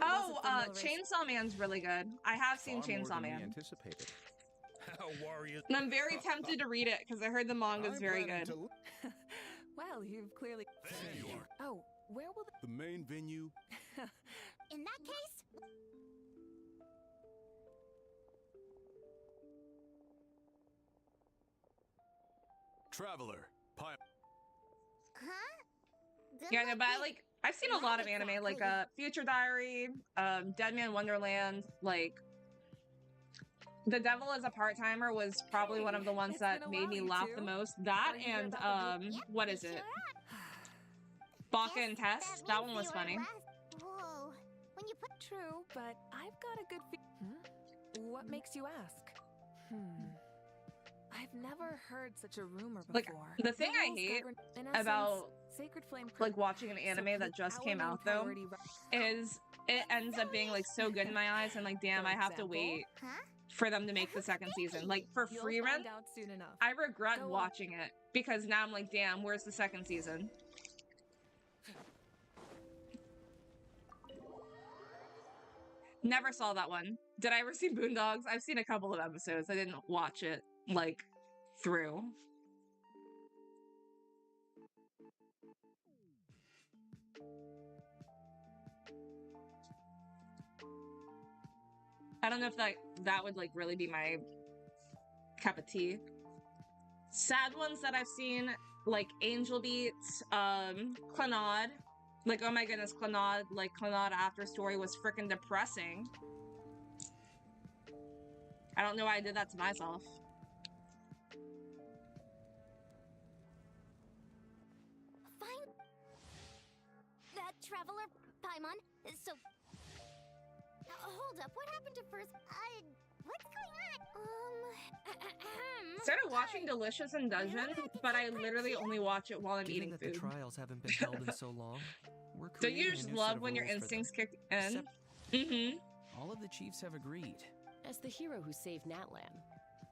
Oh, Chainsaw Man's really good. I have seen Chainsaw Man. Anticipated. How warriors. And I'm very tempted to read it because I heard the manga's very good. Well, you've clearly. There you are. Oh, where will the main venue? In that case. Traveler. Huh? Good Yeah, no, luck but with- I've seen a lot of anime, like Future Diary, Dead Man Wonderland, like The Devil is a Part-Timer was probably one of the ones that made me laugh the most. That and what is it? Baka and Tess. That one was funny. Whoa. When you put true, but I've got a good What makes you ask? I've never heard such a rumor before. Like, the thing I hate about like watching an anime that just came out though is it ends up being like so good in my eyes and like damn, I have to wait for them to make the second season. Like for Free Rent, I regret watching it because now I'm like damn, where's the second season? Never saw that one. Did I ever see Boondocks? I've seen a couple of episodes. I didn't watch it like through. I don't know if that would like really be my cup of tea. Sad ones that I've seen, like Angel Beats, Clannad. Like, oh my goodness, Clannad, like Clannad After Story was freaking depressing. I don't know why I did that to myself. Fine. That traveler, Paimon, so... hold up, what happened to first... what's going on? Started watching Delicious in Dungeon, but I literally only watch it while I'm Given eating that food. The trials haven't been held in so long, we're Don't you creating a just new love set of when your rules for instincts them. kick in? All of the chiefs have agreed. As the hero who saved Natlan,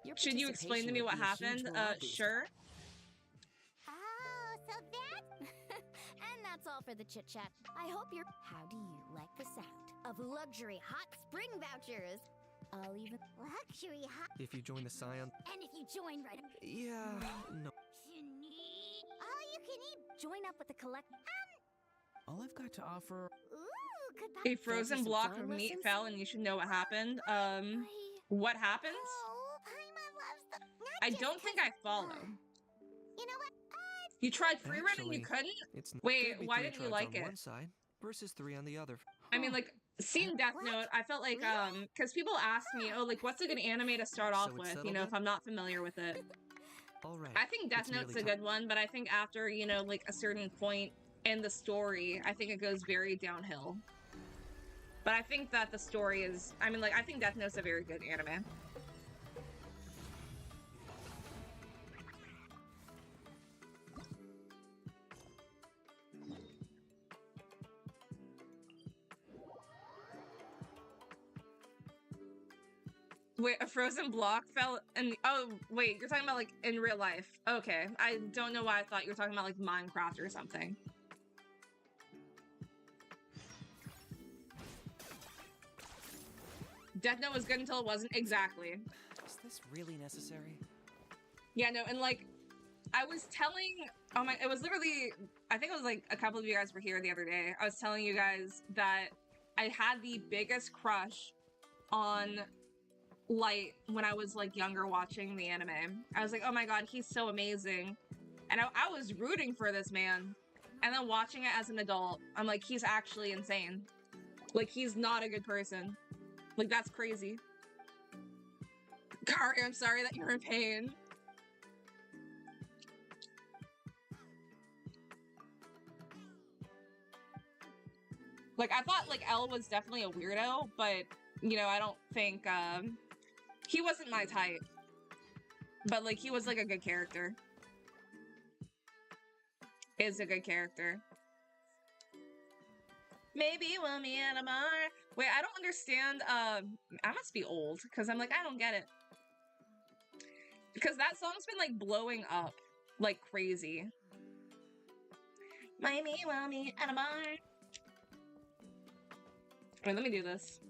your Should you explain to me what happened? Sure. Oh, so that's... And that's all for the chit-chat. I hope you're... How do you like the sound of luxury hot spring vouchers? I'll even... Luxury hot... If you join the Scion... And if you join right... Yeah, no. All you can eat... Join up with the collect... All I've got to offer... Ooh, could A frozen block of meat fell and you should know what happened. What happens? Oh, Paimon loves the... I don't think I follow. You know what? You tried free run and you Actually, couldn't? It's Wait, there'd be why 3 didn't you tribes like on it? one side versus 3 on the other. I mean, like, seeing Death Note, I felt like, because people ask me, oh, like, what's a good anime to start off So it's with, you settled know, if then? I'm not familiar with it. All right. I think Death it's Note's a nearly good one, but I think after, you know, like, a certain point and the story, I think it goes very downhill. But I think that the story is, I mean, like, I think Death Note's a very good anime. Wait, a frozen block fell and oh wait, you're talking about like in real life. Okay. I don't know why I thought you were talking about like Minecraft or something. Death Note was good until it wasn't. Exactly. Is this really necessary? Yeah, no, and like I was telling oh my it was literally I think it was like a couple of you guys were here the other day. I was telling you guys that I had the biggest crush on Light when I was like younger watching the anime. I was like, oh my god, he's so amazing. And I was rooting for this man. And then watching it as an adult, I'm like, he's actually insane. Like, he's not a good person. Like, that's crazy. Kari, I'm sorry that you're in pain. Like, I thought, like, Elle was definitely a weirdo, but, you know, I don't think, he wasn't my type. But, like, he was, like, a good character. Is a good character. Maybe we'll meet at a bar. Wait, I don't understand, I must be old, because I'm like, I don't get it. Because that song's been, like, blowing up like crazy. Maybe we'll meet at a bar. Wait, let me do this.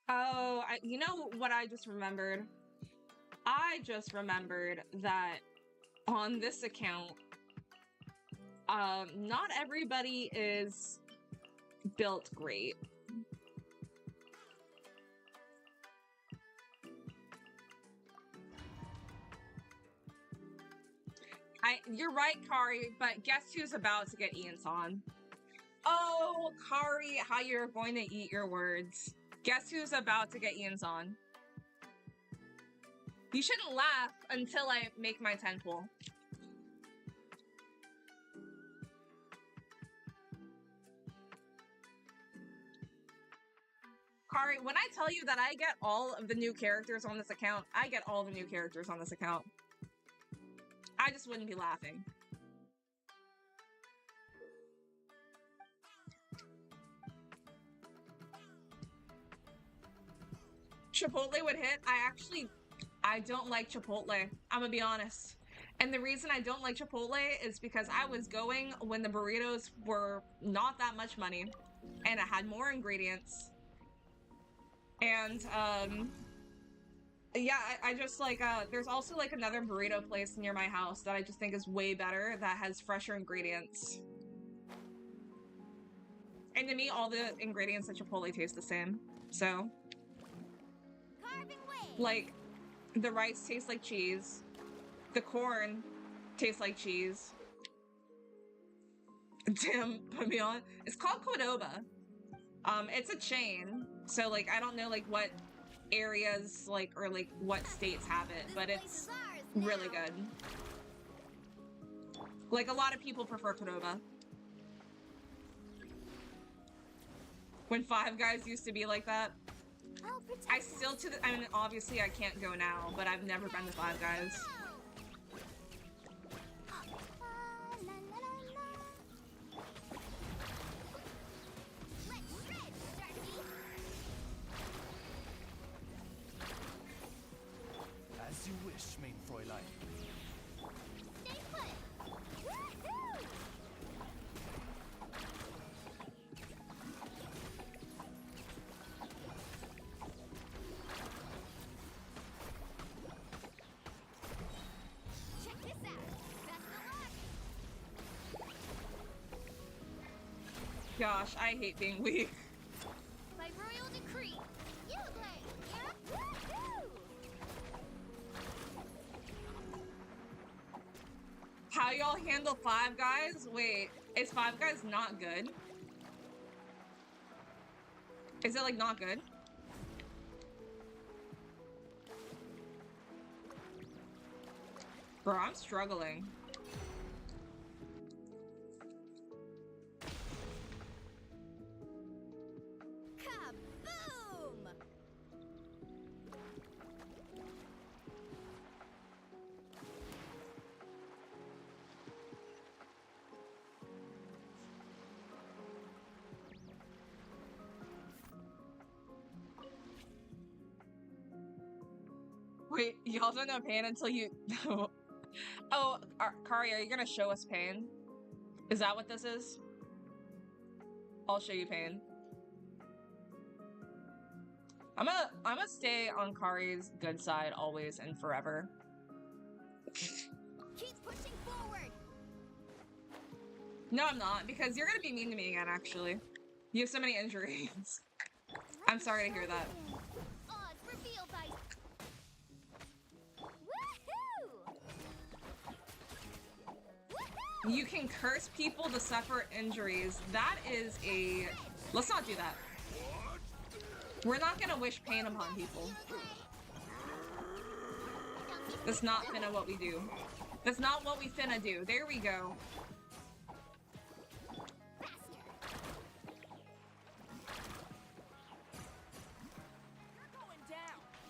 Oh, you know what I just remembered? I just remembered that on this account, not everybody is built great. You're right, Kari, but guess who's about to get Ian's on? Oh, Kari, how you're going to eat your words. Guess who's about to get Ian's on? You shouldn't laugh until I make my 10 pull. Kari, when I tell you that I get all of the new characters on this account, I get all the new characters on this account. I just wouldn't be laughing. Chipotle would hit. I don't like Chipotle. I'm gonna be honest. And the reason I don't like Chipotle is because I was going when the burritos were not that much money and it had more ingredients. And, yeah, I just like, there's also like another burrito place near my house that I just think is way better that has fresher ingredients. And to me, all the ingredients at Chipotle taste the same. So, like, the rice tastes like cheese. The corn tastes like cheese. Damn, put me on. It's called Cordoba. It's a chain. So, like, I don't know, like, what areas, like, or, like, what states have it, but it's really good. Like, a lot of people prefer Cordoba. When Five Guys used to be like that. I still I mean, obviously I can't go now, but I've never been to Five Guys. As you wish, mein Fräulein. Stay put. Woohoo! Check this out. Best of luck. Gosh, I hate being weak. By royal decree. You play. Yeah? Woohoo! How y'all handle Five Guys? Wait, is Five Guys not good? Is it, like, not good? Bro, I'm struggling. Kaboom! Wait, y'all don't know pain until you... Oh, Kari, are you gonna show us pain? Is that what this is? I'll show you pain. I'm gonna stay on Kari's good side always and forever. Keep pushing forward. No, I'm not, because you're gonna be mean to me again, actually. You have so many injuries. I'm sorry to hear that. Oz reveal by Woohoo! You can curse people to suffer injuries. That is a... Let's not do that. We're not gonna wish pain upon people. That's not finna what we do. That's not what we finna do. There we go.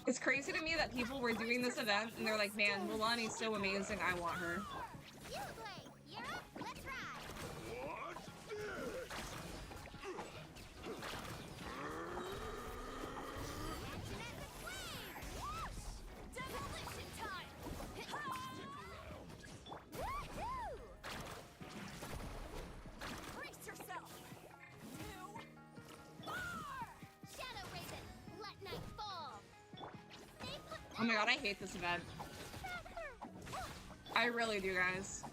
It's crazy to me that people were doing this event and they're like, man, Mulani's so amazing, I want her. Oh my god, I hate this event. I really do, guys.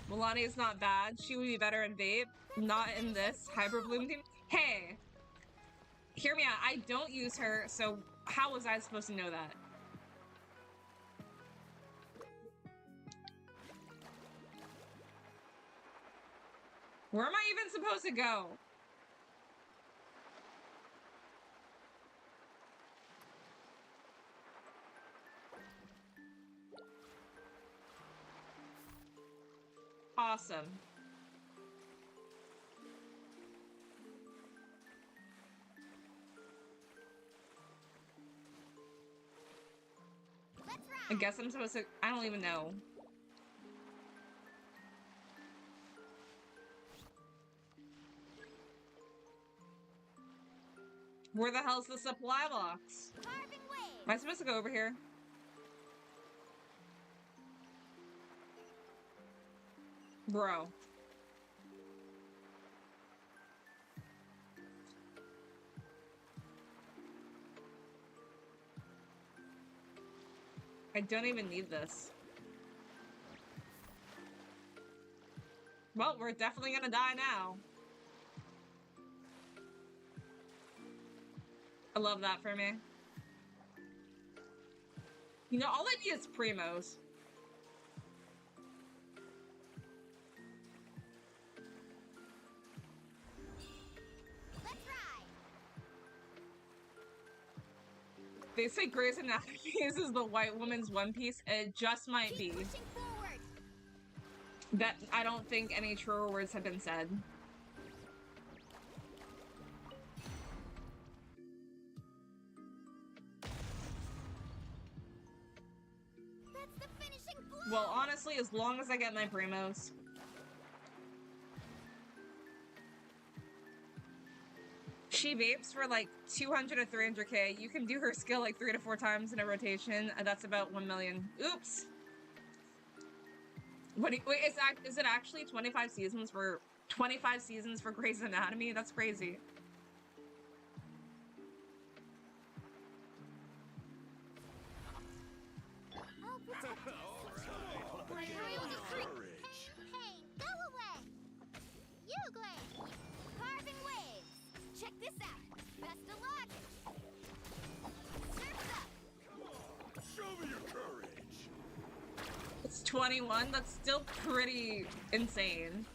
Milani is not bad. She would be better in Vape. Not in this Hyper Bloom team. Hey! Hear me out. I don't use her, so how was I supposed to know that? Where am I even supposed to go? Awesome. I guess I'm supposed to... I don't even know. Where the hell's the supply box? Am I supposed to go over here? Bro. I don't even need this. Well, we're definitely gonna die now. I love that for me. You know, all I need is Primos. They say Grey's Anatomy is the white woman's One Piece. It just might be. That I don't think any truer words have been said. That's the finishing blow. Well, honestly, as long as I get my Primos. She vapes for like 200 to 300k. You can do her skill like 3 to 4 times in a rotation. That's about 1 million. Oops. What? Wait, is it actually 25 seasons for Grey's Anatomy? That's crazy. Pain, go away! You, Gray! Carving waves. Check this out. Best of luck. It's 21. That's still pretty insane.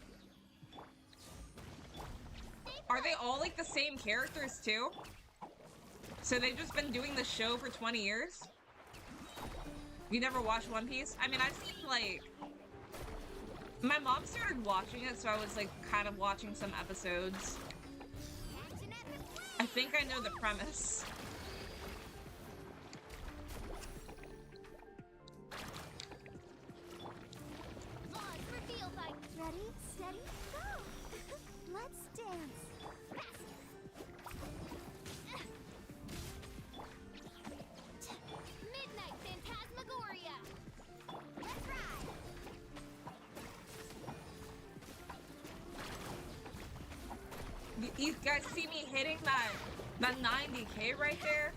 Are they all like the same characters too? So they've just been doing the show for 20 years? You never watched One Piece? I mean, I've seen like... My mom started watching it, so I was like kind of watching some episodes. I think I know the premise. Ready, steady, go! Let's dance. Midnight Phantasmagoria! Let's ride! You guys see me hitting that 90K right there?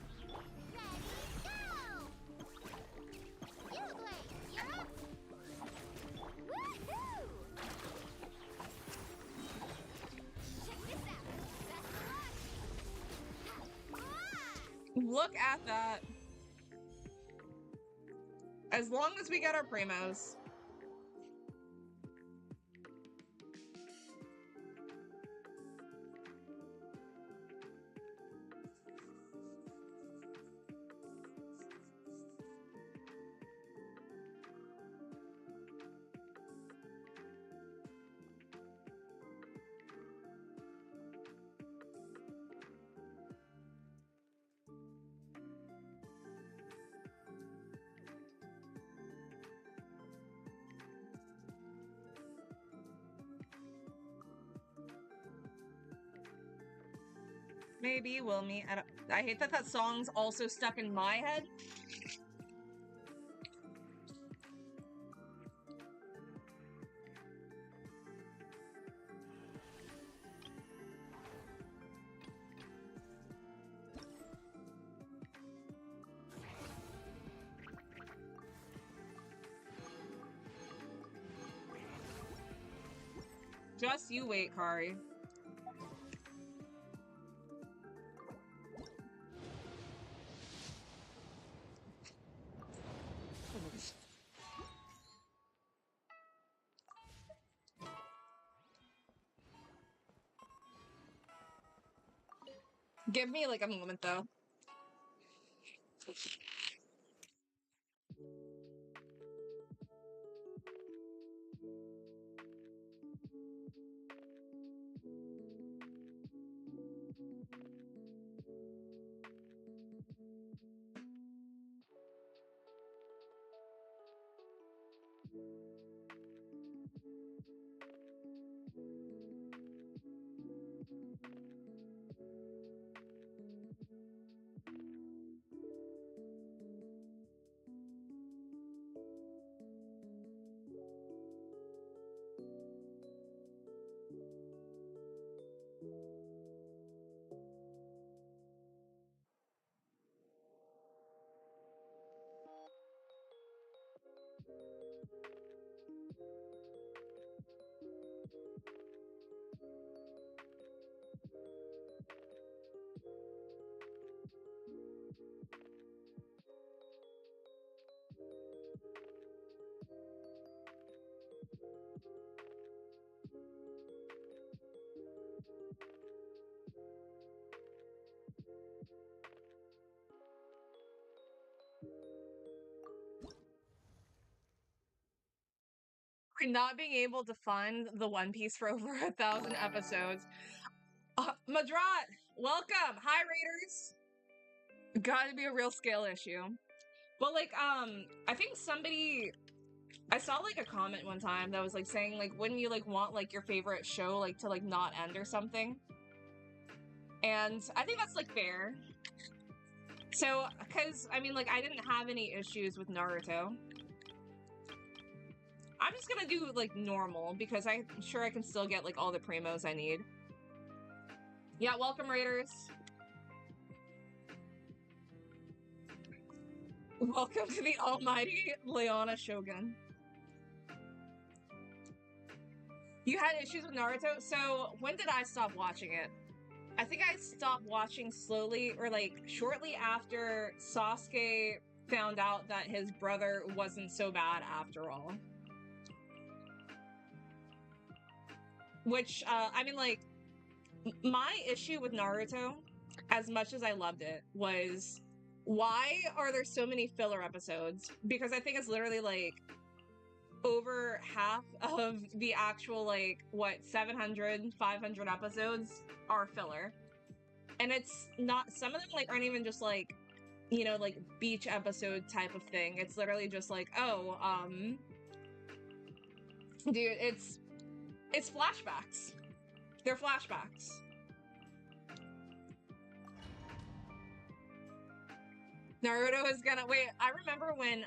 Look at that. As long as we get our primos. Maybe we'll meet at I hate that that song's also stuck in my head. Just you wait, Kari. Give me like a moment though. Not being able to fund the One Piece for over 1,000 episodes. Madrat, welcome! Hi, Raiders! Gotta be a real scale issue. But, like, I think somebody... I saw, like, a comment one time that was, like, saying, like, wouldn't you, like, want, like, your favorite show, like, to, like, not end or something? And I think that's, like, fair. So, because, I mean, like, I didn't have any issues with Naruto. I'm just gonna do, like, normal, because I'm sure I can still get, like, all the primos I need. Yeah, welcome, Raiders. Welcome to the almighty Leona Shogun. You had issues with Naruto? So, when did I stop watching it? I think I stopped watching slowly, or, like, shortly after Sasuke found out that his brother wasn't so bad after all. Which, I mean, like, my issue with Naruto, as much as I loved it, was why are there so many filler episodes? Because I think it's literally like over half of the actual, like, what, 700, 500 episodes are filler. And it's not, some of them, like, aren't even just, like, you know, like, beach episode type of thing. It's literally just like, oh, dude, it's flashbacks. They're flashbacks. Naruto is gonna wait. I remember when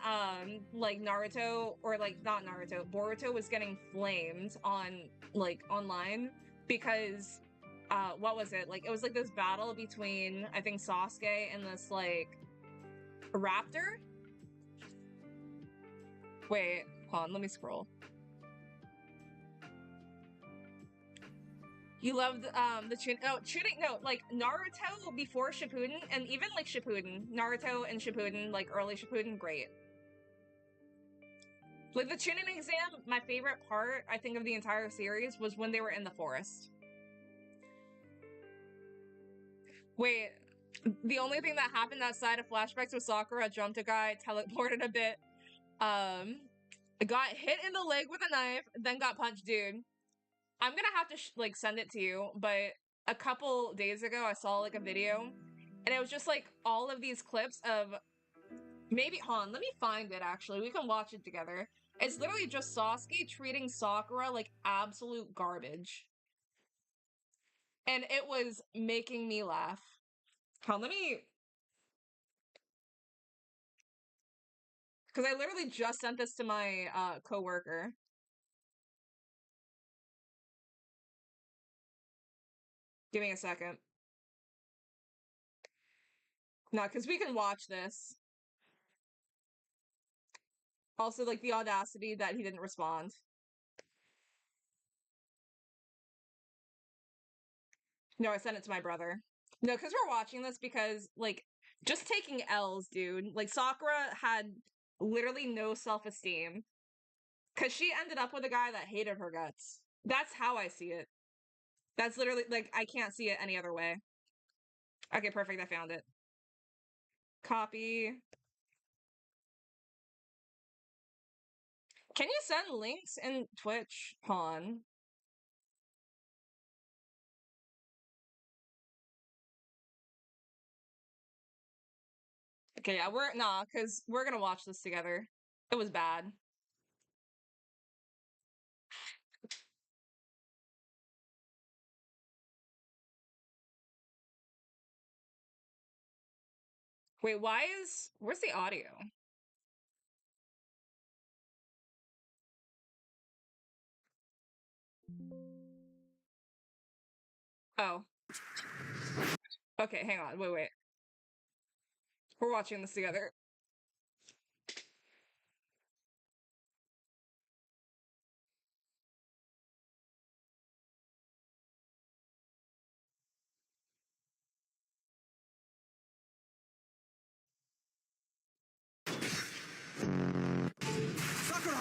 like Naruto, or like not Naruto, Boruto was getting flamed on like online because what was it? Like it was like this battle between I think Sasuke and this like raptor. Wait, hold on, let me scroll. You loved the tuning, no, like Naruto before Shippuden, and even like Shippuden, Naruto and Shippuden, like early Shippuden, great. Like the tuning exam, my favorite part, I think, of the entire series was when they were in the forest. Wait, the only thing that happened outside of flashbacks was Sakura jumped a guy, teleported a bit, got hit in the leg with a knife, then got punched, dude. I'm gonna have to like send it to you, but a couple days ago I saw like a video and it was just like all of these clips of maybe, hold on, let me find it actually. We can watch it together. It's literally just Sasuke treating Sakura like absolute garbage. And it was making me laugh. Hold on, let me... Because I literally just sent this to my coworker. Give me a second. No, because we can watch this. Also, like, the audacity that he didn't respond. No, I sent it to my brother. No, because we're watching this because, like, just taking L's, dude. Like, Sakura had literally no self-esteem. Because she ended up with a guy that hated her guts. That's how I see it. That's literally, like, I can't see it any other way. Okay, perfect, I found it. Copy. Can you send links in Twitch, Pawn? Okay, yeah, because we're gonna watch this together. It was bad. Wait, where's the audio? Oh. Okay, hang on, wait. We're watching this together. Sakura!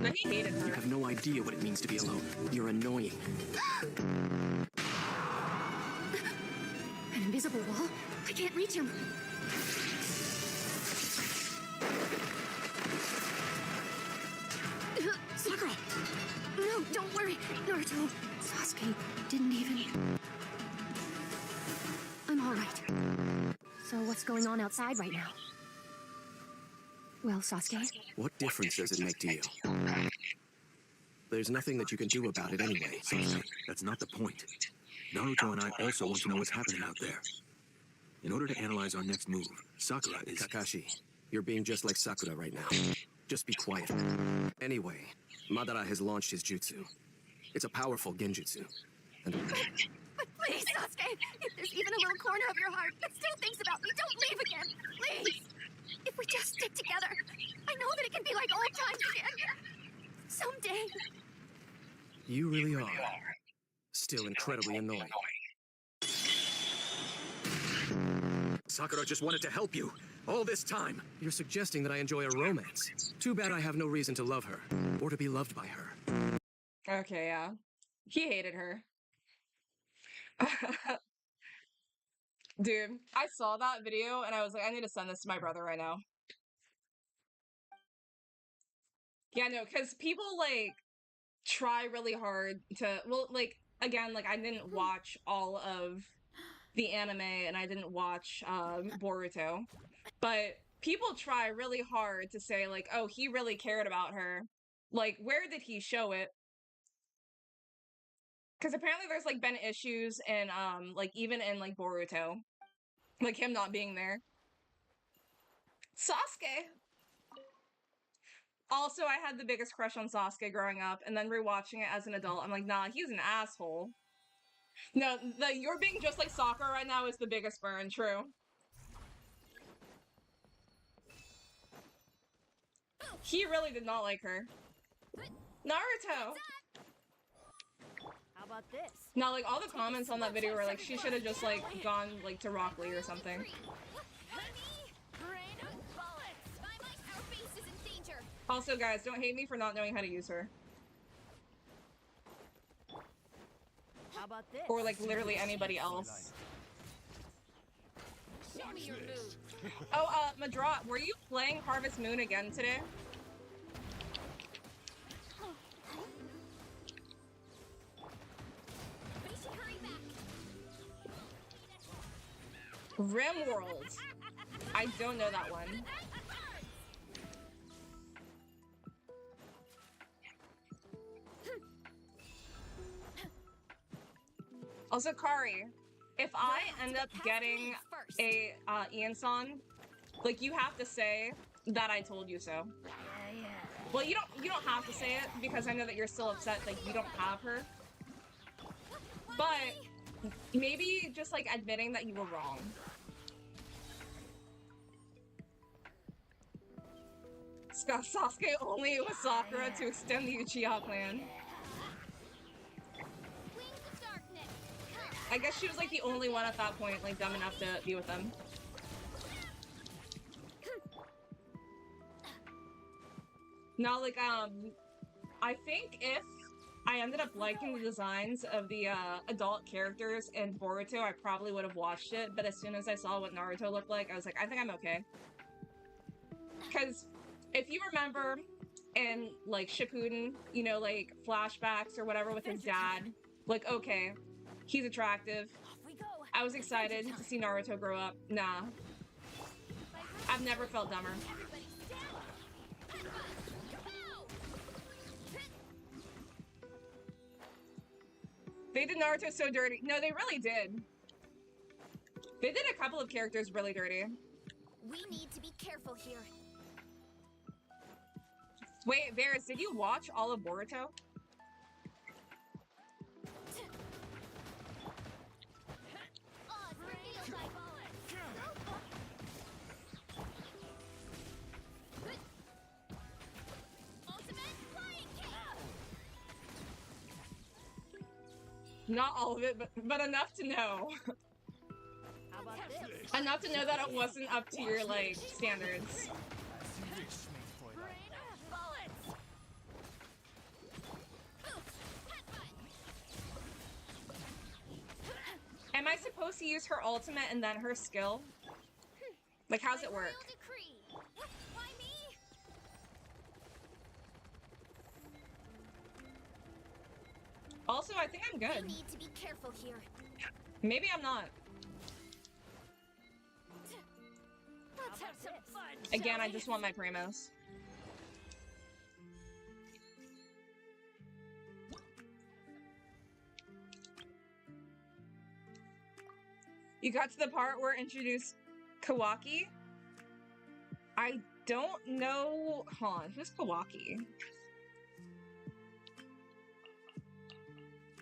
No, he hated her. You have no idea what it means to be alone. You're annoying. An invisible wall? I can't reach him. Sakura! No, don't worry. Naruto. Sasuke didn't even... I'm all right. So what's going on outside right now? Well, Sasuke? What difference does it make to you? There's nothing that you can do about it anyway. Sasuke, that's not the point. Naruto and I also want to know what's happening out there. In order to analyze our next move, Sakura is... Kakashi, you're being just like Sakura right now. Just be quiet. Anyway, Madara has launched his jutsu. It's a powerful genjutsu. And... But please, Sasuke, if there's even a little corner of your heart that still thinks about me, don't leave again, please! If we just stick together, I know that it can be like old times again. Someday. You really are. Still incredibly annoying. Sakura just wanted to help you. All this time. You're suggesting that I enjoy a romance. Too bad I have no reason to love her, or to be loved by her. Okay, yeah. He hated her. Dude, I saw that video and I was like, I need to send this to my brother right now. Yeah, no, because people, like, try really hard to, well, like, again, like, I didn't watch all of the anime and I didn't watch Boruto, but people try really hard to say, like, oh, he really cared about her. Like, where did he show it? Because apparently there's, like, been issues in, like, even in, like, Boruto. Like, him not being there. Sasuke! Also, I had the biggest crush on Sasuke growing up, and then rewatching it as an adult, I'm like, nah, he's an asshole. No, you're being just like Sakura right now is the biggest burn, true. He really did not like her. Naruto! How about this? Now, like, all the comments on that video were like, she should have just, like, gone, like, to Rock Lee or something. Also, guys, don't hate me for not knowing how to use her. How about this? Or, like, literally anybody else. Show me your moves. Oh, Madra, were you playing Harvest Moon again today? Rimworld. I don't know that one. Also, Kari, if I end up getting a Ian-san, like, you have to say that I told you so. Well, you don't have to say it because I know that you're still upset that you don't have her. But maybe just, like, admitting that you were wrong. Sasuke only with Sakura to extend the Uchiha clan. I guess she was, like, the only one at that point, like, dumb enough to be with them. Now, like, I think if I ended up liking the designs of the, adult characters in Boruto, I probably would have watched it, but as soon as I saw what Naruto looked like, I was like, I think I'm okay. Because if you remember in, like, Shippuden, you know, like, flashbacks or whatever with his dad, like, okay, he's attractive. I was excited to see Naruto grow up. Nah. I've never felt dumber. They did Naruto so dirty. No, they really did. They did a couple of characters really dirty. We need to be careful here. Wait, Varys, did you watch all of Boruto? Not all of it, but enough to know. How about this? Enough to know that it wasn't up to your, like, standards. Am I supposed to use her ultimate and then her skill? Like, how's it work? Also, I think I'm good. We need to be careful here. Maybe I'm not. Let's have some fun. Again, I just want my primos. You got to the part where introduced Kawaki? I don't know. Hold on, who's Kawaki?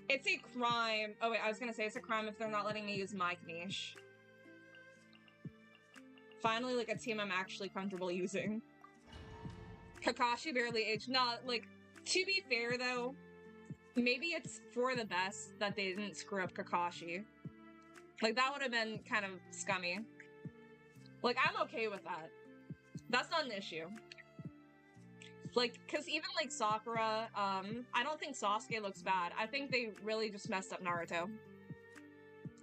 It's a crime. Oh wait, I was gonna say it's a crime if they're not letting me use my niche. Finally, like, a team I'm actually comfortable using. Kakashi barely aged. Not, like, to be fair though, maybe it's for the best that they didn't screw up Kakashi. Like, that would have been kind of scummy. Like, I'm okay with that. That's not an issue. Like, because even, like, Sakura, I don't think Sasuke looks bad. I think they really just messed up Naruto.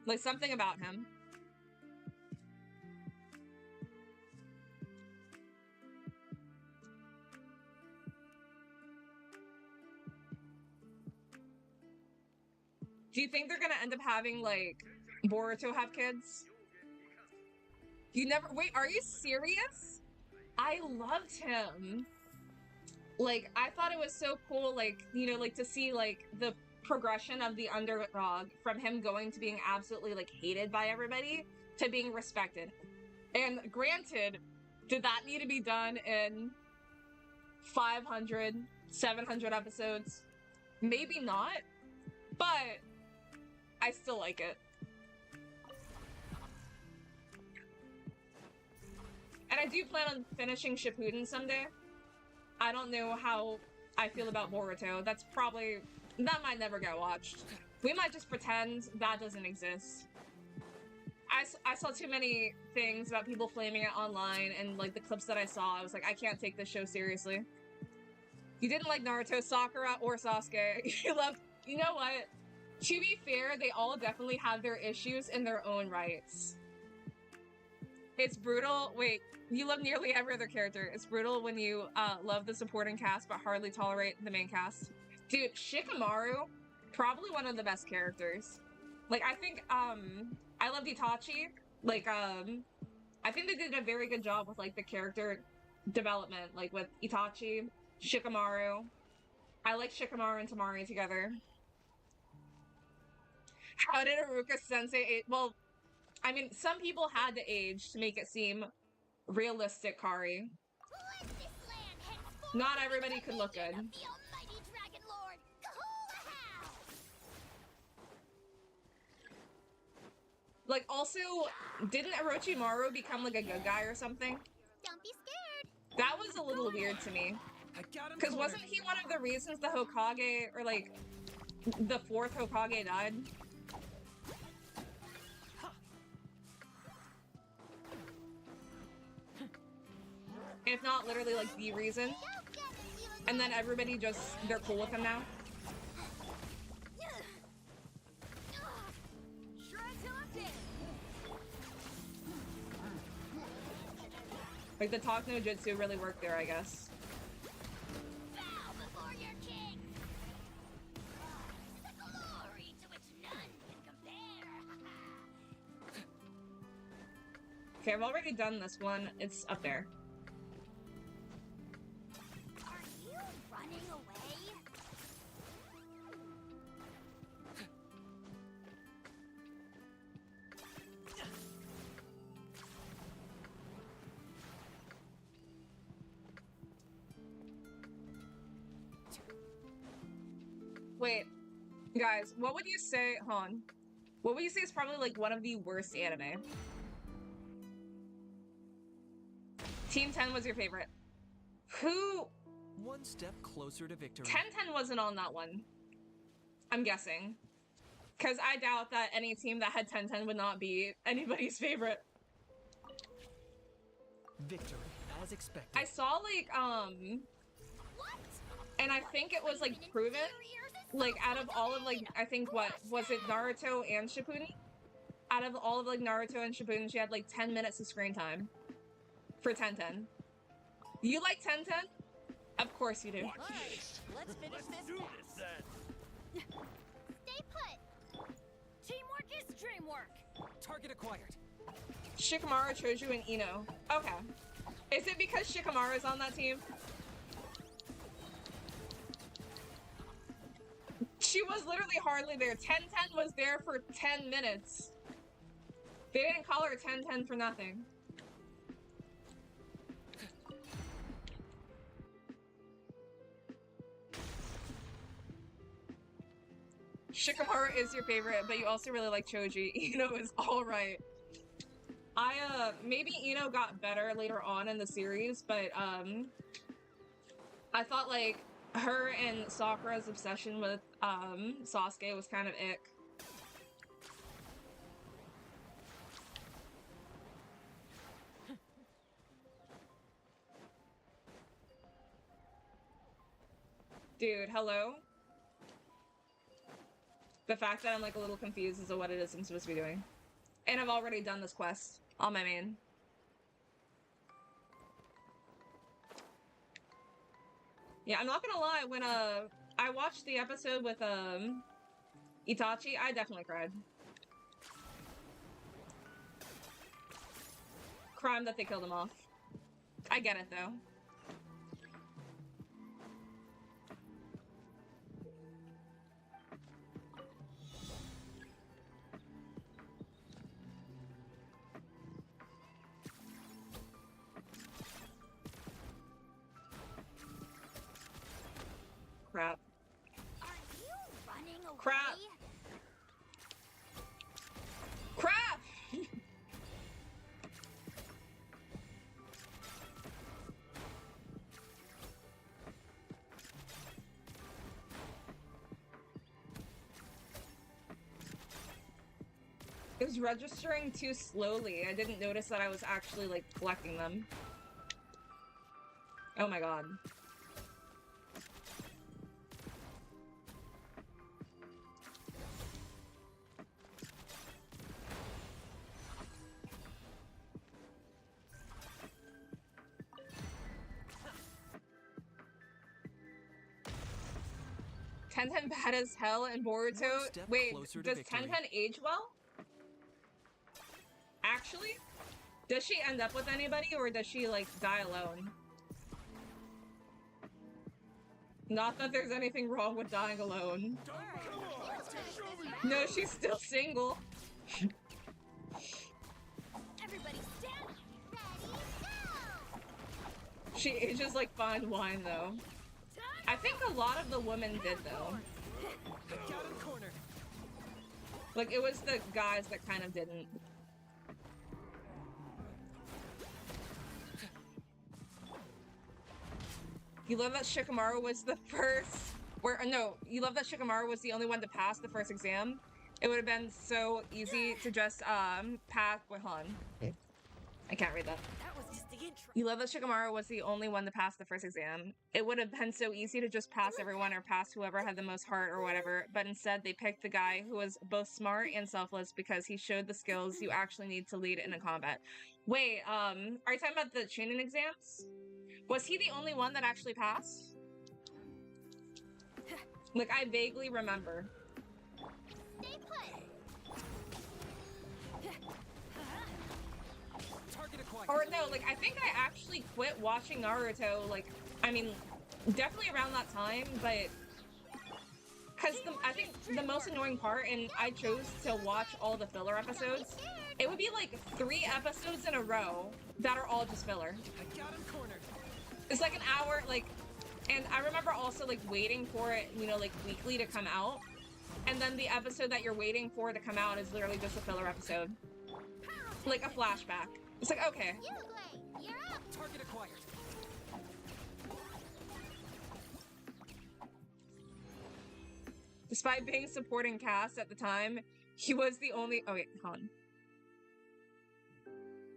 Like, something about him. Do you think they're gonna end up having, like, Boruto have kids? You never- wait, are you serious? I loved him. Like, I thought it was so cool, like, you know, like, to see, like, the progression of the underdog from him going to being absolutely, like, hated by everybody to being respected. And granted, did that need to be done in 500, 700 episodes? Maybe not, but I still like it. And I do plan on finishing Shippuden someday. I don't know how I feel about Boruto. That might never get watched. We might just pretend that doesn't exist. I saw too many things about people flaming it online, and like the clips that I saw, I was like, I can't take this show seriously. You didn't like Naruto, Sakura, or Sasuke. You know what? To be fair, they all definitely have their issues in their own rights. It's brutal. Wait, you love nearly every other character. It's brutal when you love the supporting cast but hardly tolerate the main cast. Dude, Shikamaru, probably one of the best characters. Like, I think, I loved Itachi. Like, I think they did a very good job with, like, the character development. Like, with Itachi, Shikamaru. I like Shikamaru and Tamari together. How did Iruka-sensei age? Well, I mean, some people had to age to make it seem realistic, Kari. Not everybody could look good. Like, also, didn't Orochimaru become, like, a good guy or something? Don't be scared. That was a little weird to me. Because wasn't he one of the reasons the Hokage, or, like, the 4th Hokage died? If not literally, like, the reason. And then everybody just, they're cool with him now. Like, the talk no jutsu really worked there, I guess. Bow before your king. The glory to which none can compare. Okay, I've already done this one. It's up there. Are you running away? Wait, guys, what would you say, Han? What would you say is probably, like, one of the worst anime? Team 10 was your favorite. Who? One step closer to victory. 10-10 wasn't on that one. I'm guessing. Because I doubt that any team that had 10-10 would not be anybody's favorite. Victory, as expected. I saw, like, and I think it was, like, proven, like, out of all of, like, I think, what, was it Naruto and Shippuden? Out of all of, like, Naruto and Shippuden, she had, like, 10 minutes of screen time for 10-10. You like 10-10? Of course you do. All right, let's finish this then. Stay put. Teamwork is dreamwork. Target acquired. Shikamaru, Choju, and Ino. Okay. Is it because Shikamaru is on that team? She was literally hardly there. 10-10 was there for 10 minutes. They didn't call her 10-10 for nothing. Shikamaru is your favorite, but you also really like Choji. Ino is alright. Maybe Ino got better later on in the series, but, I thought, like, her and Sakura's obsession with, Sasuke was kind of ick. Dude, hello? The fact that I'm like a little confused as to what it is I'm supposed to be doing. And I've already done this quest on my main. Yeah, I'm not gonna lie, when I watched the episode with Itachi, I definitely cried. Crime that they killed him off. I get it though. Crap. Are you running away? Crap. Crap! It was registering too slowly. I didn't notice that I was actually, like, collecting them. Oh my god. Tenten bad as hell and Boruto. step Wait, closer to does victory. Tenten age well? Actually? Does she end up with anybody or does she, like, die alone? Not that there's anything wrong with dying alone. No, she's still single. Everybody stand. Ready, go! She ages like fine wine, though. I think a lot of the women did, though. Like, it was the guys that kind of didn't. You love that Shikamaru was the first... No, you love that Shikamaru was the only one to pass the first exam? It would have been so easy to just, pass... Wait, hold on. I can't read that. That was just the intro. You love that Shikamaru was the only one to pass the first exam. It would have been so easy to just pass everyone or pass whoever had the most heart or whatever, but instead they picked the guy who was both smart and selfless because he showed the skills you actually need to lead in a combat. Wait, are you talking about the Chunin exams? Was he the only one that actually passed? Like, I vaguely remember. Stay put. Or no, like, I think I actually quit watching Naruto, like, I mean, definitely around that time, but... Because I think the most annoying part, and I chose to watch all the filler episodes, it would be like 3 episodes in a row that are all just filler. It's like an hour, like, and I remember also, like, waiting for it, you know, like, weekly to come out. And then the episode that you're waiting for to come out is literally just a filler episode. Like a flashback. It's like, okay. You're up. Target acquired. Despite being supporting cast at the time, he was the only... Oh, wait, hold on.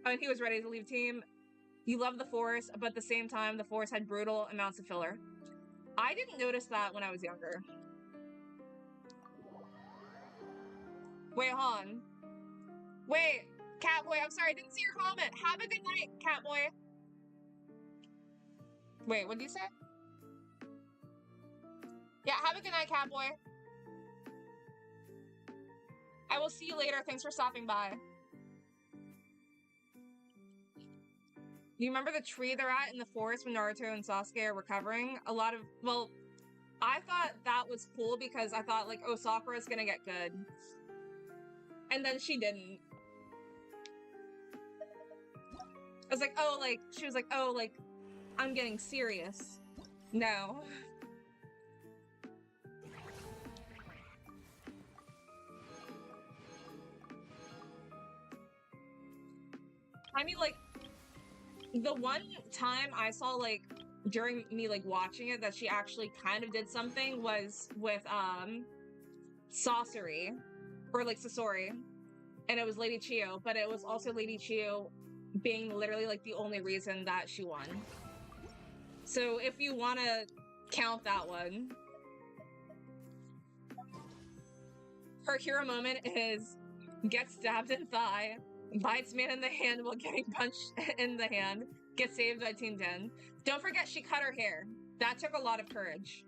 Oh, and he was ready to leave team. You love the Force, but at the same time, the Force had brutal amounts of filler. I didn't notice that when I was younger. Wait, hold on. Wait, Catboy, I'm sorry, I didn't see your comment. Have a good night, Catboy. Wait, what did you say? Yeah, have a good night, Catboy. I will see you later. Thanks for stopping by. You remember the tree they're at in the forest when Naruto and Sasuke are recovering? A lot of, well, I thought that was cool because I thought, like, oh, Sakura's gonna get good. And then she didn't. I was like, oh, like, she was like, oh, like, I'm getting serious. No. I mean, like, the one time I saw, like, during me, like, watching it that she actually kind of did something was with, Sasori. Or, like, Sasori. And it was Lady Chio, but it was also Lady Chio being literally, like, the only reason that she won. So if you want to Count that one. Her hero moment is gets stabbed in thigh, bites man in the hand while getting punched in the hand, gets saved by Team 10. Don't forget she cut her hair. That took a lot of courage.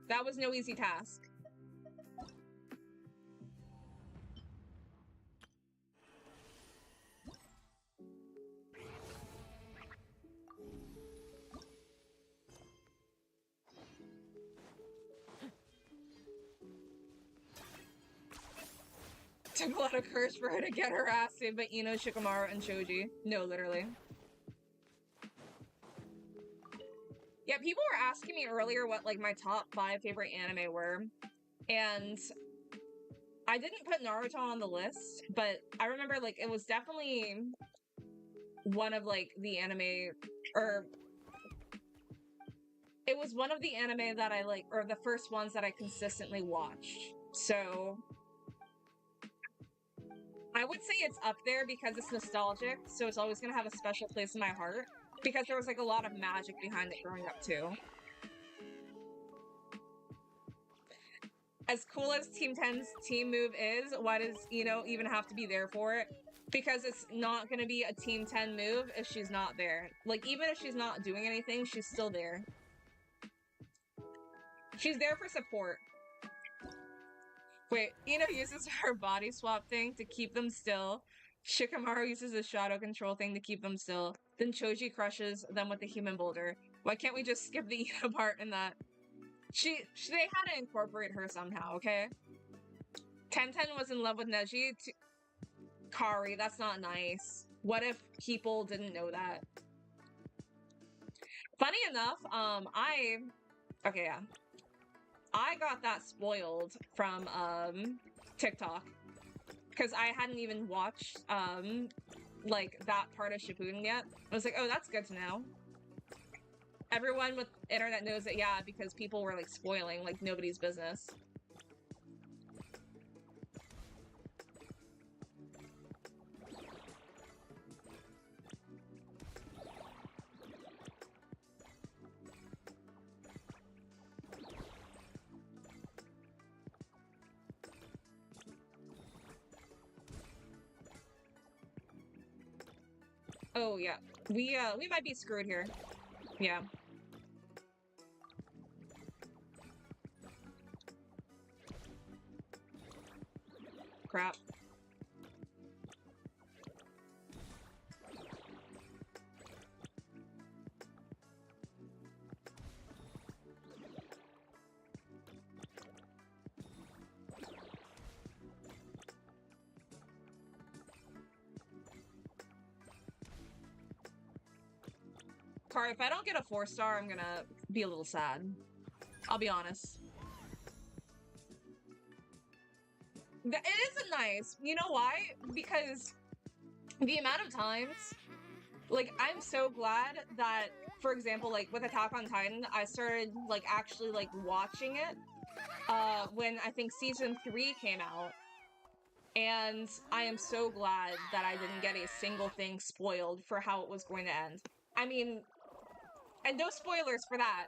That was no easy task. Took a lot of courage for her to get her ass saved by Ino, Shikamaru, and Choji. No, literally. Yeah, people were asking me earlier what, like, my top 5 favorite anime were. And I didn't put Naruto on the list, but I remember, like, it was definitely one of, like, the anime, or it was one of the anime that I, like, or the first ones that I consistently watched. So I would say it's up there because it's nostalgic, so it's always gonna have a special place in my heart. Because there was, like, a lot of magic behind it growing up, too. As cool as Team 10's team move is, why does Ino even have to be there for it? Because it's not gonna be a Team 10 move if she's not there. Like, even if she's not doing anything, she's still there. She's there for support. Wait, Ino uses her body swap thing to keep them still. Shikamaru uses a shadow control thing to keep them still. Then Choji crushes them with the human boulder. Why can't we just skip the Ino part in that? They had to incorporate her somehow, okay? 1010 was in love with Neji. Kari, that's not nice. What if people didn't know that? Funny enough, okay, yeah. I got that spoiled from, TikTok. Because I hadn't even watched, like, that part of Shippuden yet. I was like, oh, that's good to know. Everyone with internet knows it, yeah, because people were, like, spoiling, like, nobody's business. Oh, yeah. We might be screwed here. Yeah. Crap. Kari, if I don't get a 4-star, I'm gonna be a little sad. I'll be honest. It isn't nice. You know why? Because the amount of times, like, I'm so glad that, for example, like, with Attack on Titan, I started, like, actually, like, watching it, when I think Season 3 came out. And I am so glad that I didn't get a single thing spoiled for how it was going to end. I mean, and no spoilers for that.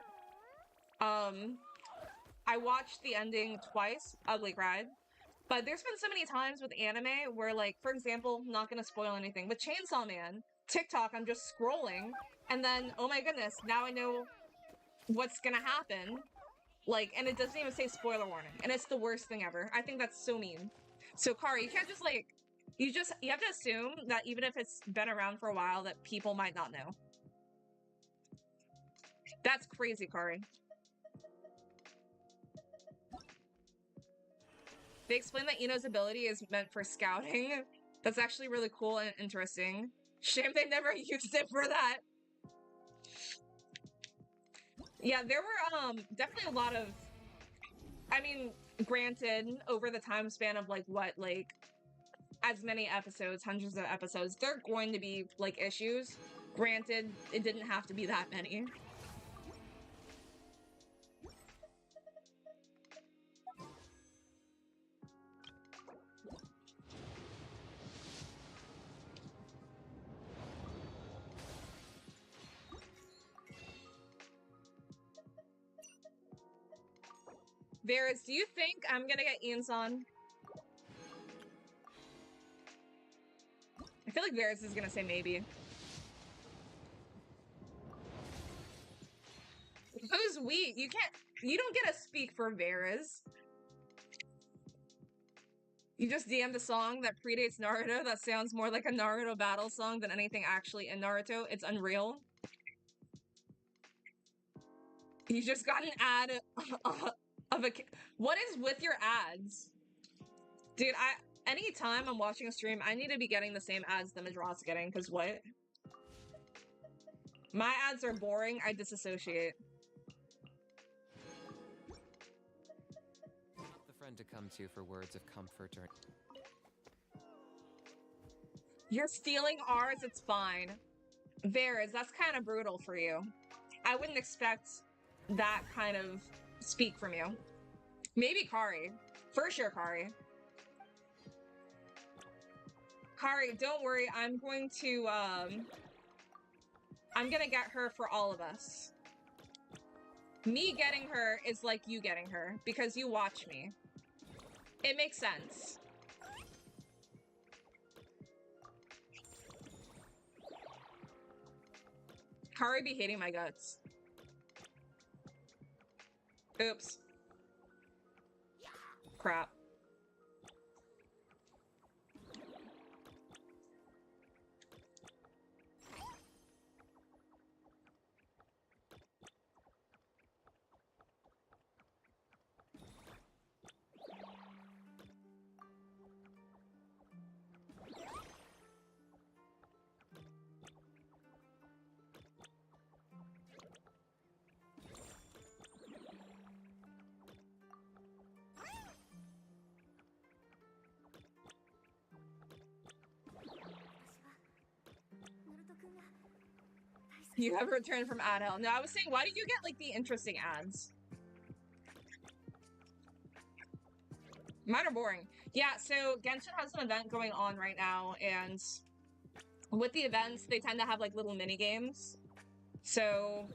I watched the ending twice, Ugly Cried. But there's been so many times with anime where, like, for example, not gonna spoil anything, with Chainsaw Man, TikTok, I'm just scrolling, and then, oh my goodness, now I know what's gonna happen. Like, and it doesn't even say spoiler warning, and it's the worst thing ever. I think that's so mean. So, Kari, you can't just, like, you have to assume that even if it's been around for a while, that people might not know. That's crazy, Kari. They explain that Ino's ability is meant for scouting. That's actually really cool and interesting. Shame they never used it for that. Yeah, there were definitely a lot of, I mean, granted, over the time span of, like, what, like, as many episodes, hundreds of episodes, there are going to be, like, issues. Granted, it didn't have to be that many. Varys, do you think I'm gonna get Ian-san? I feel like Varys is gonna say maybe. Who's we? You don't get to speak for Varys. You just DM'd a song that predates Naruto that sounds more like a Naruto battle song than anything actually in Naruto. It's unreal. You just got an ad of a... What is with your ads? Dude, anytime I'm watching a stream, I need to be getting the same ads that Madrat's getting, because what? My ads are boring, I disassociate. The friend to come to for words of comfort or... You're stealing ours, it's fine. Varys, that's kind of brutal for you. I wouldn't expect that kind of speak from you. Maybe Kari. For sure, Kari. Kari, don't worry, I'm gonna get her for all of us. Me getting her is like you getting her, because you watch me. It makes sense. Kari be hating my guts. Oops. Crap. You have returned from ad hell. No, I was saying, why do you get, like, the interesting ads? Mine are boring. Yeah, so Genshin has an event going on right now, and with the events, they tend to have, like, little mini-games. So,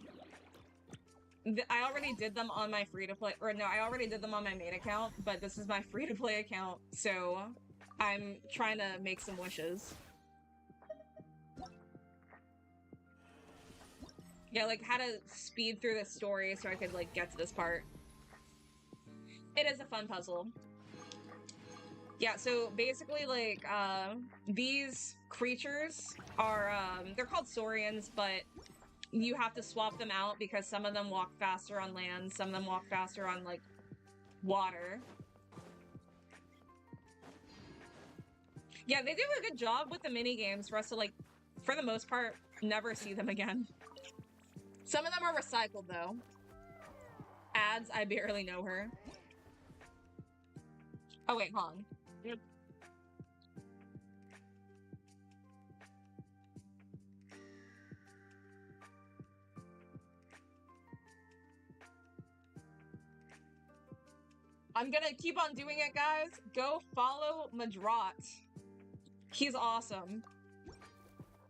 I already did them on my free-to-play, or no, I already did them on my main account, but this is my free-to-play account, so I'm trying to make some wishes. Yeah, like, how to speed through the story so I could, like, get to this part. It is a fun puzzle. Yeah, so basically, like, these creatures are, they're called Saurians, but you have to swap them out because some of them walk faster on land, some of them walk faster on, like, water. Yeah, they do a good job with the mini-games for us to, like, for the most part, never see them again. Some of them are recycled, though. Ads, I barely know her. Oh, wait, hold on. Yep. I'm gonna keep on doing it, guys. Go follow Madrat. He's awesome.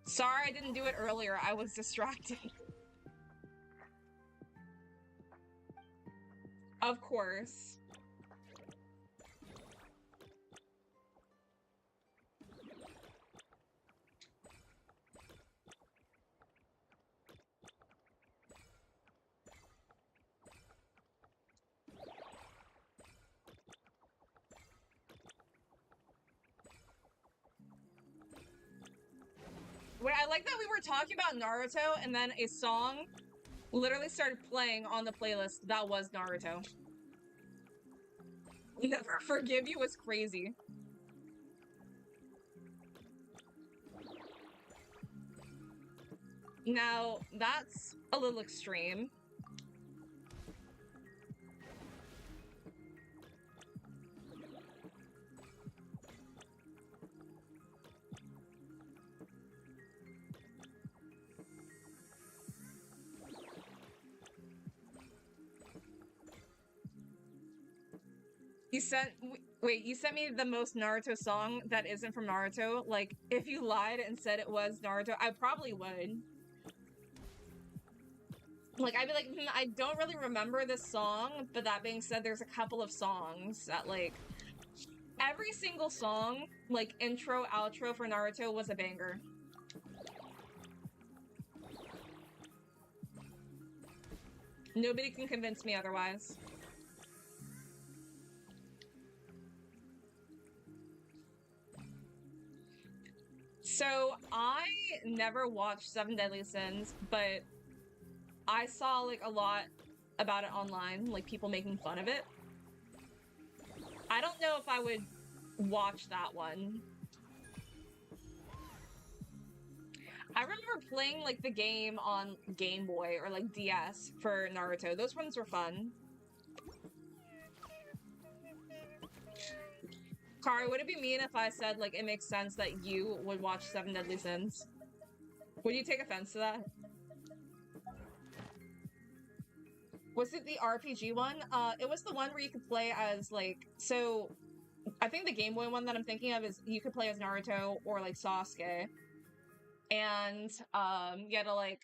Sorry I didn't do it earlier. I was distracted. Of course. Wait, I like that we were talking about Naruto and then a song literally started playing on the playlist that was Naruto. Never forgive you was crazy. Now, that's a little extreme. Wait, you sent me the most Naruto song that isn't from Naruto? Like, if you lied and said it was Naruto, I probably would. Like, I'd be like, I don't really remember this song, but that being said, there's a couple of songs that, like, every single song, like, intro, outro for Naruto was a banger. Nobody can convince me otherwise. So, I never watched Seven Deadly Sins, but I saw, like, a lot about it online, like, people making fun of it. I don't know if I would watch that one. I remember playing, like, the game on Game Boy or, like, DS for Naruto. Those ones were fun. Kari, would it be mean if I said, like, it makes sense that you would watch Seven Deadly Sins? Would you take offense to that? Was it the RPG one? It was the one where you could play as, like, so I think the Game Boy one that I'm thinking of is you could play as Naruto or, like, Sasuke. And, you had to, like,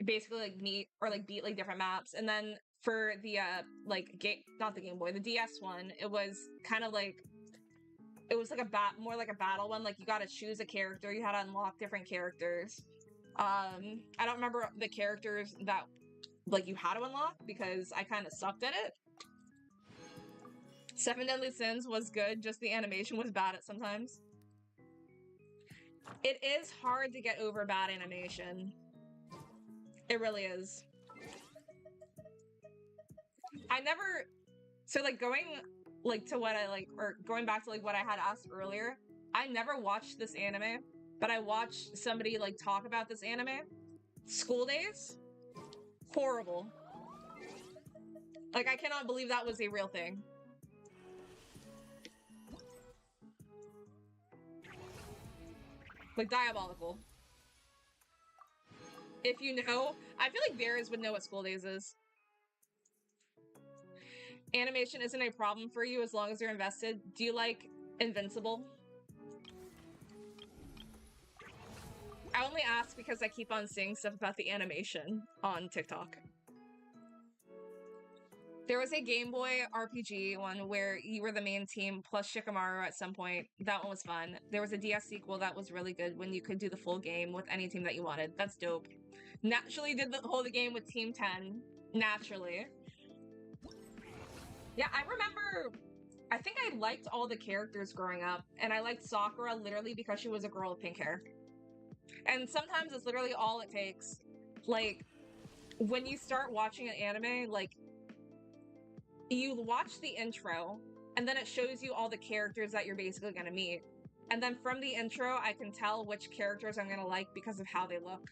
basically, like, meet or, like, beat, like, different maps. And then for the, like, not the Game Boy, the DS one, it was kind of like, it was like more like a battle one. Like, you gotta choose a character, you had to unlock different characters. I don't remember the characters that, like, you had to unlock because I kind of sucked at it. Seven Deadly Sins was good, just the animation was bad at sometimes. It is hard to get over bad animation. It really is. So, like, going, like, to what I, like, or going back to, like, what I had asked earlier, I never watched this anime, but I watched somebody, like, talk about this anime. School Days? Horrible. Like, I cannot believe that was a real thing. Like, diabolical. If you know, I feel like Varys would know what School Days is. Animation isn't a problem for you as long as you're invested. Do you like Invincible? I only ask because I keep on seeing stuff about the animation on TikTok. There was a Game Boy RPG one where you were the main team plus Shikamaru at some point. That one was fun. There was a DS sequel that was really good when you could do the full game with any team that you wanted. That's dope. Naturally did the whole game with Team 10. Naturally. Yeah, I remember, I think I liked all the characters growing up, and I liked Sakura literally because she was a girl with pink hair. And sometimes it's literally all it takes. Like, when you start watching an anime, like, you watch the intro, and then it shows you all the characters that you're basically gonna meet. And then from the intro, I can tell which characters I'm gonna like because of how they look.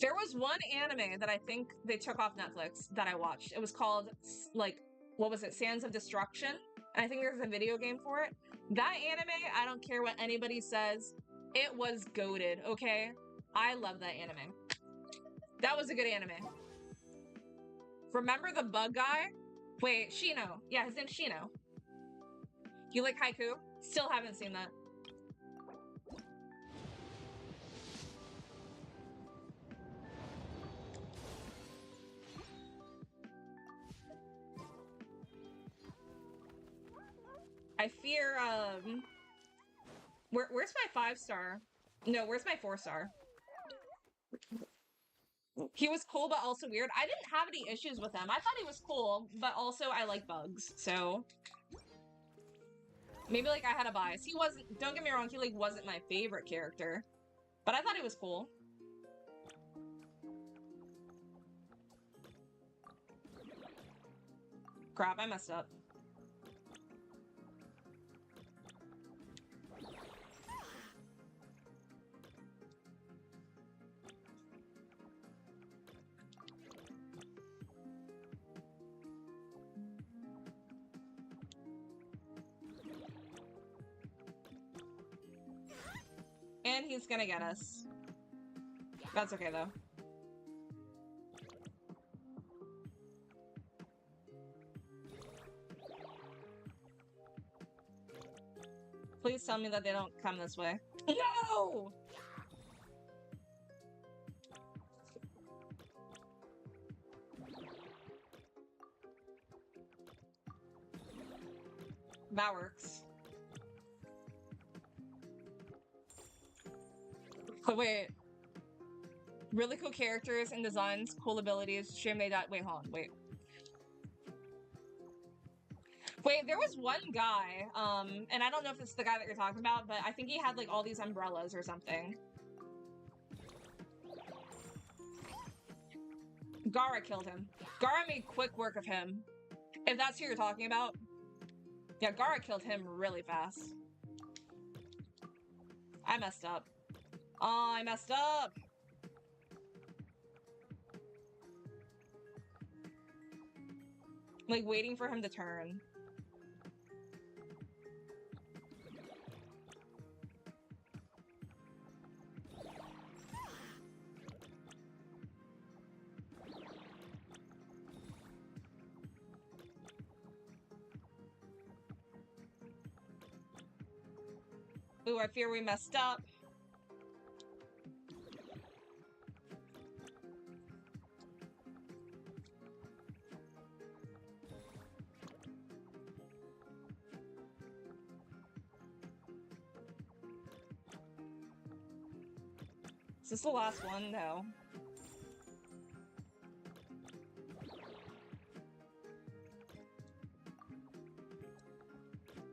There was one anime that I think they took off Netflix that I watched. It was called, like, what was it? Sands of Destruction? And I think there's a video game for it. That anime, I don't care what anybody says, it was goated, okay? I love that anime. That was a good anime. Remember the bug guy? Wait, Shino. Yeah, his name's Shino. You like Haiku? Still haven't seen that. I fear, where's my 5-star? No, where's my 4-star? He was cool, but also weird. I didn't have any issues with him. I thought he was cool, but also I like bugs, so... Maybe, like, I had a bias. He wasn't, don't get me wrong, he, like, wasn't my favorite character. But I thought he was cool. Crap, I messed up. And he's gonna get us. That's okay, though. Please tell me that they don't come this way. No! That works. So wait. Really cool characters and designs, cool abilities. Shame they died. Wait, hold on. Wait. Wait, there was one guy, and I don't know if it's the guy that you're talking about, but I think he had like all these umbrellas or something. Gara killed him. Gara made quick work of him. If that's who you're talking about. Yeah, Gara killed him really fast. I messed up. Oh, I messed up! Like, waiting for him to turn. Ooh, I fear we messed up. Is this the last one? No.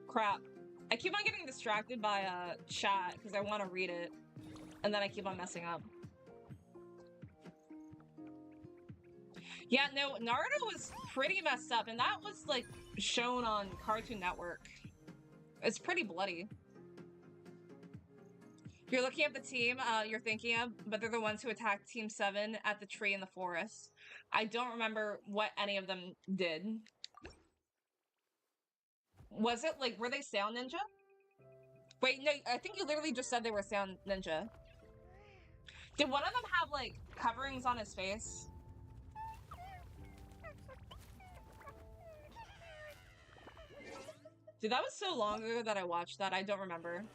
Crap. I keep on getting distracted by chat because I want to read it, and then I keep on messing up. Yeah, no, Naruto was pretty messed up, and that was like shown on Cartoon Network. It's pretty bloody. You're looking at the team you're thinking of, but they're the ones who attacked Team 7 at the tree in the forest. I don't remember what any of them did. Was it like, were they Sound Ninja? Wait, no, I think you literally just said they were Sound Ninja. Did one of them have like coverings on his face? Dude, that was so long ago that I watched that, I don't remember.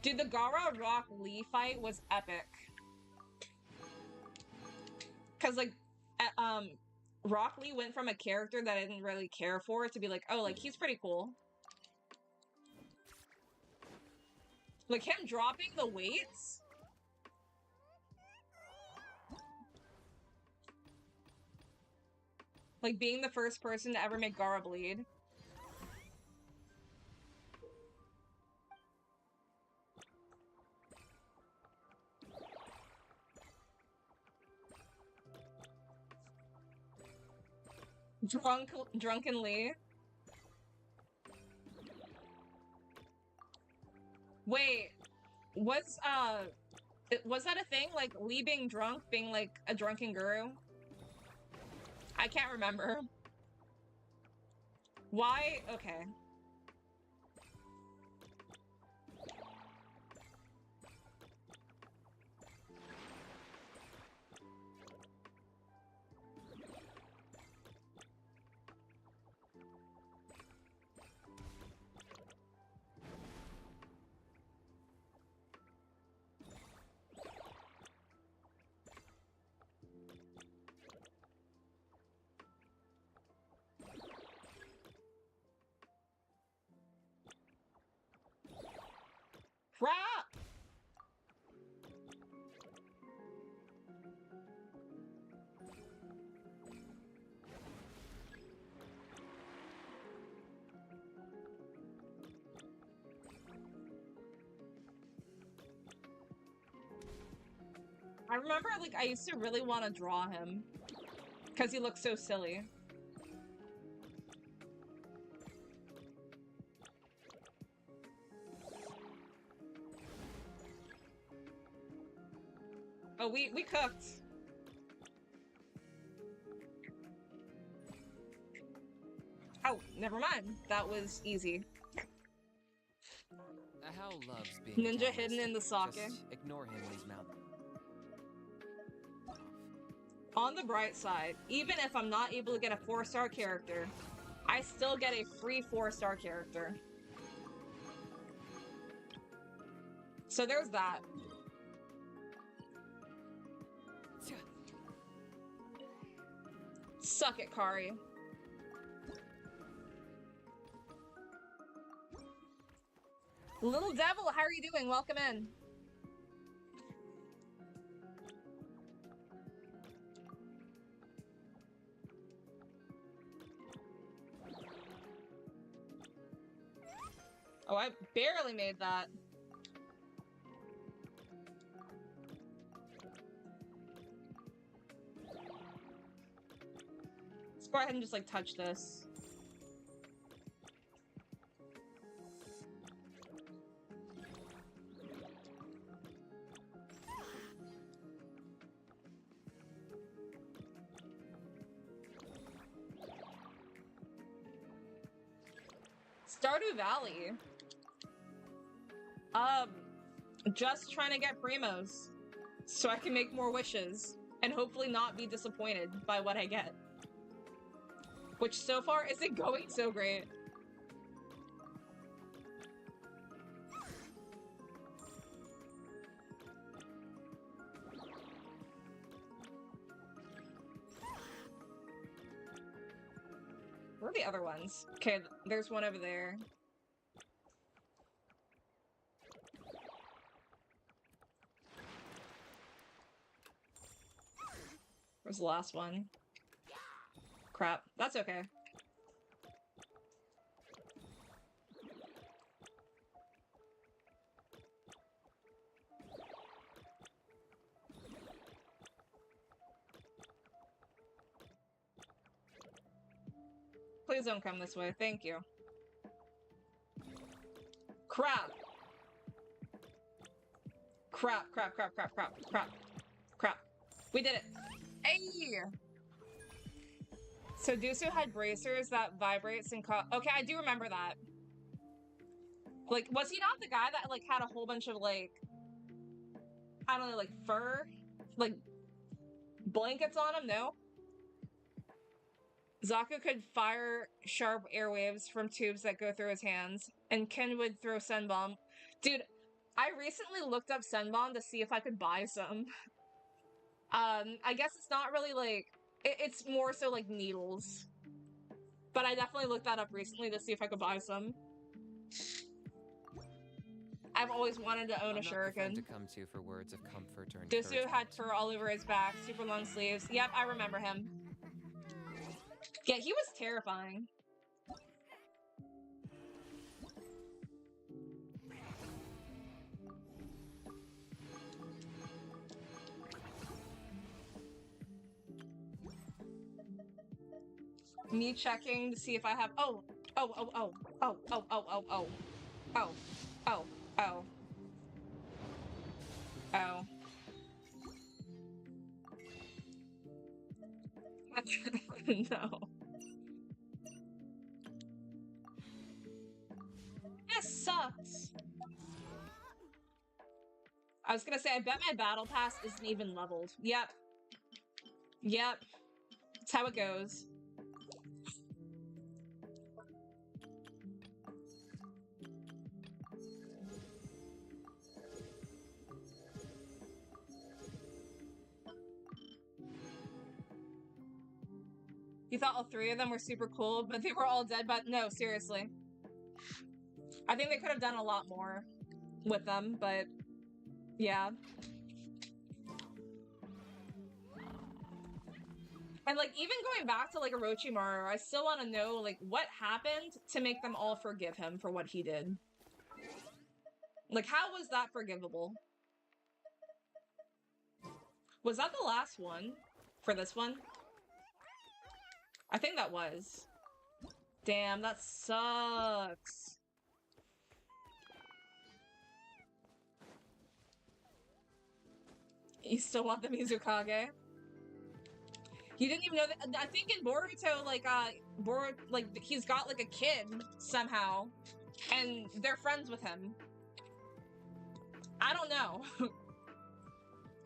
Dude, the Gara Rock Lee fight was epic. Cause like, Rock Lee went from a character that I didn't really care for to be like, oh, like, he's pretty cool. Like, him dropping the weights? Like, being the first person to ever make Gara bleed. Drunkenly. Wait, was that a thing? Like, Lee being drunk, being like a drunken guru? I can't remember. Why? Okay. Crap! I remember, like, I used to really want to draw him. Because he looks so silly. Oh, we cooked. Oh, never mind. That was easy. Hal loves being Ninja a hidden in the socket. Just ignore him when he's mouthing. On the bright side, even if I'm not able to get a 4-star character, I still get a free 4-star character. So there's that. Suck it, Kari. Little Devil, how are you doing? Welcome in. Oh, I barely made that. Let's go ahead and just like touch this. Stardew Valley. Just trying to get primos so I can make more wishes and hopefully not be disappointed by what I get. Which so far isn't going so great. Where are the other ones? Okay, there's one over there. Where's the last one? Crap. That's okay. Please don't come this way. Thank you. Crap. Crap, crap, crap, crap, crap, crap, crap. We did it. Hey! So Dusu had bracers that vibrates and okay, I do remember that. Like, was he not the guy that, like, had a whole bunch of, like, I don't know, like, fur? Like, blankets on him? No? Zaku could fire sharp airwaves from tubes that go through his hands, and Ken would throw Senbomb. Dude, I recently looked up Senbomb to see if I could buy some. I guess it's not really, like, it's more so, like, needles. But I definitely looked that up recently to see if I could buy some. I've always wanted to own a shuriken. To come to for words of comfort or Dusu encouragement. had fur all over his back, super long sleeves. Yep, I remember him. Yeah, he was terrifying. Me checking to see if I have oh. No. This sucks. I was gonna say, I bet my battle pass isn't even leveled. Yep. Yep. That's how it goes. You thought all three of them were super cool, but they were all dead, but no, seriously. I think they could have done a lot more with them, but yeah. And like, even going back to like Orochimaru, I still want to know like what happened to make them all forgive him for what he did. Like, how was that forgivable? Was that the last one for this one? I think that was. Damn, that sucks. You still want the Mizukage? You didn't even know that. I think in Boruto, like, he's got, like, a kid somehow, and they're friends with him. I don't know.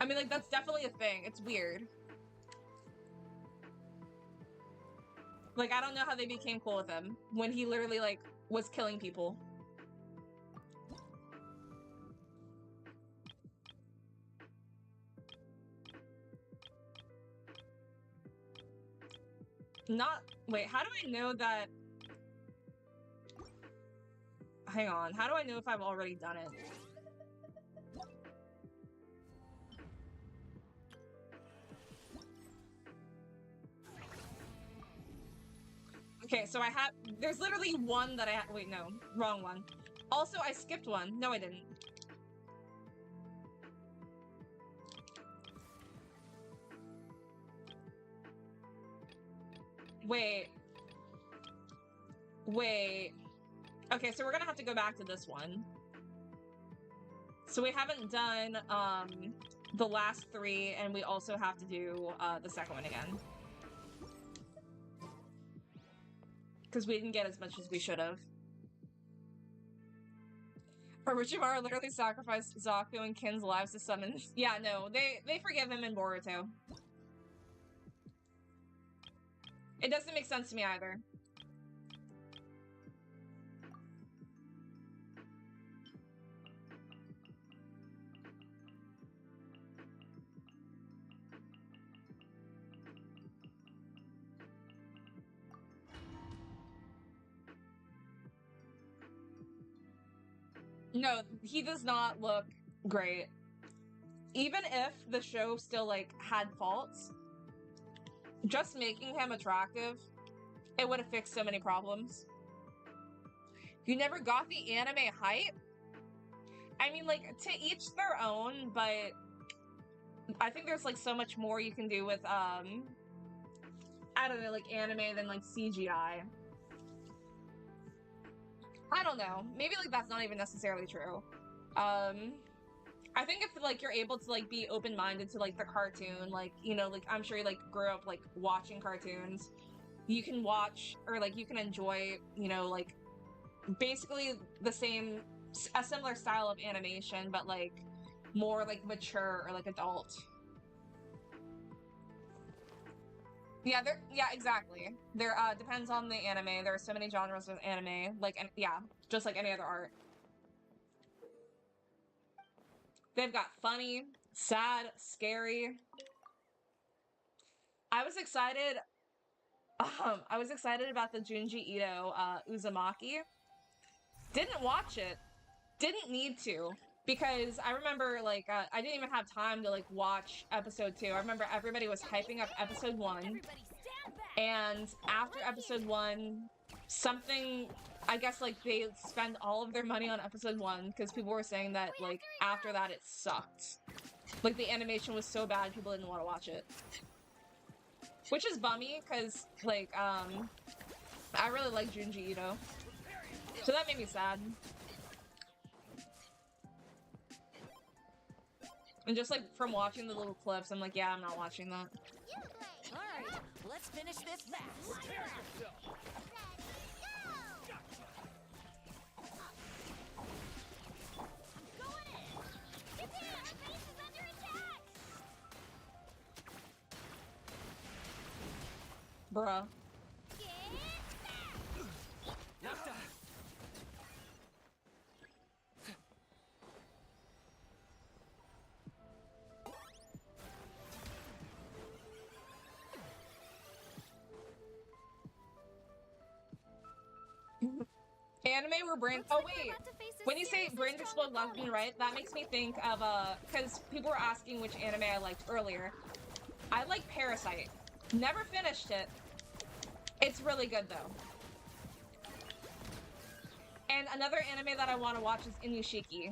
I mean, like, that's definitely a thing. It's weird. Like, I don't know how they became cool with him when he literally, like, was killing people. Wait, how do I know that? hang on. How do I know if I've already done it? Okay, so I have, there's literally one that wait, no, wrong one. Also, I skipped one. No, I didn't. Wait. Wait. Okay, so we're gonna have to go back to this one. So we haven't done, the last 3, and we also have to do, the second one again. Because we didn't get as much as we should have. Orochimaru literally sacrificed Zaku and Kin's lives to summon. Yeah, no, they forgive him in Boruto. It doesn't make sense to me either. No, he does not look great. Even if the show still, like, had faults, just making him attractive, it would have fixed so many problems. You never got the anime hype? I mean, like, to each their own, but I think there's, like, so much more you can do with, I don't know, like, anime than, like, CGI. I don't know. Maybe, like, that's not even necessarily true. I think if, like, you're able to, like, be open-minded to, like, the cartoon, like, you know, like, I'm sure you, like, grew up, like, watching cartoons, you can watch, or, like, you can enjoy, you know, like, basically a similar style of animation, but, like, more, like, mature or, like, adult. Yeah, exactly. There, depends on the anime. There are so many genres of anime, like, yeah, just like any other art. They've got funny, sad, scary. I was excited about the Junji Ito, Uzumaki. Didn't watch it. Didn't need to. Because I remember, like, I didn't even have time to, like, watch episode 2. I remember everybody was hyping up episode 1. And after episode 1, something, I guess, like, they spent all of their money on episode 1 because people were saying that, like, after that it sucked. Like, the animation was so bad, people didn't want to watch it. Which is bummy, because, like, I really like Junji Ito. So that made me sad. And just, like, from watching the little clips, I'm like, yeah, I'm not watching that. Alright, let's finish this fast. Prepare yourself. Going in. Get there, our base is under attack. Bruh. Anime where brains. Oh wait, when you say brains explode left and right, that makes me think of because people were asking which anime I liked earlier. I like Parasite. Never finished it. It's really good though. And another anime that I want to watch is Inuyashiki.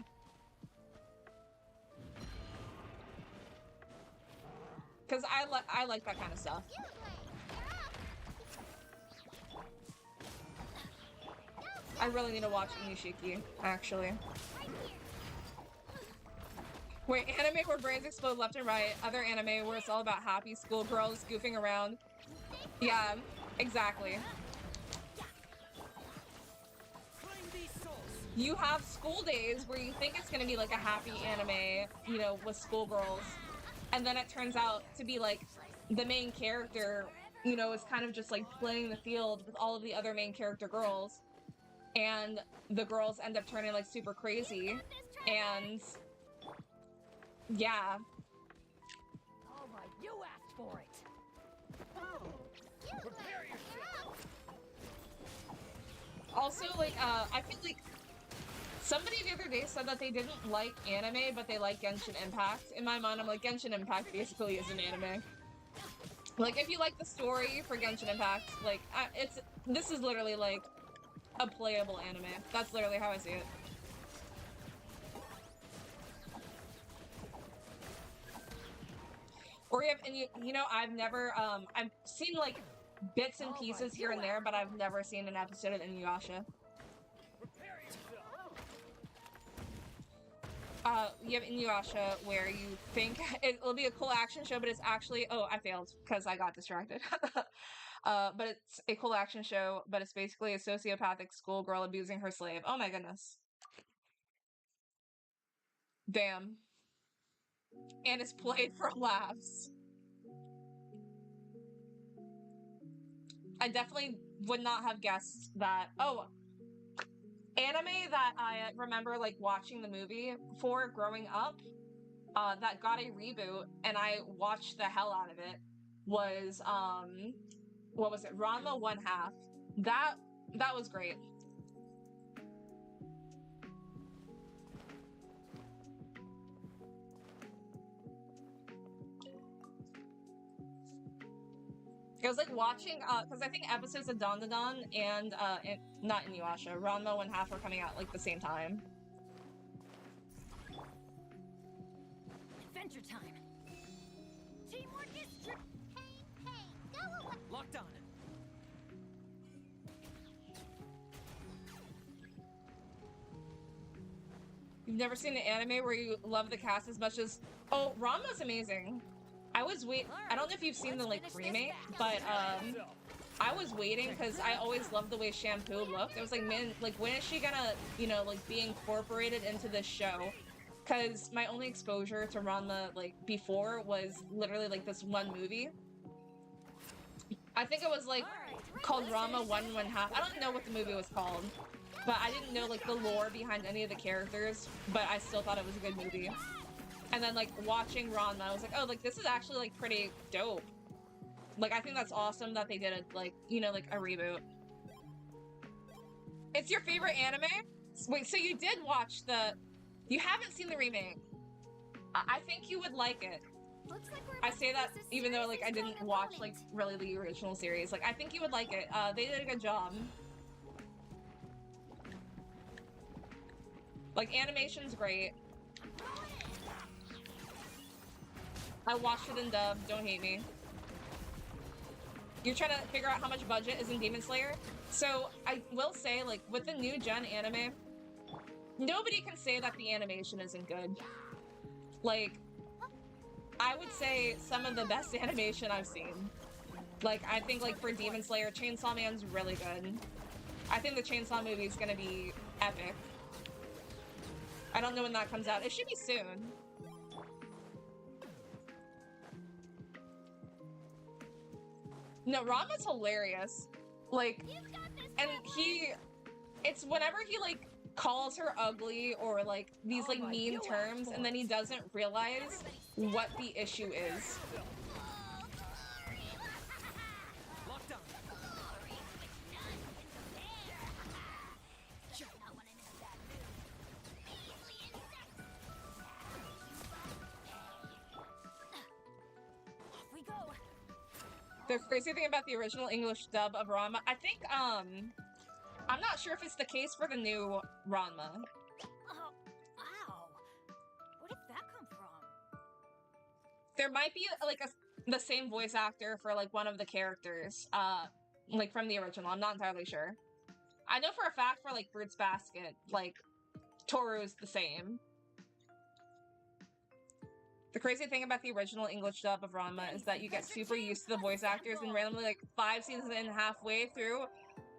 Because I like that kind of stuff. I really need to watch Inuyashiki, actually. Wait, anime where brains explode left and right, other anime where it's all about happy schoolgirls goofing around. Yeah, exactly. You have school days where you think it's gonna be like a happy anime, you know, with schoolgirls, and then it turns out to be like the main character, you know, is kind of just like playing the field with all of the other main character girls. And the girls end up turning like super crazy, and yeah. All right, you asked for it. Prepare yourself. Also, like, I feel like Somebody the other day said that they didn't like anime, but they like Genshin Impact. In my mind, I'm like, Genshin Impact basically is an anime. Like, if you like the story for Genshin Impact, like, this is literally, like, a playable anime. That's literally how I see it. Or you know, I've never, I've seen, like, bits and pieces here and there, but I've never seen an episode of Inuyasha. You have Inuyasha where you think it'll be a cool action show, but it's actually, oh, I failed because I got distracted. But it's a cool action show, but it's basically a sociopathic schoolgirl abusing her slave. Oh my goodness. Damn. And it's played for laughs. I definitely would not have guessed that. Oh, anime that I remember like watching the movie for growing up, that got a reboot and I watched the hell out of it was what was it? Ranma 1/2. That was great. It was like watching, because I think episodes of Dandadan and not Inuyasha, Ranma 1/2 were coming out like the same time. Adventure time. Teamwork is true. Hey, go away. Locked on. You've never seen an anime where you love the cast as much as... Oh, Ranma's amazing. I don't know if you've seen the like remake, but I was waiting because I always loved the way Shampoo looked. I was like, man, like when is she gonna, you know, like be incorporated into this show? Because my only exposure to Ranma like before was literally like this one movie. I think it was like called Ranma 1/2. I don't know what the movie was called, but I didn't know like the lore behind any of the characters, but I still thought it was a good movie. And then, like, watching Ranma, I was like, oh, like, this is actually, like, pretty dope. Like, I think that's awesome that they did a, like, you know, like, a reboot. It's your favorite anime? Wait, so you did watch the... You haven't seen the remake. I think you would like it. I say that even though, like, I didn't watch, like, really the original series. Like, I think you would like it. They did a good job. Like, animation's great. I watched it in dub, don't hate me. You're trying to figure out how much budget is in Demon Slayer? So, I will say, like, with the new gen anime, nobody can say that the animation isn't good. Like, I would say some of the best animation I've seen. Like, I think, like, for Demon Slayer, Chainsaw Man's really good. I think the Chainsaw movie is gonna be epic. I don't know when that comes out. It should be soon. No, Ranma's hilarious. Like, and it's whenever he, like, calls her ugly or, like, these, like, mean terms, and then he doesn't realize what the issue is. The crazy thing about the original English dub of Ranma, I think, I'm not sure if it's the case for the new Ranma. Oh, wow. Where did that come from? There might be, like, the same voice actor for, like, one of the characters, like, from the original. I'm not entirely sure. I know for a fact for, like, Fruits Basket, like, Toru's the same. The crazy thing about the original English dub of Ranma is that you get super used to the voice actors, and randomly, like, 5 seasons and halfway through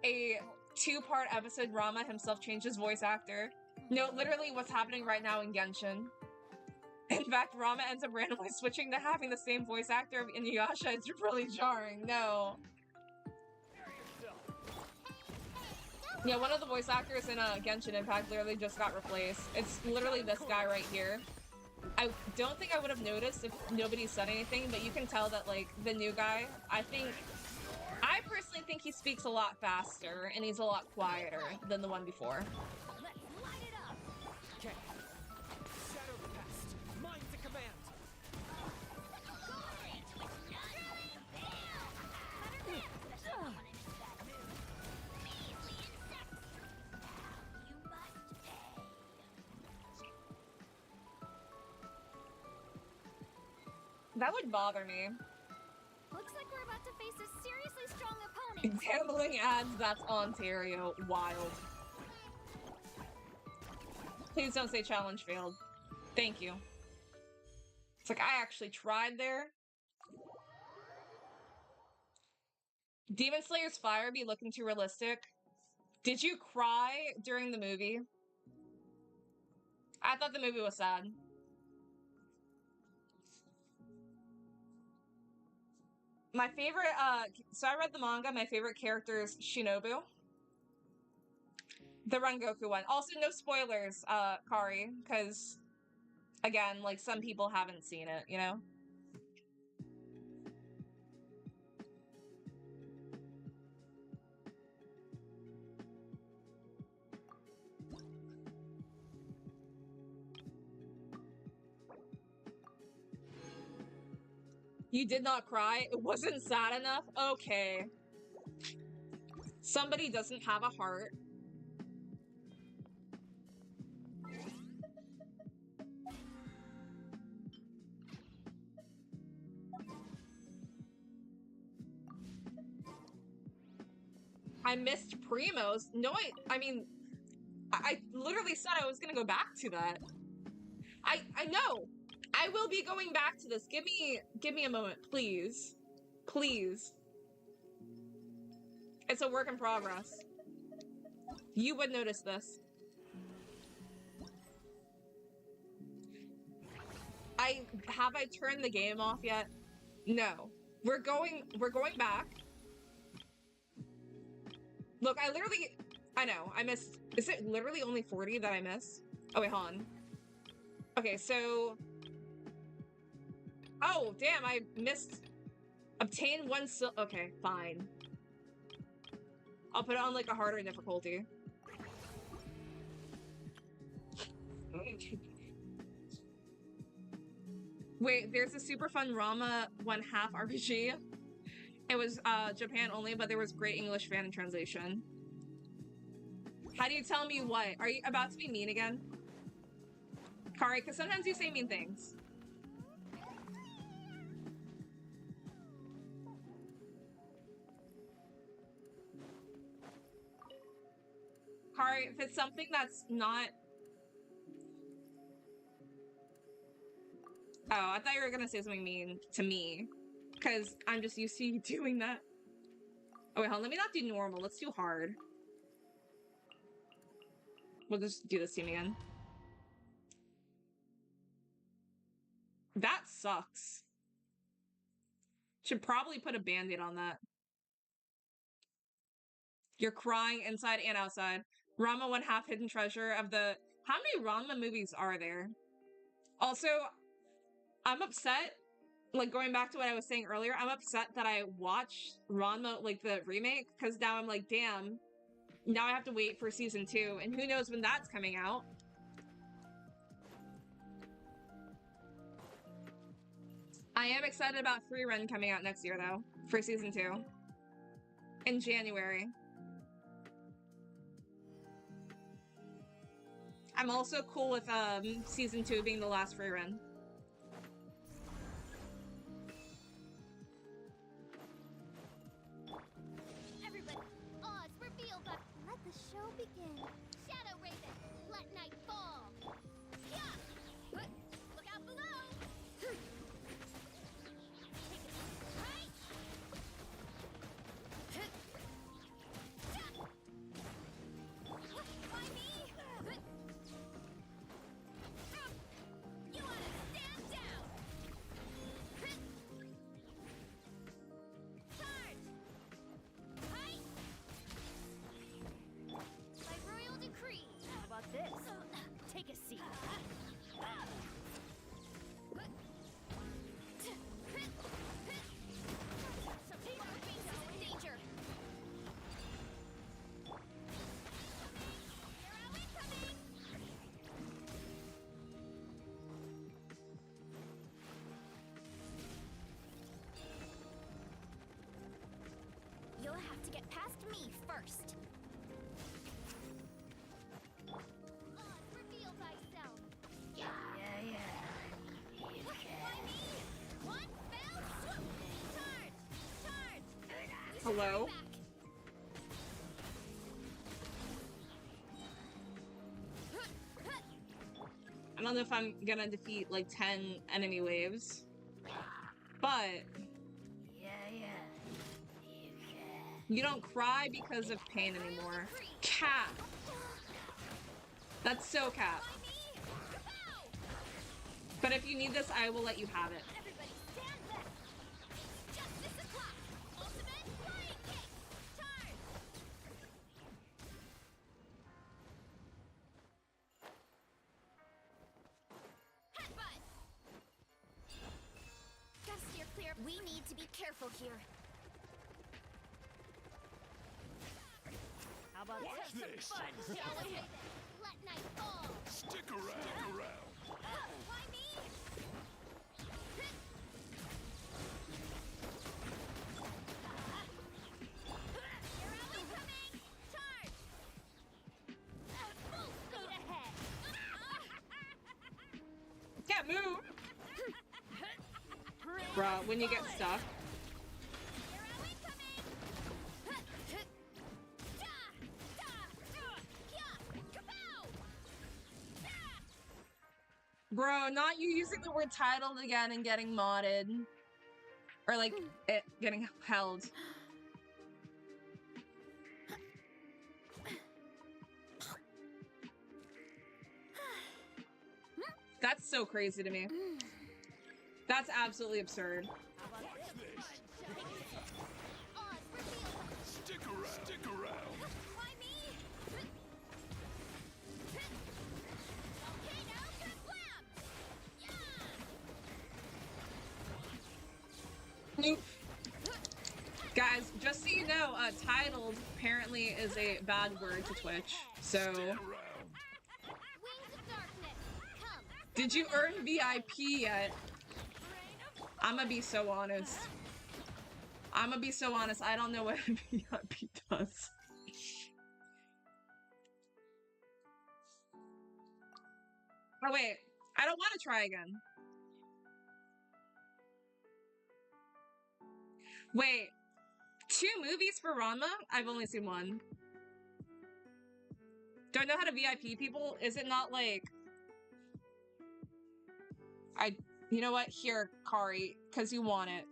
a 2-part episode, Ranma himself changes voice actor. No, literally what's happening right now in Genshin. In fact, Ranma ends up randomly switching to having the same voice actor of Inuyasha. It's really jarring. No. Yeah, one of the voice actors in Genshin Impact literally just got replaced. It's literally this guy right here. I don't think I would have noticed if nobody said anything, but you can tell that, like, the new guy, I personally think he speaks a lot faster, and he's a lot quieter than the one before. Let's light it up. Okay. Shadow the past. Mind to command. That would bother me. Looks like we're about to face a seriously strong opponent. Gambling ads, that's Ontario. Wild. Please don't say challenge failed. Thank you. It's like, I actually tried there. Demon Slayer's fire be looking too realistic. Did you cry during the movie? I thought the movie was sad. My favorite, so I read the manga, my favorite character is Shinobu. The Rengoku one. Also, no spoilers, Kari, because, again, like, some people haven't seen it, you know? You did not cry? It wasn't sad enough? Okay. Somebody doesn't have a heart. I missed Primos. No, I mean, I literally said I was gonna go back to that. I know. I will be going back to this. Give me a moment, please. Please. It's a work in progress. You would notice this. Have I turned the game off yet? No. We're going back. Look, I know, I missed, is it literally only 40 that I missed? Oh wait, hold on. Okay, so, oh, damn, I missed, obtain one okay, fine. I'll put it on, like, a harder difficulty. Wait, there's a super fun Rama 1/2 RPG. It was, Japan only, but there was great English fan translation. How do you tell me what? Are you about to be mean again? Kari, because sometimes you say mean things. Kari, if it's something that's not... Oh, I thought you were gonna say something mean to me. Because I'm just used to you doing that. Oh wait, hold on, let me not do normal, let's do hard. We'll just do this team again. That sucks. Should probably put a band-aid on that. You're crying inside and outside. Rama 1/2 hidden treasure of the... How many Rama movies are there? Also, I'm upset, like going back to what I was saying earlier, I'm upset that I watched Ranma, like the remake, because now I'm like, damn, now I have to wait for season 2, and who knows when that's coming out. I am excited about Free Run coming out next year, though, for season 2. In January. I'm also cool with season 2 being the last Free Run. Everybody, odds reveal the... Let the show begin. Shadow Raven, let night fall. Yeah! Look out below! Right! Why me? You want it? me first. Reveal thyself. Yeah. Why me? One fell swoop. Charge. Hello? I don't know if I'm gonna defeat like 10 enemy waves, but you don't cry because of pain anymore. Cat. That's so cat. But if you need this, I will let you have it. Everybody stand back. Justice o'clock. Ultimate flying kick. Charge. Headbutt. Gotta steer clear. We need to be careful here. How about Watch this. fun, shall we? Let night fall. Stick around. Why me? Your ally coming! Charge! Full speed ahead! Can't move! Bruh, when you get stuck. Your ally coming! Bro, not you using the word titled again and getting modded. Or like, it getting held. That's so crazy to me. That's absolutely absurd. Stick around. Why me? Volcano kablam! Nope. Guys, just so you know, titled apparently is a bad word to Twitch. So, Wings of darkness, come! did you earn VIP yet? I'ma be so honest. I don't know what VIP does. Oh wait, I don't want to try again. Wait, 2 movies for Ranma? I've only seen 1. Do I know how to VIP people? Is it not like... You know what? Here, Kari, because you want it.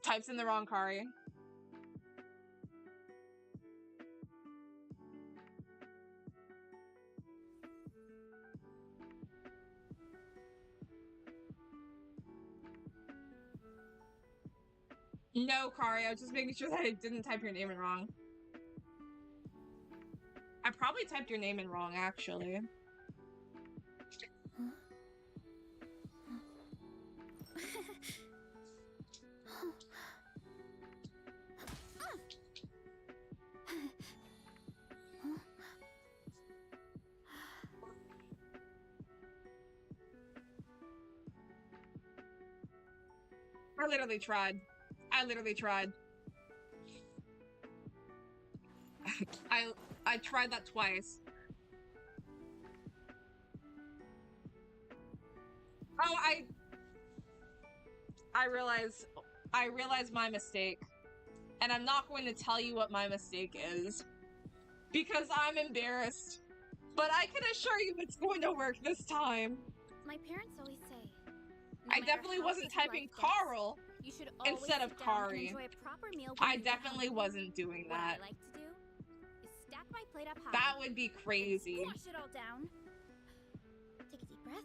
Types in the wrong Kari. No, Kari, I was just making sure that I didn't type your name in wrong. I probably typed your name in wrong, actually. I literally tried. I tried that twice. Oh, I realized my mistake. And I'm not going to tell you what my mistake is. Because I'm embarrassed. But I can assure you it's going to work this time. My parents always say, I definitely wasn't typing Carl instead of Kari. I definitely wasn't doing that. What I like to do is stack my plate up high. That would be crazy. Squash it all down. Take a deep breath.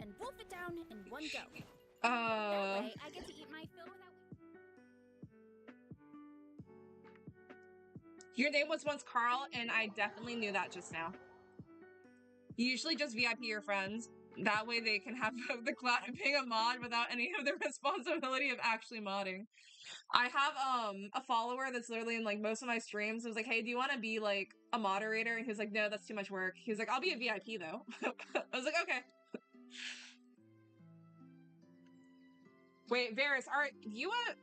And wolf it down in one go. That way I get to eat my fill without... Your name was once Carl, and I definitely knew that just now. You usually just VIP your friends. That way they can have the clout of being a mod without any of the responsibility of actually modding. I have a follower that's literally in like most of my streams. I was like, hey, do you want to be like a moderator? And he was like, no, that's too much work. He was like, I'll be a VIP though. I was like, okay. Wait, Varys, are you a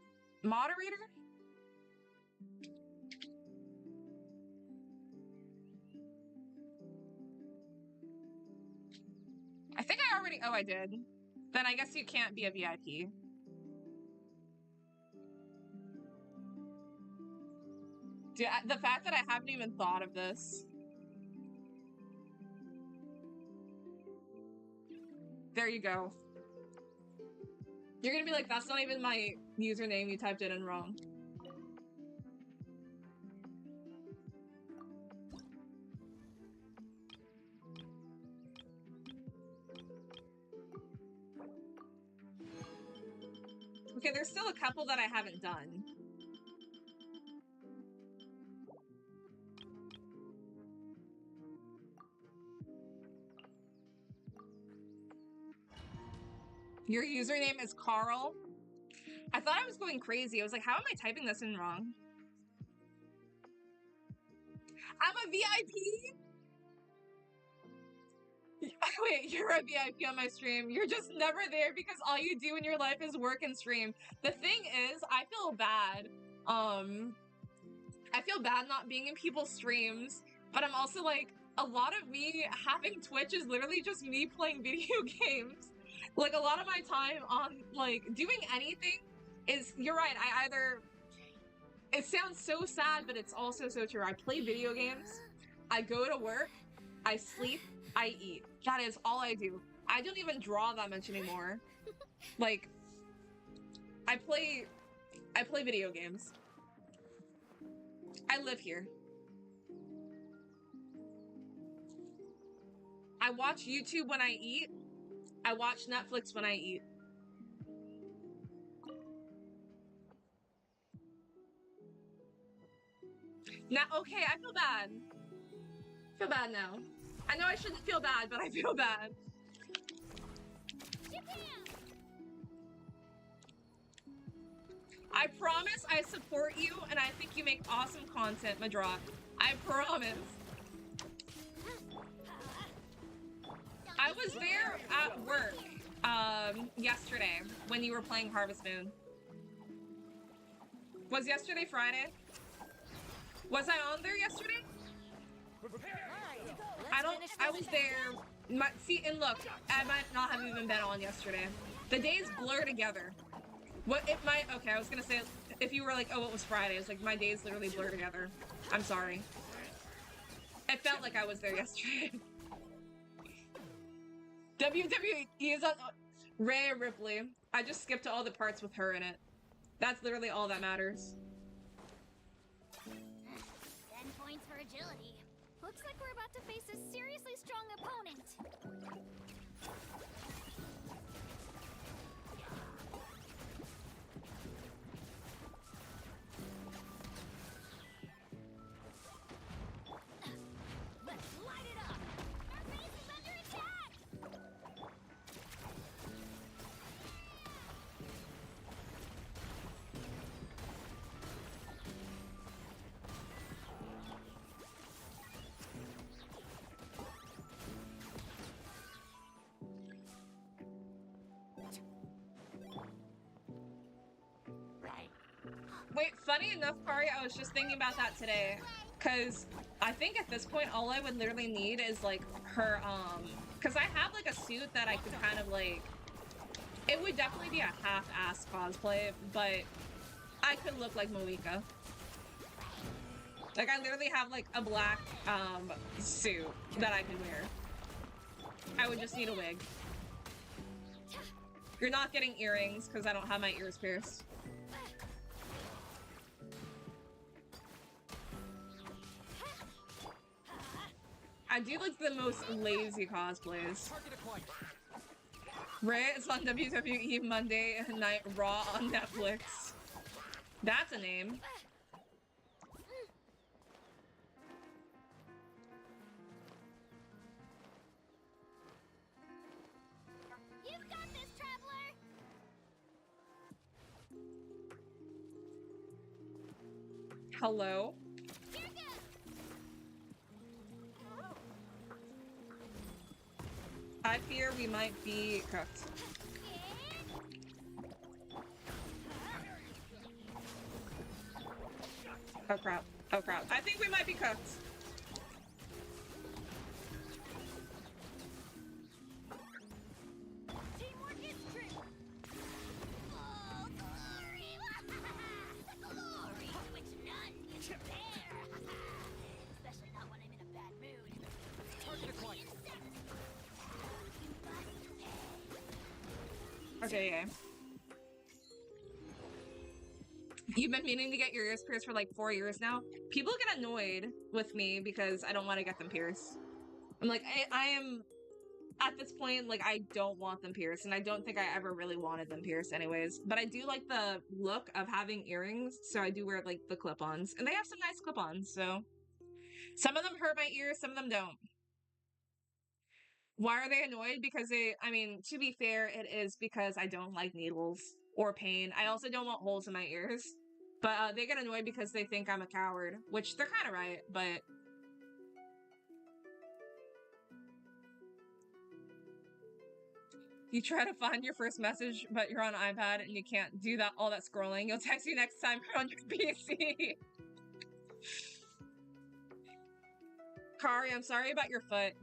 moderator? already... Oh, I did. Then I guess you can't be a VIP. Dude, the fact that I haven't even thought of this. There you go. You're gonna be like, that's not even my username, you typed it in wrong. Okay, there's still a couple that I haven't done. Your username is Carl? I thought I was going crazy. I was like, how am I typing this in wrong? I'm a VIP? Wait, you're a VIP on my stream. You're just never there because all you do in your life is work and stream. The thing is, I feel bad. I feel bad not being in people's streams, but I'm also like, a lot of me having Twitch is literally just me playing video games. Like, a lot of my time on, like, doing anything is, you're right, I either, it sounds so sad, but it's also so true. I play video games, I go to work, I sleep, I eat. That is all I do. I don't even draw that much anymore. Like, I play video games. I live here. I watch YouTube when I eat. I watch Netflix when I eat. Now, okay, I feel bad. I feel bad now. I know I shouldn't feel bad, but I feel bad. I promise I support you, and I think you make awesome content, Madra. I promise. I was there at work yesterday when you were playing Harvest Moon. Was yesterday Friday? Was I on there yesterday? I was there. See, and look, I might not have even been on yesterday. The days blur together. Okay, I was gonna say, if you were like, oh, it was Friday, it's like, my days literally blur together. I'm sorry. It felt like I was there yesterday. WWE is on Rhea Ripley. I just skipped to all the parts with her in it. That's literally all that matters. 10 points for agility. Looks like we're about to face a seriously strong opponent. Let's light it up! Our base is under attack! Wait, funny enough, Kari, I was just thinking about that today. Because I think at this point, all I would literally need is, like, her, because I have, like, a suit that I could kind of, like... It would definitely be a half-ass cosplay, but I could look like Moika. Like, I literally have, like, a black, suit that I could wear. I would just need a wig. You're not getting earrings, because I don't have my ears pierced. I do like the most lazy cosplays. Ray is on WWE Monday Night Raw on Netflix. That's a name. You've got this, traveler! Hello? I fear we might be cooked. Oh crap. Oh crap. I think we might be cooked. Okay, yeah. You've been meaning to get your ears pierced for like 4 years now. People get annoyed with me because I don't want to get them pierced. I'm like, I am, at this point, like, I don't want them pierced, and I don't think I ever really wanted them pierced anyways. But I do like the look of having earrings, so I do wear, like, the clip-ons. And they have some nice clip-ons, so... Some of them hurt my ears, some of them don't. Why are they annoyed? Because they, I mean, to be fair, it is because I don't like needles or pain. I also don't want holes in my ears. But they get annoyed because they think I'm a coward, which they're kind of right, but... You try to find your first message, but you're on iPad and you can't do that all that scrolling. You'll text you next time you're on your PC. Kari, I'm sorry about your foot.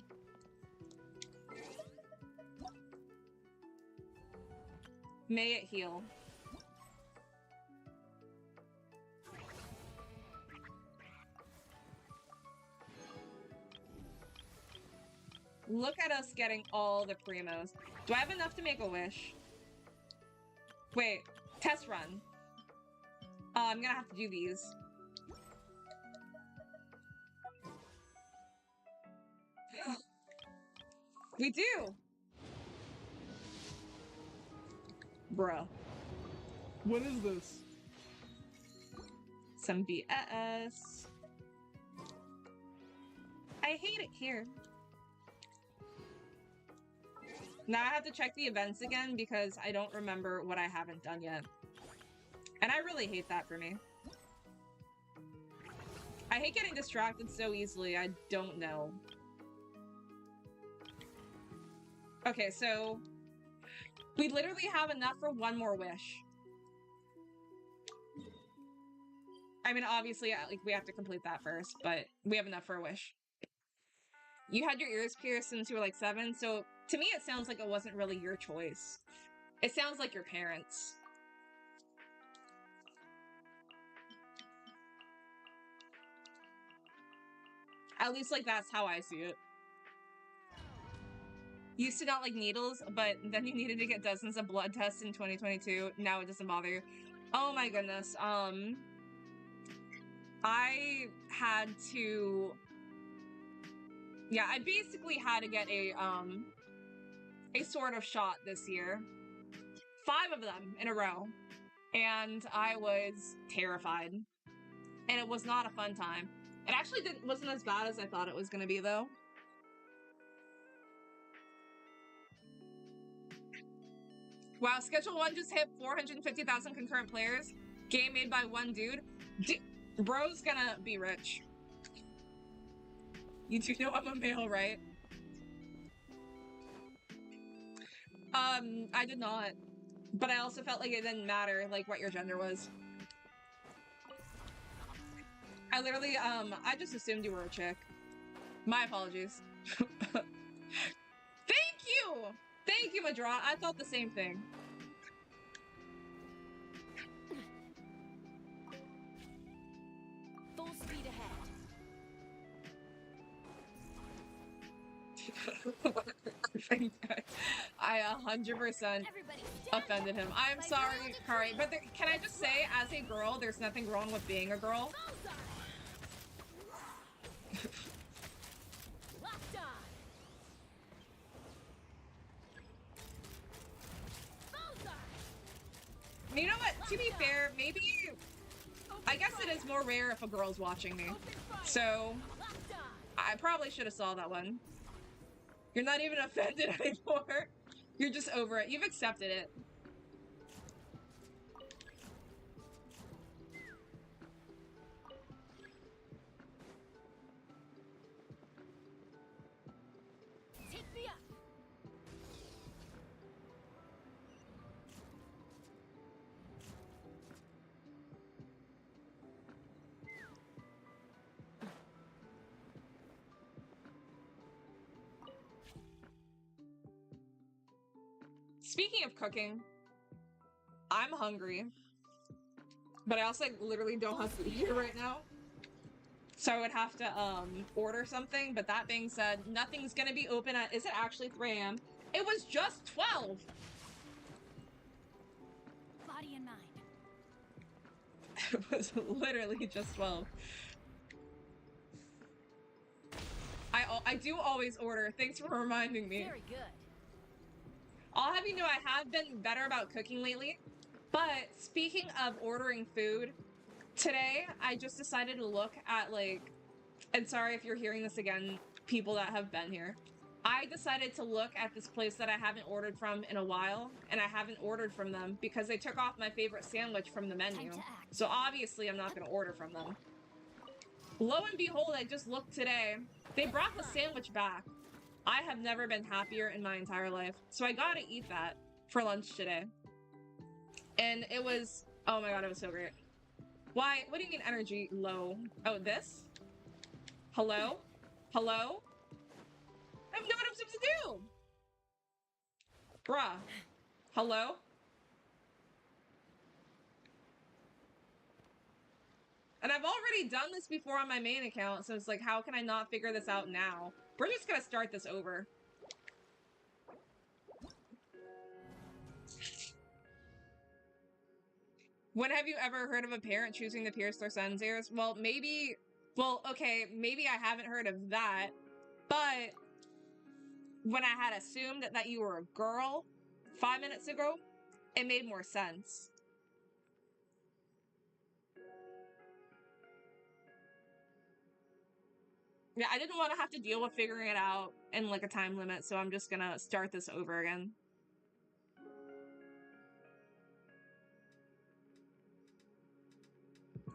May it heal. Look at us getting all the primos. Do I have enough to make a wish? Wait, test run. I'm gonna have to do these. We do! Bruh. What is this? Some BS. I hate it here. Now I have to check the events again because I don't remember what I haven't done yet. And I really hate that for me. I hate getting distracted so easily, I don't know. Okay, so... we literally have enough for one more wish. I mean, obviously, like, we have to complete that first, but we have enough for a wish. You had your ears pierced since you were like 7, so to me it sounds like it wasn't really your choice. It sounds like your parents. At least, like, that's how I see it. Used to not like needles, but then you needed to get dozens of blood tests in 2022. Now it doesn't bother you. Oh my goodness. I had to... yeah, I basically had to get a sort of shot this year. 5 of them in a row. And I was terrified. And it was not a fun time. It actually wasn't as bad as I thought it was going to be, though. Wow, Schedule 1 just hit 450,000 concurrent players. Game made by one dude. Bro's gonna be rich. You do know I'm a male, right? I did not. But I also felt like it didn't matter, like, what your gender was. I literally, I just assumed you were a chick. My apologies. Thank you! Thank you, Madra. I thought the same thing. Full speed ahead. I 100% offended him. I'm sorry, Kari, but can I just say, as a girl, there's nothing wrong with being a girl. You know what? To be fair, maybe... I guess it is more rare if a girl's watching me. So... I probably should have saw that one. You're not even offended anymore. You're just over it. You've accepted it. Take me up. Speaking of cooking, I'm hungry. But I also, like, literally don't have food here right now. So I would have to, order something. But that being said, nothing's gonna be open at... Is it actually 3 a.m.? It was just 12! It was literally just 12. I do always order. Thanks for reminding me. Very good. I'll have you know I have been better about cooking lately. But speaking of ordering food, today I just decided to look at like, and sorry if you're hearing this again, people that have been here. I decided to look at this place that I haven't ordered from in a while, and I haven't ordered from them because they took off my favorite sandwich from the menu. So obviously I'm not going to order from them. Lo and behold, I just looked today. They brought the sandwich back. I have never been happier in my entire life. So I gotta eat that for lunch today. And it was, oh my god, it was so great. Why? What do you mean energy low? Oh, this? Hello? Hello? I don't know what I'm supposed to do! Bruh. Hello? And I've already done this before on my main account, so it's like, how can I not figure this out now? We're just gonna start this over. When have you ever heard of a parent choosing to pierce their son's ears? Well, maybe... Well, okay, maybe I haven't heard of that, but when I had assumed that you were a girl 5 minutes ago, it made more sense. Yeah, I didn't want to have to deal with figuring it out in like a time limit, so I'm just gonna start this over again.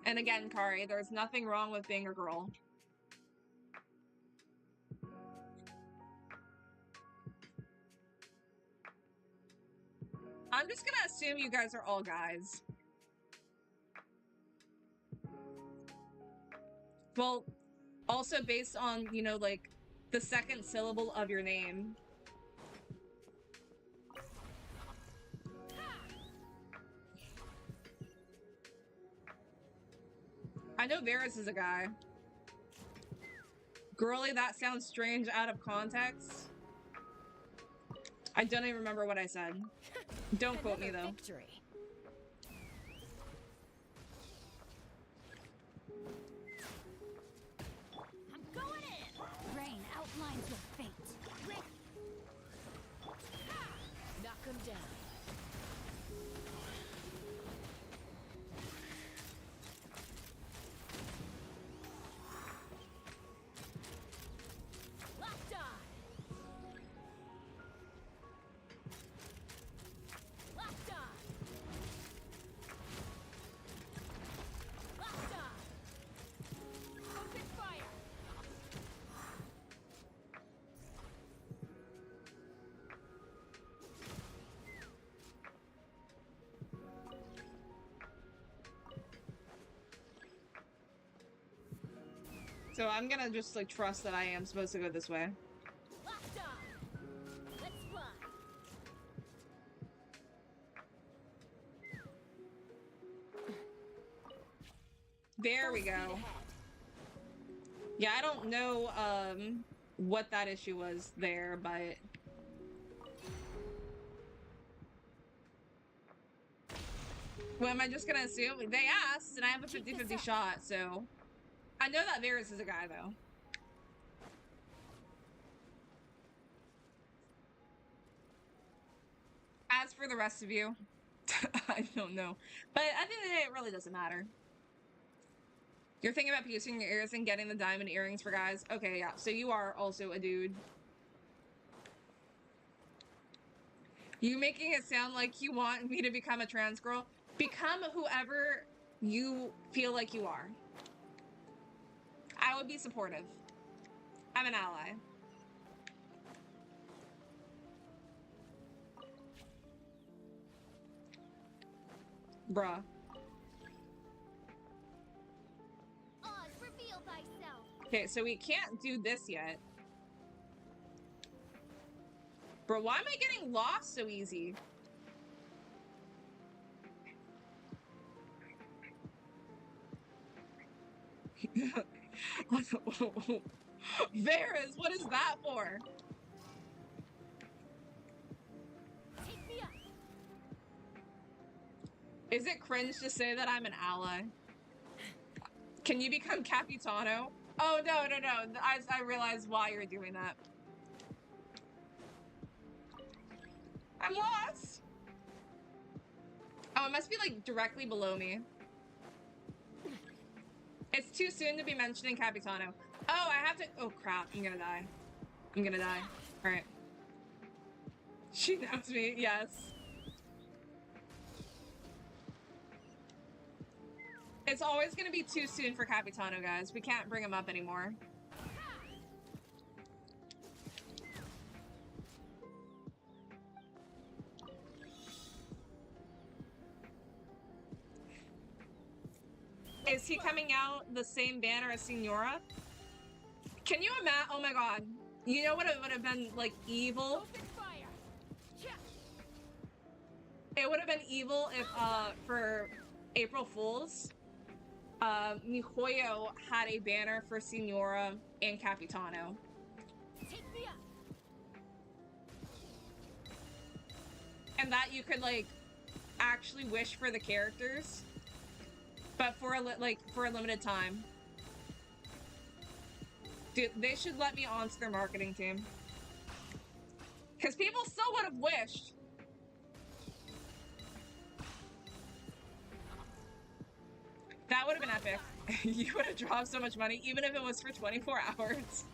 And again, Kari, there's nothing wrong with being a girl. I'm just gonna assume you guys are all guys. Well, also based on, you know, like, the second syllable of your name. I know Varys is a guy. Girly, that sounds strange out of context. I don't even remember what I said. Don't quote me, though. Victory. I'm going in! Rain outlines your fate. Knock him down. Locked on! Locked on! Locked on! Open fire! So I'm gonna just, like, trust that I am supposed to go this way. Locked on! Let's fly! There we go. Yeah, I don't know, what that issue was there, but... Well, am I just gonna assume? They asked, and I have a 50-50 shot, so... I know that Varys is a guy, though. As for the rest of you, I don't know. But at the end of the day, it really doesn't matter. You're thinking about piercing your ears and getting the diamond earrings for guys? Okay, yeah. So you are also a dude. You making it sound like you want me to become a trans girl? Become whoever you feel like you are. I would be supportive. I'm an ally. Bruh. Oz, reveal thyself. Okay, so we can't do this yet. Bro, why am I getting lost so easy? Varys, what is that for? Take me up. Is it cringe to say that I'm an ally? Can you become Capitano? Oh, no. I realize why you're doing that. I'm lost. Oh, it must be like directly below me. It's too soon to be mentioning Capitano. Oh, I have to. Oh, crap. I'm gonna die. I'm gonna die. All right. She knows me. Yes. It's always gonna be too soon for Capitano, guys. We can't bring him up anymore. Is he coming out the same banner as Signora? Can you imagine? Oh my god. You know what it would have been like evil? It would have been evil if for April Fools, MiHoYo had a banner for Signora and Capitano. And that you could like actually wish for the characters, but for a limited time. Dude, they should let me onto their marketing team. Because people still would have wished. That would have been epic. You would have dropped so much money, even if it was for 24 hours.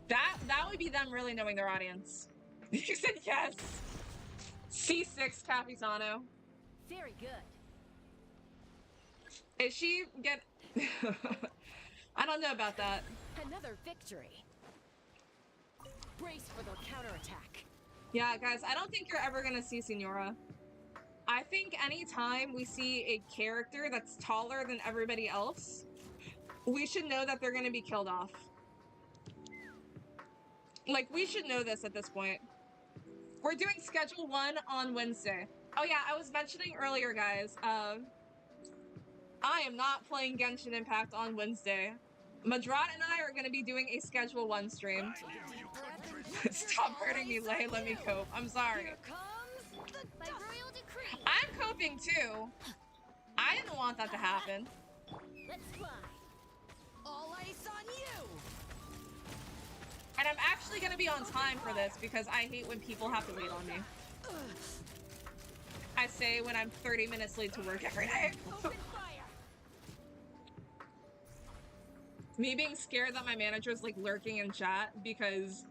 That would be them really knowing their audience. You said yes. C6 Capitano. Very good. Is she get... I don't know about that. Another victory. Brace for the counterattack. Yeah, guys, I don't think you're ever gonna see Signora. I think anytime we see a character that's taller than everybody else, we should know that they're gonna be killed off. Like, we should know this at this point. We're doing Schedule 1 on Wednesday. Oh yeah, I was mentioning earlier, guys, I am not playing Genshin Impact on Wednesday. Madrat and I are going to be doing a Schedule 1 stream. Stop hurting me, Lay. Let me cope. I'm sorry. I'm coping too. I didn't want that to happen. Let's fly. All ice on you. And I'm actually going to be on time for this because I hate when people have to wait on me. I say when I'm 30 minutes late to work every day. Me being scared that my manager is like lurking in chat because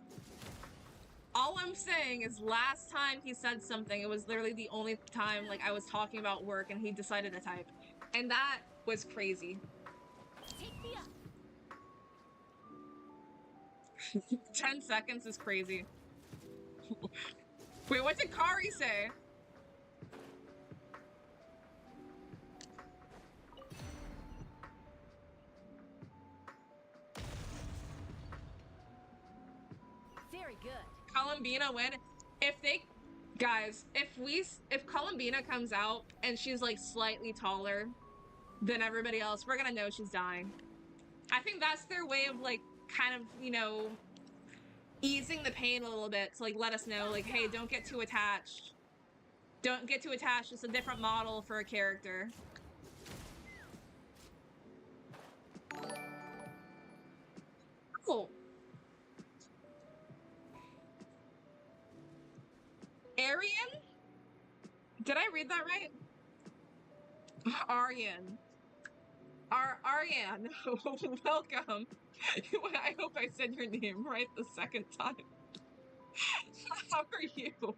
all I'm saying is last time he said something, it was literally the only time like I was talking about work and he decided to type. And that was crazy. 10 seconds is crazy. Wait, what did Kari say? Very good. Columbina win. If they, guys, if Columbina comes out and she's like slightly taller than everybody else, we're gonna know she's dying. I think that's their way of like kind of, you know, easing the pain a little bit to like let us know like, hey, don't get too attached. Don't get too attached. It's a different model for a character. Cool. Aryan? Did I read that right? Aryan. Aryan. Welcome. I hope I said your name right the second time. How are you?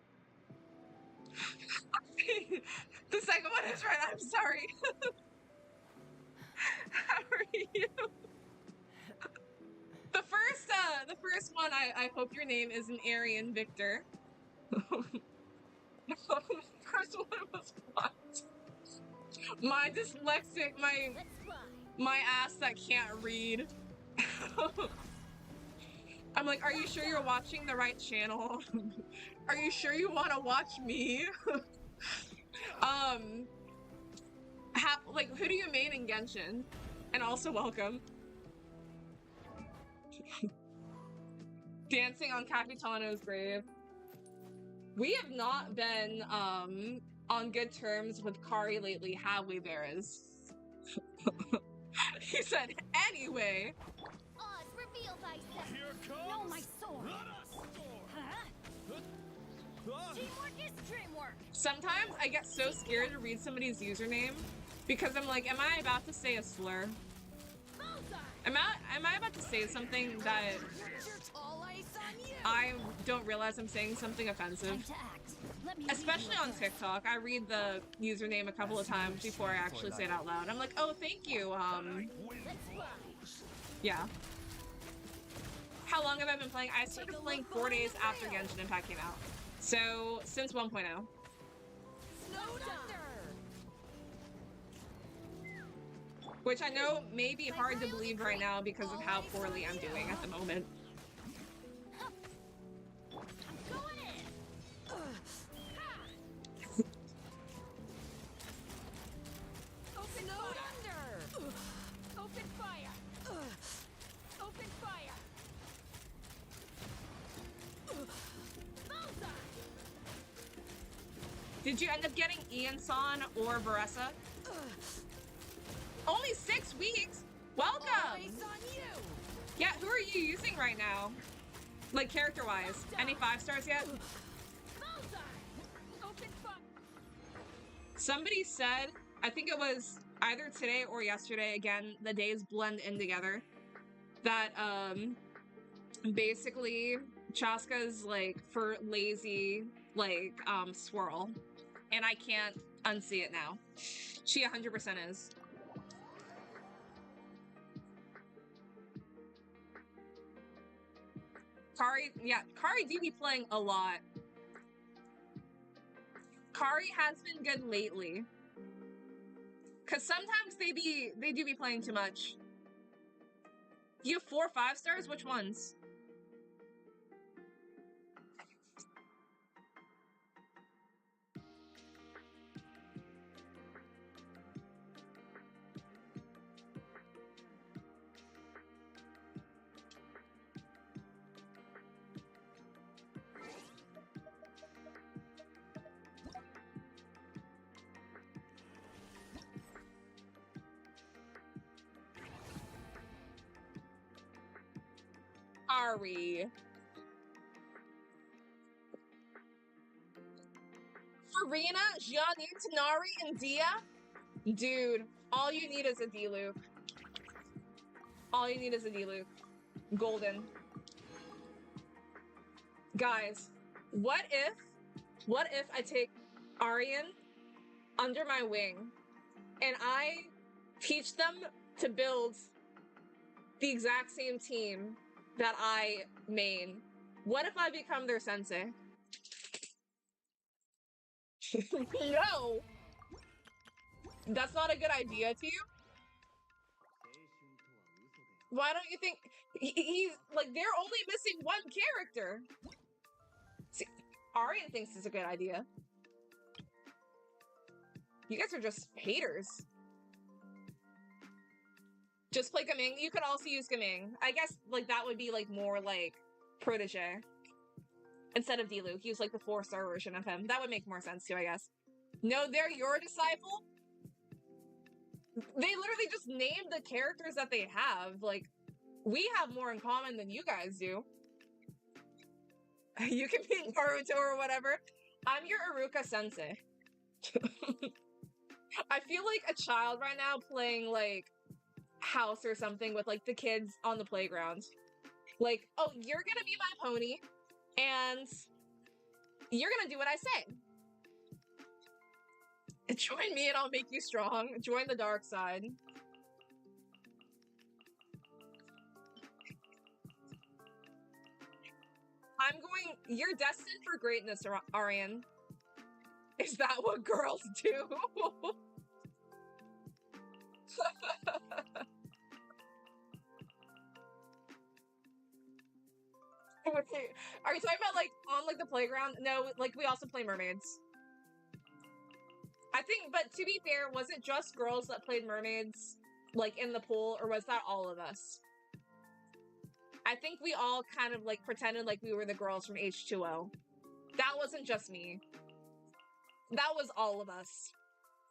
The second one is right. I'm sorry. How are you? The first one, I hope your name is an Aryan Victor. The first one was what? My dyslexic, my ass that can't read. I'm like, are you sure you're watching the right channel? Are you sure you want to watch me? Like, who do you main in Genshin? And also welcome. Dancing on Capitano's grave. We have not been, on good terms with Kari lately, have we, Varys? He said, anyway. Oz, reveal thyself. Here comes. No, my sword. Let us soar. Huh? Teamwork is dreamwork. Sometimes I get so scared to read somebody's username because I'm like, am I about to say a slur? Am I about to say something that I don't realize I'm saying something offensive? Especially on TikTok, I read the username a couple of times before I actually say it out loud. I'm like, oh, thank you. Yeah. How long have I been playing? I started playing 4 days after Genshin Impact came out. So, since 1.0. Which I know may be hard to believe right now because of how poorly I'm doing at the moment. Did you end up getting Ian-san or Varesa? Only 6 weeks? Welcome! Yeah, who are you using right now? Like, character-wise. Any 5 stars yet? Somebody said, I think it was either today or yesterday, again, the days blend in together, that, basically, Chaska's, like, for lazy, like, swirl. And I can't unsee it now. She 100% is. Kari, yeah, Kari do be playing a lot. Kari has been good lately. Cause sometimes they do be playing too much. You have 4 5 stars? Which ones? Kari. Farina, Jianyu, Tanari, and Dia? Dude, all you need is a D-Luke. All you need is a D-Luke. Golden. Guys, what if I take Aryan under my wing and I teach them to build the exact same team that I main? What if I become their sensei? No! That's not a good idea to you? Why don't you think he's like, they're only missing 1 character? See, Aryan thinks it's a good idea. You guys are just haters. Just play Gaming. You could also use Gaming. I guess like that would be like more like protege. Instead of D-Luke, use like the 4-star version of him. That would make more sense too, I guess. No, they're your disciple? They literally just named the characters that they have. Like, we have more in common than you guys do. You can be Naruto or whatever. I'm your Iruka sensei. I feel like a child right now playing like house or something with like the kids on the playground. Like, oh, you're gonna be my pony and you're gonna do what I say. Join me and I'll make you strong. Join the dark side. You're destined for greatness, Aryan. Is that what girls do? Okay. Are you talking about like on like the playground? No, like we also play mermaids. I think, but to be fair, was it just girls that played mermaids like in the pool, or was that all of us? I think we all kind of like pretended like we were the girls from H2O. That wasn't just me. That was all of us.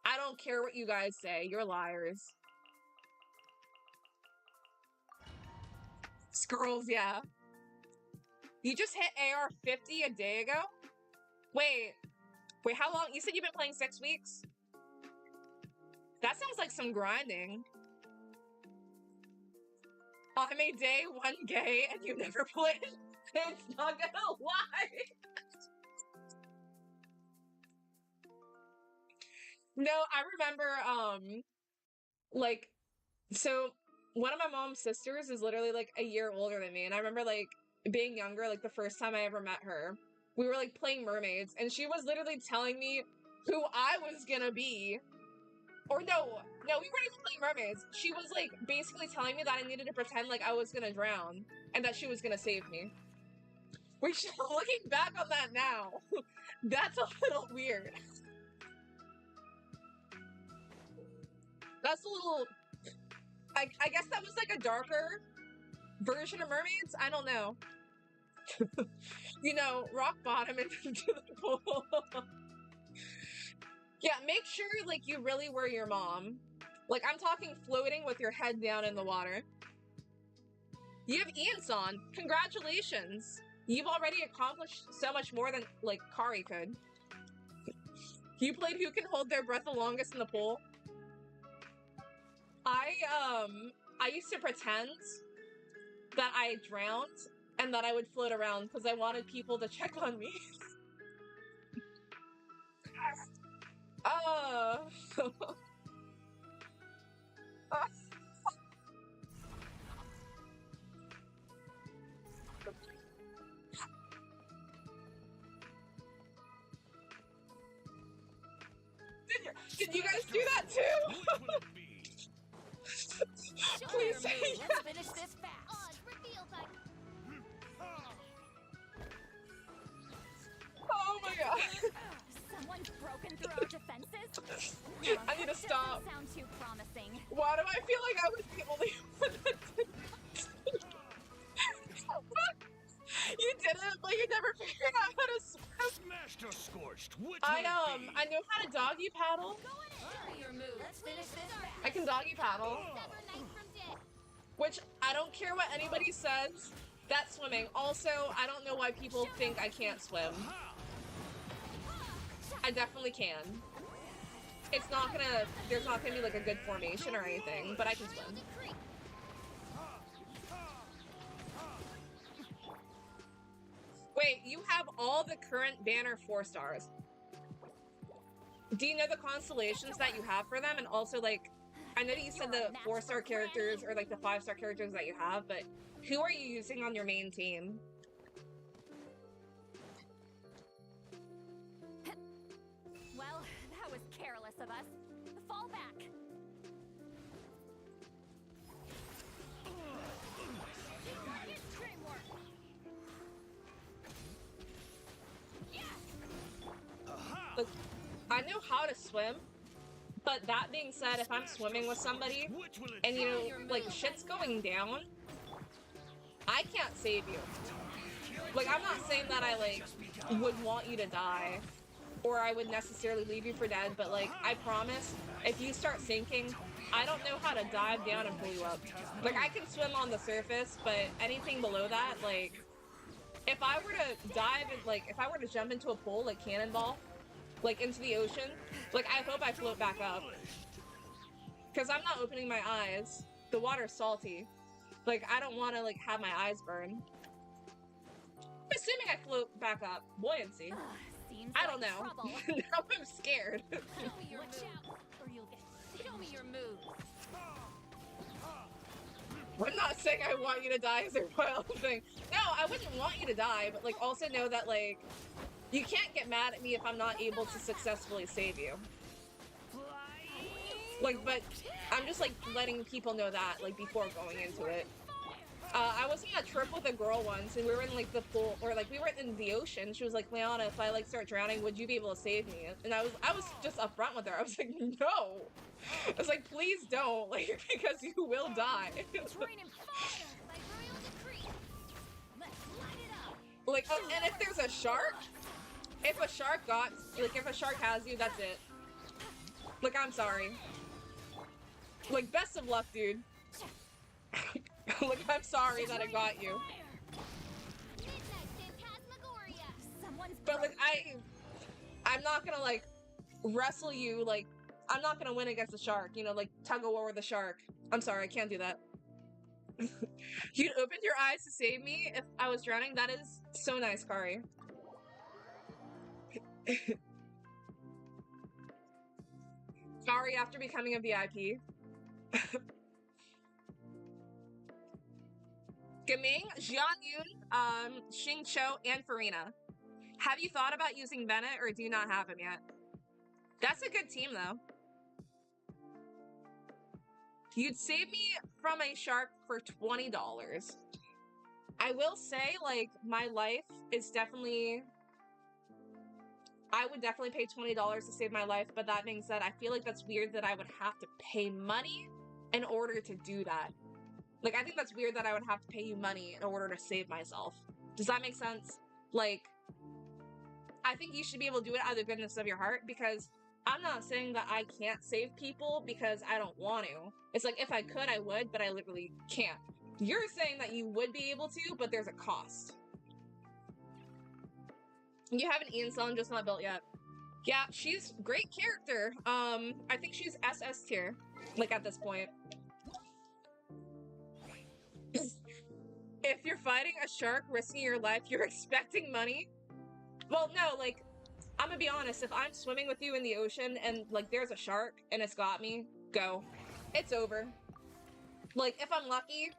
I don't care what you guys say. You're liars. Squirrels, yeah. You just hit AR 50 a day ago? Wait, how long? You said you've been playing 6 weeks? That sounds like some grinding. I'm a day 1 gay and you never played? It's not gonna lie. No, I remember, like, so one of my mom's sisters is literally like a year older than me, and I remember like being younger, like the first time I ever met her, we were like playing mermaids, and she was literally telling me who I was gonna be. Or no, we weren't even playing mermaids. She was like basically telling me that I needed to pretend like I was gonna drown and that she was gonna save me. Which, looking back on that now, that's a little weird. That's a little... I guess that was like a darker version of mermaids? I don't know. You know, rock bottom into the pool. Yeah, make sure, like, you really were your mom. Like, I'm talking floating with your head down in the water. You have Ian's on. Congratulations. You've already accomplished so much more than, like, Kari could. You played Who Can Hold Their Breath the Longest in the pool? I used to pretend that I drowned and that I would float around because I wanted people to check on me. Did you guys do that too? Please say yes. Let's finish this fast. Oh my god. Someone's broken through our defenses? I need to stop. Doesn't sound too promising. Why do I feel like I was the only one that did You did it, but you never figured out how to swim. Smashed or scorched? Which I know how to doggy paddle. Let's finish this fast. I can doggy paddle. Which, I don't care what anybody says, that's swimming. Also, I don't know why people think I can't swim. I definitely can. It's not gonna, there's not gonna be like a good formation or anything, but I can swim. Wait, you have all the current banner 4 stars. Do you know the constellations that you have for them? And also, like, I know that you said the 4-star characters or like the 5-star characters that you have, but who are you using on your main team? Well, that was careless of us. Fall back. Look, I know how to swim, but that being said, if I'm swimming with somebody and, you know, like, shit's going down, I can't save you. Like, I'm not saying that I, like, would want you to die or I would necessarily leave you for dead, but, like, I promise, if you start sinking, I don't know how to dive down and pull you up. Like, I can swim on the surface, but anything below that, like, if I were to dive and, like, if I were to jump into a pool, like, cannonball, like, into the ocean, like, I hope I float back up. Because I'm not opening my eyes. The water's salty. Like, I don't want to, like, have my eyes burn. I'm assuming I float back up. Buoyancy. I don't know. Now I'm scared. Show me your moves, or you'll get. Show me your moves. I'm not saying I want you to die as a royal thing. No, I wouldn't want you to die, but, like, also know that, like, you can't get mad at me if I'm not able to successfully save you. Like, but I'm just, like, letting people know that, like, before going into it. I was on a trip with a girl once, and we were in, like, the pool, or, like, we were in the ocean. She was like, Leona, if I, like, start drowning, would you be able to save me? And I was just upfront with her. I was like, no! I was like, please don't, like, because you will die. Like, oh, and if there's a shark, If a shark got, like, if a shark has you, that's it. Like, I'm sorry. Like, best of luck, dude. Like, I'm sorry that it got you. But, like, I'm not gonna, like, wrestle you, like, I'm not gonna win against the shark, you know, like, tug of war with the shark. I'm sorry, I can't do that. You'd open your eyes to save me if I was drowning? That is so nice, Kari. Kari after becoming a VIP. Gaming, Jianyun, Xing Cho, and Farina. Have you thought about using Bennett or do you not have him yet? That's a good team though. You'd save me from a shark for $20. I will say, like, my life is definitely... I would definitely pay $20 to save my life, but that being said, I feel like that's weird that I would have to pay money in order to do that. Like, I think that's weird that I would have to pay you money in order to save myself. Does that make sense? Like, I think you should be able to do it out of the goodness of your heart, because I'm not saying that I can't save people because I don't want to. It's like, if I could, I would, but I literally can't. You're saying that you would be able to, but there's a cost. You have an Ian Song just not built yet. Yeah, she's great character. I think she's SS tier, like, at this point. If you're fighting a shark, risking your life, you're expecting money? Well, no, like, I'm gonna be honest, if I'm swimming with you in the ocean and, like, there's a shark and it's got me, go. It's over. Like, if I'm lucky,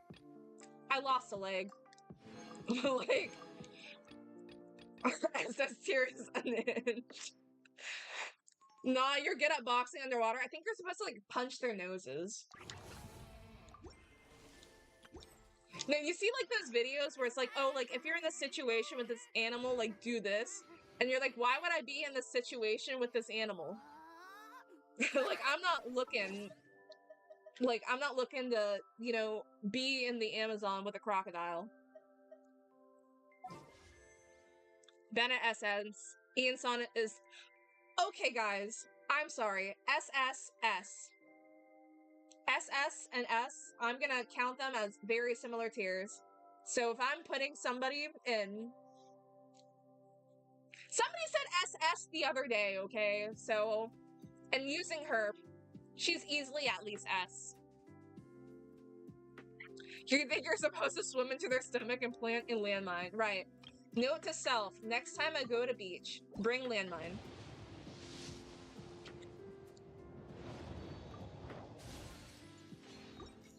I lost a leg. Like, SS tier is unhinged. Nah, you're good at boxing underwater. I think you're supposed to, like, punch their noses. Now, you see, like, those videos where it's like, oh, like, if you're in this situation with this animal, like, do this. And you're like, why would I be in this situation with this animal? Like, I'm not looking... Like, I'm not looking to, you know, be in the Amazon with a crocodile. Bennett SS. Ian Sonnet is... Okay, guys. I'm sorry. SSS. SS and S, I'm gonna count them as very similar tiers. So if I'm putting somebody in... Somebody said SS the other day, okay? So, and using her, she's easily at least S. You think you're supposed to swim into their stomach and plant a landmine. Right. Note to self, next time I go to beach, bring landmine.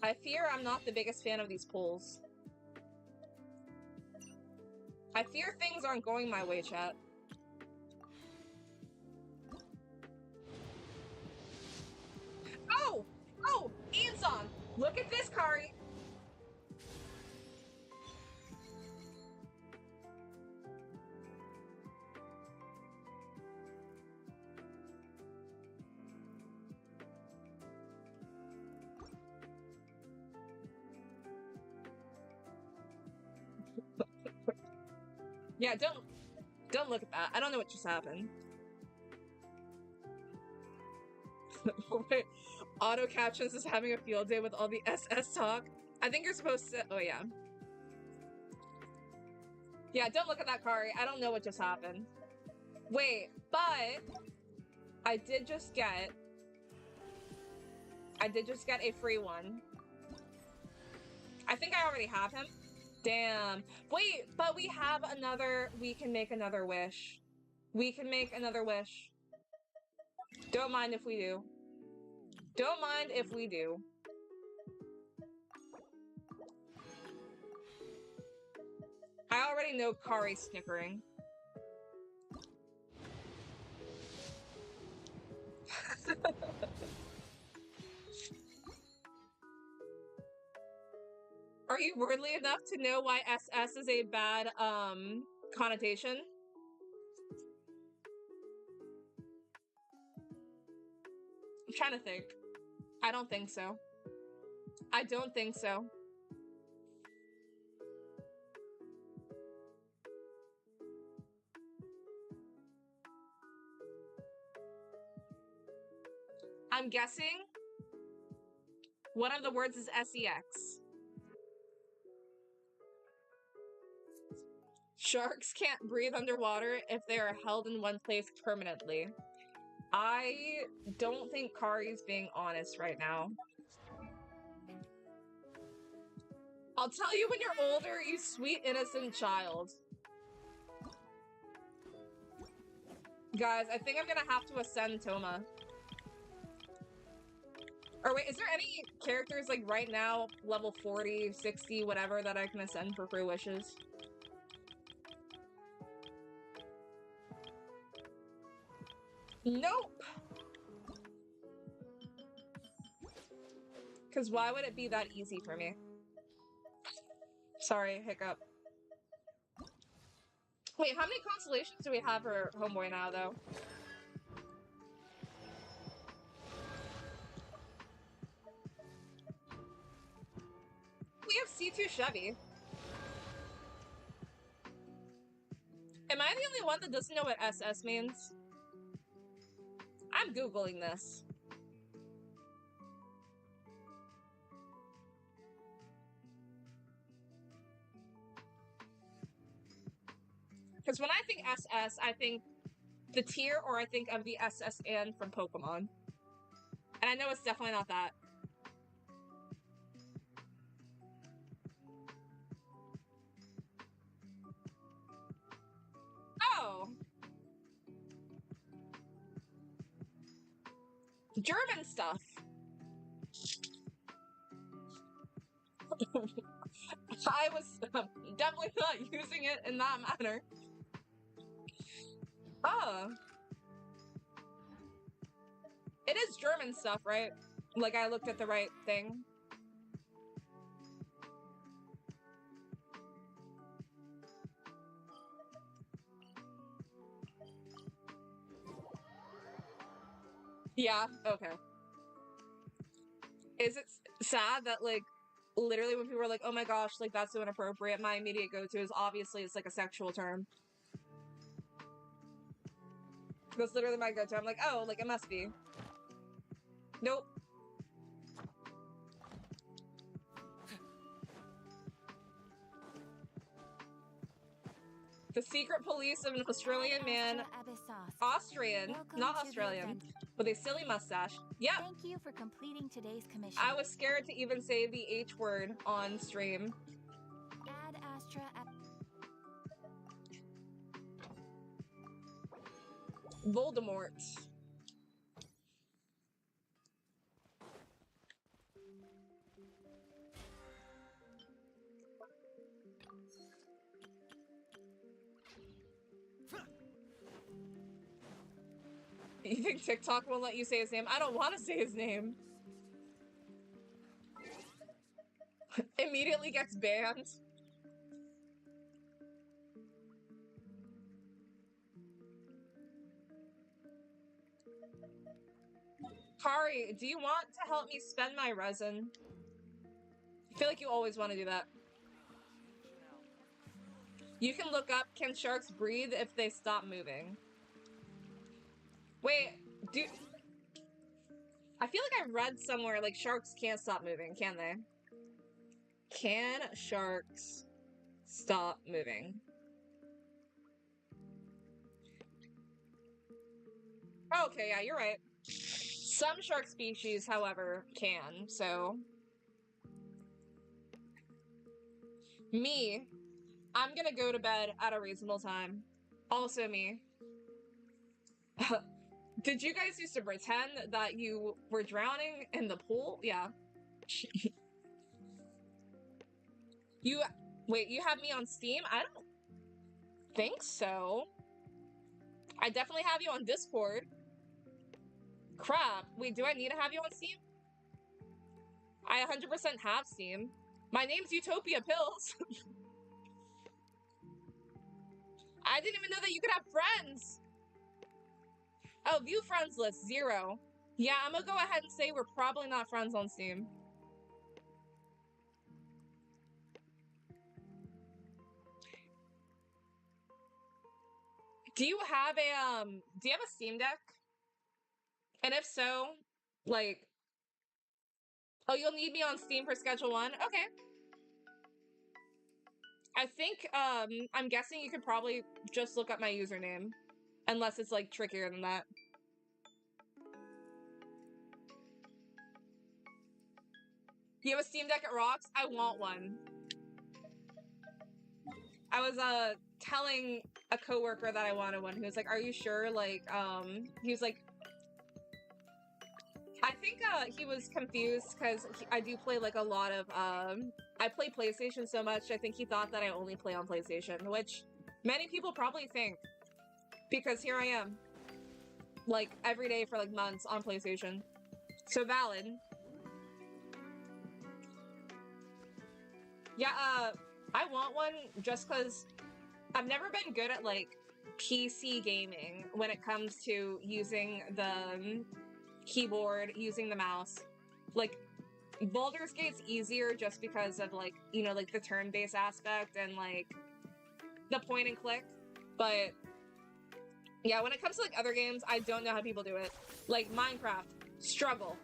I fear I'm not the biggest fan of these pulls. I fear things aren't going my way, chat. Oh! Oh! Anson! Look at this, Kari! Yeah, don't look at that. I don't know what just happened. Wait, auto captions is having a field day with all the SS talk. I think you're supposed to. Oh yeah. Yeah, don't look at that, Kari. I don't know what just happened. Wait, but I did just get a free one. I think I already have him. Damn. Wait, but we have another... We can make another wish. We can make another wish. Don't mind if we do. Don't mind if we do. I already know Kari's snickering. Are you worldly enough to know why SS is a bad, connotation? I'm trying to think. I don't think so. I don't think so. I'm guessing one of the words is sex. Sharks can't breathe underwater if they are held in one place permanently. I don't think Kari's being honest right now. I'll tell you when you're older, you sweet innocent child. Guys, I think I'm gonna have to ascend Toma. Or wait, is there any characters like right now, level 40, 60, whatever, that I can ascend for free wishes? Nope! Because why would it be that easy for me? Sorry, hiccup. Wait, how many constellations do we have for Homeboy now, though? We have C2 Chevy. Am I the only one that doesn't know what SS means? I'm Googling this. Because when I think SS, I think the tier, or I think of the SS and from Pokemon. And I know it's definitely not that. Oh! German stuff. I was definitely not using it in that manner. Oh. It is German stuff, right? Like, I looked at the right thing. Yeah, okay. Is it sad that, like, literally when people are like, oh my gosh, like, that's so inappropriate, my immediate go-to is obviously it's like a sexual term. That's literally my go-to. I'm like, oh, like, it must be. Nope. The secret police of an Australian man. Austrian, not Australian. With a silly mustache. Yep. Thank you for completing today's commission. I was scared to even say the H word on stream. Ad Astra Voldemort. You think TikTok won't let you say his name? I don't want to say his name. Immediately gets banned. Kari, do you want to help me spend my resin? I feel like you always want to do that. You can look up, can sharks breathe if they stop moving? Wait, do... I feel like I read somewhere, like, sharks can't stop moving, can they? Can sharks stop moving? Okay, yeah, you're right. Some shark species, however, can, so... Me, I'm gonna go to bed at a reasonable time. Also me. Did you guys used to pretend that you were drowning in the pool? Yeah. Wait, you have me on Steam? I don't think so. I definitely have you on Discord. Crap. Wait, do I need to have you on Steam? I 100% have Steam. My name's utopiapills. I didn't even know that you could have friends. Oh, view friends list, 0. Yeah, I'm gonna go ahead and say we're probably not friends on Steam. Do you have a Steam Deck? And if so, Like, oh, you'll need me on Steam for Schedule 1? Okay. I think, I'm guessing you could probably just look up my username. Unless it's, like, trickier than that. You have a Steam Deck, it rocks? I want one. I was, telling a coworker that I wanted one. He was like, are you sure? Like, he was like... I think, he was confused, because I do play, like, a lot of, I play PlayStation so much, I think he thought that I only play on PlayStation, which many people probably think. Because here I am. Like, every day for, like, months on PlayStation. So valid. Yeah, I want one just because I've never been good at, like, PC gaming when it comes to using the keyboard, using the mouse. Like, Baldur's Gate's easier just because of, like, you know, like, the turn-based aspect and, like, the point and click. But, yeah, when it comes to, like, other games, I don't know how people do it. Like, Minecraft. Struggle.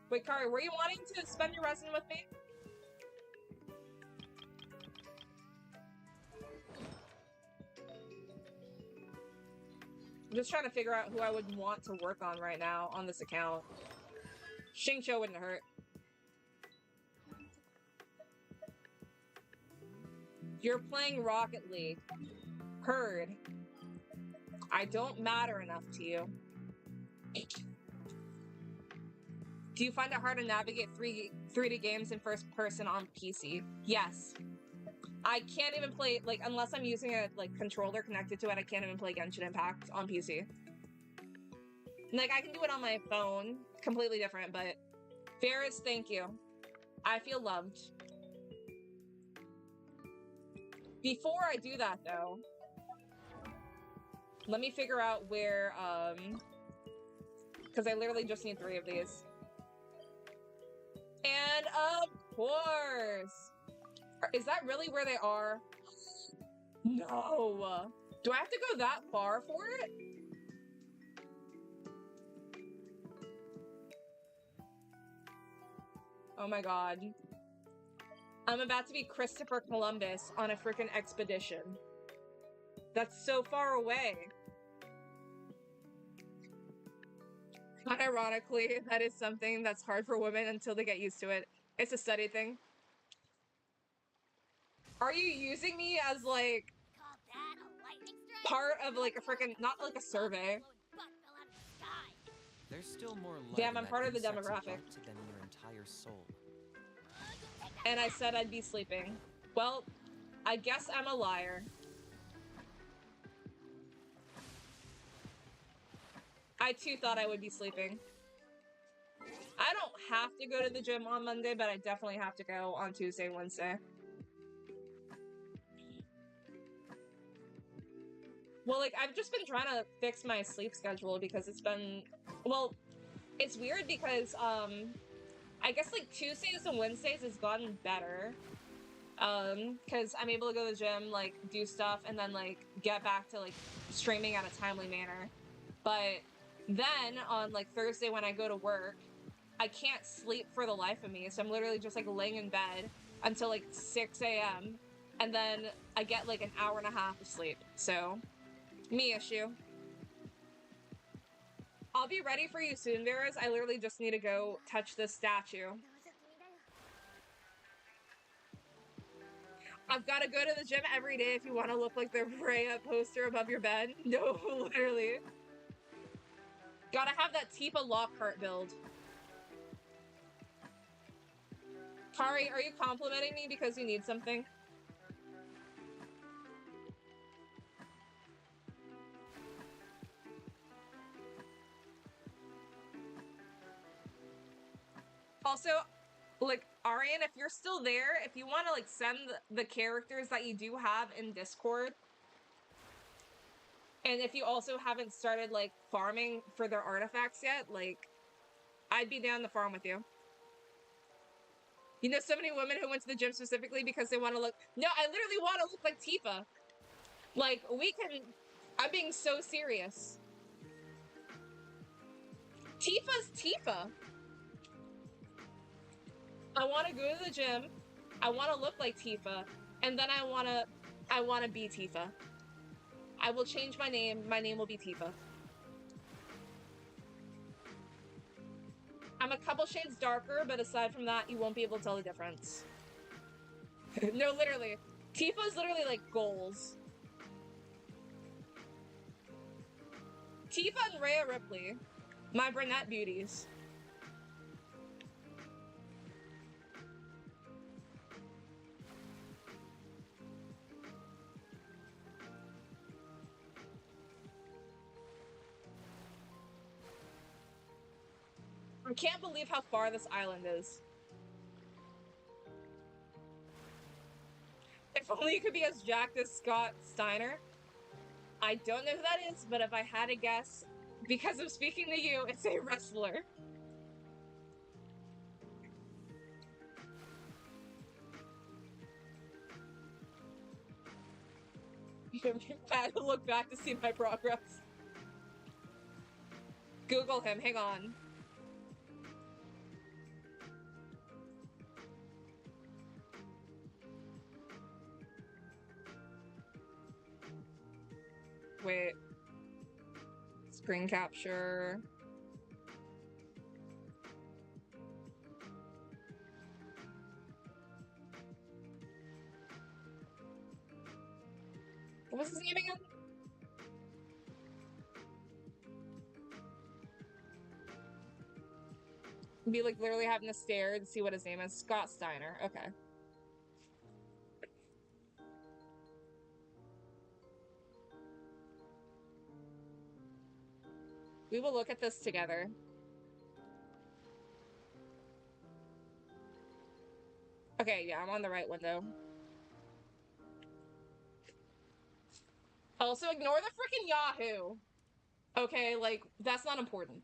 Wait, Kari, were you wanting to spend your resin with me? I'm just trying to figure out who I would want to work on right now on this account. Xingqiu wouldn't hurt. You're playing Rocket League. Heard. I don't matter enough to you. Do you find it hard to navigate 3D games in first person on PC? Yes. I can't even play, like, unless I'm using a, like, controller connected to it, I can't even play Genshin Impact on PC. Like, I can do it on my phone, completely different, but... Varys, thank you. I feel loved. Before I do that, though, let me figure out where, because I literally just need 3 of these. And of course! Is that really where they are? No! Do I have to go that far for it? Oh my god. I'm about to be Christopher Columbus on a freaking expedition. That's so far away. Ironically, that is something that's hard for women until they get used to it. It's a study thing. Are you using me as, like, part of, like, a freaking, not like a survey? There's still more light Damn, in I'm that part of the insect's demographic. butt than your entire soul. And I said I'd be sleeping. Well, I guess I'm a liar. I too thought I would be sleeping. I don't have to go to the gym on Monday, but I definitely have to go on Tuesday and Wednesday. Well, like, I've just been trying to fix my sleep schedule because it's been... Well, it's weird because, I guess, like, Tuesdays and Wednesdays has gotten better. Because I'm able to go to the gym, like, do stuff, and then, like, get back to, like, streaming at a timely manner. But then, on, like, Thursday when I go to work, I can't sleep for the life of me, so I'm literally just, like, laying in bed until, like, 6 a.m., and then I get, like, an hour and a half of sleep, so... Me issue. I'll be ready for you soon, Varys. I literally just need to go touch this statue. I've got to go to the gym every day if you want to look like the Rhea poster above your bed. No, literally. Gotta have that Tifa Lockhart build. Kari, are you complimenting me because you need something? Also, like, Arian, if you're still there, if you want to, like, send the characters that you do have in Discord, and if you also haven't started, like, farming for their artifacts yet, like, I'd be down to farm with you. You know so many women who went to the gym specifically because they want to look... No, I literally want to look like Tifa. Like, we can I'm being so serious. Tifa's Tifa. I want to go to the gym. I want to look like Tifa, and then I want to be Tifa. I will change my name. My name will be Tifa. I'm a couple shades darker, but aside from that, you won't be able to tell the difference. No, literally. Tifa's literally like goals. Tifa and Rhea Ripley. My brunette beauties. I can't believe how far this island is. If only you could be as jacked as Scott Steiner. I don't know who that is, but if I had to guess, because I'm speaking to you, it's a wrestler. I had to look back to see my progress. Google him, hang on. Wait. Screen capture. What was his name again? Be like literally having to stare and see what his name is. Scott Steiner. Okay. We will look at this together. Okay, yeah, I'm on the right window. Also, ignore the freaking Yahoo! Okay, like, that's not important.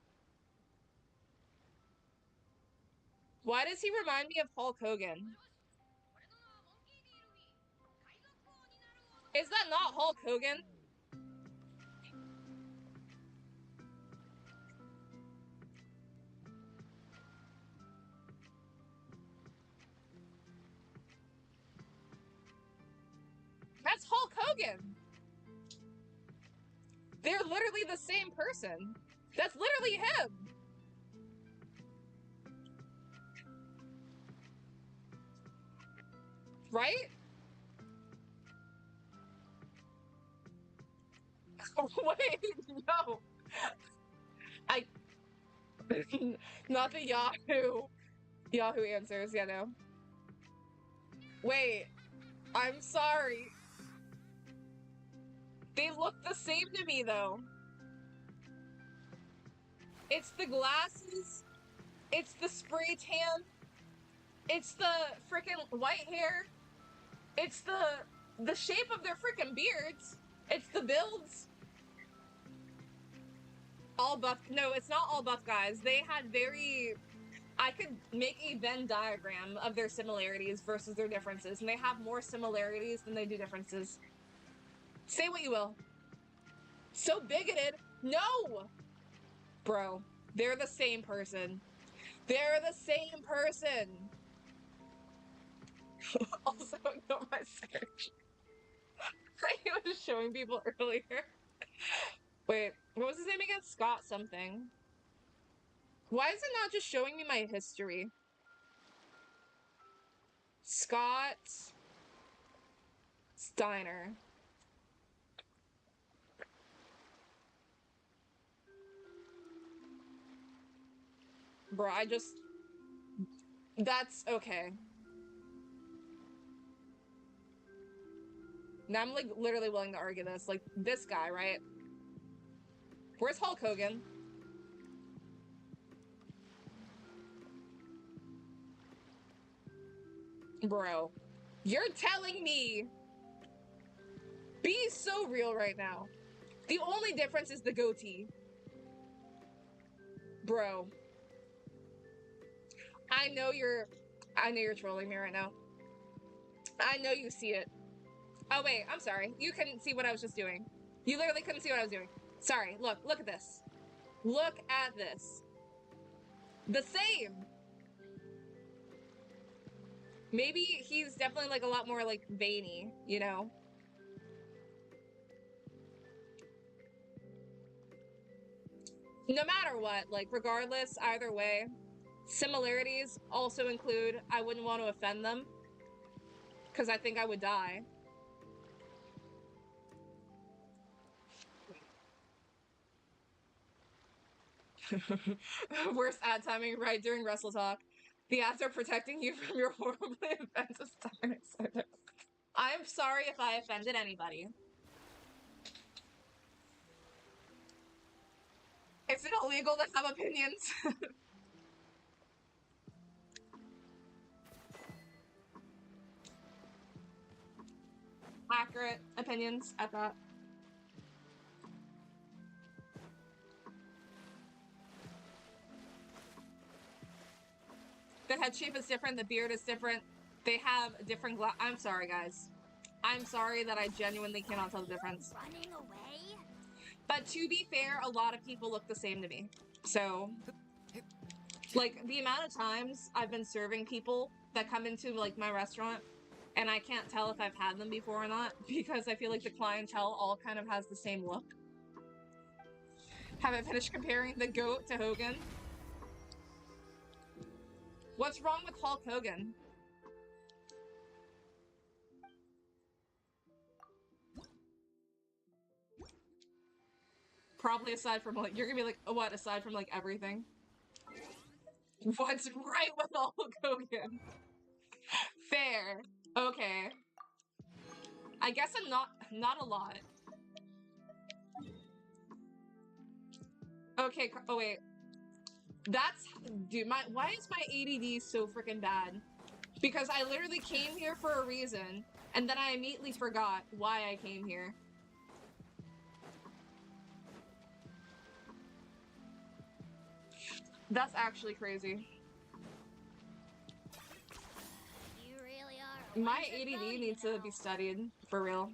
Why does he remind me of Hulk Hogan? Is that not Hulk Hogan? That's Hulk Hogan! They're literally the same person. That's literally him! Right? Wait, no. Not the Yahoo. Yahoo answers, yeah, no. Wait, I'm sorry. They look the same to me, though. It's the glasses. It's the spray tan. It's the freaking white hair. It's the shape of their freaking beards. It's the builds. All buff. No, it's not all buff guys. They had very... I could make a Venn diagram of their similarities versus their differences, and they have more similarities than they do differences. Say what you will. So bigoted. No! Bro, they're the same person. They're the same person. Also, ignore my search. I was showing people earlier. Wait, what was his name again? Scott something. Why is it not just showing me my history? Scott Steiner. Bro, I just... That's okay. Now I'm like literally willing to argue this. Like, this guy, right? Where's Hulk Hogan? Bro, you're telling me... Be so real right now. The only difference is the goatee. Bro. I know you're trolling me right now. I know you see it. Oh wait, I'm sorry. You couldn't see what I was just doing. You literally couldn't see what I was doing. Sorry, look at this. Look at this. The same! Maybe he's definitely like a lot more like veiny, you know? No matter what, like regardless, either way, similarities also include I wouldn't want to offend them because I think I would die. Worst ad timing right during Wrestle Talk. The ads are protecting you from your horribly offensive stomach. I'm sorry if I offended anybody. Is it illegal to have opinions? Accurate opinions at that. The head shape is different, the beard is different. They have different I'm sorry, guys. I'm sorry that I genuinely cannot tell the difference. Running away? But to be fair, a lot of people look the same to me. So, like, the amount of times I've been serving people that come into, like, my restaurant, and I can't tell if I've had them before or not, because I feel like the clientele all kind of has the same look. Haven't finished comparing the GOAT to Hogan. What's wrong with Hulk Hogan? Probably aside from, like, you're gonna be like, oh, what, aside from, like, everything? What's right with Hulk Hogan? Fair. Okay. I guess I'm not a lot. Okay, oh wait. That's, dude, why is my ADD so freaking bad? Because I literally came here for a reason, and then I immediately forgot why I came here. That's actually crazy. You really are. My ADD needs to be studied, for real.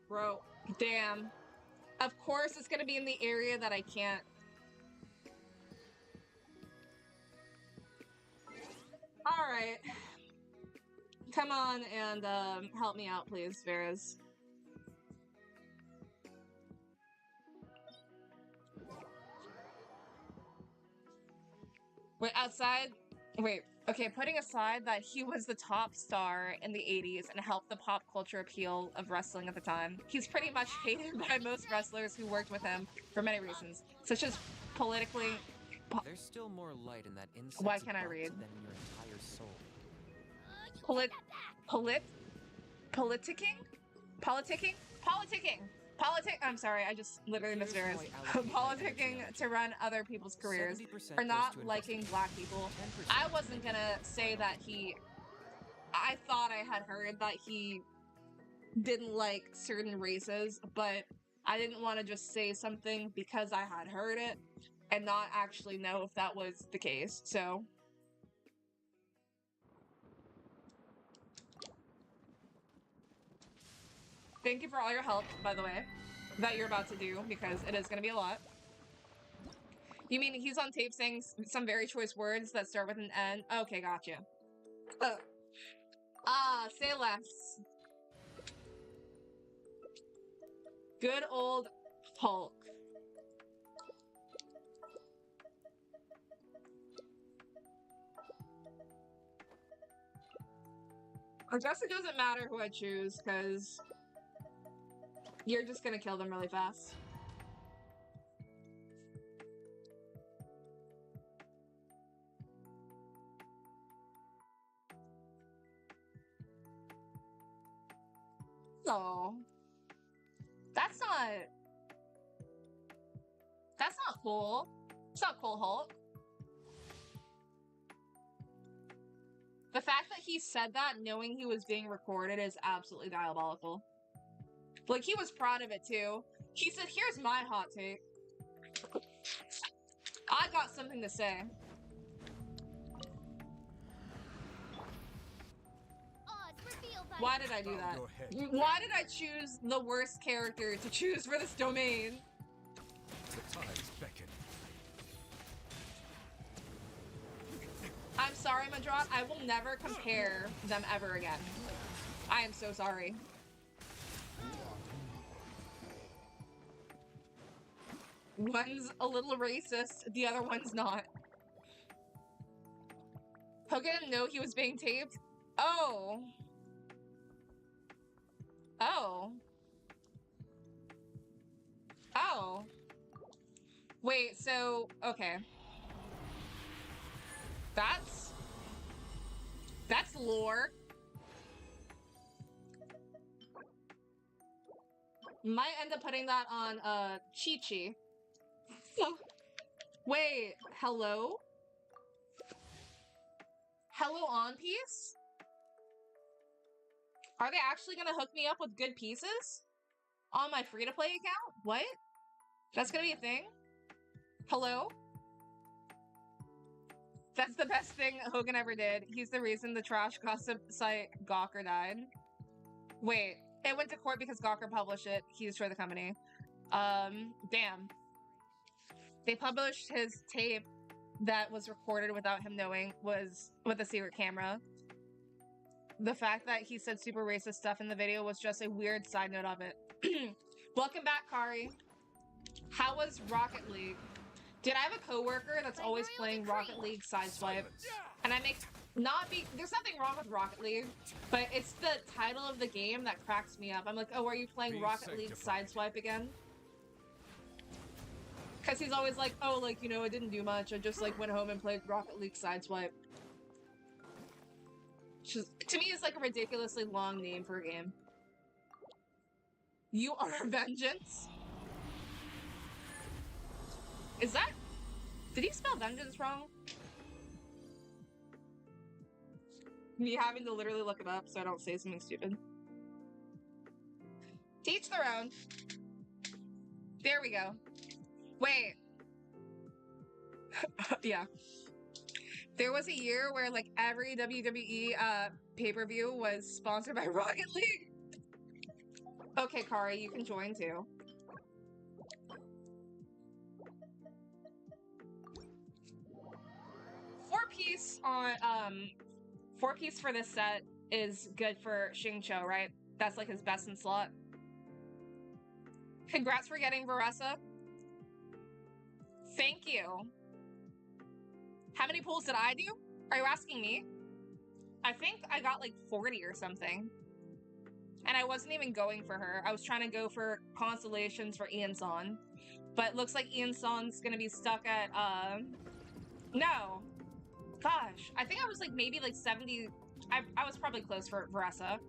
Bro, damn. Of course it's gonna be in the area that I can't. Alright. Come on and help me out, please, Varese. Wait, outside? Wait, okay, putting aside that he was the top star in the 80s and helped the pop culture appeal of wrestling at the time, he's pretty much hated by most wrestlers who worked with him for many reasons, such as politically... There's still more light in that insect Why can't I read? than in your entire soul. I'm sorry, I just literally misheard. Politicking to run other people's careers, or not liking black people. I wasn't gonna say that I thought I had heard that he didn't like certain races, but I didn't want to just say something because I had heard it and not actually know if that was the case, so... Thank you for all your help, by the way, that you're about to do, because it is going to be a lot. You mean he's on tape saying some very choice words that start with an N? Okay, gotcha. Say less. Good old Hulk. I guess it doesn't matter who I choose, because... you're just gonna kill them really fast. No. That's not cool. It's not cool, Hulk. The fact that he said that knowing he was being recorded is absolutely diabolical. Like, he was proud of it too. He said, here's my hot take. I got something to say. Why did I do that? Why did I choose the worst character to choose for this domain? The tides beckon. I'm sorry, Madrot. I will never compare them ever again. I am so sorry. One's a little racist, the other one's not. Hogan didn't know he was being taped? Oh. Oh. Oh. Wait, so, okay. That's lore. Might end up putting that on, Chi-Chi. Wait, hello? Hello, On Piece? Are they actually gonna hook me up with good pieces? On my free-to-play account? What? That's gonna be a thing? Hello? That's the best thing Hogan ever did. He's the reason the trash gossip site Gawker died. Wait, it went to court because Gawker published it. He destroyed the company. Damn. They published his tape that was recorded without him knowing, was with a secret camera. The fact that he said super racist stuff in the video was just a weird side note of it. Welcome back, Kari. How was Rocket League? Did I have a coworker that's always playing Rocket League Sideswipe? And I make there's nothing wrong with Rocket League, but it's the title of the game that cracks me up. I'm like, oh, are you playing Rocket League Sideswipe again? Because he's always like, oh, like, you know, I didn't do much. I just, like, went home and played Rocket League Sideswipe. Which is, to me, is like a ridiculously long name for a game. You are vengeance? Is that... Did he spell vengeance wrong? Me having to literally look it up so I don't say something stupid. To each their own. There we go. Wait. Yeah. There was a year where, like, every WWE pay-per-view was sponsored by Rocket League. Okay, Kari, you can join too. Four piece for this set is good for Xingqiu, right? That's like his best in slot. Congrats for getting Varesa. Thank you. How many pulls did I do? Are you asking me? I think I got like 40 or something. And I wasn't even going for her. I was trying to go for constellations for Ian Son. But it looks like Ian Son's gonna be stuck at, no. Gosh, I think I was like maybe like 70. I was probably close for Varesa.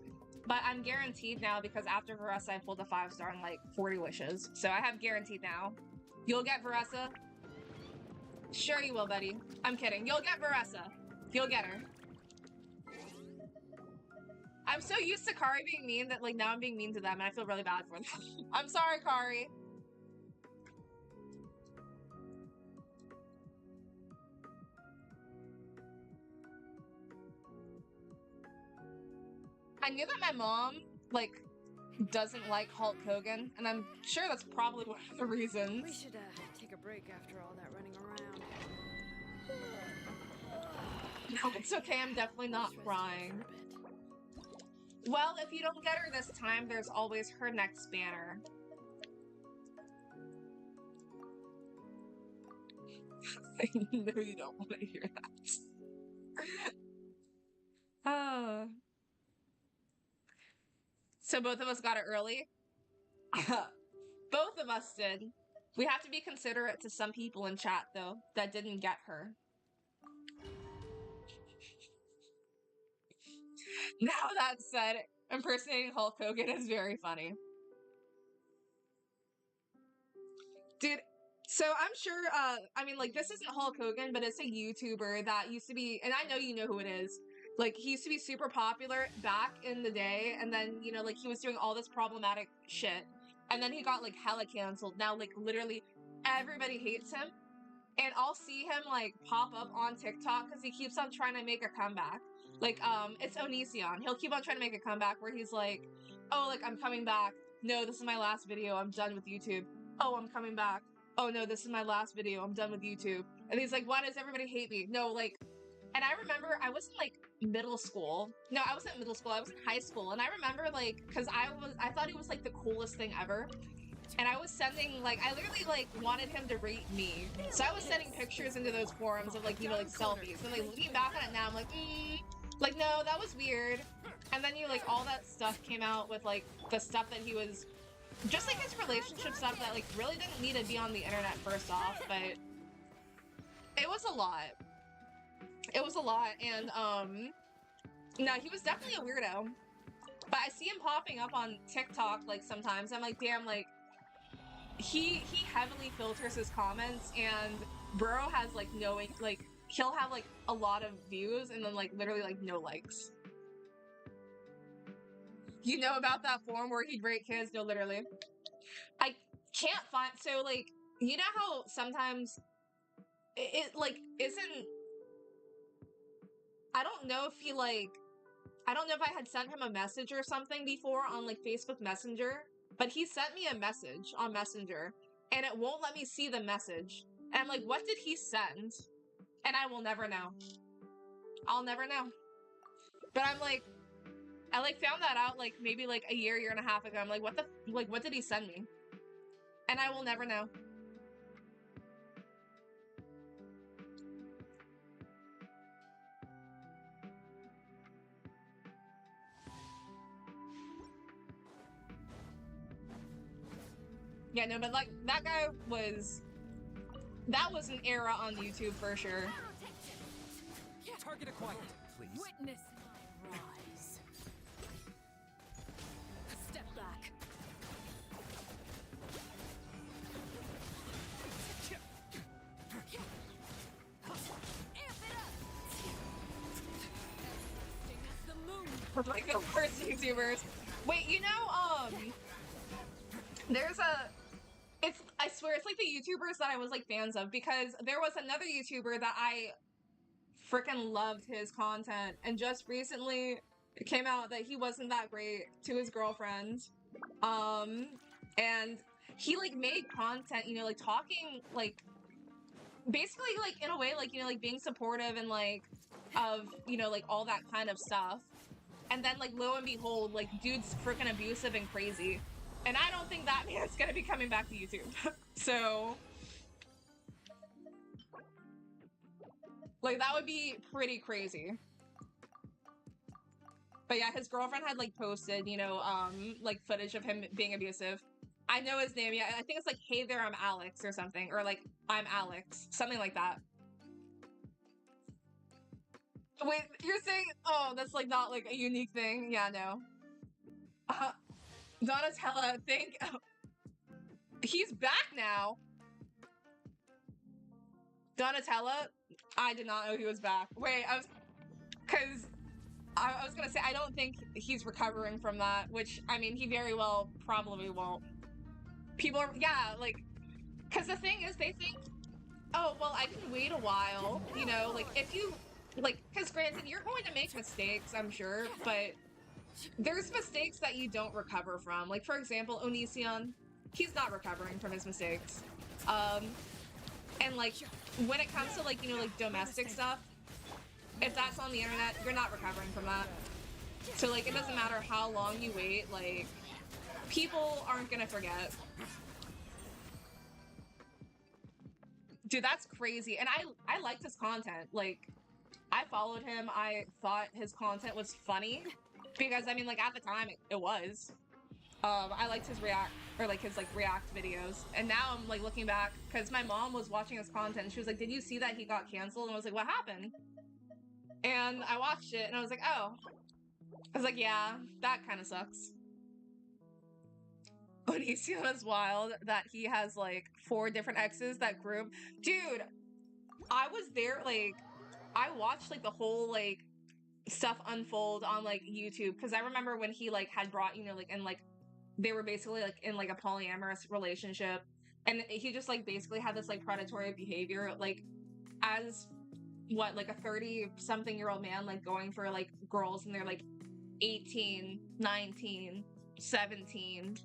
But I'm guaranteed now because after Varesa I pulled a 5-star and like 40 wishes. So I have guaranteed now. You'll get Varesa? Sure you will, buddy. I'm kidding. You'll get Varesa. You'll get her. I'm so used to Kari being mean that like now I'm being mean to them and I feel really bad for them. I'm sorry, Kari. I knew that my mom, like, doesn't like Hulk Hogan, and I'm sure that's probably one of the reasons. We should take a break after all that running around. No, it's okay. I'm definitely not crying. Well, if you don't get her this time, there's always her next banner. I know you don't want to hear that. So both of us got it early? Both of us did. We have to be considerate to some people in chat, though, that didn't get her. Now that said, impersonating Hulk Hogan is very funny. Dude, so I'm sure, I mean, like, this isn't Hulk Hogan, but it's a YouTuber that used to be, and I know you know who it is, Like, he used to be super popular back in the day, and then, you know, like, he was doing all this problematic shit. And then he got, like, hella canceled. Now, like, literally everybody hates him. And I'll see him, like, pop up on TikTok because he keeps on trying to make a comeback. Like, it's Onision. He'll keep on trying to make a comeback where he's like, oh, like, I'm coming back. No, this is my last video. I'm done with YouTube. Oh, I'm coming back. Oh, no, this is my last video. I'm done with YouTube. And he's like, why does everybody hate me? No, like, and I remember I was in, like, middle school. No, I wasn't middle school. I was in high school. And I remember, like, because I thought it was, like, the coolest thing ever. And I was sending, like, I literally, like, wanted him to rate me. So I was sending pictures into those forums of, like, you know, like, selfies. And, like, looking back on it now, I'm like, like, no, that was weird. And then, you know, like, all that stuff came out with, like, the stuff that he was, just, like, his relationship stuff that, like, really didn't need to be on the internet first off. But it was a lot. It was a lot. And, no, he was definitely a weirdo. But I see him popping up on TikTok, like, sometimes. I'm like, damn, like, he heavily filters his comments, and bro has, like, no, like, he'll have, like, a lot of views and then, like, literally, like, no likes. You know about that forum where he'd rate kids? No, literally. I can't find, so, like, you know how sometimes it like, isn't, I don't know if he, like, I don't know if I had sent him a message or something before on, like, Facebook Messenger, but he sent me a message on Messenger, and it won't let me see the message. And I'm like, what did he send? And I will never know. I'll never know. But I'm like, I, like, found that out, like, maybe, like, a year and a half ago. I'm like, what did he send me? And I will never know. Yeah, no, but, like, that guy was, that was an era on YouTube for sure. Target acquired, please. Witness my rise. Step back. Like the worst YouTubers. Wait, you know, there's I swear, it's like the YouTubers that I was, like, fans of, because there was another YouTuber that I freaking loved his content, and just recently it came out that he wasn't that great to his girlfriend. And he, like, made content, you know, like, talking, like, basically, like, in a way, like, you know, like, being supportive and, like, of, you know, like, all that kind of stuff. And then, like, lo and behold, like, dude's freaking abusive and crazy. And I don't think that man's gonna be coming back to YouTube. So, like, that would be pretty crazy. But yeah, his girlfriend had, like, posted, you know, like, footage of him being abusive. I know his name, yeah, I think it's like, hey there, I'm Alex or something. Or, like, I'm Alex. Something like that. Wait, you're saying, oh, that's, like, not, like, a unique thing? Yeah, no. Donatella, he's back now. Donatella? I did not know he was back. Wait, I was gonna say, I don't think he's recovering from that, which, I mean, he very well probably won't. People are, yeah, like, because the thing is, they think, oh, well, I can wait a while, you know, like, if you, like, because granted, you're going to make mistakes, I'm sure, but there's mistakes that you don't recover from. Like, for example, Onision, he's not recovering from his mistakes. And, like, when it comes to, like, you know, like, domestic stuff, if that's on the internet, you're not recovering from that. So, like, it doesn't matter how long you wait, like, people aren't gonna forget. Dude, that's crazy. And I liked his content. Like, I followed him. I thought his content was funny. Because, I mean, like, at the time, it was. I liked his react videos. And now I'm, like, looking back, because my mom was watching his content, and she was like, did you see that he got canceled? And I was like, what happened? And I watched it, and I was like, oh. I was like, yeah, that kind of sucks. Onision is wild that he has, like, 4 different exes that group. Dude, I was there, like, I watched, like, the whole, like, stuff unfold on like YouTube, because I remember when he like had brought, you know, like, and like they were basically like in like a polyamorous relationship, and he just like basically had this like predatory behavior, like as what, like a 30 something year old man, like going for like girls and they're like 18, 19, 17.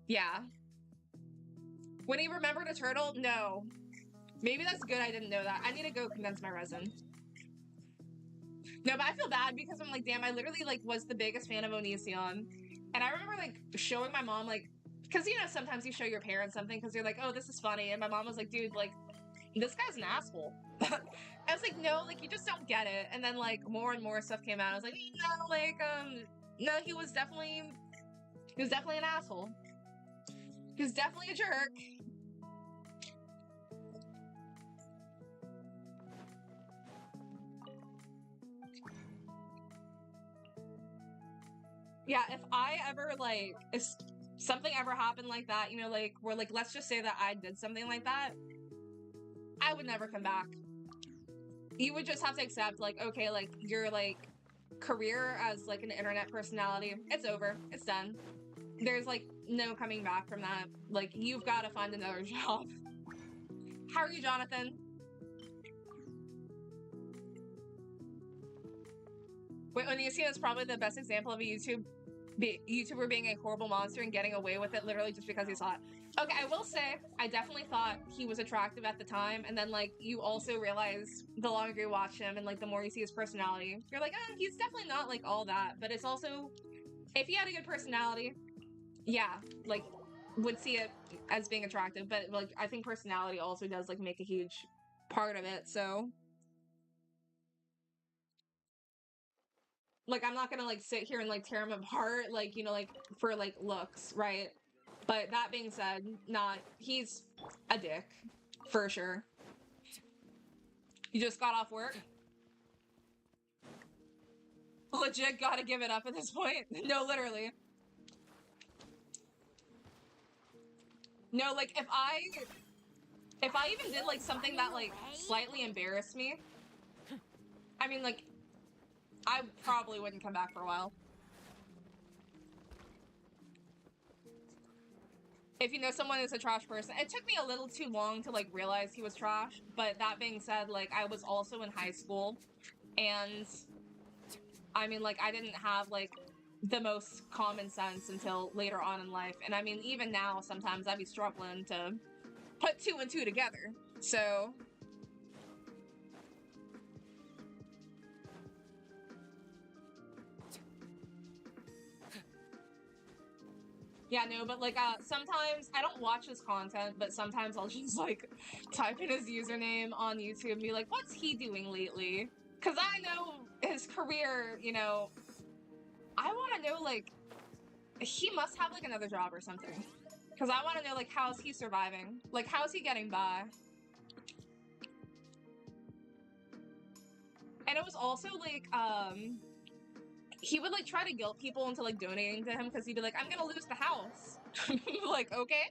Yeah. When he remembered a turtle? No. Maybe that's good I didn't know that. I need to go condense my resin. No, but I feel bad because I'm like, damn, I literally like was the biggest fan of Onision. And I remember like showing my mom, like, because you know, sometimes you show your parents something because you're like, oh, this is funny. And my mom was like, dude, like, this guy's an asshole. I was like, no, like, you just don't get it. And then like more and more stuff came out. I was like, no, like, no, he was definitely an asshole. He was definitely a jerk. Yeah, if I ever, like, if something ever happened like that, you know, like, where, like, let's just say that I did something like that, I would never come back. You would just have to accept, like, okay, like, your, like, career as, like, an internet personality, it's over. It's done. There's, like, no coming back from that. Like, you've got to find another job. How are you, Jonathan? Wait, Onision is probably the best example of a YouTuber being a horrible monster and getting away with it literally just because he's hot. Okay, I will say, I definitely thought he was attractive at the time, and then, like, you also realize the longer you watch him and, like, the more you see his personality, you're like, he's definitely not, like, all that, but it's also, if he had a good personality, yeah, like, would see it as being attractive, but, like, I think personality also does, like, make a huge part of it, so... Like, I'm not gonna, like, sit here and, like, tear him apart, like, you know, like, for, like, looks, right? But that being said, he's a dick. For sure. You just got off work? Legit gotta give it up at this point. No, literally. No, like, if I even did, like, something that, like, slightly embarrassed me, I mean, like, I probably wouldn't come back for a while. If you know someone is a trash person, it took me a little too long to, like, realize he was trash, but that being said, like, I was also in high school, and, I mean, like, I didn't have, like, the most common sense until later on in life, and I mean, even now, sometimes I'd be struggling to put 2 and 2 together, so... Yeah, no, but, like, sometimes, I don't watch his content, but sometimes I'll just, like, type in his username on YouTube and be like, what's he doing lately? Because I know his career, you know, I want to know, like, he must have, like, another job or something. Because I want to know, like, how's he surviving? Like, how's he getting by? And it was also, like, he would, like, try to guilt people into, like, donating to him because he'd be like, I'm gonna lose the house. Like, okay.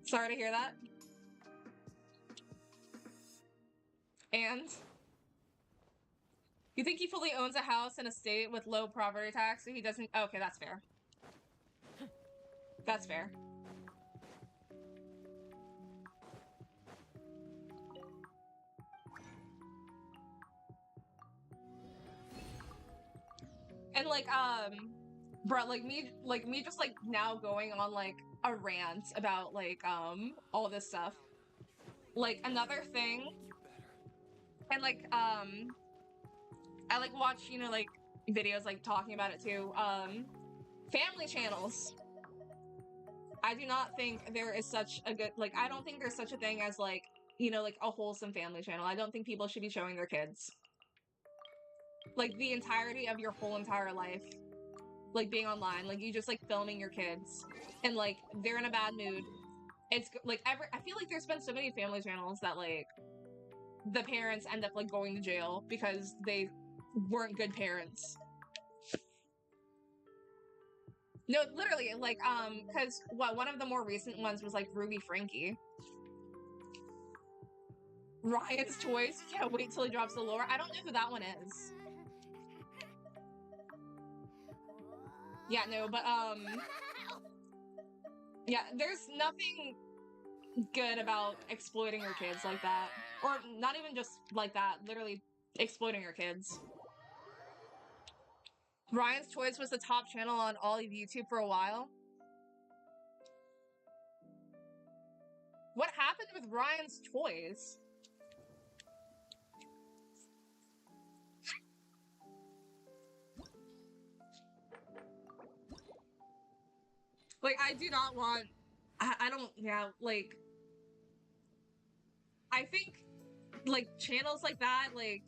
Sorry to hear that. And? You think he fully owns a house in a state with low property tax so he doesn't... Okay, that's fair. That's fair. And, like, bro, like me just, like, now going on, like, a rant about, like, all this stuff. Like, another thing, and, like, I, like, watch, you know, like, videos, like, talking about it, too, family channels. I do not think there is such a good, like, I don't think there's such a thing as, like, you know, like, a wholesome family channel. I don't think people should be showing their kids. Like, the entirety of your whole entire life, like, being online, like, you just, like, filming your kids, and, like, they're in a bad mood. It's, like, I feel like there's been so many family channels that, like, the parents end up, like, going to jail because they weren't good parents. No, literally, like, because, one of the more recent ones was, like, Ruby Frankie. Ryan's Toys. Can't wait till he drops the lore. I don't know who that one is. Yeah, no, but yeah, there's nothing good about exploiting your kids like that. Or not even just like that, literally exploiting your kids. Ryan's Toys was the top channel on all of YouTube for a while. What happened with Ryan's Toys? Like, I do not want... I don't... Yeah, like... I think, like, channels like that, like,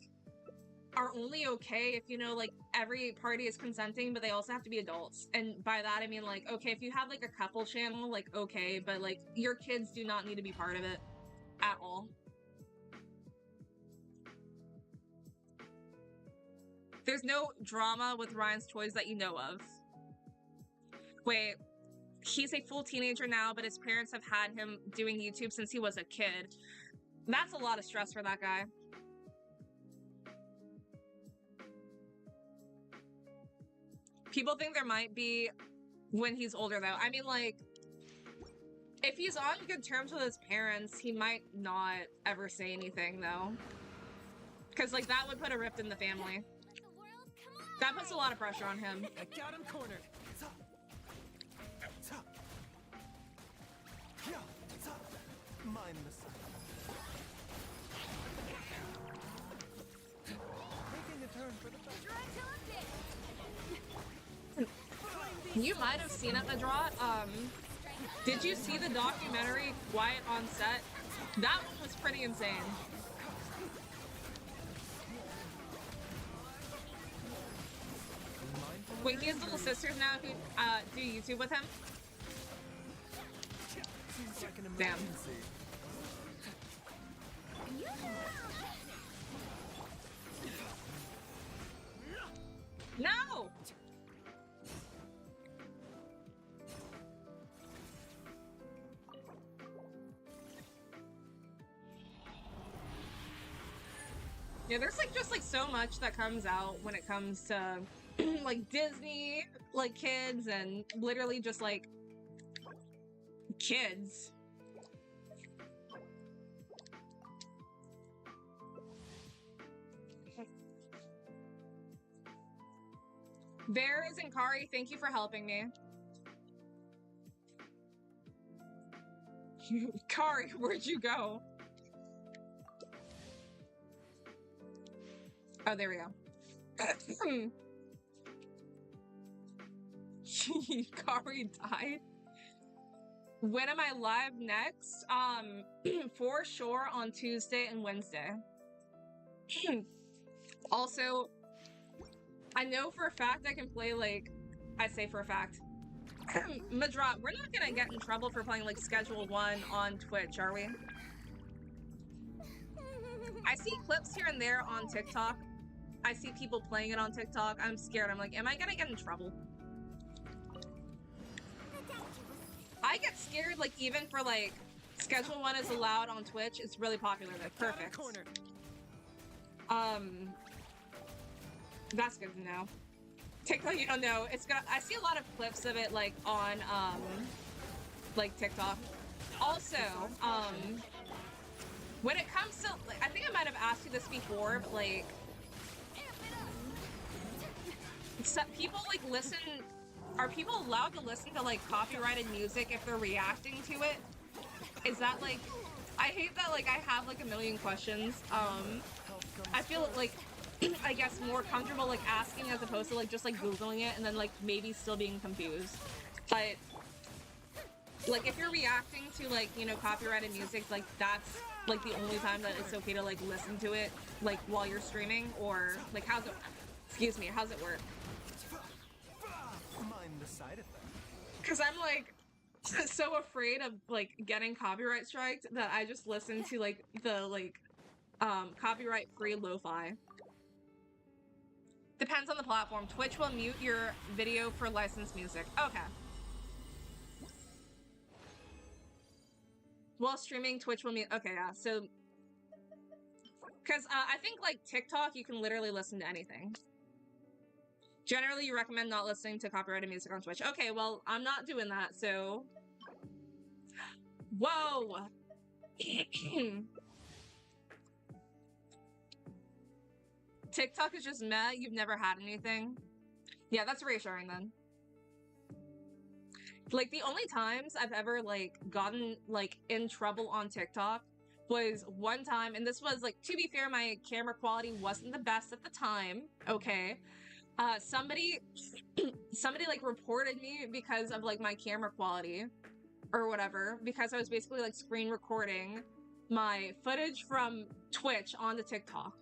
are only okay if, you know, like, every party is consenting, but they also have to be adults. And by that, I mean, like, okay, if you have, like, a couple channel, like, okay, but, like, your kids do not need to be part of it. At all. There's no drama with Ryan's Toys that you know of. Wait, he's a full teenager now, but his parents have had him doing YouTube since he was a kid. That's a lot of stress for that guy. People think there might be when he's older, though. I mean, like, if he's on good terms with his parents, he might not ever say anything, though. Because, like, that would put a rift in the family. That puts a lot of pressure on him. I got him cornered. Mine the sun. Taking a turn for the You might have seen it, the Draught. Did you see the documentary Quiet on Set? That one was pretty insane. Wait, he has little sisters now who do YouTube with him? Damn. No! Yeah, there's like just like so much that comes out when it comes to like Disney, like kids, and literally just like kids. Varys and Kari, thank you for helping me. Kari, where'd you go? Oh, there we go. Kari died. When am I live next? For sure on Tuesday and Wednesday. Also, I know for a fact I can play, like, I say for a fact. Madra, we're not gonna get in trouble for playing, like, Schedule 1 on Twitch, are we? I see clips here and there on TikTok. I see people playing it on TikTok. I'm scared. I'm like, am I gonna get in trouble? I get scared, like, even for, like, Schedule 1 is allowed on Twitch. It's really popular, like, perfect. That's good to know. TikTok, you don't know. It's got, I see a lot of clips of it, like, on, like, TikTok. Also, when it comes to, like, I think I might have asked you this before, but, like, so people, like, listen, are people allowed to listen to, like, copyrighted music if they're reacting to it? Is that, like, I hate that, like, I have, like, a million questions. I feel, like, I guess more comfortable, like, asking as opposed to, like, just, like, Googling it and then, like, maybe still being confused. But, like, if you're reacting to, like, you know, copyrighted music, like, that's, like, the only time that it's okay to, like, listen to it, like, while you're streaming, or, like, how's it, excuse me, how's it work? Mind the side effect. Because I'm, like, so afraid of, like, getting copyright striked that I just listen to, like, the, like, copyright-free lo-fi. Depends on the platform. Twitch will mute your video for licensed music. Okay. While streaming, Twitch will mute. Okay, yeah. So Because I think like TikTok, you can literally listen to anything. Generally, you recommend not listening to copyrighted music on Twitch. Okay, well, I'm not doing that, so... Whoa! TikTok is just meh, you've never had anything? Yeah, that's reassuring then. Like, the only times I've ever, like, gotten, like, in trouble on TikTok was one time, and this was, like, to be fair, my camera quality wasn't the best at the time, okay? Somebody, like, reported me because of, like, my camera quality, or whatever, because I was basically, like, screen recording my footage from Twitch onto TikTok.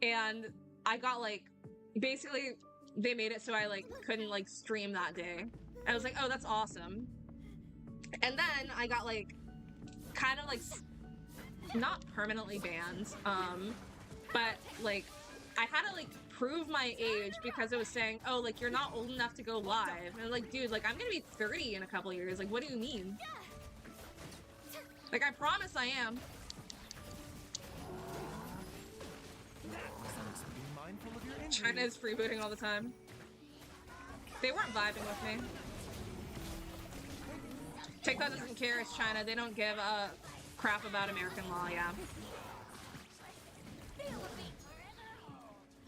And I got, like, basically, they made it so I, like, couldn't, like, stream that day. I was like, oh, that's awesome. And then I got, like, kind of, like, not permanently banned, but, like, I had to, like, prove my age because it was saying, oh, like, you're not old enough to go live. And I'm like, dude, like, I'm gonna be 30 in a couple years. Like, what do you mean? Like, I promise I am. China is freebooting all the time. They weren't vibing with me. TikTok doesn't care, it's China. They don't give a crap about American law, yeah.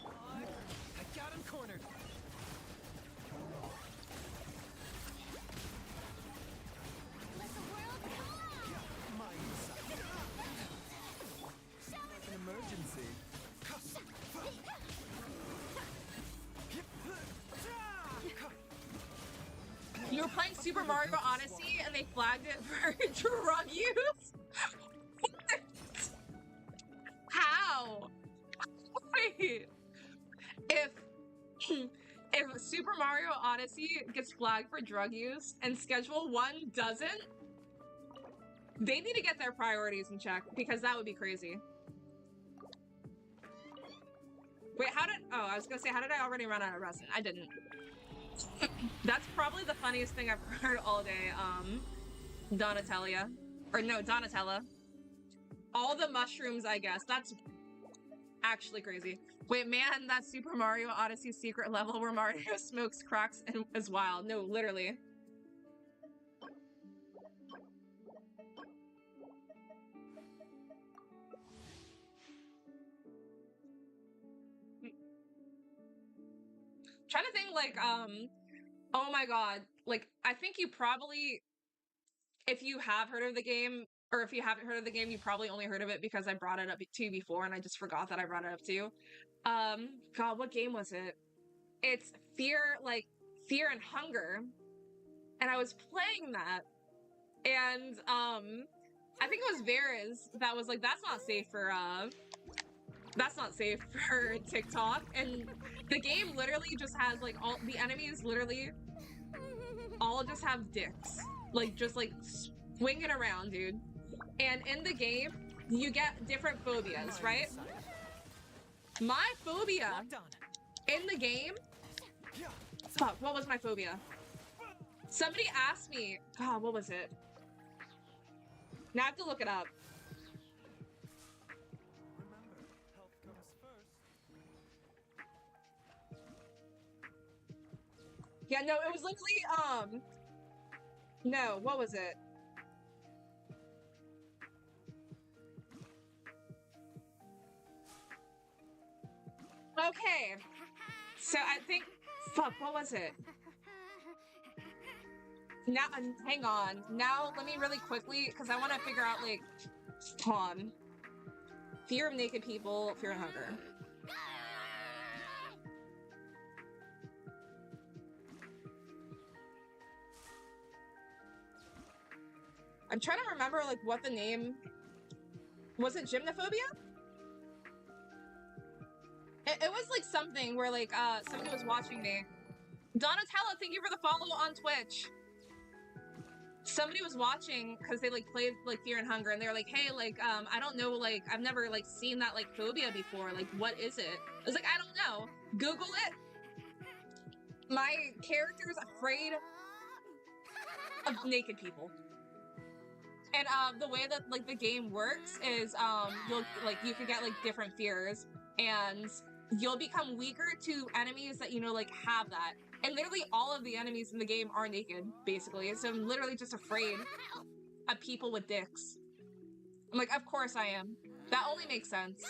I got him cornered. An emergency. You were playing Super Mario Odyssey and they flagged it for drug use? What? How? Wait. If Super Mario Odyssey gets flagged for drug use and Schedule 1 doesn't, they need to get their priorities in check because that would be crazy. Wait, I was gonna say, how did I already run out of resin? I didn't. That's probably the funniest thing I've heard all day, Donatella. Or no, Donatella. All the mushrooms, I guess. That's actually crazy. Wait, man, that Super Mario Odyssey secret level where Mario smokes cracks and is wild. No, literally. Trying to think, like, oh my god, like, I think you probably, if you have heard of the game, or if you haven't heard of the game, you probably only heard of it because I brought it up to you before, and I just forgot that I brought it up to you. God, what game was it? It's Fear and Hunger, and I was playing that, and, I think it was Varese that was like, that's not safe for TikTok, and the game literally just has, like, all the enemies literally all just have dicks. Like, just, like, swinging around, dude. And in the game, you get different phobias, right? My phobia in the game... Fuck, what was my phobia? Somebody asked me... God, what was it? Now I have to look it up. Yeah, no, it was literally, no, what was it? Okay, so I think, fuck, what was it? Now, hang on, now let me really quickly, because I want to figure out, like, hold on. Fear of naked people, fear and hunger. I'm trying to remember, like, what the name... Was it gymnophobia? It was, like, something where, like, somebody was watching me. Donatella, thank you for the follow on Twitch. Somebody was watching, because they, like, played, like, Fear and Hunger, and they were like, hey, like, I don't know, like, I've never, like, seen that, like, phobia before. Like, what is it? I was like, I don't know. Google it. My character's afraid of naked people. And the way that like the game works is you can get like different fears, and you'll become weaker to enemies that like have that. And literally all of the enemies in the game are naked, basically. So I'm literally just afraid of people with dicks. I'm like, of course I am. That only makes sense.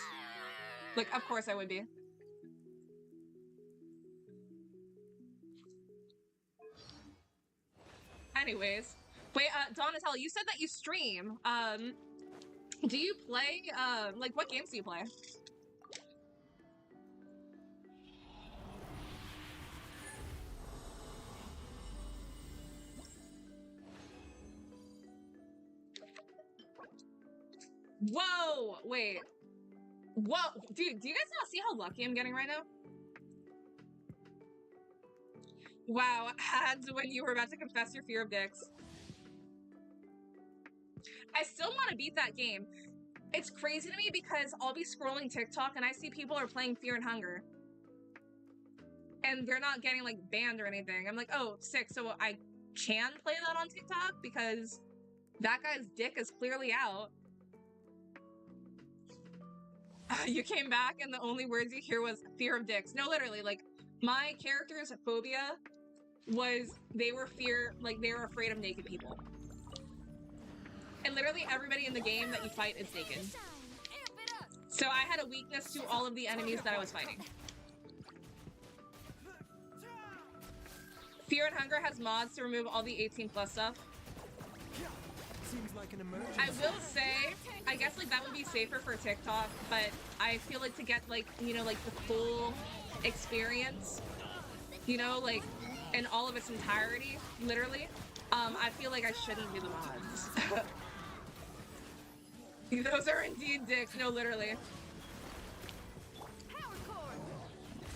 Like, of course I would be. Anyways. Wait, Donatello, you said that you stream. Do you play, like, what games do you play? Whoa! Wait. Whoa! Dude, do you guys not see how lucky I'm getting right now? Wow, ads when you were about to confess your fear of dicks. I still want to beat that game. It's crazy to me because I'll be scrolling TikTok and I see people are playing Fear and Hunger. And they're not getting, like, banned or anything. I'm like, oh, sick, so I can play that on TikTok because that guy's dick is clearly out. You came back and the only words you hear was fear of dicks. No, literally, like, my character's phobia was they were afraid of naked people. And literally everybody in the game that you fight is naked. So I had a weakness to all of the enemies that I was fighting. Fear and Hunger has mods to remove all the 18+ stuff. Seems like an emergency. I will say, I guess like that would be safer for TikTok, but I feel like to get like, like the full experience, like in all of its entirety, literally, I feel like I shouldn't do the mods. Those are indeed dicks, no, literally.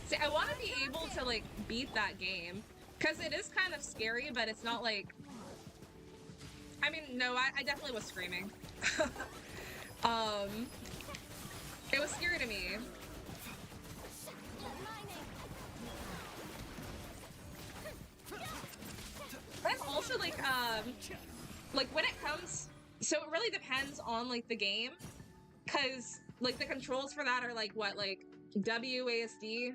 See, I want to be able to like beat that game, because it is kind of scary, but it's not like... I mean, no, I definitely was screaming. It was scary to me. And also, like when it comes... So it really depends on, like, the game. Because, like, the controls for that are, like, what, like, WASD,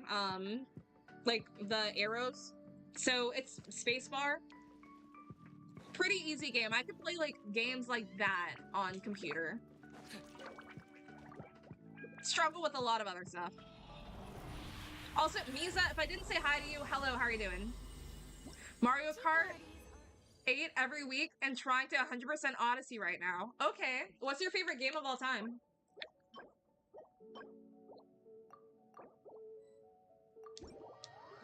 like, the arrows. So it's spacebar. Pretty easy game. I could play, like, games like that on computer. Struggle with a lot of other stuff. Also, Misa, if I didn't say hi to you, hello, how are you doing? Mario Kart 8 every week and trying to 100% Odyssey right now. Okay. What's your favorite game of all time?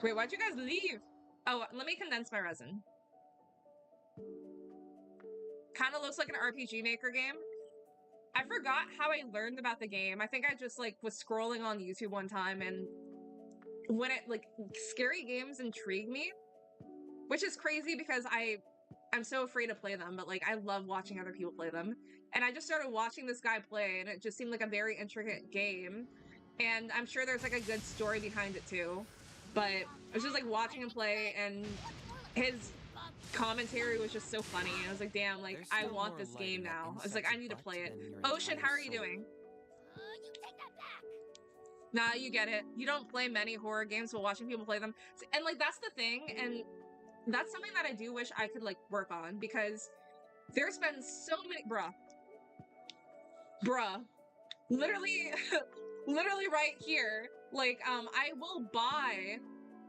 Wait, why'd you guys leave? Oh, let me condense my resin. Kind of looks like an RPG Maker game. I forgot how I learned about the game. I think I just, like, was scrolling on YouTube one time, and when it, like, scary games intrigue me, which is crazy because I'm so afraid to play them, but, like, I love watching other people play them. And I just started watching this guy play, and it just seemed like a very intricate game. And I'm sure there's, like, a good story behind it, too. But I was just, like, watching him play, and his commentary was just so funny. I was like, damn, like, I want this game now. I was like, I need to play it. Ocean, how are you doing? You take that back. Nah, you get it. You don't play many horror games while watching people play them. And, like, that's the thing, and that's something that I do wish I could, like, work on, because there's been so many... Bruh. Literally, literally right here. Like, I will buy,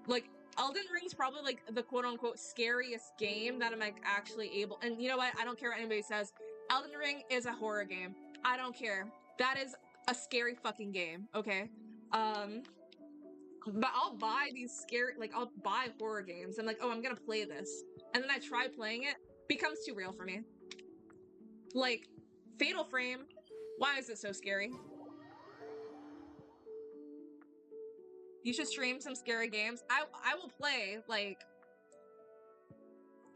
like, Elden Ring's probably, like, the quote-unquote scariest game that I'm, like, actually able... And you know what? I don't care what anybody says. Elden Ring is a horror game. I don't care. That is a scary fucking game, okay? But I'll buy these scary... Like, I'll buy horror games. I'm like, oh, I'm gonna play this. And then I try playing it. Becomes too real for me. Like, Fatal Frame. Why is it so scary? You should stream some scary games. I will play, like...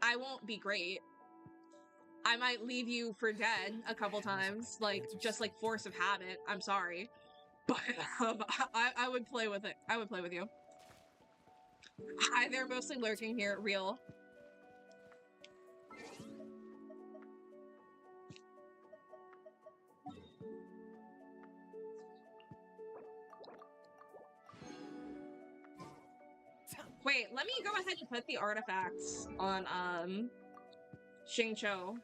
I won't be great. I might leave you for dead a couple times. Like, just like force of habit. I'm sorry. But, I would play with it. I would play with you. Hi, they're mostly lurking here. Real. Wait, let me go ahead and put the artifacts on Xingqiu.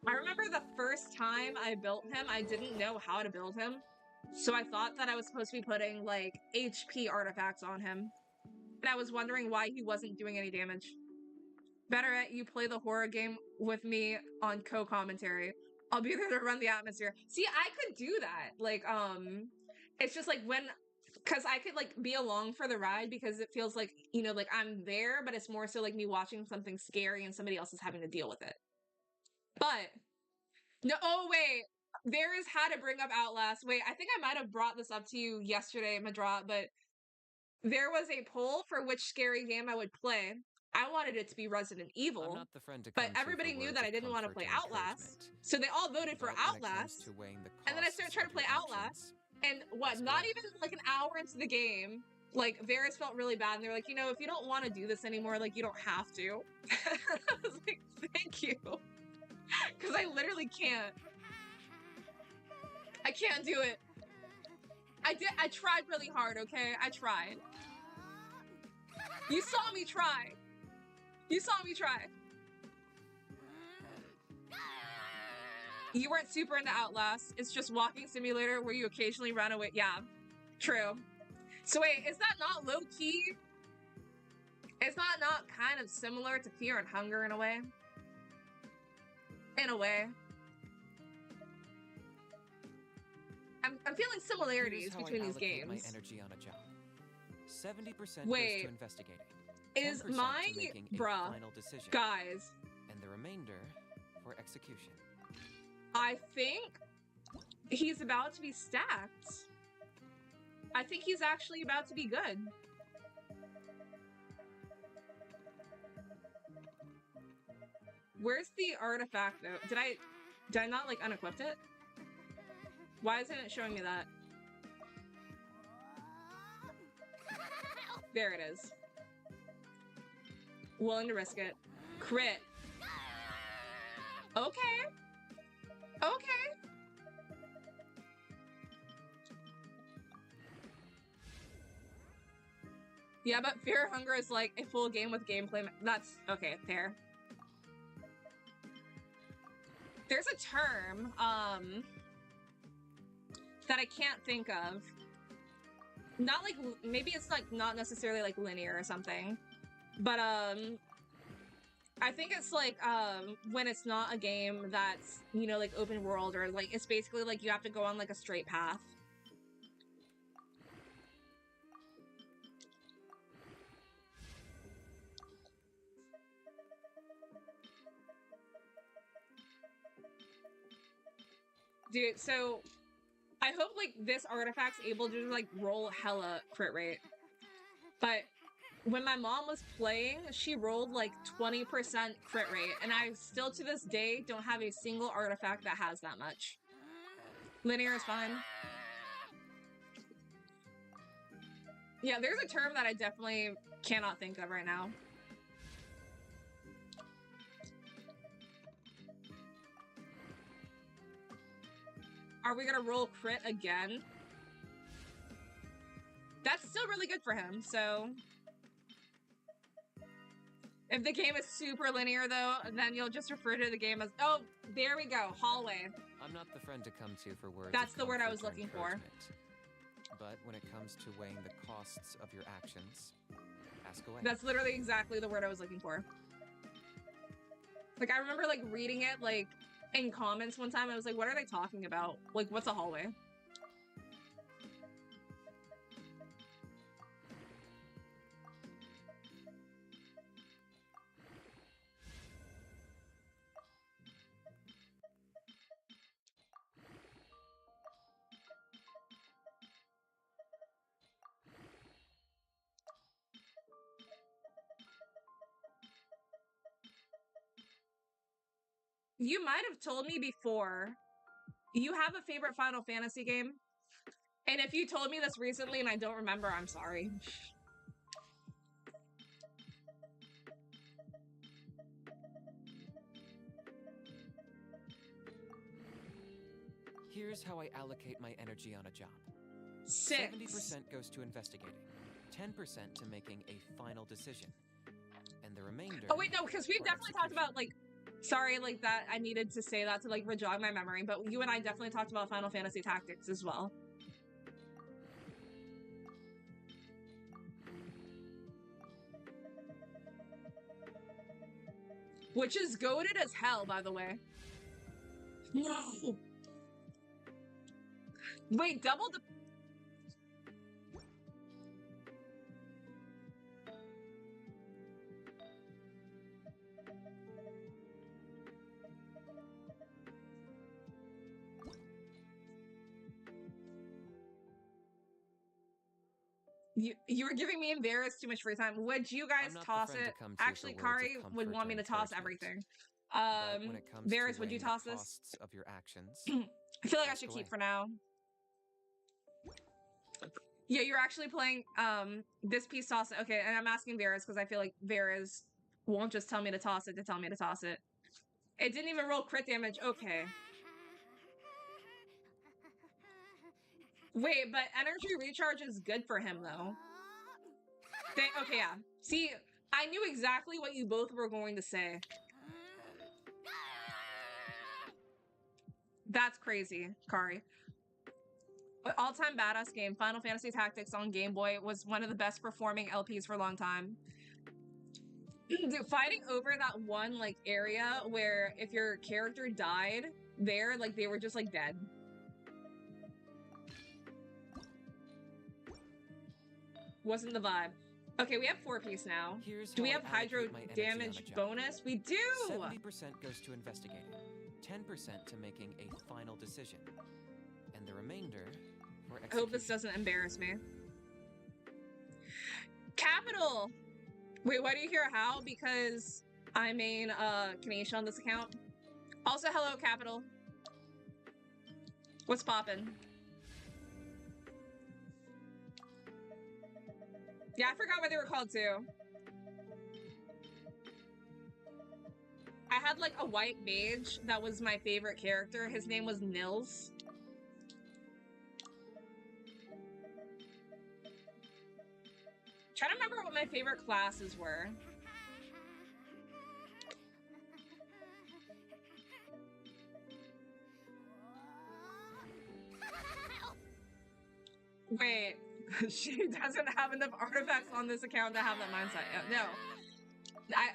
I remember the first time I built him, I didn't know how to build him. So I thought that I was supposed to be putting, like, HP artifacts on him. And I was wondering why he wasn't doing any damage. Better yet, you play the horror game with me on co-commentary. I'll be there to run the atmosphere. See, I could do that. Like, it's just like when... Because I could, like, be along for the ride because it feels like, you know, like, I'm there, but it's more so like me watching something scary and somebody else is having to deal with it. But... No, oh, wait. There is how to bring up Outlast. Wait, I think I might have brought this up to you yesterday, Madrat, but there was a poll for which scary game I would play. I wanted it to be Resident Evil, I'm not the friend to but come to everybody for knew words that I of didn't want to comfort play and Outlast, so they all voted for But when it comes Outlast, to weighing the and then I started costs trying to of your play Outlast, and what, not even like an hour into the game, like, Varys felt really bad, and they were like, you know, if you don't want to do this anymore, like, you don't have to. I was like, thank you. Because I literally can't. I can't do it. I tried really hard, okay? I tried. You saw me try. You saw me try. You weren't super into Outlast. It's just walking simulator where you occasionally run away. Yeah, true. So wait, is that not low-key? Is that not kind of similar to Fear and Hunger in a way? In a way. I'm feeling similarities between these games. My energy on a job. 70% goes Wait, to investigating. is 10% my to making a bruh, final decision, guys? and the remainder for execution. I think he's about to be stacked. I think he's actually about to be good. Where's the artifact though? Did I not like unequip it? Why isn't it showing me that? There it is. Willing to risk it. Crit. Okay. Okay. Yeah, but Fear Hunger is like a full game with gameplay. That's okay, fair. There's a term, that I can't think of. Not like, maybe it's like not necessarily like linear or something, but I think it's like when it's not a game that's, you know, like open world, or like it's basically like you have to go on like a straight path. Dude, so I hope like this artifact's able to like roll hella crit rate. But when my mom was playing, she rolled like 20% crit rate, and I still to this day don't have a single artifact that has that much. Linear is fine. Yeah, there's a term that I definitely cannot think of right now. Are we gonna roll crit again? That's still really good for him, so... If the game is super linear, though, then you'll just refer to the game as... Oh, there we go, hallway. I'm not the friend to come to for words. That's of the word I was comfort or looking for. encouragement. But when it comes to weighing the costs of your actions, ask away. That's literally exactly the word I was looking for. Like, I remember, like, reading it, like, in comments one time. I was like, what are they talking about? Like, what's a hallway? You might have told me before, you have a favorite Final Fantasy game? And if you told me this recently and I don't remember, I'm sorry. Here's how I allocate my energy on a job. 6. 70% goes to investigating, 10% to making a final decision, and the remainder. Oh wait, no, because we've for definitely talked about like, sorry, like that. I needed to say that to like jog my memory, but you and I definitely talked about Final Fantasy Tactics as well. Which is goated as hell, by the way. No. Wait, double the. You were giving me and Varys too much free time. Would you guys toss it? Actually, Kari would want me to toss everything. When it comes Varys, to would you weighing the toss this? costs of your actions, I feel like I ask should away. keep for now. Yeah, you're actually playing this piece toss it. Okay, and I'm asking Varys because I feel like Varys won't just tell me to toss it to tell me to toss it. It didn't even roll crit damage. Okay. Wait, but energy recharge is good for him though. Okay, yeah. See, I knew exactly what you both were going to say. That's crazy, Kari. All-time badass game, Final Fantasy Tactics on Game Boy was one of the best performing LPs for a long time. Dude, fighting over that one like area where if your character died there, like they were just like dead. Wasn't the vibe. Okay, we have 4-piece now. Do we have hydro damage bonus? We do! 70% goes to investigating, 10% to making a final decision, and the remainder for I execution. hope this doesn't embarrass me. Capital! Wait, why do you hear how? Because I main Kanesha on this account. Also, hello, Capital. What's poppin'? Yeah, I forgot what they were called too. I had like a white mage that was my favorite character. His name was Nils. Trying to remember what my favorite classes were. Wait, she doesn't have enough artifacts on this account to have that mindset. No,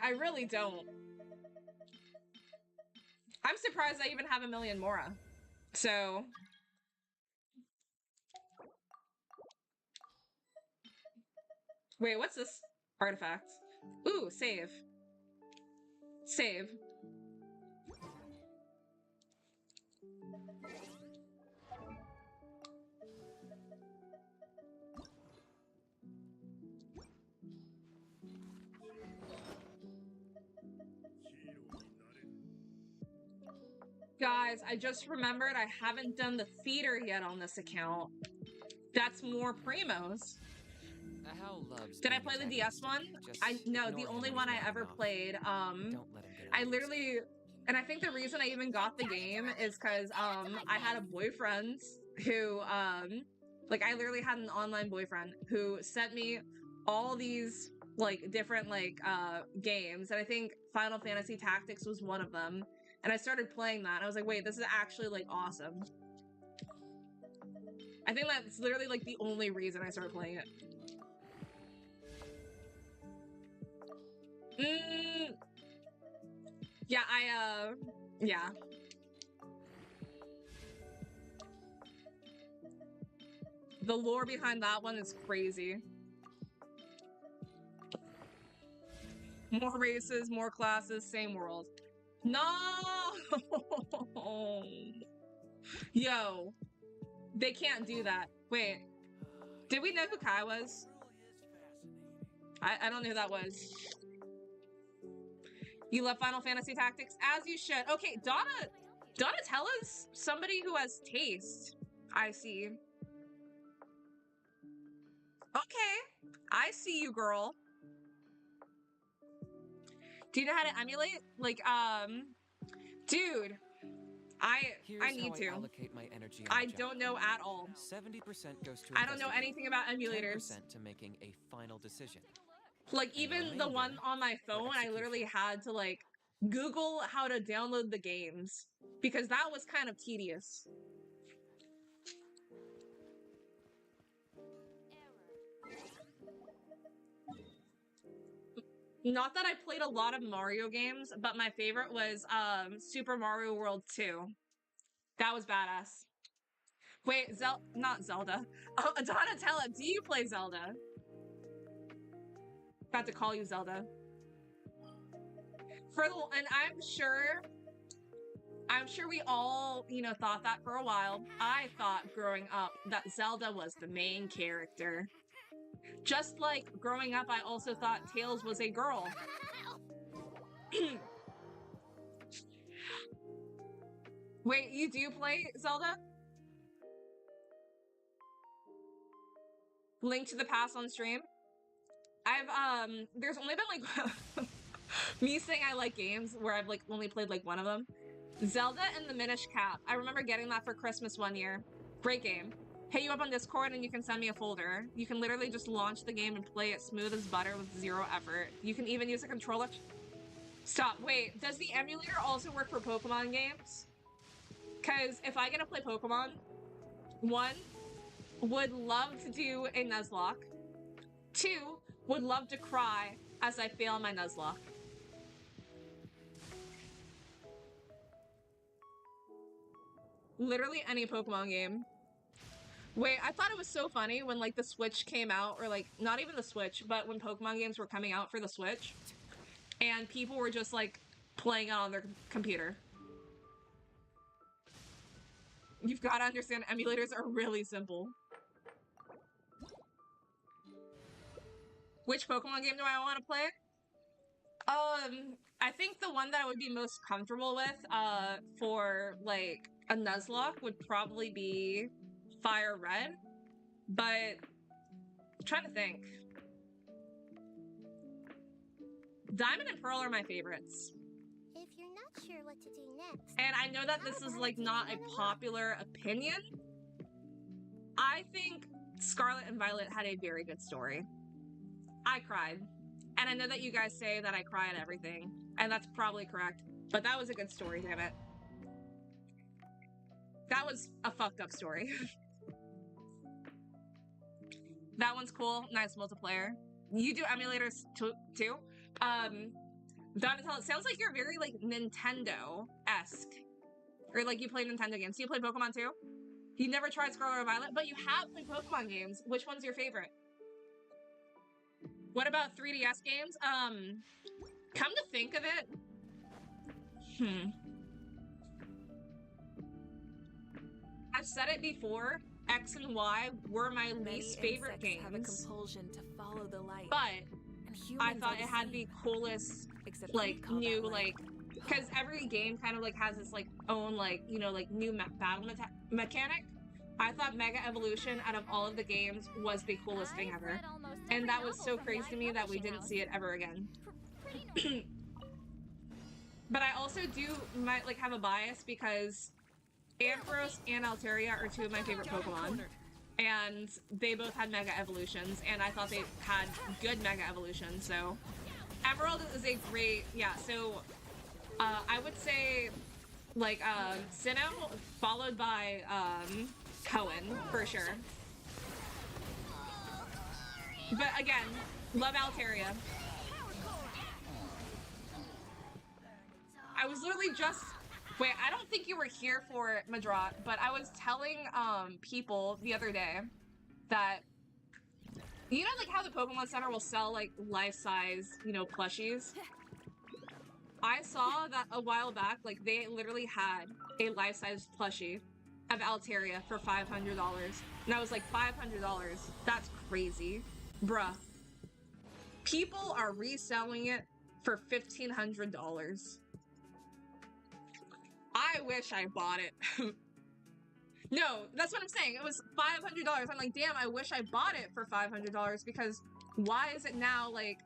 I really don't. I'm surprised I even have a million Mora. So. Wait, what's this artifact? Ooh, save. Save. Guys, I just remembered I haven't done the theater yet on this account. That's more primos. Did I play the DS one? No, the only one I ever played. I literally, and I think the reason I even got the game is because I had a boyfriend who like I literally had an online boyfriend who sent me all these like different like games, and I think Final Fantasy Tactics was one of them. And I started playing that, and I was like, wait, this is actually, like, awesome. I think that's literally, like, the only reason I started playing it. Yeah, yeah. The lore behind that one is crazy. More races, more classes, same world. No! Yo, they can't do that. Wait, did we know who Kai was? I don't know who that was. You love Final Fantasy Tactics? As you should. Okay, Donatella's somebody who has taste. I see. Okay, I see you, girl. Do you know how to emulate? Like, dude, I need Here's to. how I allocate my energy on I the job. don't know at all. 70% goes to I don't know anything about emulators. 10% to making a final decision. Like, even the one on my phone, I literally had to, like, Google how to download the games. Because that was kind of tedious. Not that I played a lot of Mario games, but my favorite was Super Mario World 2. That was badass. Wait, not Zelda. Oh, Donatella, do you play Zelda? About to call you Zelda. And I'm sure we all, you know, thought that for a while. I thought growing up that Zelda was the main character. Just like growing up, I also thought Tails was a girl. Wait, you do play Zelda? Link to the Past on stream? There's only been like me saying I like games where I've like only played like one of them. Zelda and the Minish Cap. I remember getting that for Christmas one year. Great game. Hit you up on Discord and you can send me a folder. You can literally just launch the game and play it smooth as butter with zero effort. You can even use a controller. Stop, wait, does the emulator also work for Pokemon games? Because if I get to play Pokemon, 1, would love to do a Nuzlocke. 2, would love to cry as I fail my Nuzlocke. Literally any Pokemon game. Wait, I thought it was so funny when like the Switch came out, or like not even the Switch, but when Pokemon games were coming out for the Switch, and people were just like playing it on their computer. You've got to understand, emulators are really simple. Which Pokemon game do I want to play? I think the one that I would be most comfortable with, for like a Nuzlocke would probably be Fire Red, but I'm trying to think. Diamond and Pearl are my favorites. If you're not sure what to do next, And I know that this is like not a popular opinion. I think Scarlet and Violet had a very good story. I cried. And I know that you guys say that I cry at everything, and that's probably correct, but that was a good story, damn it. That was a fucked up story. That one's cool. Nice multiplayer. You do emulators too? Donatello, it sounds like you're very like Nintendo-esque. Or like you play Nintendo games. Do you play Pokemon too? You never tried Scarlet or Violet, but you have played Pokemon games. Which one's your favorite? What about 3DS games? Come to think of it, I've said it before, X and Y were my least favorite games. Have a compulsion to follow the light. But I thought it had the coolest, like, new, like, because every game kind of, like, has its, like, own, like, you know, like, new battle mechanic. I thought Mega Evolution, out of all of the games, was the coolest thing ever. And that was so crazy to me that we didn't see it ever again. But I also might have a bias because Ampharos and Altaria are two of my favorite Pokemon. And they both had Mega Evolutions, and I thought they had good Mega Evolutions, so... Emerald is a great... Yeah, so... I would say, like, Sinnoh, followed by, Cohen, for sure. But again, love Altaria. I was literally just... Wait, I don't think you were here for it, Madrat, but I was telling, people the other day that... You know, like, how the Pokemon Center will sell, like, life-size, you know, plushies? I saw that a while back, like, they literally had a life-size plushie of Altaria for $500. And I was like, $500? That's crazy. Bruh. People are reselling it for $1,500. I wish I bought it. No, that's what I'm saying. It was $500. I'm like, damn, I wish I bought it for $500 because why is it now, like,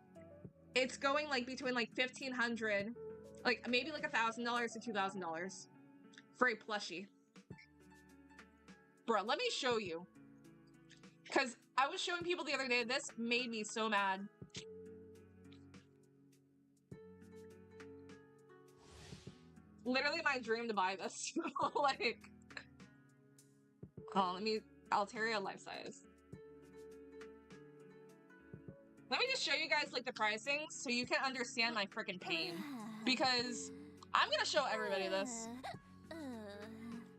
it's going, like, between, like, $1,500, like, maybe, like, $1,000 to $2,000 for a plushie. Bro, let me show you. Because I was showing people the other day, this made me so mad. Literally my dream to buy this. Like, oh, Altaria life size. Let me just show you guys, like, the pricing so you can understand my freaking pain. Because I'm gonna show everybody this.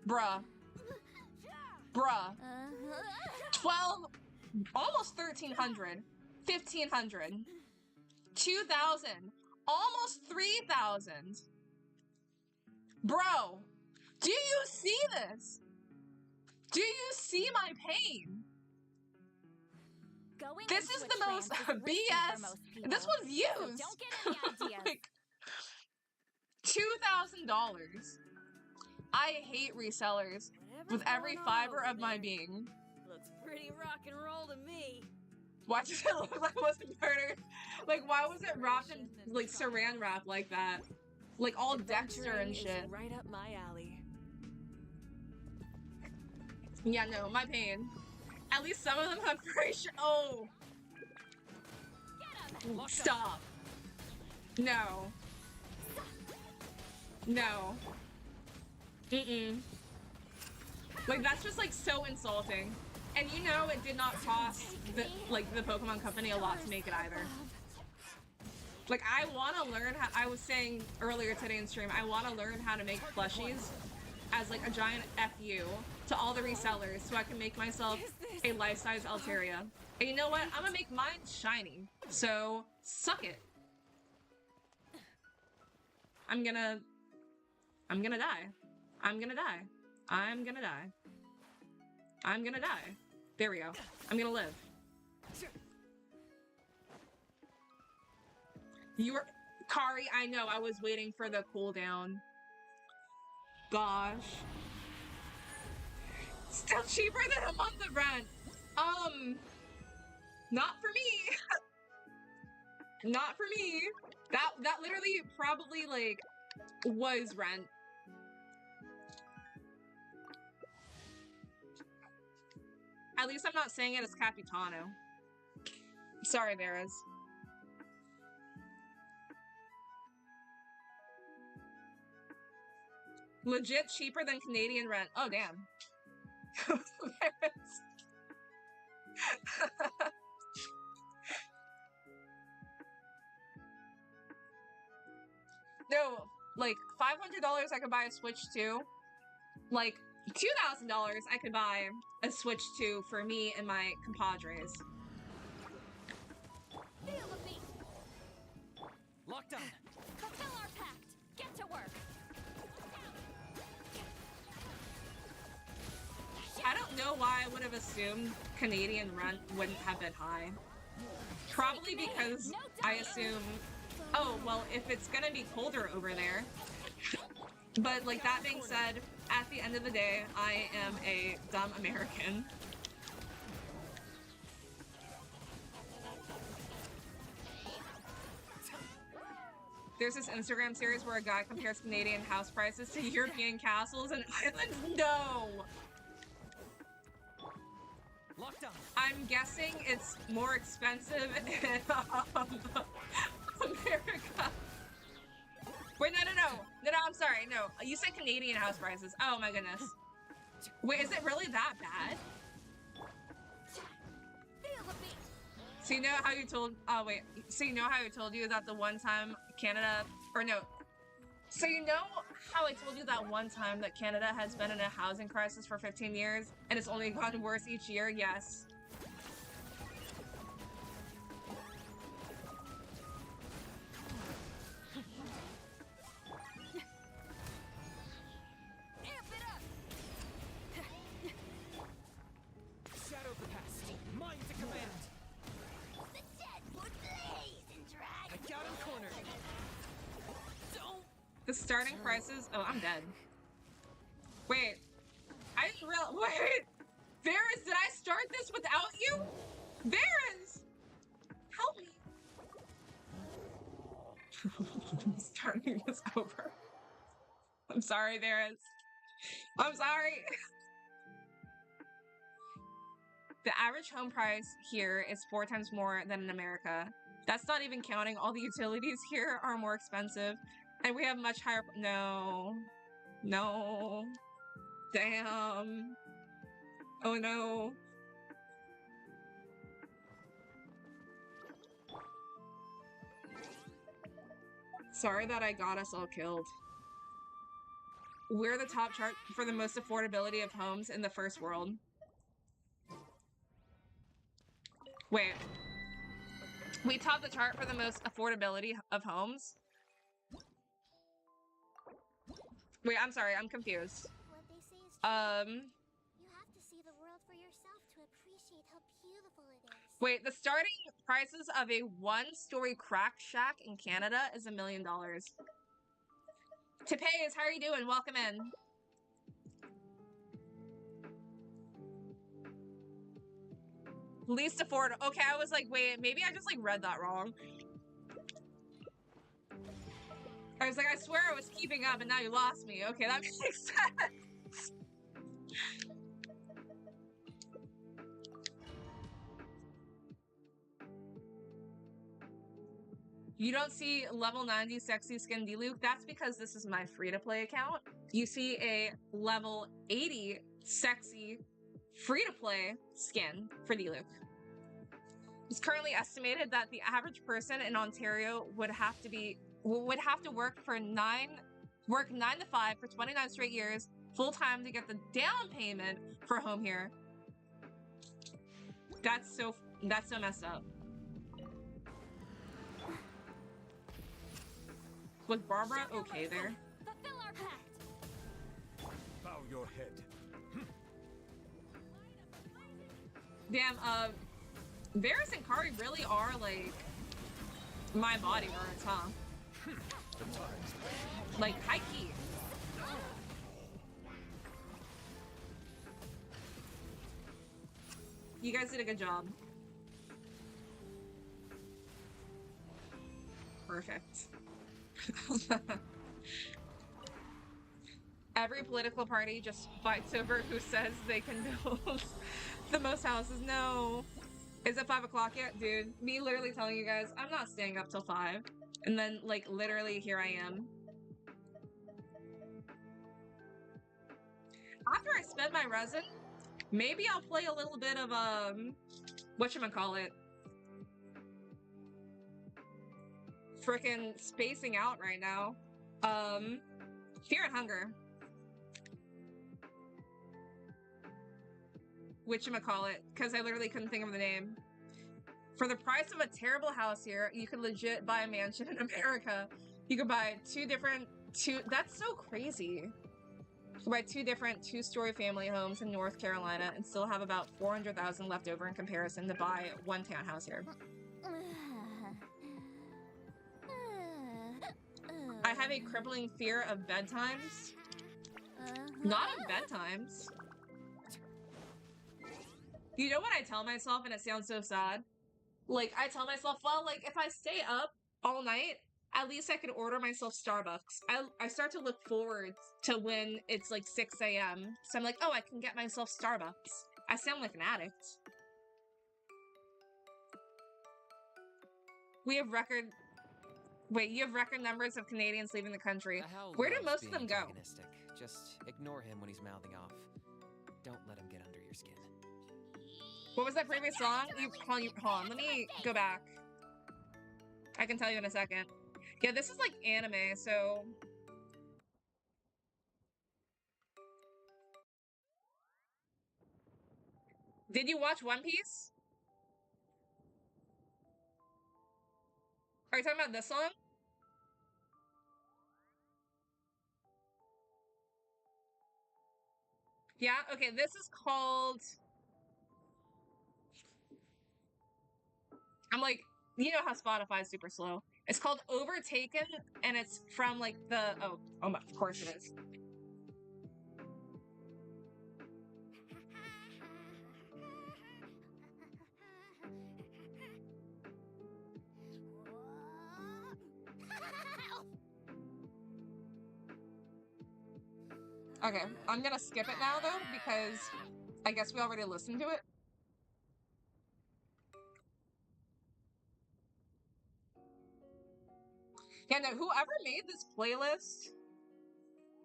Bruh. Bruh. 12, almost 1,300. 1,500. 2,000. Almost 3,000. Bro, do you see this? Do you see my pain? This is the most BS. This was used. So don't get any ideas. Like, $2,000. I hate resellers with every fiber of my being. Looks pretty rock and roll to me. Why does it look like it wasn't murdered? Like, why was it wrapped in, like, saran wrap like that? Like, all Dexter and shit. Right up my alley. Yeah, no, my pain. At least some of them have very oh! Stop. No. No. Mm-mm. Like, that's just, like, so insulting. And you know it did not cost the Pokemon Company a lot to make it either. Like, I want to learn how, I was saying earlier today in stream, I want to learn how to make plushies as, like, a giant FU to all the resellers so I can make myself a life-size Altaria. And you know what? I'm gonna make mine shiny. So, suck it. I'm gonna die. I'm gonna die. I'm gonna die. I'm gonna die. There we go. I'm gonna live. You were... Kari, I know, I was waiting for the cooldown. Gosh. Still cheaper than a month of rent. Not for me. Not for me. That literally probably, like, was rent. At least I'm not saying it as Capitano. Sorry, Varys. Legit cheaper than Canadian rent. Oh, damn. No, like, $500 I could buy a Switch 2. Like, $2,000 I could buy a Switch 2 for me and my compadres. Locked on. Fulfill our pact. Get to work. I don't know why I would have assumed Canadian rent wouldn't have been high. Probably because I assume, oh, well, if it's gonna be colder over there. But, like, that being said, at the end of the day, I am a dumb American. There's this Instagram series where a guy compares Canadian house prices to European castles and islands. No! I'm guessing it's more expensive in America. Wait, no, I'm sorry, no. You said Canadian house prices. Oh my goodness. Wait, is it really that bad? So you know how you told, oh wait, so you know how I told you that the one time Canada, or no. So you know how I told you that one time that Canada has been in a housing crisis for 15 years and it's only gotten worse each year? Yes. Shadow the past. Mine to command. The dead would blaze and drag. I got him cornered. Don't. The starting prices? Oh, I'm dead. Wait. I didn't realize. Wait! Varys, did I start this without you? Varys! Help me. Starting this over. I'm sorry, Varys. I'm sorry. The average home price here is 4 times more than in America. That's not even counting all the utilities here are more expensive. And we have much higher... No. No. Damn. Oh no. Sorry that I got us all killed. We're the top chart for the most affordability of homes in the first world. Wait. We top the chart for the most affordability of homes? Wait, I'm sorry, I'm confused. What they say is true. You have to see the world for yourself to appreciate how beautiful it is. Wait, the starting prices of a 1-story crack shack in Canada is $1 million. Tapez, how are you doing? Welcome in. Least affordable. Okay, I was like, wait, maybe I just like read that wrong. I was like, I swear I was keeping up and now you lost me. Okay, that makes sense. You don't see level 90 sexy skin Diluc. That's because this is my free-to-play account. You see a level 80 sexy free-to-play skin for Diluc. It's currently estimated that the average person in Ontario would have to work 9 to 5 for 29 straight years, full-time, to get the down payment for a home here. That's so messed up. Was Barbara okay there? Fulfill our pact. Bow your head. Damn, Varys and Kari really are like my bodyguards, huh? Like high key. You guys did a good job. Perfect. Every political party just fights over who says they can build the most houses. No. Is it 5 o'clock yet? Dude, me literally telling you guys, I'm not staying up till 5. And then, like, literally here I am. After I spend my resin, maybe I'll play a little bit of, whatchamacallit? Frickin' spacing out right now. Fear and Hunger. Whatchamacallit? Because I literally couldn't think of the name. For the price of a terrible house here, you could legit buy a mansion in America. You could buy that's so crazy. You could buy 2 different 2-story family homes in North Carolina and still have about $400,000 left over in comparison to buy 1 townhouse here. I have a crippling fear of bedtimes. Not of bedtimes. You know what I tell myself, and it sounds so sad? Like, I tell myself, well, like, if I stay up all night, at least I could order myself Starbucks. I start to look forward to when it's like 6 a.m. So I'm like, oh, I can get myself Starbucks. I sound like an addict. You have record numbers of Canadians leaving the country. Where do most of them go? Just ignore him when he's mouthing off. Don't let him get under your skin. What was that previous song? Hold on, let me go back. I can tell you in a second. Yeah, this is like anime, so... Did you watch One Piece? Are you talking about this song? Yeah? Okay, this is called... I'm like, you know how Spotify is super slow. It's called Overtaken, and it's from like the... Oh, of course it is. Okay, I'm gonna skip it now though, because I guess we already listened to it. Yeah, no, whoever made this playlist,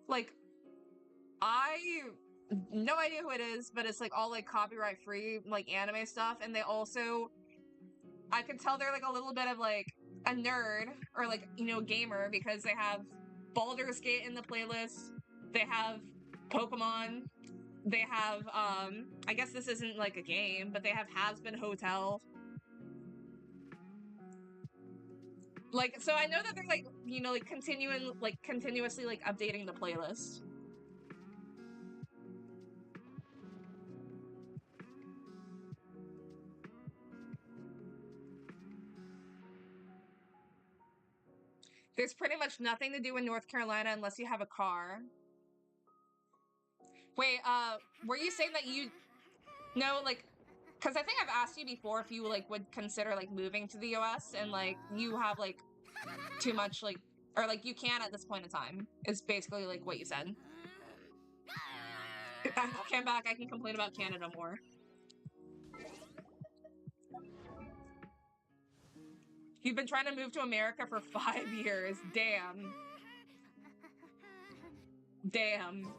like, no idea who it is, but it's like all like copyright free, like anime stuff, and they also, I could tell they're like a little bit of like a nerd, or like, you know, gamer, because they have Baldur's Gate in the playlist, they have Pokemon, they have, I guess this isn't like a game, but they have Has-Been Hotel. Like, so I know that they're like, you know, like continuously like updating the playlist. There's pretty much nothing to do in North Carolina unless you have a car. Wait, were you saying that you... No, like, because I think I've asked you before if you, like, would consider, like, moving to the US, and, like, you have, like, too much, like... Or, like, you can at this point in time, is basically, like, what you said. If I came back, I can complain about Canada more. You've been trying to move to America for 5 years. Damn. Damn.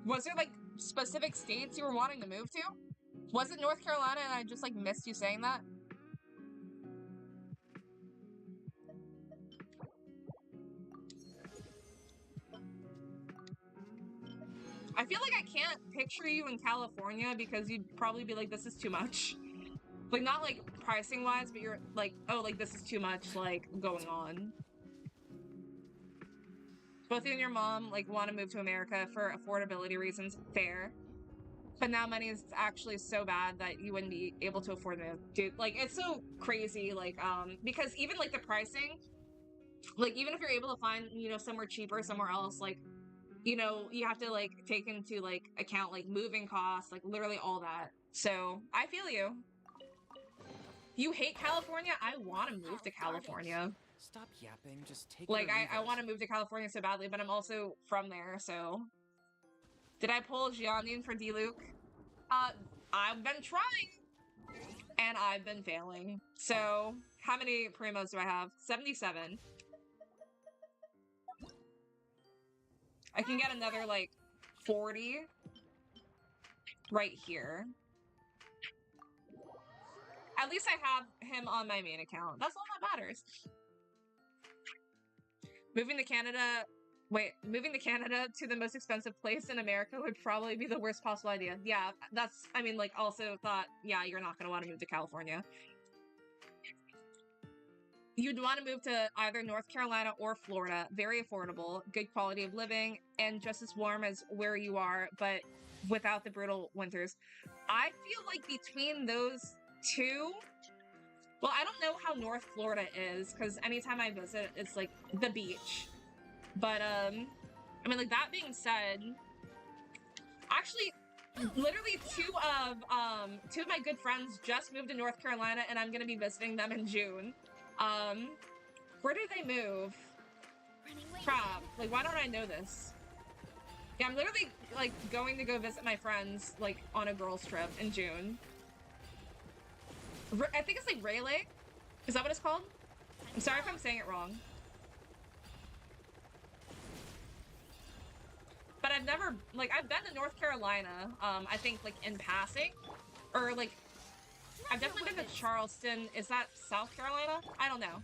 Was there, like, specific states you were wanting to move to? Was it North Carolina and I just, like, missed you saying that? I feel like I can't picture you in California because you'd probably be like, this is too much. Like, not, like, pricing-wise, but you're like, oh, like, this is too much, like, going on. Both you and your mom, like, want to move to America for affordability reasons. Fair. But now money is actually so bad that you wouldn't be able to afford it. Dude, like, it's so crazy, like, because even, like, the pricing, like, even if you're able to find, you know, somewhere cheaper somewhere else, like, you know, you have to, like, take into, like, account, like, moving costs, like, literally all that. So, I feel you. You hate California? I want to move to California. Stop yapping, just take Like, it or leave I it. want to move to California so badly, but I'm also from there, so... Did I pull Jianyin for D-Luke? I've been trying! And I've been failing. So, how many primos do I have? 77. I can get another, like, 40 right here. At least I have him on my main account. That's all that matters. Moving to Canada to the most expensive place in America would probably be the worst possible idea. Yeah, that's, I mean, like, also thought, yeah, you're not gonna want to move to California. You'd want to move to either North Carolina or Florida. Very affordable, good quality of living, and just as warm as where you are, but without the brutal winters. I feel like between those two... Well, I don't know how North Florida is, because anytime I visit, it's, like, the beach. But, I mean, like, that being said... Actually, literally two of my good friends just moved to North Carolina, and I'm gonna be visiting them in June. Where did they move? Crap. Like, why don't I know this? Yeah, I'm literally, like, going to go visit my friends, like, on a girls' trip in June. I think it's, like, Rayleigh? Is that what it's called? I'm sorry if I'm saying it wrong. But I've never, like, I've been to North Carolina, I think, like, in passing. Or, like, I've definitely been to Charleston. Is that South Carolina? I don't know.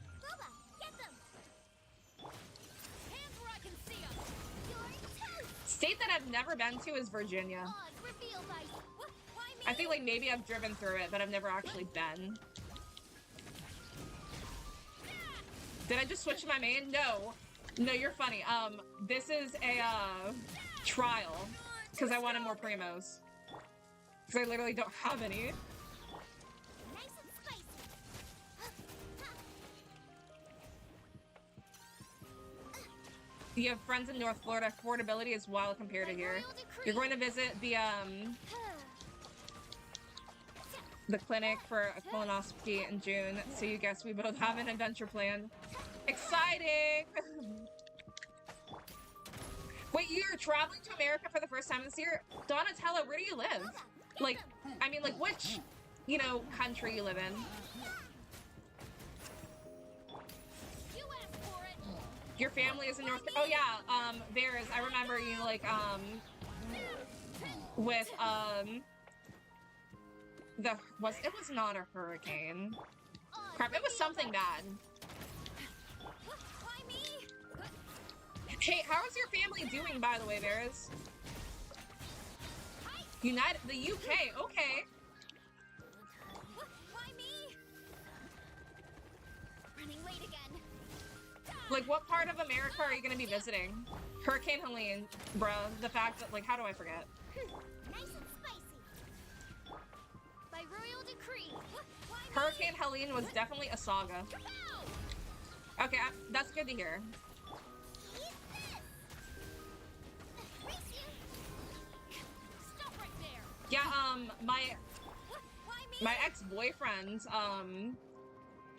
State that I've never been to is Virginia. I think, like, maybe I've driven through it, but I've never actually been. Did I just switch to my main? No. No, you're funny. This is a, trial. Because I wanted more primos. Because I literally don't have any. You have friends in North Florida. Affordability is wild compared to here. You're going to visit the, the clinic for a colonoscopy in June, so you guess we both have an adventure plan. Exciting! Wait, you're traveling to America for the first time this year? Donatella, where do you live? Like, I mean, like, which, you know, country you live in? Your family is in North... Oh, yeah, Varys, I remember you, like, with, it was not a hurricane. Crap, it was something bad. Hey, how is your family doing, by the way, Varys? The UK, okay. Like, what part of America are you gonna be visiting? Hurricane Helene, bruh. The fact that, like, how do I forget? Nice and spicy. By royal decree. Hurricane Helene was definitely a saga. Okay, that's good to hear. Yeah, my ex-boyfriend,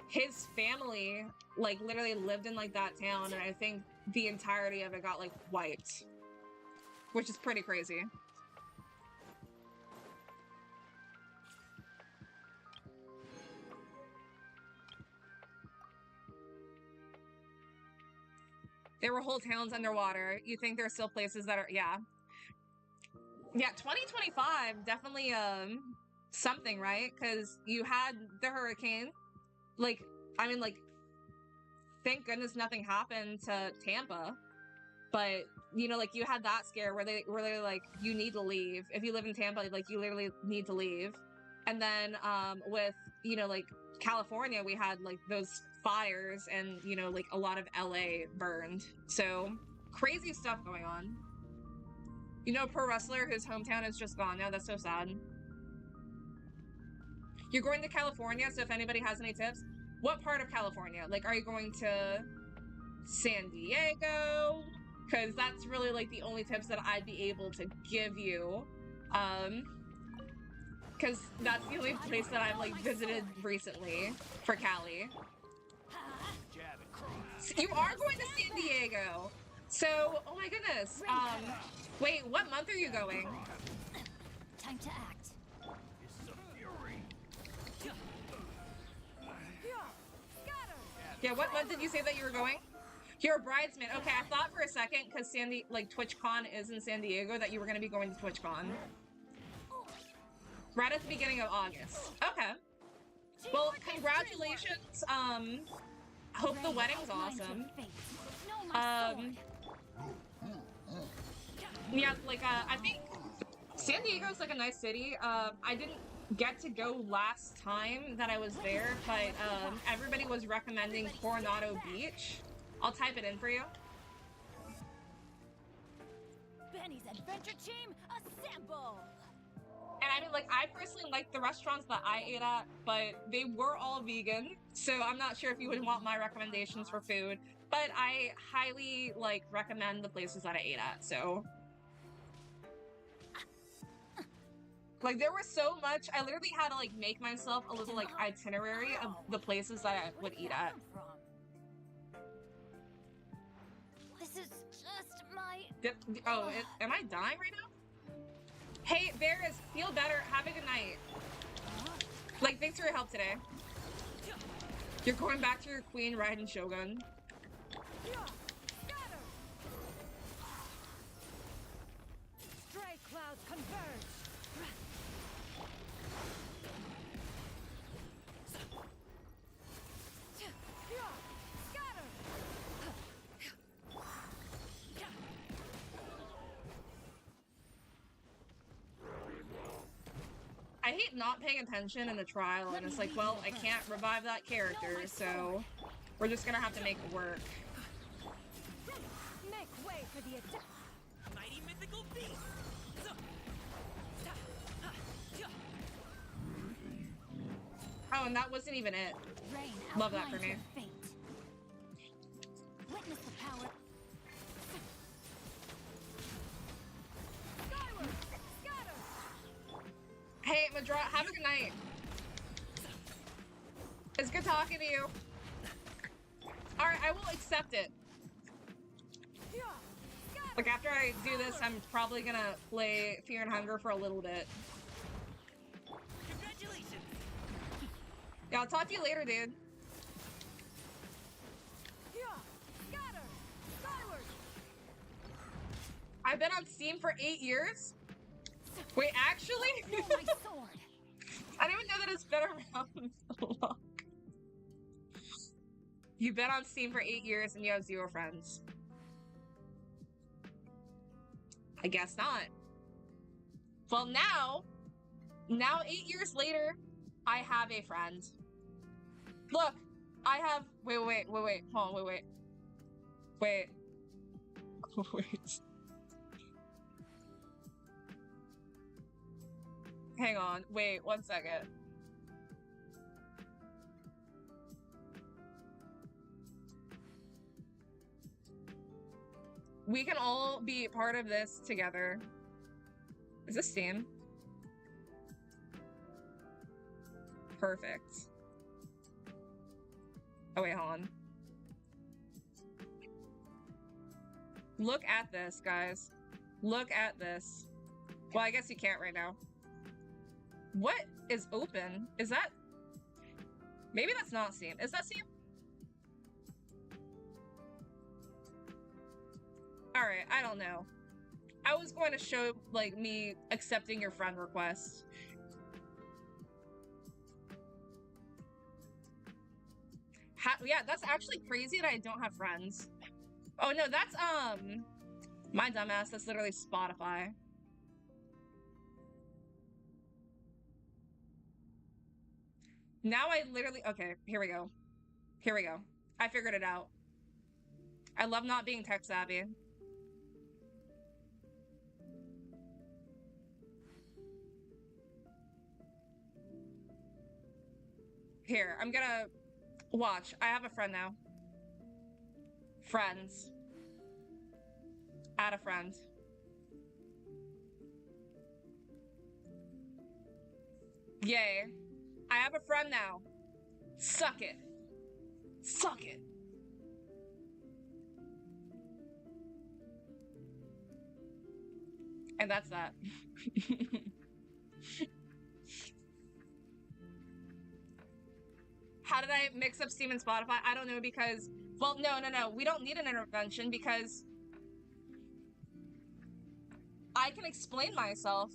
his family, like, literally lived in, like, that town, and I think the entirety of it got, like, wiped. Which is pretty crazy. There were whole towns underwater. You think there are still places that are, yeah. Yeah, 2025, definitely, something, right? Because you had the hurricane. Like, I mean, like, thank goodness nothing happened to Tampa. But, you know, like, you had that scare where they're like, you need to leave. If you live in Tampa, like, you literally need to leave. And then, with, you know, like, California, we had, like, those fires and, you know, like, a lot of LA burned. So, crazy stuff going on. You know, a pro wrestler whose hometown is just gone now. That's so sad. You're going to California, so if anybody has any tips, what part of California? Like, are you going to San Diego? Because that's really, like, the only tips that I'd be able to give you. Because that's the only place that I've, like, visited recently for Cali. So you are going to San Diego! So, oh my goodness. Wait, what month are you going? Time to act. Yeah, what month did you say that you were going? You're a bridesmaid. Okay, I thought for a second, because TwitchCon is in San Diego, that you were going to be going to TwitchCon. Right at the beginning of August. Okay. Well, congratulations. Hope the wedding's awesome. Yeah, like, I think San Diego's, like, a nice city. I didn't get to go last time that I was there, but, everybody was recommending Coronado Beach. I'll type it in for you. Benny's adventure team, assemble! And I mean, like, I personally like the restaurants that I ate at, but they were all vegan, so I'm not sure if you would want my recommendations for food. But I highly, like, recommend the places that I ate at, so... Like, there was so much, I literally had to, like, make myself a little, like, itinerary of the places that I would eat at. This is just my... Am I dying right now? Hey, Varys, feel better. Have a good night. Like, thanks for your help today. You're going back to your queen riding Shogun. Stray clouds converge. I hate not paying attention in a trial, and it's like, well, I can't revive that character, so we're just gonna have to make it work. Make way for the attack. Mighty mythical beast. Oh, and that wasn't even it. Rain Love that for me. fate. Witness the power. Hey, Madra, have a good night. It's good talking to you. Alright, I will accept it. Like, after I do this, I'm probably gonna play Fear and Hunger for a little bit. Congratulations! Yeah, I'll talk to you later, dude. I've been on Steam for 8 years? Wait, actually? My sword. I didn't even know that it's been around so long. You've been on Steam for 8 years and you have 0 friends. I guess not. Well, now 8 years later, I have a friend. Look, I have. Wait. Hold on, wait. Wait. Hang on. Wait 1 second. We can all be part of this together. Is this Steam? Perfect. Oh wait, hold on. Look at this, guys. Look at this. Well, I guess you can't right now. What is open? Is that... Maybe that's not Steam. Is that Steam? Alright, I don't know. I was going to show, like, me accepting your friend request. Yeah, that's actually crazy that I don't have friends. Oh no, that's, my dumbass, that's literally Spotify. Now I literally, okay, here we go. Here we go. I figured it out. I love not being tech savvy. Here, I'm gonna watch. I have a friend now. Friends. Add a friend. Yay. I have a friend now. Suck it. Suck it. And that's that. How did I mix up Steam and Spotify? I don't know because... Well, no. We don't need an intervention because... I can explain myself.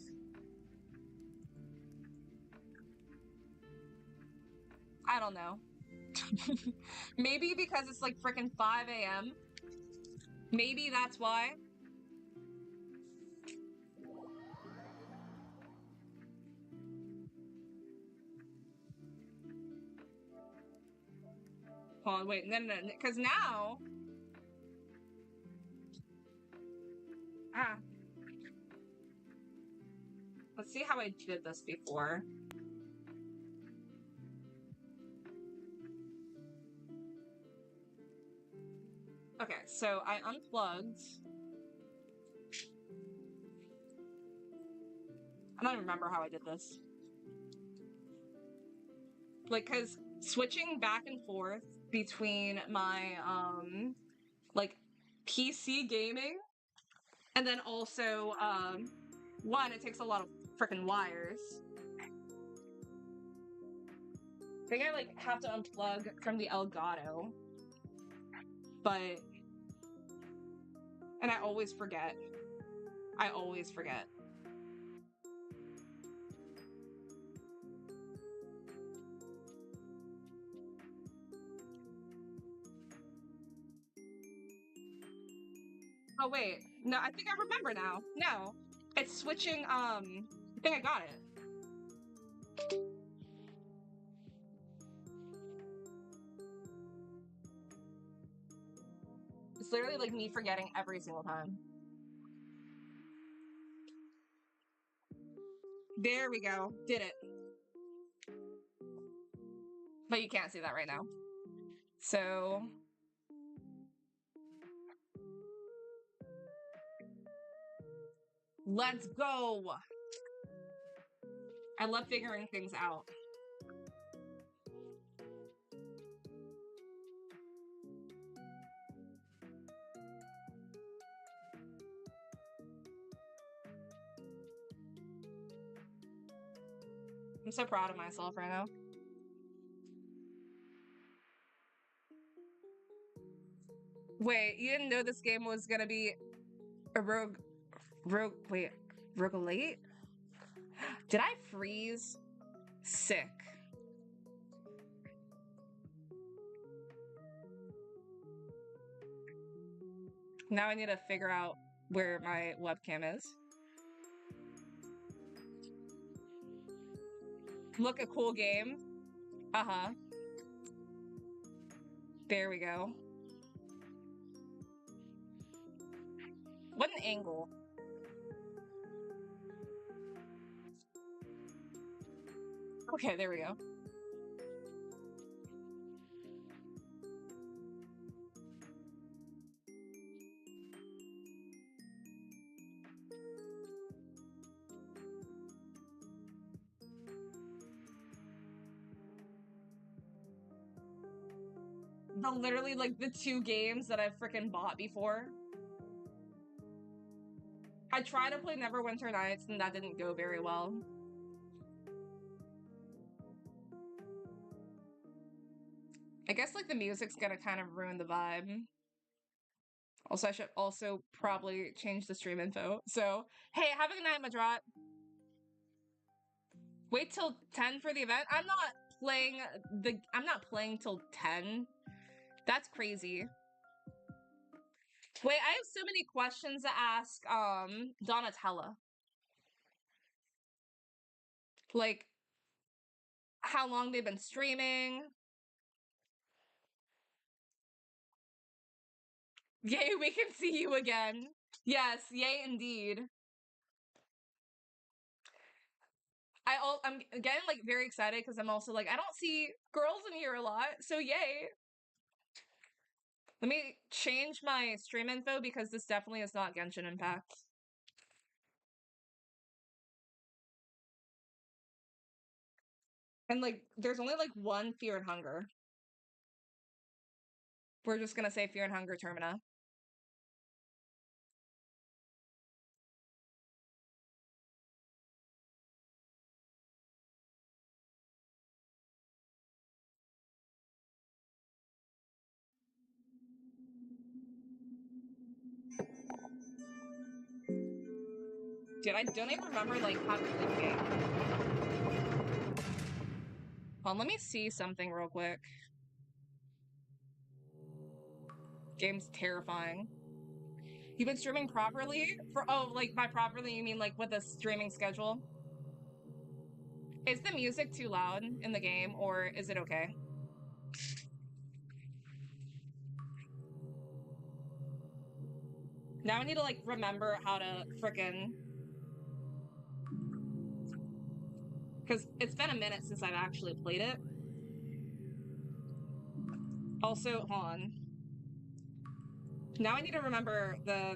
I don't know. Maybe because it's like frickin' 5 a.m. Maybe that's why. Hold on, wait, no, because now... Let's see how I did this before. Okay, so I unplugged. I don't even remember how I did this. Like, cause switching back and forth between my, like, PC gaming, and then also, one, it takes a lot of frickin' wires. I think I, like, have to unplug from the Elgato. But... And I always forget. I always forget. Oh, wait. No, I think I remember now. No. It's switching, I think I got it. It's literally like me forgetting every single time. There we go. Did it. But you can't see that right now. So... Let's go! I love figuring things out. I'm so proud of myself right now. Wait, you didn't know this game was gonna be a roguelite? Did I freeze? Sick. Now I need to figure out where my webcam is. Look, a cool game. Uh-huh. There we go. What an angle. Okay, there we go. Literally, like, the 2 games that I've freaking bought before. I tried to play Neverwinter Nights, and that didn't go very well. I guess, like, the music's gonna kind of ruin the vibe. Also, I should also probably change the stream info. So, hey, have a good night, Madrat. Wait till 10 for the event? I'm not playing till 10. That's crazy. Wait, I have so many questions to ask Donatella. Like, how long they've been streaming. Yay, we can see you again. Yes, yay indeed. I'm getting like very excited because I'm also like, I don't see girls in here a lot, so yay. Let me change my stream info because this definitely is not Genshin Impact. And like, there's only like one Fear and Hunger. We're just gonna say Fear and Hunger Termina. Dude, I don't even remember like how to play the game. Hold on, let me see something real quick. Game's terrifying. You've been streaming properly? Like by properly you mean like with a streaming schedule? Is the music too loud in the game or is it okay? Now I need to like remember how to frickin'... Because it's been a minute since I've actually played it. Also, hold on. Now I need to remember the...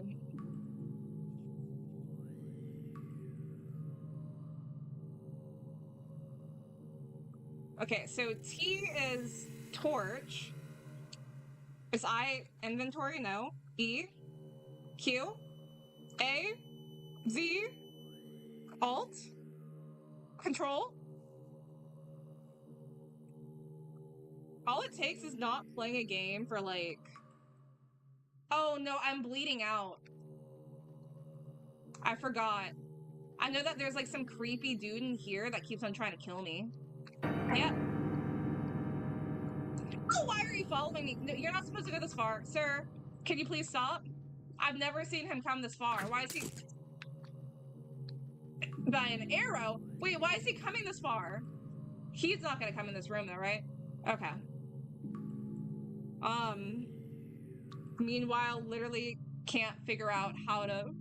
Okay, so T is torch. Is I inventory? No. E. Q. A. Z. Alt. Control. All it takes is not playing a game for like... Oh no, I'm bleeding out. I forgot. I know that there's like some creepy dude in here that keeps on trying to kill me. Yeah. Oh, why are you following me? No, you're not supposed to go this far. Sir, can you please stop? I've never seen him come this far. Why is he... By an arrow? Wait, why is he coming this far? He's not gonna come in this room though, right? Okay. Meanwhile, literally can't figure out how to...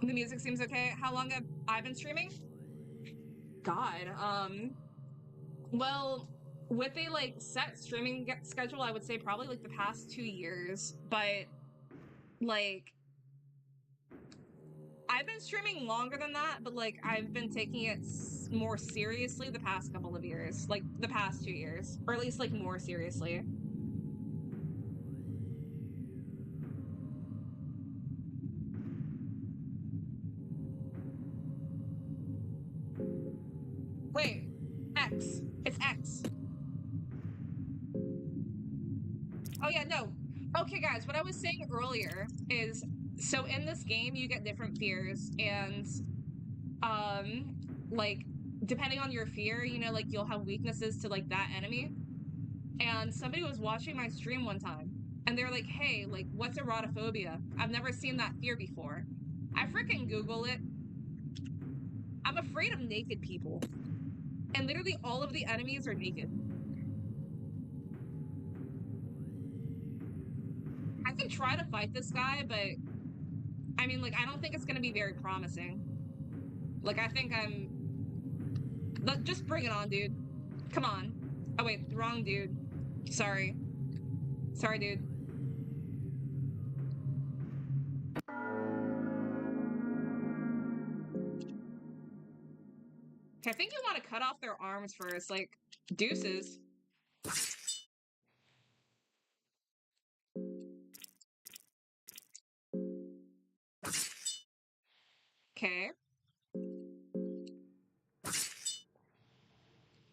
The music seems okay. How long have I been streaming? God, well, with a like set streaming schedule, I would say probably like the past 2 years, but like I've been streaming longer than that, but like I've been taking it more seriously the past couple of years, like the past 2 years, or at least like more seriously. Wait, X. It's X. Oh yeah, no. Okay, guys, what I was saying earlier is, so in this game, you get different fears, and, like, depending on your fear, you know, like, you'll have weaknesses to, like, that enemy. And somebody was watching my stream one time, and they're like, hey, like, what's erotophobia? I've never seen that fear before. I freaking Google it. I'm afraid of naked people. And literally all of the enemies are naked. I can try to fight this guy, but I mean, like, I don't think it's gonna be very promising. Like, I think I'm... Just bring it on, dude. Come on. Oh, wait, wrong dude. Sorry. Sorry, dude. Okay, I think you want to cut off their arms first, like, deuces. Okay.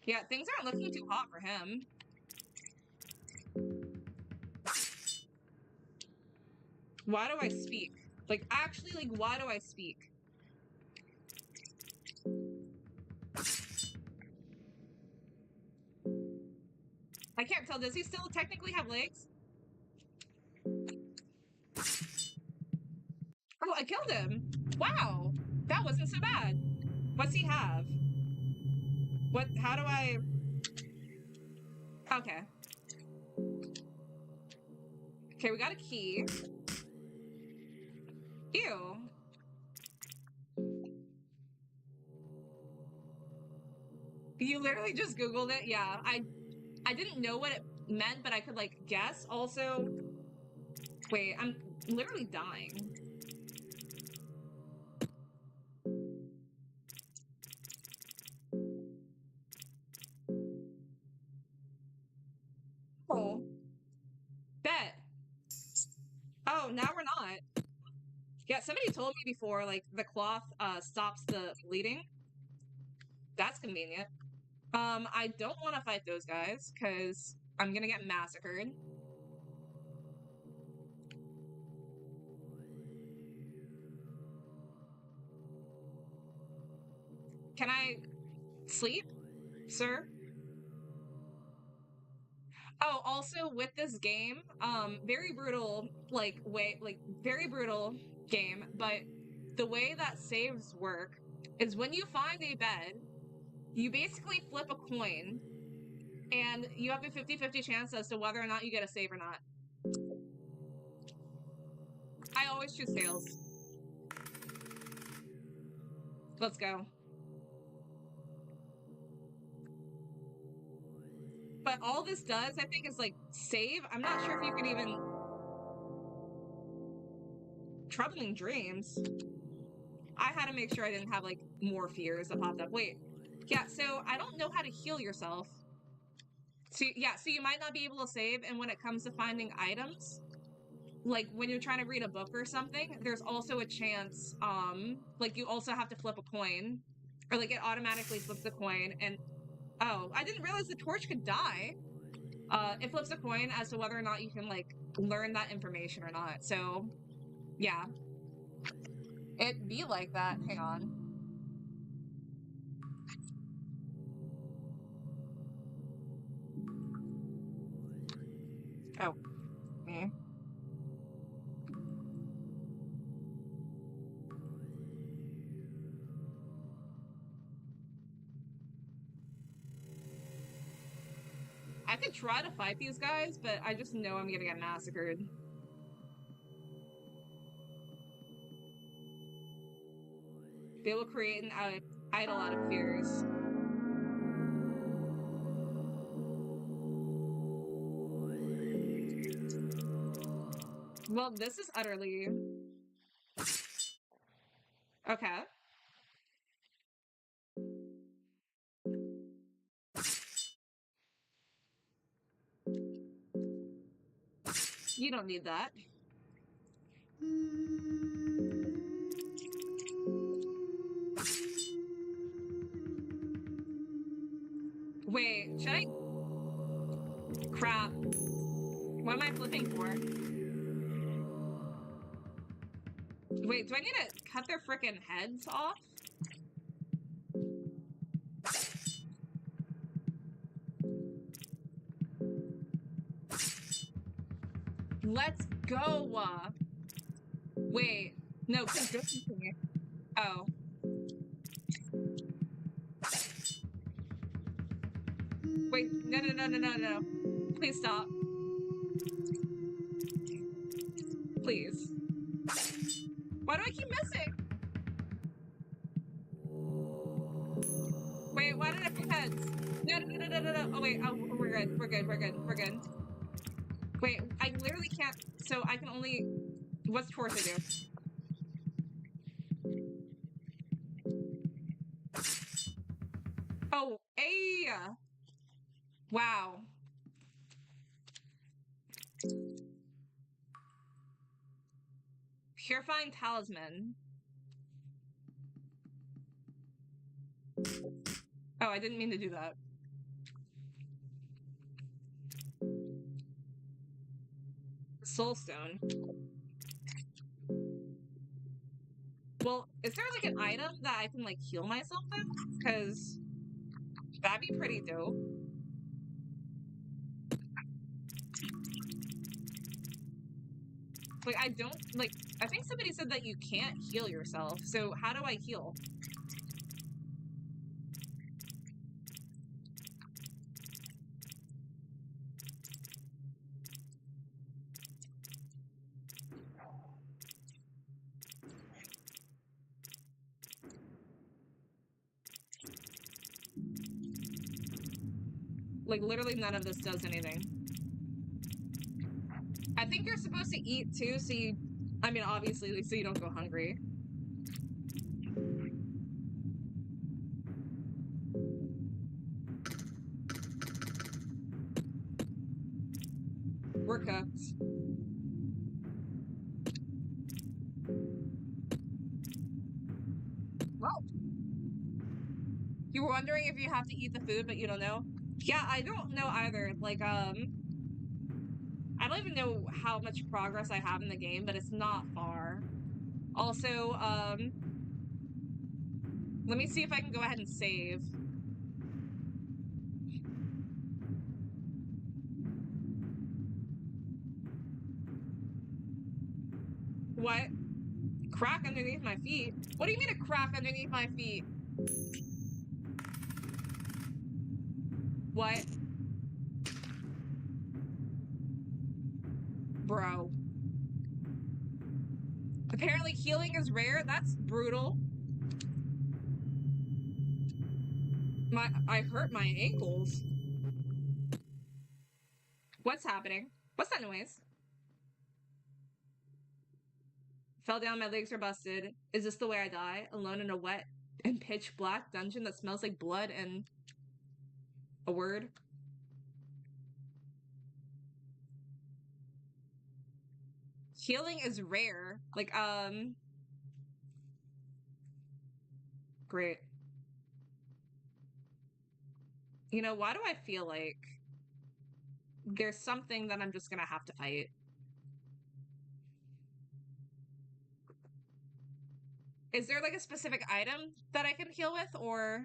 Yeah, things aren't looking too hot for him. Why do I speak? Like, actually, like, why do I speak? I can't tell. Does he still technically have legs? Oh, I killed him. Wow. That wasn't so bad. What's he have? What? How do I... Okay. Okay, we got a key. Ew. You literally just Googled it? Yeah, I didn't know what it meant, but I could, like, guess. Also... Wait, I'm literally dying. Oh. Bet. Oh, now we're not. Yeah, somebody told me before, like, the cloth, stops the bleeding. That's convenient. I don't want to fight those guys, because I'm gonna get massacred. Can I sleep, sir? Oh, also with this game, very brutal, very brutal game, but the way that saves work is when you find a bed, you basically flip a coin, and you have a 50-50 chance as to whether or not you get a save or not. I always choose tails. Let's go. But all this does, I think, is, like, save. I'm not sure if you can even... Troubling dreams? I had to make sure I didn't have, like, more fears that popped up. Wait. Yeah, so I don't know how to heal yourself. So, yeah, so you might not be able to save, and when it comes to finding items, like, when you're trying to read a book or something, there's also a chance, like, you also have to flip a coin. Or, like, it automatically flips the coin, and... Oh, I didn't realize the torch could die! It flips a coin as to whether or not you can, like, learn that information or not. So, yeah. It be like that. Hang on. Oh. Me. I could try to fight these guys, but I just know I'm gonna get massacred. They will create an idol out of fears. Well, this is utterly... Okay. You don't need that. Wait, should I? Crap. What am I flipping for? Wait, do I need to cut their frickin' heads off? Let's go! Wait, no, continue. Oh. Wait, no. Please stop. Please. Why do I keep missing? Wait, why did I pick heads? No. Oh, wait, oh, we're good. Wait, I literally can't, so I can only, what's torso do? Oh, A! Wow. Purifying talisman. Oh, I didn't mean to do that. Soulstone. Well, is there like an item that I can like heal myself with? Because that'd be pretty dope. Like, I don't, like, I think somebody said that you can't heal yourself, so how do I heal? Like, literally none of this does anything. I think you're supposed to eat, too, so you... I mean, obviously, so you don't go hungry. We're cooked. Well. You were wondering if you have to eat the food, but you don't know? Yeah, I don't know either. Like, I don't even know how much progress I have in the game, but it's not far. Also, let me see if I can go ahead and save. What? Crack underneath my feet? What do you mean a crack underneath my feet? What? Bro. Apparently healing is rare? That's brutal. I hurt my ankles. What's happening? What's that noise? Fell down, my legs are busted. Is this the way I die? Alone in a wet and pitch black dungeon that smells like blood and... a word? Healing is rare. Like, great. You know, why do I feel like there's something that I'm just gonna have to fight? Is there like a specific item that I can heal with, or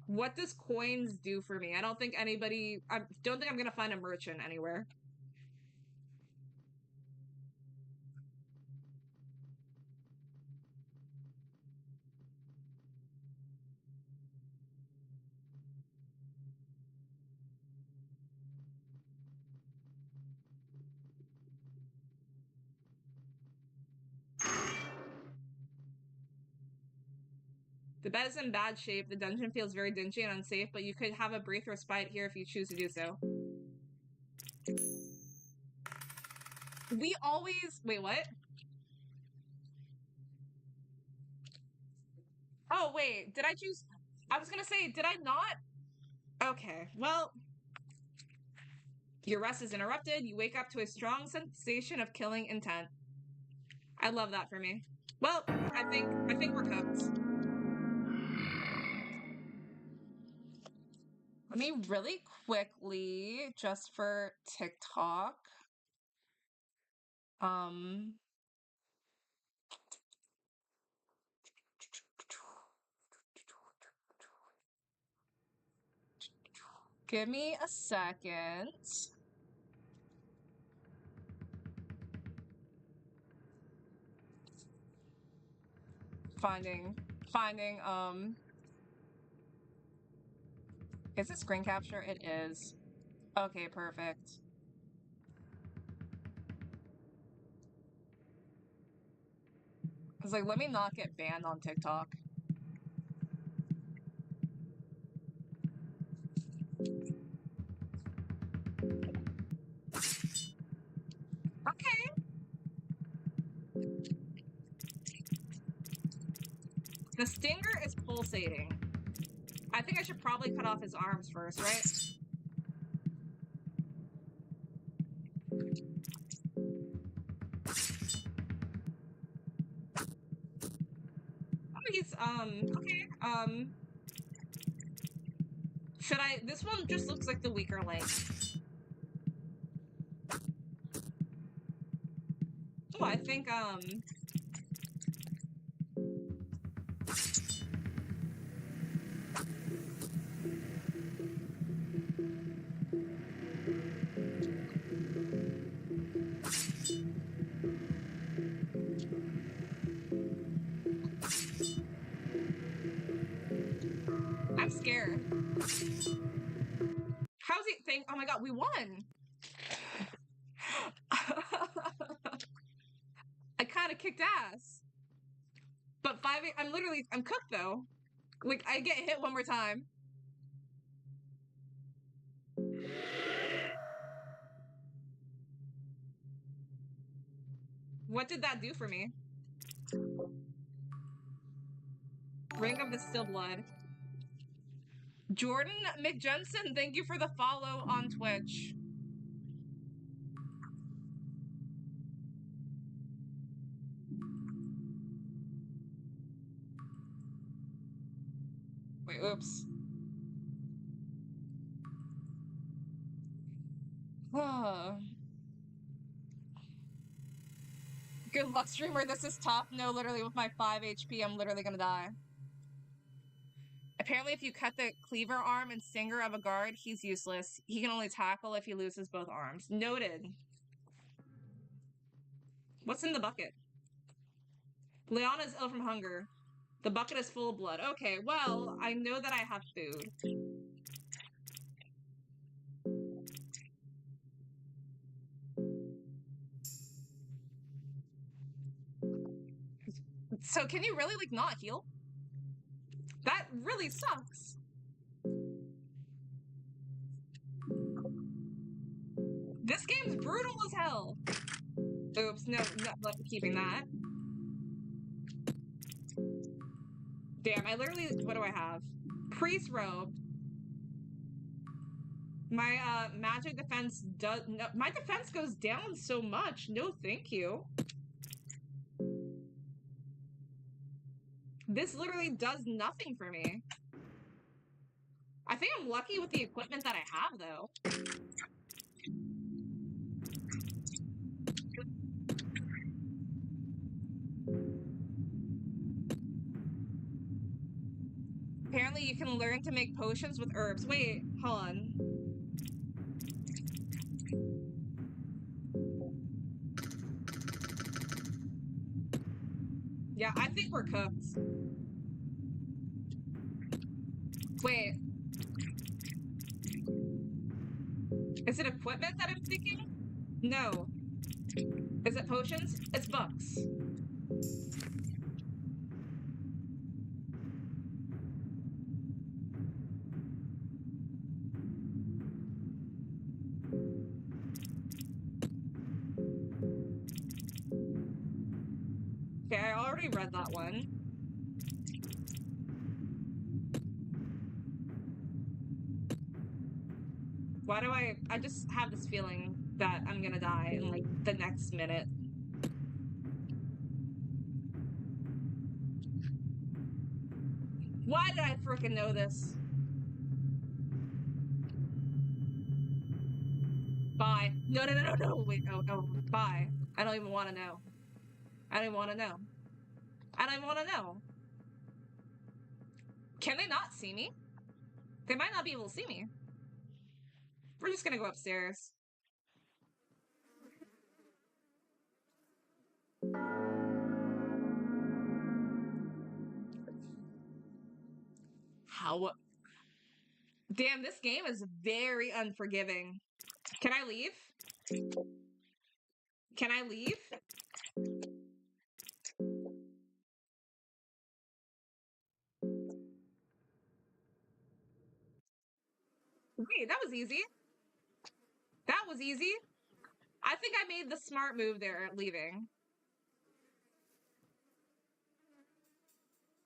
what does coins do for me? I don't think anybody, I don't think I'm gonna find a merchant anywhere. The bed is in bad shape. The dungeon feels very dingy and unsafe, but you could have a brief respite here if you choose to do so. We always... Wait, what? Oh, wait. Did I choose... I was gonna say, did I not? Okay, well... Your rest is interrupted. You wake up to a strong sensation of killing intent. I love that for me. Well, I think we're cooked. Let me really quickly, just for TikTok. Give me a second. Finding, is it screen capture? It is. Okay, perfect. I was like, let me not get banned on TikTok. Okay. The stinger is pulsating. I think I should probably cut off his arms first, right? Oh, he's, okay, should I, this one just looks like the weaker link. Oh, I think, I'm scared. How's he think? Oh my god, we won! I kind of kicked ass. But I'm cooked though. Like, I get hit one more time. What did that do for me? Ring of the Still Blood. Jordan McJensen, thank you for the follow on Twitch. Wait, oops. Good luck, streamer. This is tough. No, literally, with my 5 HP, I'm literally gonna die. Apparently, if you cut the cleaver arm and stinger of a guard, he's useless. He can only tackle if he loses both arms. Noted. What's in the bucket? Leanna's ill from hunger. The bucket is full of blood. Okay, well, I know that I have food. So can you really, like, not heal? That really sucks. This game's brutal as hell. Oops, no, not keeping that. Damn, I literally, what do I have? Priest robe. My magic defense does, no, my defense goes down so much. No, thank you. This literally does nothing for me. I think I'm lucky with the equipment that I have, though. Apparently you can learn to make potions with herbs. Wait, hold on. Yeah, I think we're cooked. Wait. Is it equipment that I'm thinking? No. Is it potions? It's books. Okay, I already read that one. Why do I just have this feeling that I'm gonna die in, like, the next minute. Why did I frickin' know this? Bye. No, no, no, no, no. Wait. Oh, bye. I don't even want to know. I don't even want to know. I don't even want to know. Can they not see me? They might not be able to see me. We're just gonna go upstairs. How? Damn, this game is very unforgiving. Can I leave? Can I leave? Wait, that was easy. That was easy. I think I made the smart move there, leaving.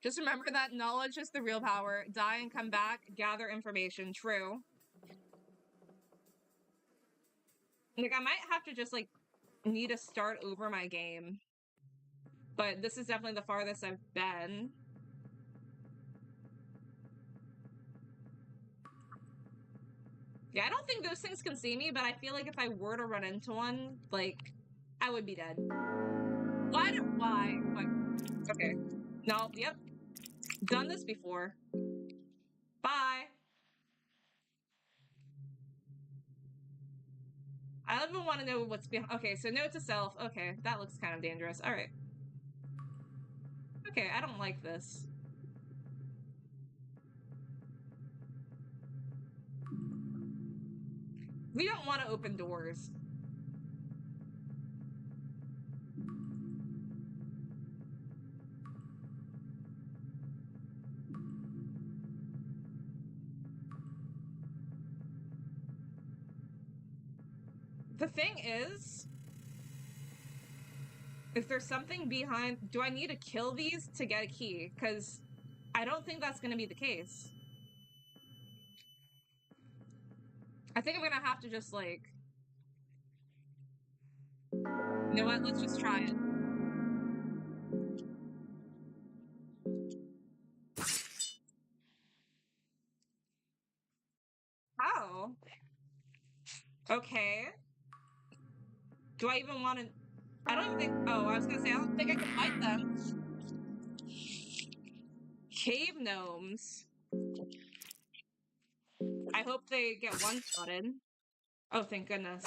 Just remember that knowledge is the real power. Die and come back, gather information. True. Like, I might have to just, like, need to start over my game. But this is definitely the farthest I've been. Yeah, I don't think those things can see me, but I feel like if I were to run into one, like, I would be dead. Why? What? Okay. No, yep. Done this before. Bye. I don't even want to know what's behind. Okay, so note to self. Okay, that looks kind of dangerous. All right. Okay, I don't like this. We don't want to open doors. The thing is, if there's something behind, do I need to kill these to get a key? Because I don't think that's going to be the case. I think I'm going to have to just, like... You know what? Let's just try it. Oh. Okay. Do I even want to... I don't even think... Oh, I was going to say, I don't think I can fight them. Cave gnomes. I hope they get one-shotted. Oh, thank goodness.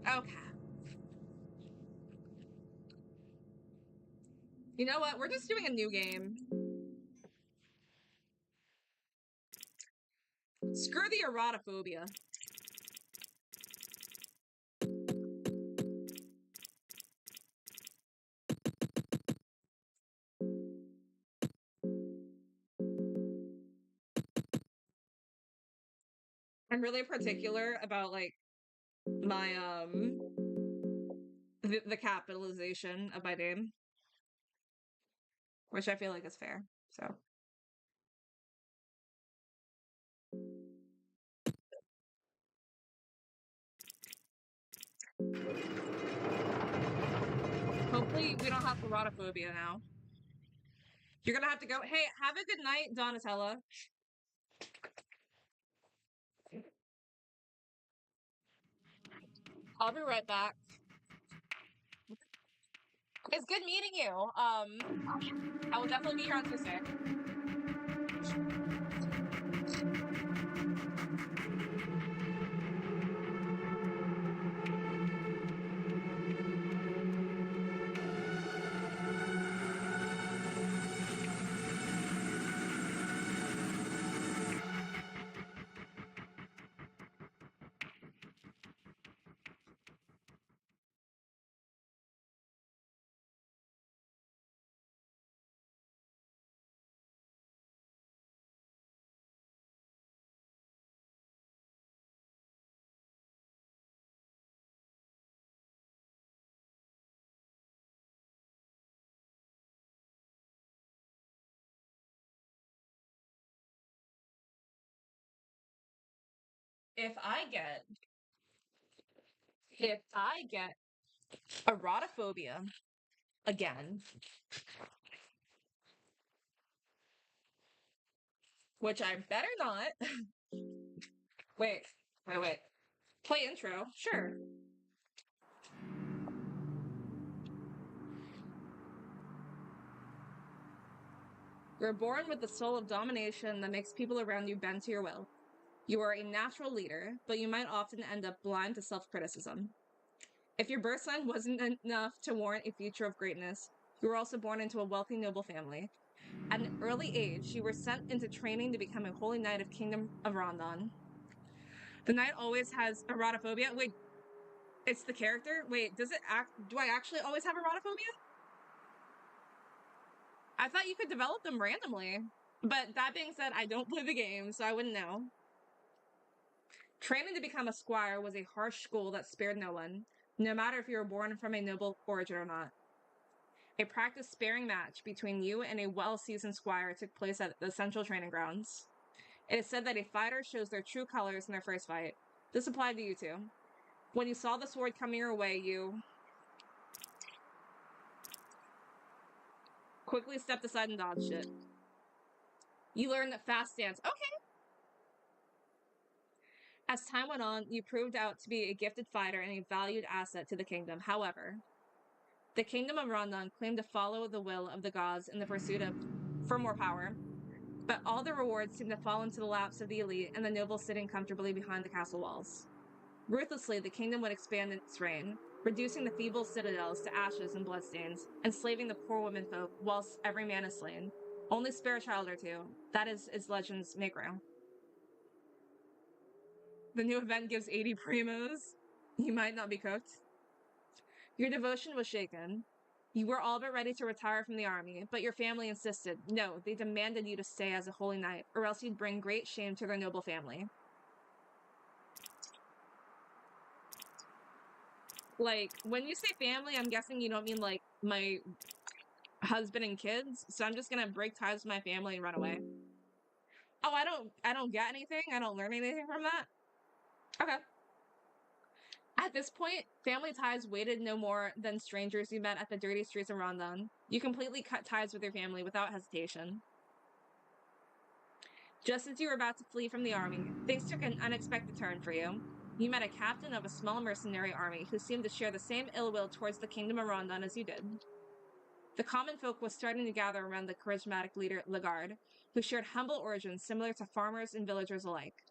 Okay. You know what? We're just doing a new game. Screw the erotophobia. I'm really particular about, like, my, the capitalization of my name. Which I feel like is fair, so. Hopefully we don't have erotophobia now. You're gonna have to go. Hey, have a good night, Donatella. I'll be right back. It's good meeting you. I will definitely be here on Tuesday. If I get erotophobia again, Which I better not. Wait. Play intro. Sure. You're born with the soul of domination that makes people around you bend to your will. You are a natural leader, but you might often end up blind to self-criticism. If your birth sign wasn't enough to warrant a future of greatness, you were also born into a wealthy noble family. At an early age, you were sent into training to become a holy knight of Kingdom of Rondon. The knight always has erotophobia. Wait, it's the character? Wait, do I actually always have erotophobia? I thought you could develop them randomly. But that being said, I don't play the game, so I wouldn't know. Training to become a squire was a harsh school that spared no one, no matter if you were born from a noble origin or not. A practice sparing match between you and a well-seasoned squire took place at the central training grounds. It is said that a fighter shows their true colors in their first fight. This applied to you too. When you saw the sword coming your way, you quickly stepped aside and dodged it. You learned that fast stance. Okay. As time went on, you proved out to be a gifted fighter and a valued asset to the kingdom. However, the Kingdom of Rondon claimed to follow the will of the gods in the pursuit for more power, but all the rewards seemed to fall into the laps of the elite and the nobles sitting comfortably behind the castle walls. Ruthlessly, the kingdom would expand its reign, reducing the feeble citadels to ashes and bloodstains, enslaving the poor womenfolk whilst every man is slain. Only spare a child or two. That is its legends may grow. The new event gives 80 primos. You might not be cooked. Your devotion was shaken. You were all but ready to retire from the army, but your family insisted. No, they demanded you to stay as a holy knight, or else you'd bring great shame to their noble family. Like, when you say family, I'm guessing you don't mean, like, my husband and kids, so I'm just gonna break ties with my family and run away. Oh, I don't get anything? I don't learn anything from that? Okay. At this point, family ties waited no more than strangers you met at the dirty streets of Rondon. You completely cut ties with your family without hesitation. Just as you were about to flee from the army, things took an unexpected turn for you. You met a captain of a small mercenary army who seemed to share the same ill will towards the Kingdom of Rondon as you did. The common folk was starting to gather around the charismatic leader, Lagarde, who shared humble origins similar to farmers and villagers alike.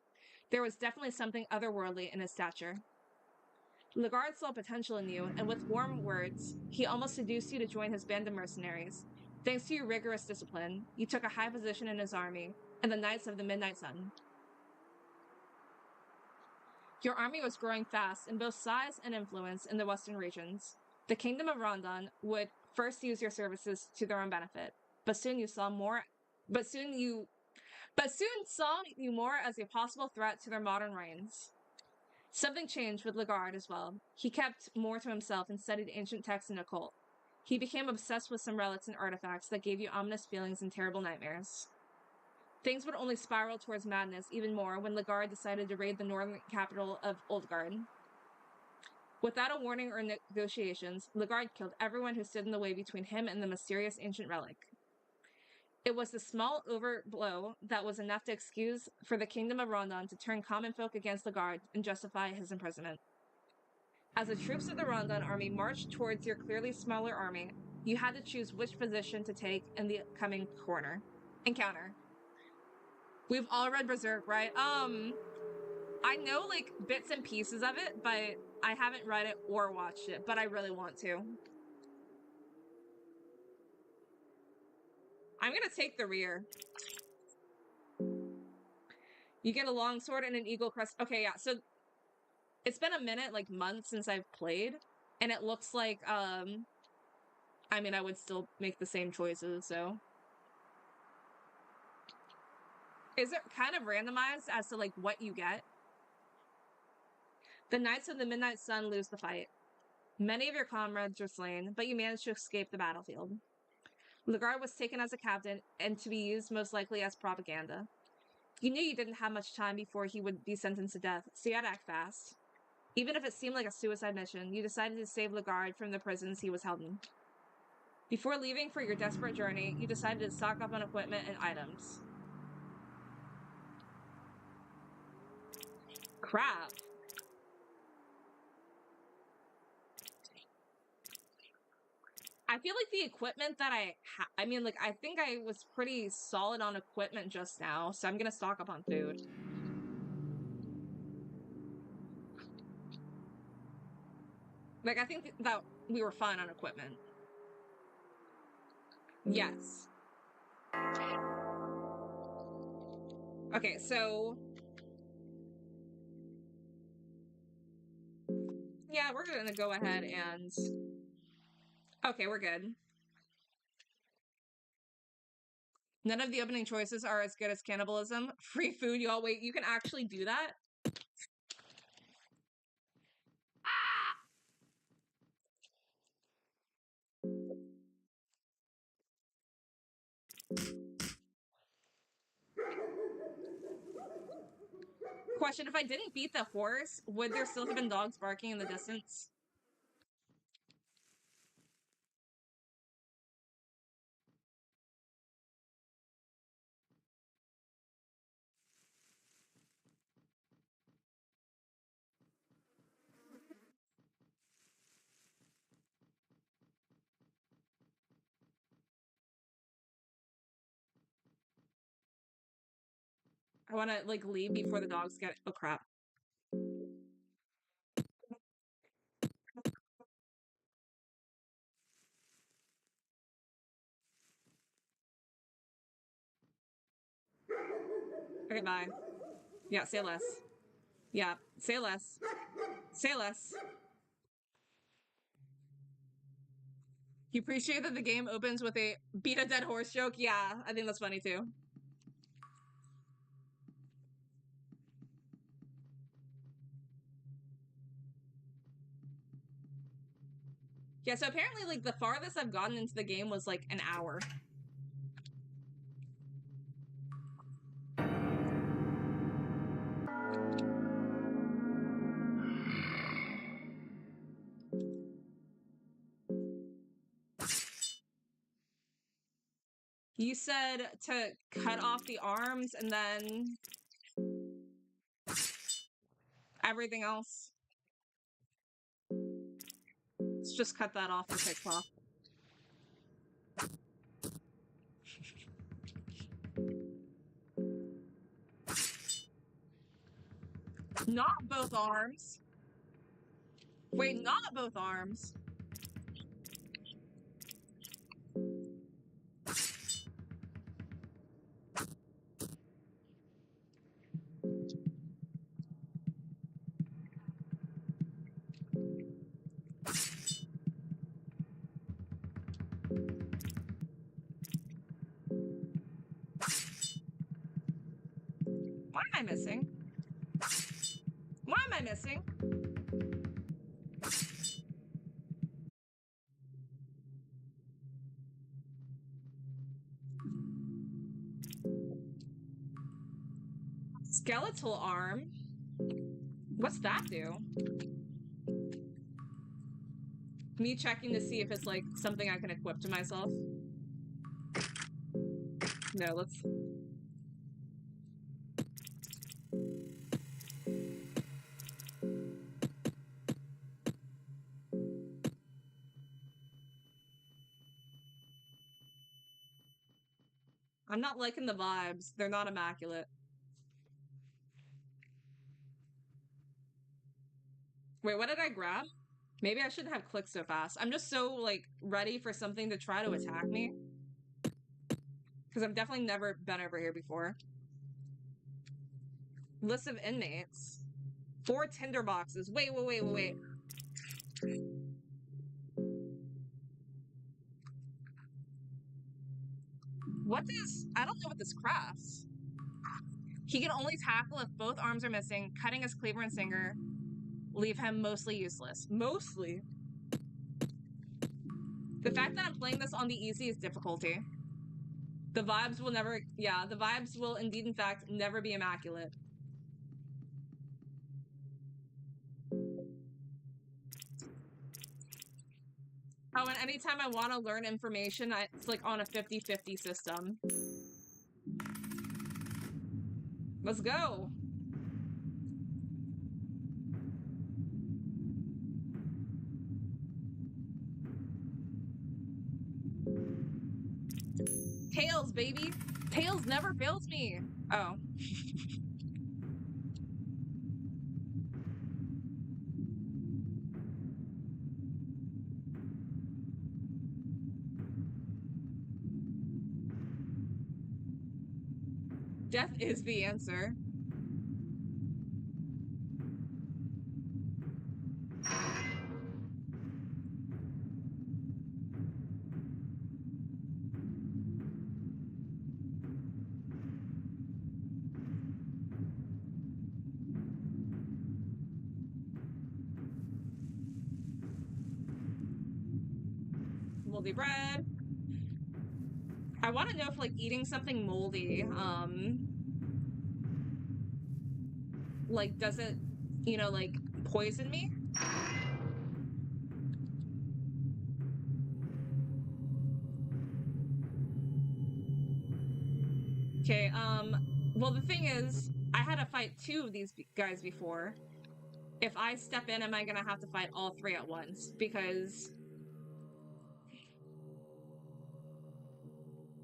There was definitely something otherworldly in his stature. Lagarde saw potential in you, and with warm words, he almost seduced you to join his band of mercenaries. Thanks to your rigorous discipline, you took a high position in his army, and the Knights of the Midnight Sun. Your army was growing fast in both size and influence in the western regions. The Kingdom of Rondon would first use your services to their own benefit, but soon saw you more as a possible threat to their modern reigns. Something changed with Lagarde as well. He kept more to himself and studied ancient texts and occult. He became obsessed with some relics and artifacts that gave you ominous feelings and terrible nightmares. Things would only spiral towards madness even more when Lagarde decided to raid the northern capital of Oldgard. Without a warning or negotiations, Lagarde killed everyone who stood in the way between him and the mysterious ancient relic. It was the small overblow that was enough to excuse for the Kingdom of Rondon to turn common folk against Lagarde and justify his imprisonment. As the troops of the Rondon army marched towards your clearly smaller army, you had to choose which position to take in the coming encounter. We've all read Berserk, right? I know, like, bits and pieces of it, but I haven't read it or watched it, but I really want to. I'm gonna take the rear. You get a longsword and an eagle crest. Okay, yeah, so it's been a minute, like months since I've played, and it looks like, I mean, I would still make the same choices, so. Is it kind of randomized as to, like, what you get? The Knights of the Midnight Sun lose the fight. Many of your comrades were slain, but you managed to escape the battlefield. Lagarde was taken as a captain and to be used most likely as propaganda. You knew you didn't have much time before he would be sentenced to death, so you had to act fast. Even if it seemed like a suicide mission, you decided to save Lagarde from the prisons he was held in. Before leaving for your desperate journey, you decided to stock up on equipment and items. Crap. I feel like the equipment that I mean, like, I think I was pretty solid on equipment just now, so I'm gonna stock up on food. Like, I think that we were fine on equipment. Yes. Okay, so... yeah, we're gonna go ahead and... okay, we're good. None of the opening choices are as good as cannibalism. Free food, y'all. Wait, you can actually do that? Question, if I didn't beat the horse, would there still have been dogs barking in the distance? I want to, like, leave before the dogs get... oh, crap. Okay, bye. Yeah, say less. Yeah, say less. Say less. You appreciate that the game opens with a beat a dead horse joke? Yeah, I think that's funny too. Yeah, so apparently, like, the farthest I've gotten into the game was, like, an hour. You said to cut off the arms and then... everything else. Let's just cut that off for TikTok. Not both arms. Wait, not both arms. What am I missing? What am I missing? Skeletal arm? What's that do? Me checking to see if it's, like, something I can equip to myself. No, let's... I'm not liking the vibes. They're not immaculate. Wait, what did I grab? Maybe I shouldn't have clicked so fast. I'm just so, like, ready for something to try to attack me. Because I've definitely never been over here before. List of inmates. 4 tinder boxes. Wait. What does... I don't know what this crafts. He can only tackle if both arms are missing. Cutting his cleaver and singer leave him mostly useless. Mostly? The fact that I'm playing this on the easiest difficulty. The vibes will never... yeah, the vibes will indeed, in fact, never be immaculate. Oh, and anytime I want to learn information, it's like on a 50-50 system. Let's go. Tails, baby. Tails never fails me. Oh. Death is the answer. Moldy bread. I want to know if like eating something moldy, like does it, you know, like poison me? Okay, well the thing is, I had to fight 2 of these guys before. If I step in, am I gonna have to fight all 3 at once? Because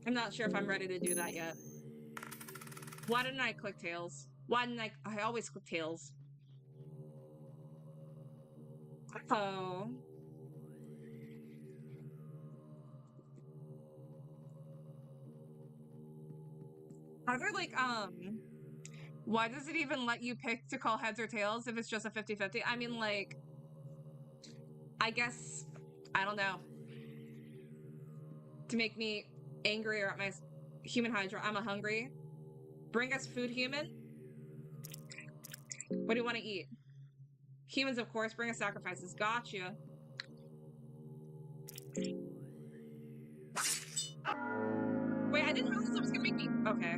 I'm not sure if I'm ready to do that yet. Why didn't I click Tails? Why didn't I always click Tails. Oh. Are there like, why does it even let you pick to call heads or tails if it's just a 50-50? I mean, like, I guess, I don't know. To make me angrier at my human hydra, I'm a hungry. Bring us food, human. What do you want to eat? Humans, of course. Bring us sacrifices. Gotcha. Wait, I didn't realize it was gonna make me... Okay.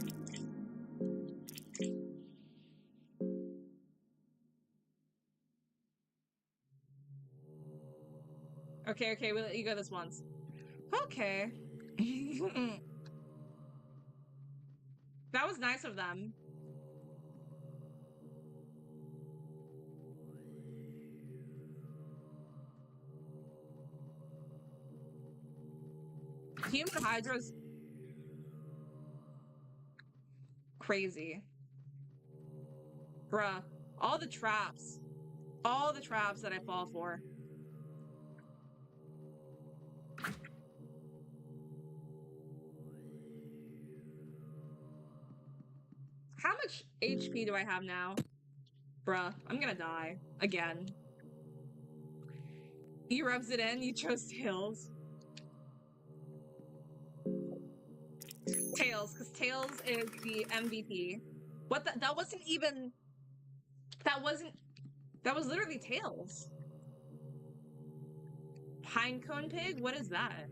Okay, we'll let you go this once. Okay. That was nice of them. Human Hydra's crazy. Bruh. All the traps. All the traps that I fall for. How much HP do I have now? Bruh, I'm gonna die. Again. He rubs it in, you chose Tails. Tails, because Tails is the MVP. What the- that wasn't even... That was literally Tails. Pinecone pig? What is that?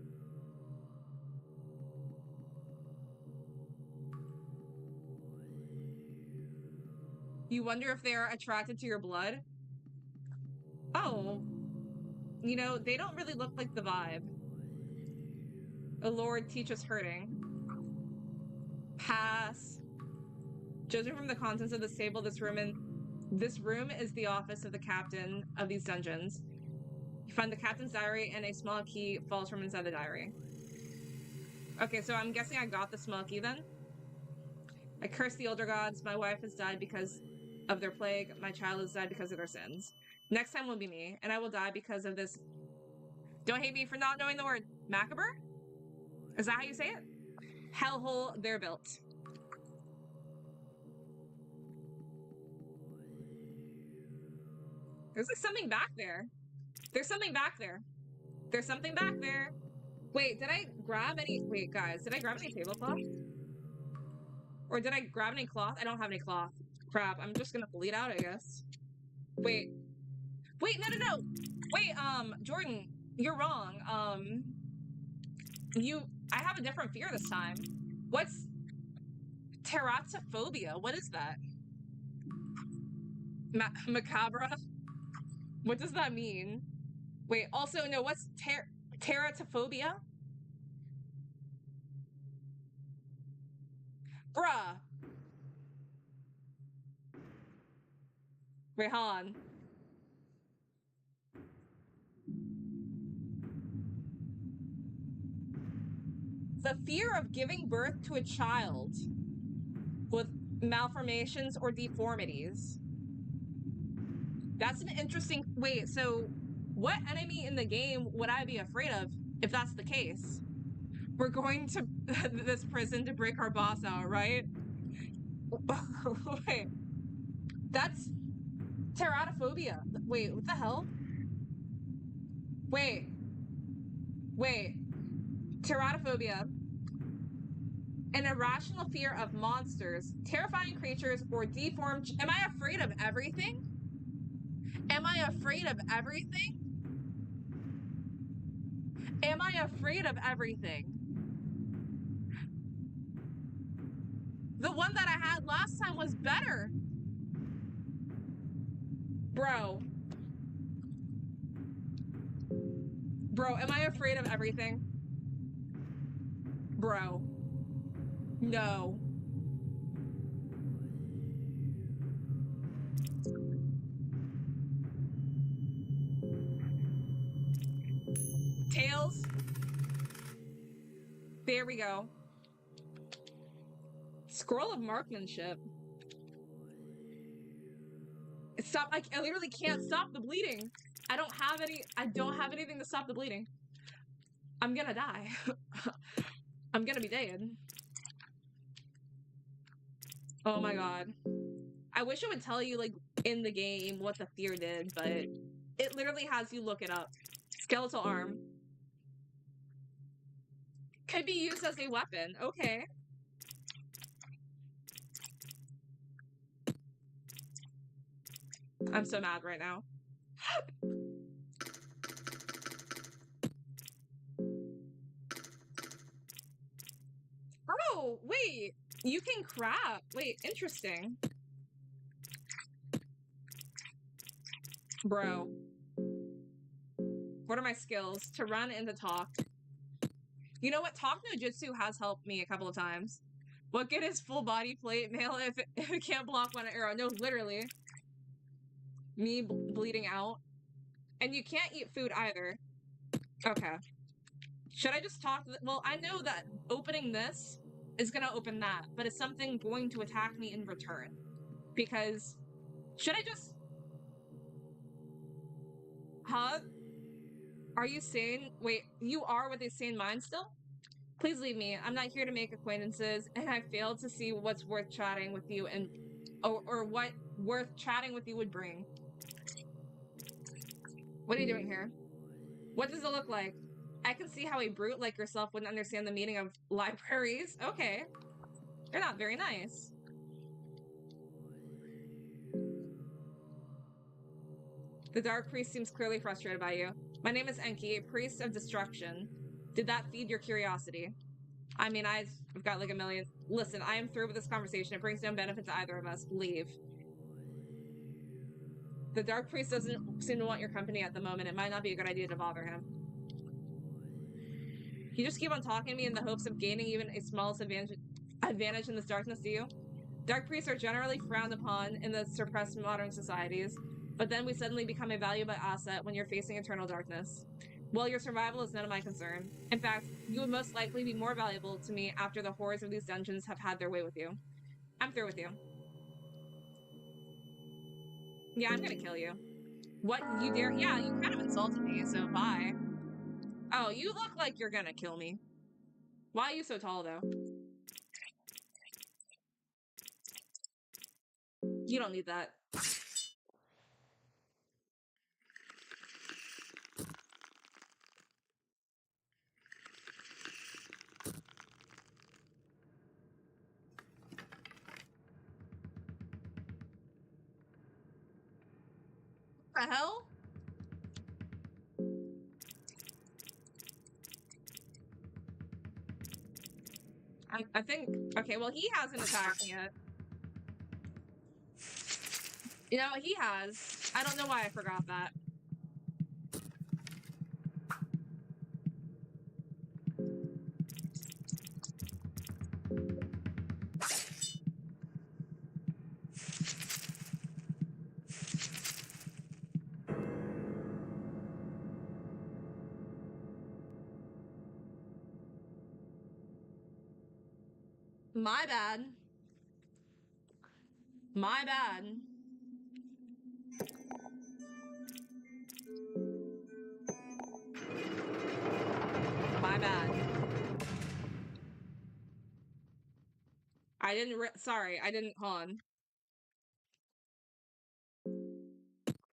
You wonder if they're attracted to your blood? Oh. You know, they don't really look like the vibe. Oh Lord, teach us hurting. Pass. Judging from the contents of this table, this room is the office of the captain of these dungeons. You find the captain's diary and a small key falls from inside the diary. Okay, so I'm guessing I got the small key then? I curse the older gods. My wife has died because of their plague. My child has died because of their sins. Next time will be me, and I will die because of this. Don't hate me for not knowing the word macabre? Is that how you say it? Hellhole they're built. There's like something back there. There's something back there. There's something back there. Wait, did I grab any... Wait, guys, did I grab any tablecloth? Or did I grab any cloth? I don't have any cloth. Crap, I'm just gonna bleed out, I guess. Wait. Wait, no! Wait, Jordan, you're wrong. I have a different fear this time. What's... Teratophobia? What is that? Macabre? What does that mean? Wait, also, no, what's teratophobia? Bruh. Wait, hold on. the fear of giving birth to a child with malformations or deformities. That's an interesting... Wait, so what enemy in the game would I be afraid of if that's the case? We're going to this prison to break our boss out, right? Wait. That's teratophobia. Wait, what the hell? Wait. Teratophobia. An irrational fear of monsters, terrifying creatures, or deformed... Am I afraid of everything? Am I afraid of everything? Am I afraid of everything? The one that I had last time was better. Bro. Bro, am I afraid of everything? Bro. No. Tails. There we go. Scroll of marksmanship. Stop. I literally can't stop the bleeding. I don't have anything to stop the bleeding. I'm gonna die. I'm gonna be dead. Oh my god. I wish it would tell you, like, in the game what the fear did, but it literally has you look it up. Skeletal arm. Could be used as a weapon. Okay. I'm so mad right now. Oh, wait. You can crap. Wait, interesting. Bro. What are my skills? To run and to talk. You know what? Talk no jutsu has helped me a couple of times. What good is full body plate mail if it can't block one arrow? No, literally. Me bleeding out. And you can't eat food either. Okay. Should I just talk? Well, I know that opening this is gonna open that, but is something going to attack me in return? Because... Should I just... Huh? Are you sane? Wait, you are with a sane mind still? Please leave me. I'm not here to make acquaintances, and I failed to see what's worth chatting with you and... Or what worth chatting with you would bring. What are you doing here? What does it look like? I can see how a brute like yourself wouldn't understand the meaning of libraries. Okay. They're not very nice. The Dark Priest seems clearly frustrated by you. My name is Enki, a priest of destruction. Did that feed your curiosity? I mean, I've got like a million... Listen, I am through with this conversation. It brings no benefit to either of us. Leave. The Dark Priest doesn't seem to want your company at the moment. It might not be a good idea to bother him. You just keep on talking to me in the hopes of gaining even a smallest advantage in this darkness, do you? Dark priests are generally frowned upon in the suppressed modern societies, but then we suddenly become a valuable asset when you're facing eternal darkness. Well, your survival is none of my concern. In fact, you would most likely be more valuable to me after the horrors of these dungeons have had their way with you. I'm through with you. Yeah, I'm gonna kill you. What, you dare? Yeah, you kind of insulted me, so bye. Oh, you look like you're gonna kill me. Why are you so tall, though? You don't need that. What the hell? I think... Okay, well, he hasn't attacked me yet. You know, he has. I don't know why I forgot that. My bad. My bad. My bad. I didn't sorry, I didn't hold on.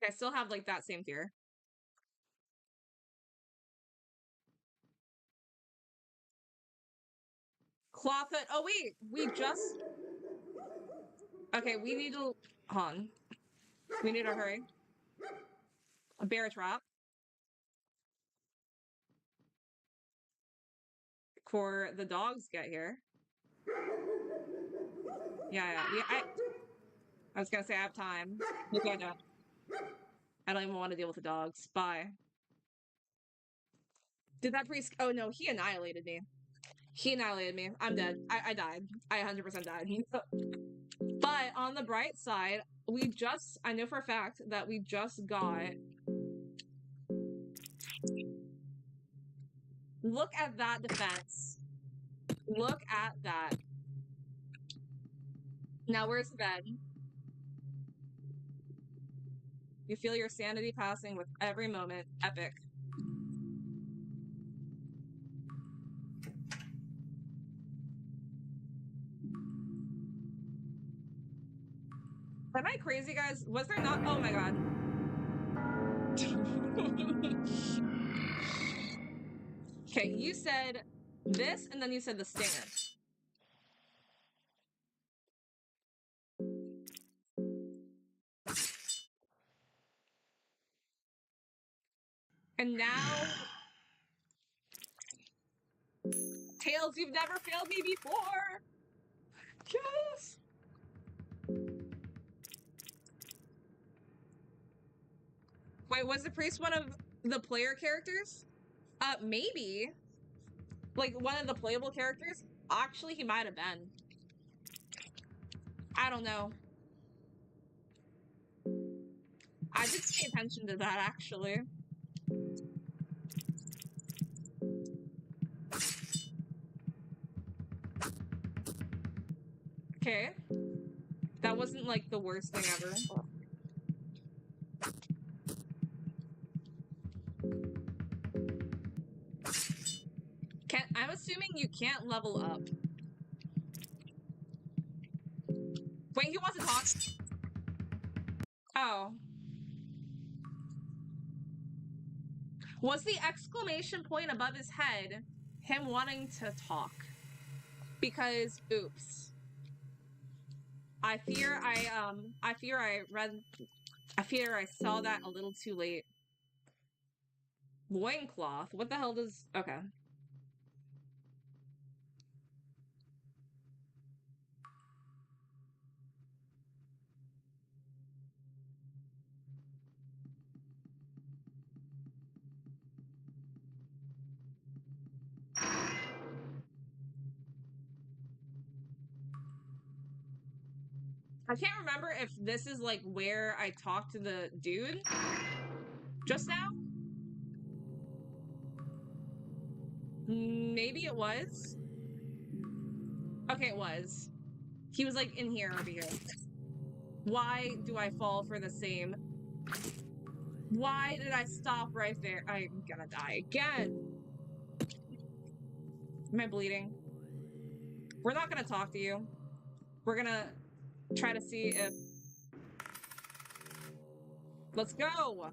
I still have like that same fear. Cloth hood. Oh wait, we just okay, we need to hold on. We need to hurry. A bear trap. For the dogs get here. Yeah. I was gonna say I have time. Maybe I don't. I don't even want to deal with the dogs. Bye. Did that priest? Oh no, he annihilated me. He annihilated me. I'm dead. I died. I 100% died. But on the bright side, I know for a fact that we just got. Look at that defense. Look at that. Now where's the bed? You feel your sanity passing with every moment. Epic. Am I crazy, guys? Was there not? Oh my god. Okay, you said this, and then you said the stinger. And now... Tails, you've never failed me before! Yes! Wait, was the priest one of the player characters? Maybe. Like, one of the playable characters? Actually, he might have been. I don't know. I did pay attention to that, actually. Okay. That wasn't, like, the worst thing ever. I'm assuming you can't level up. Wait, he wants to talk? Oh. Was the exclamation point above his head him wanting to talk? Because, oops. I fear I saw that a little too late. Loincloth? What the hell does... Okay. I can't remember if this is, like, where I talked to the dude just now. Maybe it was. Okay, it was. He was, like, in here over here. Why do I fall for the same? Why did I stop right there? I'm gonna die again. Am I bleeding? We're not gonna talk to you. We're gonna try to see if... Let's go!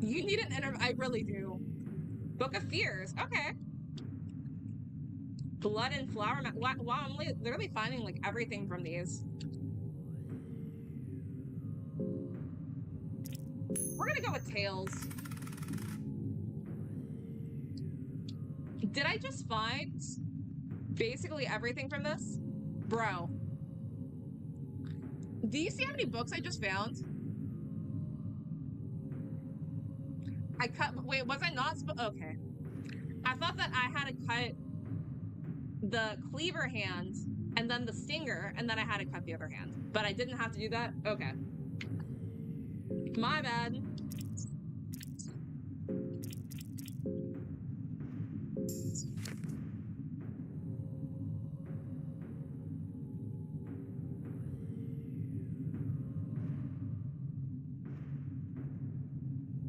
You need an interview. I really do. Book of Fears. Okay. Blood and flower. Wow, I'm literally finding like everything from these. We're gonna go with Tails. Did I just find basically everything from this? Bro. Do you see how many books I just found? I cut. Wait, was I not? Okay. I thought that I had to cut the cleaver hand and then the stinger, and then I had to cut the other hand. But I didn't have to do that? Okay. My bad.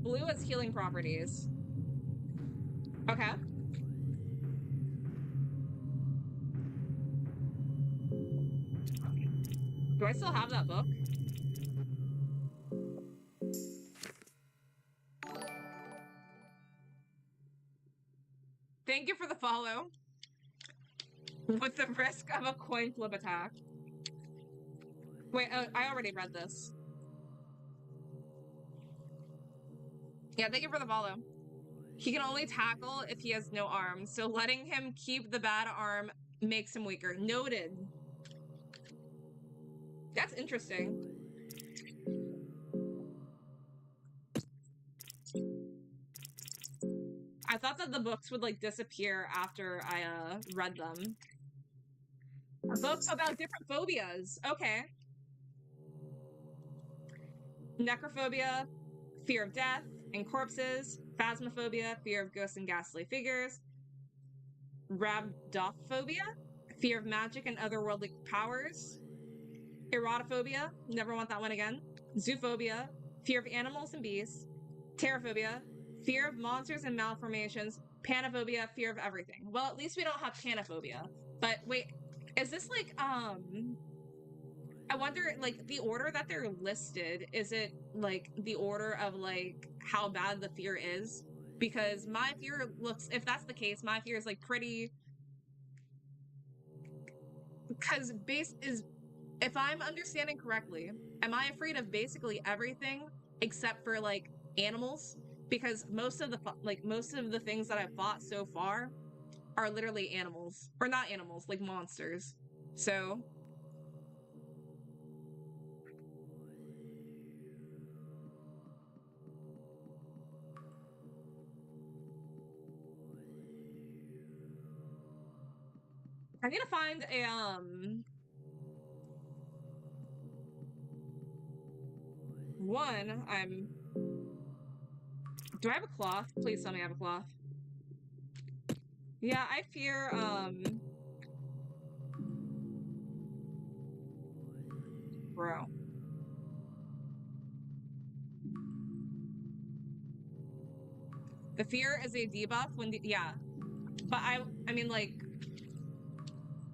Blue has healing properties. Okay. Do I still have that book? Thank you for the follow. With the risk of a coin flip attack. Wait, I already read this. Yeah, thank you for the follow. He can only tackle if he has no arms, so letting him keep the bad arm makes him weaker. Noted. That's interesting. I thought that the books would like disappear after I read them. Books about different phobias. Okay. Necrophobia, fear of death and corpses. Phasmophobia, fear of ghosts and ghastly figures. Rhabdophobia, fear of magic and otherworldly powers. Erotophobia, never want that one again. Zoophobia, fear of animals and beasts. Pterophobia, fear of monsters and malformations. Panophobia, fear of everything. Well, at least we don't have panophobia. But wait, is this like, I wonder, like, the order that they're listed, is it, like, the order of, like, how bad the fear is? Because my fear looks, if that's the case, my fear is, like, pretty... Because if I'm understanding correctly, am I afraid of basically everything except for, like, animals? Because most of the things that I've fought so far are literally animals. Or not animals, like monsters. So... I need to find a, do I have a cloth? Please tell me I have a cloth. Yeah, I fear, bro. The fear is a debuff when yeah. But I mean, like,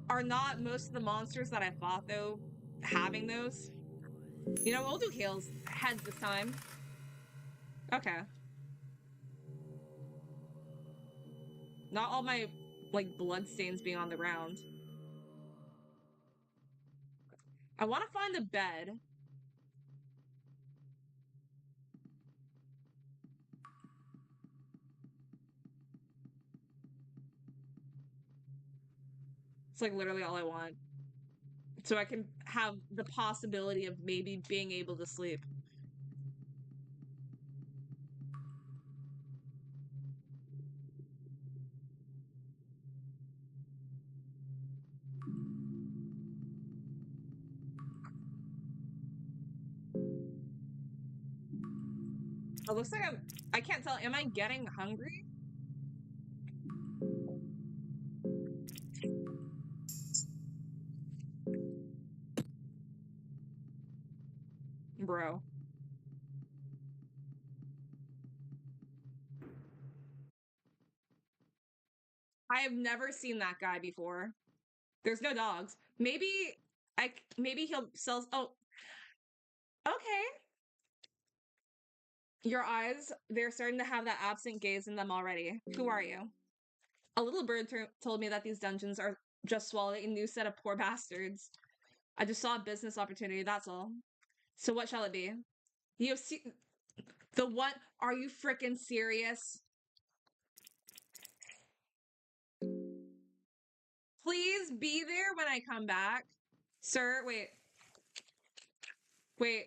are not most of the monsters that I fought, though, having those? You know, we'll do heads this time. Okay. Not all my, like, bloodstains being on the ground. I want to find a bed. It's, like, literally all I want. So I can have the possibility of maybe being able to sleep. It looks like I can't tell. Am I getting hungry? Bro. I have never seen that guy before. There's no dogs. Maybe he'll sell. Oh, okay. Your eyes, they're starting to have that absent gaze in them already. Who are you? A little bird told me that these dungeons are just swallowing a new set of poor bastards. I just saw a business opportunity, that's all. So what shall it be? You see the what? Are you frickin' serious? Please be there when I come back. Sir, wait. Wait.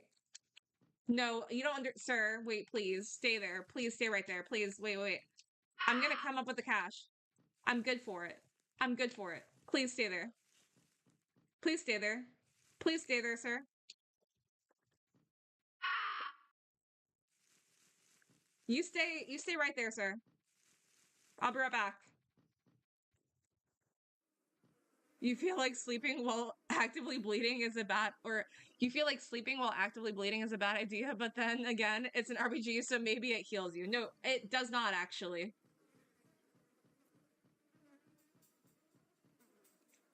No, you don't sir, wait, please. Stay there. Please stay right there. Please, wait. I'm gonna come up with the cash. I'm good for it. I'm good for it. Please stay there. Please stay there. Please stay there, sir. You stay right there, sir. I'll be right back. You feel like sleeping while actively bleeding is a bad, or you feel like sleeping while actively bleeding is a bad idea, but then again, it's an RPG, so maybe it heals you. No, it does not actually.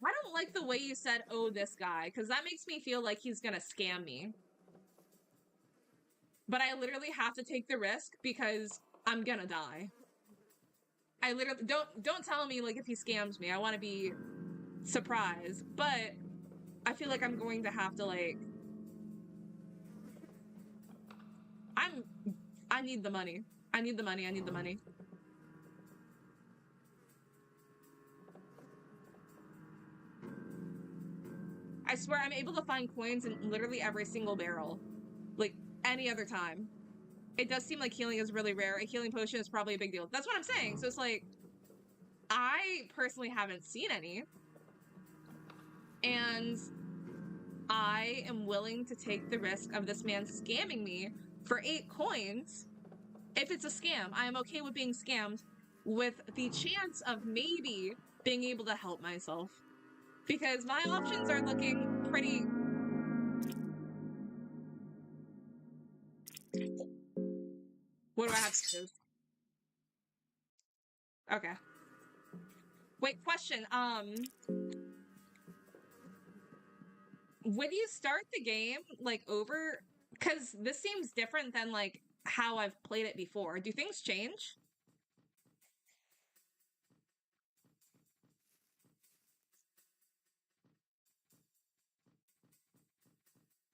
I don't like the way you said, oh, this guy, because that makes me feel like he's gonna scam me. But I literally have to take the risk because I'm gonna die. I literally, don't tell me, like, if he scams me. I want to be surprised, but I feel like I'm going to have to, like, I need the money. I need the money. I need the money. I swear I'm able to find coins in literally every single barrel. Like, any other time. It does seem like healing is really rare. A healing potion is probably a big deal. That's what I'm saying. So it's like, I personally haven't seen any. And I am willing to take the risk of this man scamming me for 8 coins. If it's a scam, I am okay with being scammed with the chance of maybe being able to help myself. Because my options are looking pretty... What do I have to do? Okay. Wait, question. When you start the game, like, over... Because this seems different than, like, how I've played it before. Do things change?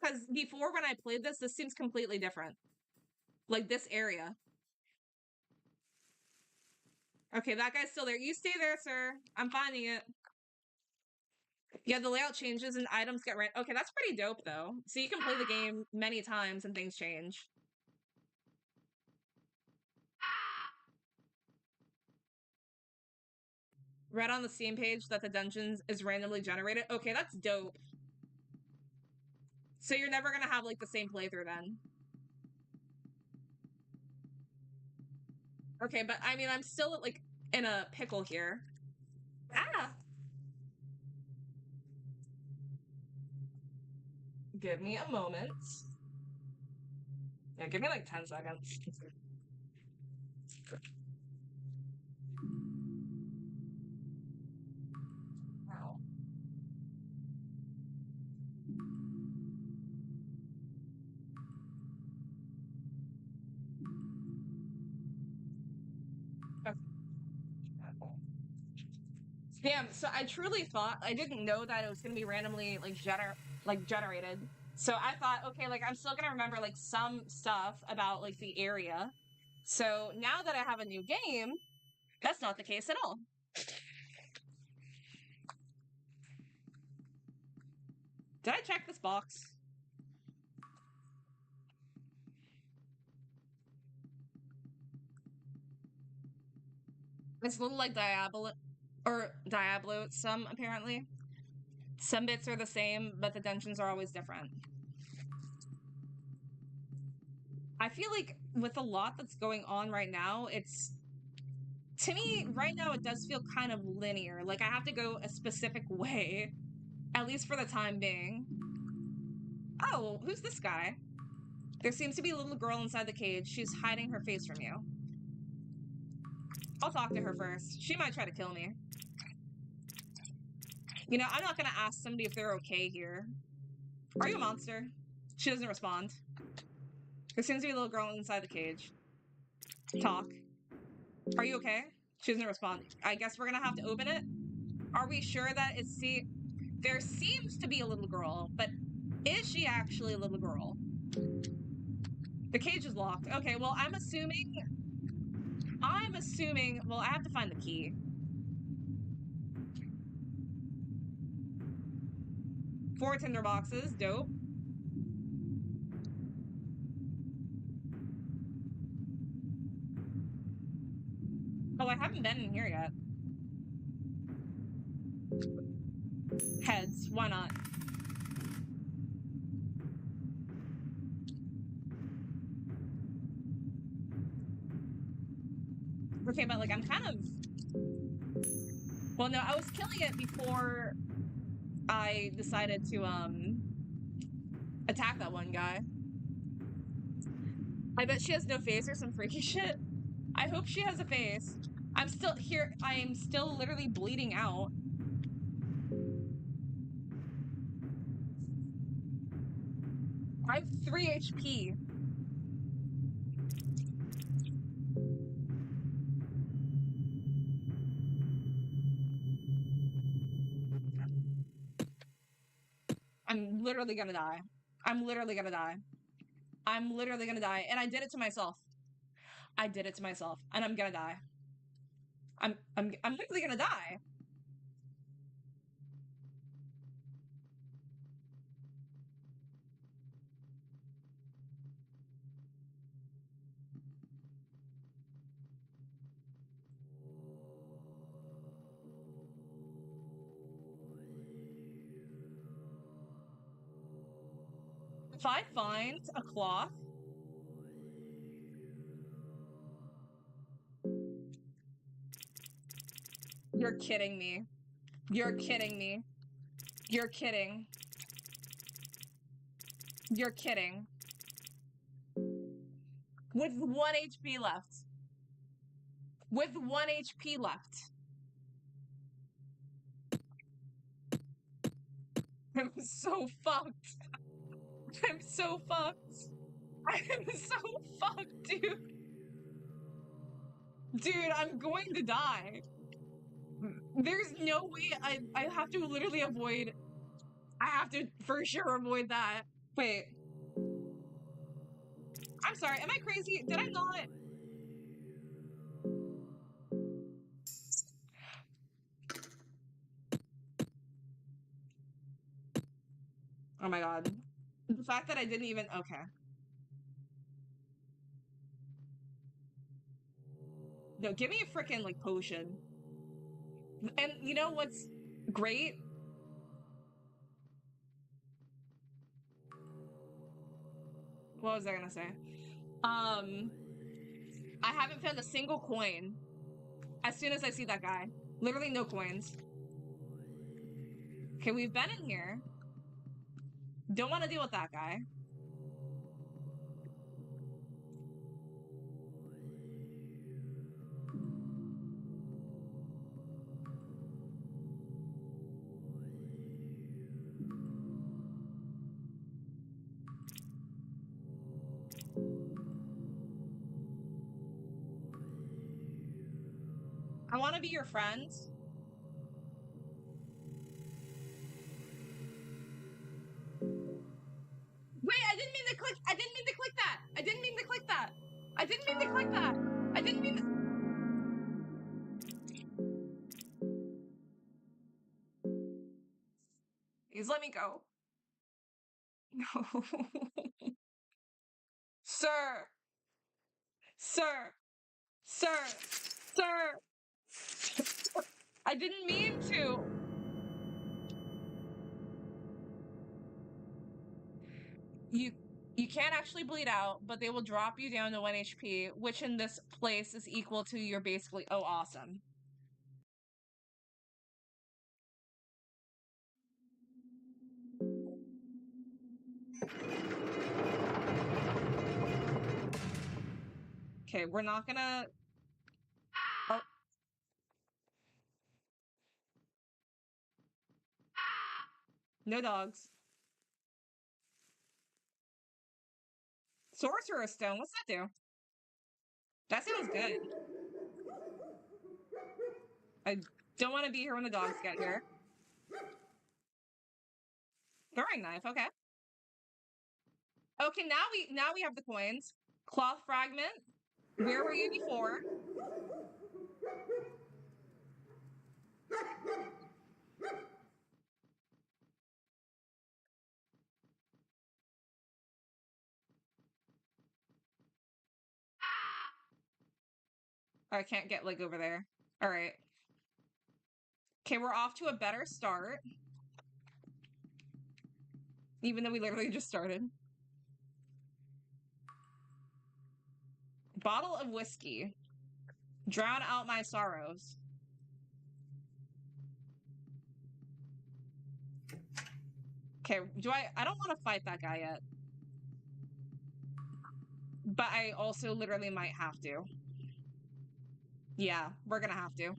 Because before, when I played this seems completely different. Like, this area. Okay, that guy's still there. You stay there, sir. I'm finding it. Yeah, the layout changes and items get ran. Okay, that's pretty dope, though. So you can play the game many times and things change. Read on the Steam page that the dungeons is randomly generated. Okay, that's dope. So you're never gonna have, like, the same playthrough then. Okay, but I mean, I'm still, like, in a pickle here. Ah! Give me a moment. Yeah, give me, like, 10 seconds. Wow. Okay. Damn, so I truly thought, I didn't know that it was gonna be randomly, like, generated. So I thought, okay, like, I'm still gonna remember, like, some stuff about, like, the area. So now that I have a new game, that's not the case at all. Did I check this box? It's a little like Diablo, some, apparently. Some bits are the same, but the dungeons are always different. I feel like with a lot that's going on right now, it's... To me, right now, it does feel kind of linear. Like, I have to go a specific way, at least for the time being. Oh, who's this guy? There seems to be a little girl inside the cage. She's hiding her face from you. I'll talk to her first. She might try to kill me. You know, I'm not gonna ask somebody if they're okay here. Are you a monster? She doesn't respond. There seems to be a little girl inside the cage. Talk. Are you okay? She doesn't respond. I guess we're gonna have to open it? Are we sure that it's there seems to be a little girl, but is she actually a little girl? The cage is locked. Okay, well, I'm assuming, well, I have to find the key. 4 tinder boxes, dope. Oh, I haven't been in here yet. Heads, why not? Okay, but, like, I'm kind of... Well, no, I was killing it before I decided to attack that one guy. I bet she has no face or some freaky shit. I hope she has a face. I'm still here. I'm still literally bleeding out. I have 3 HP. I'm literally gonna die. I'm literally gonna die. I'm literally gonna die. And I did it to myself. I did it to myself. And I'm gonna die. I'm literally gonna die. If I find a cloth, you're kidding me. You're kidding me. You're kidding. You're kidding. With 1 HP left. With 1 HP left. I'm so fucked. I'm so fucked. I'm so fucked, dude. Dude, I'm going to die. There's no way I have to literally avoid. I have to for sure avoid that. Wait. I'm sorry, am I crazy? Did I not? Oh my god. The fact that I didn't even. Okay. No, give me a freaking like potion. And you know what's great? What was I gonna say? I haven't found a single coin as soon as I see that guy. Literally no coins. Okay, we've been in here. Don't want to deal with that guy. I want to be your friend. Wait, I didn't mean to click. I didn't mean to click that. I didn't mean to click that. I didn't mean to click that. I didn't mean to. Please let me go. No. Sir. Sir. Sir. Sir. I didn't mean to. You can't actually bleed out, but they will drop you down to 1 HP, which in this place is equal to your basically. Oh, awesome. Okay, we're not gonna. Oh. No dogs. Sorcerer's Stone, what's that do? That sounds good. I don't want to be here when the dogs get here. Throwing knife, okay. Okay, now we have the coins. Cloth fragment. Where were you before? Oh, I can't get like over there. All right. Okay, we're off to a better start. Even though we literally just started. Bottle of whiskey. Drown out my sorrows. Okay, I don't want to fight that guy yet. But I also literally might have to. Yeah, we're gonna have to.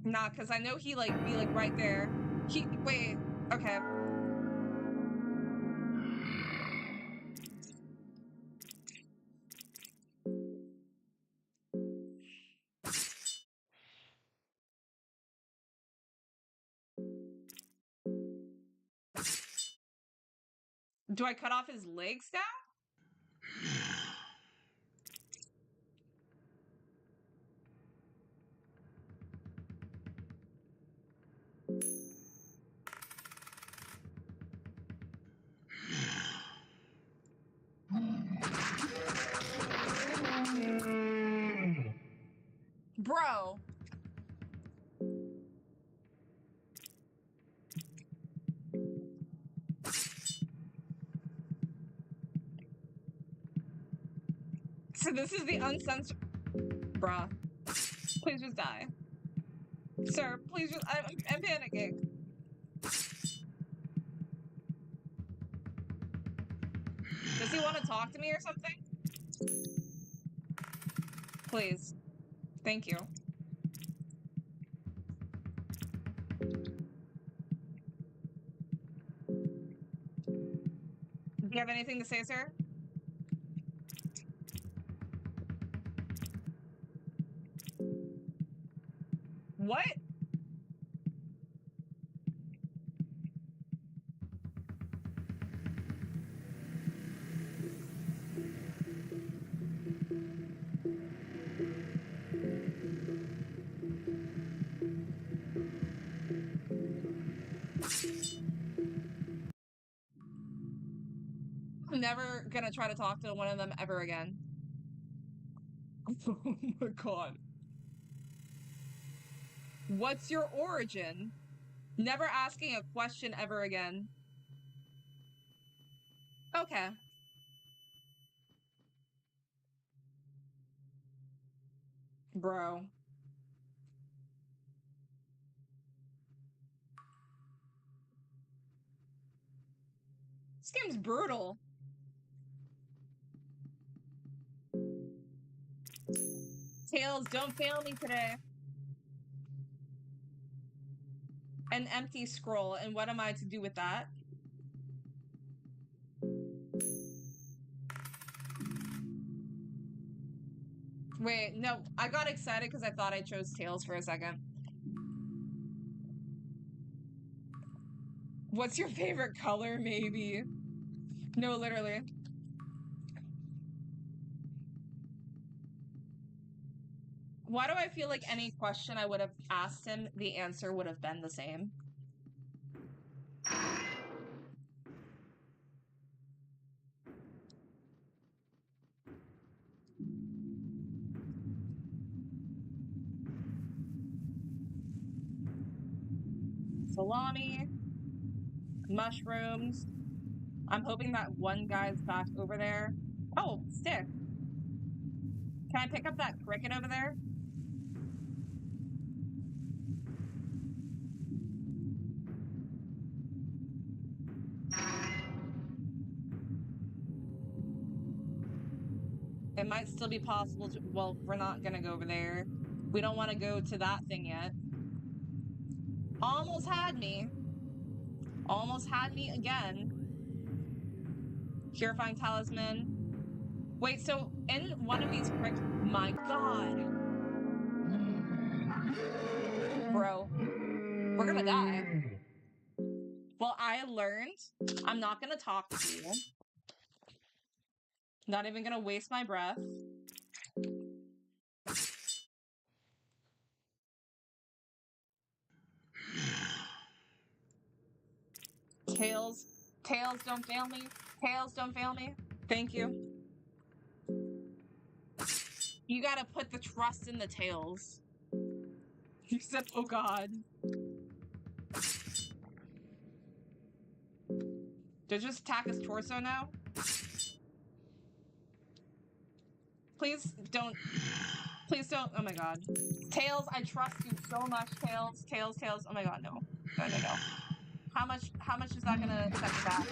Nah, because I know he, like, be, like, right there. Wait, okay. Do I cut off his legs now? Bro. So this is the uncensored... Bruh. Please just die. Sir, please just... I'm panicking. Does he want to talk to me or something? Please. Thank you. Do you have anything to say, sir? What? I'm never gonna try to talk to one of them ever again. Oh my god. What's your origin? Never asking a question ever again. Okay. Bro. This game's brutal. Tails, don't fail me today. An empty scroll, and what am I to do with that? Wait, no, I got excited because I thought I chose Tails for a second. What's your favorite color, maybe? No, literally. Why do I feel like any question I would have asked him, the answer would have been the same? Salami. Mushrooms. I'm hoping that one guy's back over there. Oh, stick. Can I pick up that cricket over there? It might still be possible to... Well, we're not gonna go over there. We don't want to go to that thing yet. Almost had me. Almost had me again. Purifying talisman. Wait, so in one of these crick... My god. Bro. We're gonna die. Well, I learned I'm not gonna talk to you. Not even gonna waste my breath. Tails. Tails, don't fail me. Tails, don't fail me. Thank you. You gotta put the trust in the tails. You said, oh god. Did you just attack his torso now? Please don't... Please don't. Oh my god. Tails, I trust you so much, Tails. Tails, Tails. Oh my god, no. No, no, no. How much is that gonna set me back?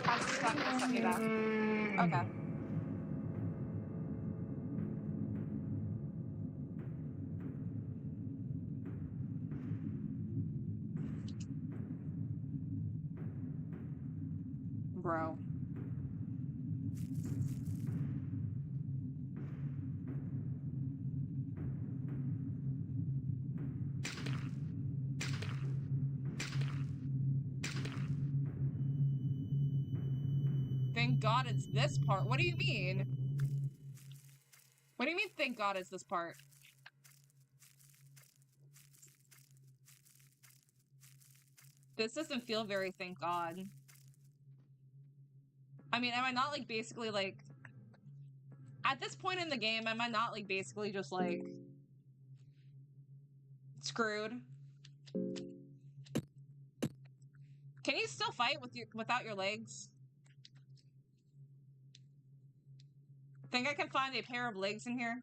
How much is that gonna set me back? Okay. Bro. Thank God it's this part. What do you mean? What do you mean, thank God it's this part? This doesn't feel very thank God. I mean, am I not, like, basically, like... At this point in the game, am I not, like, basically just, like... screwed? Can you still fight without your legs? Think I can find a pair of legs in here?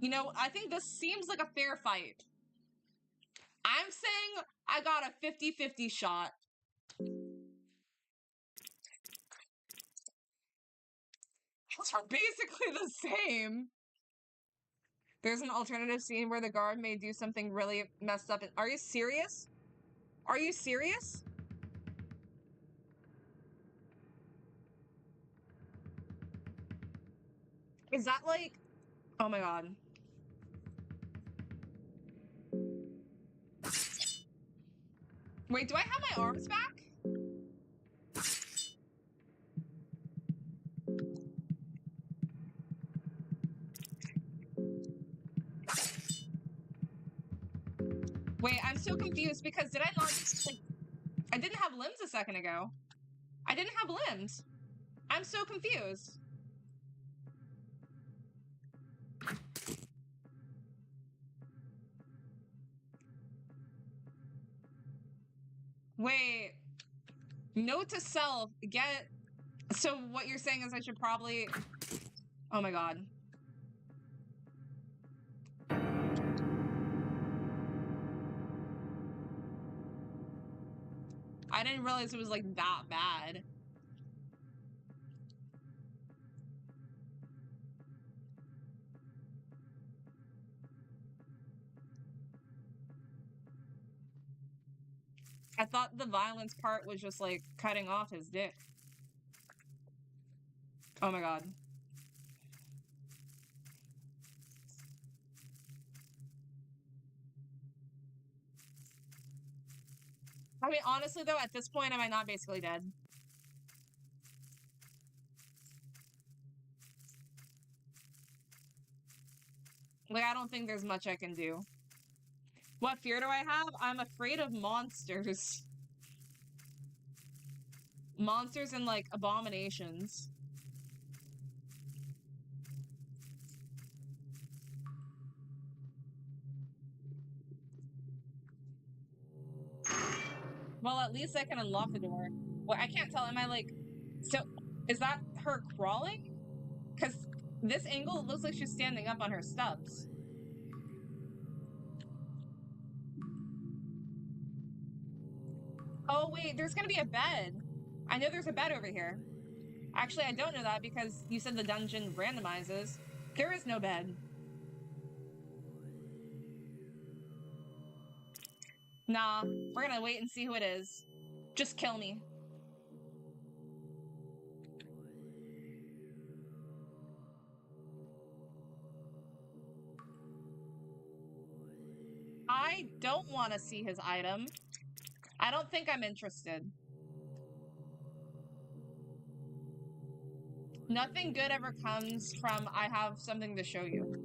You know, I think this seems like a fair fight. I'm saying I got a 50-50 shot. Those are basically the same. There's an alternative scene where the guard may do something really messed up. Are you serious? Are you serious? Is that like... Oh my god. Wait, do I have my arms back? Wait, I'm so confused because did I not just, like... I didn't have limbs a second ago. I didn't have limbs. I'm so confused. Wait. Note to self, get... So what you're saying is I should probably... Oh my god. I didn't realize it was, like, that bad. I thought the violence part was just, like, cutting off his dick. Oh my god. I mean, honestly, though, at this point, am I not basically dead? Like, I don't think there's much I can do. What fear do I have? I'm afraid of monsters. Monsters and, like, abominations. Well, at least I can unlock the door. Well, I can't tell. Am I, like... So, is that her crawling? Because this angle, it looks like she's standing up on her stubs. Oh, wait, there's gonna be a bed. I know there's a bed over here. Actually, I don't know that because you said the dungeon randomizes. There is no bed. Nah, we're gonna wait and see who it is. Just kill me. I don't want to see his item. I don't think I'm interested. Nothing good ever comes from I have something to show you.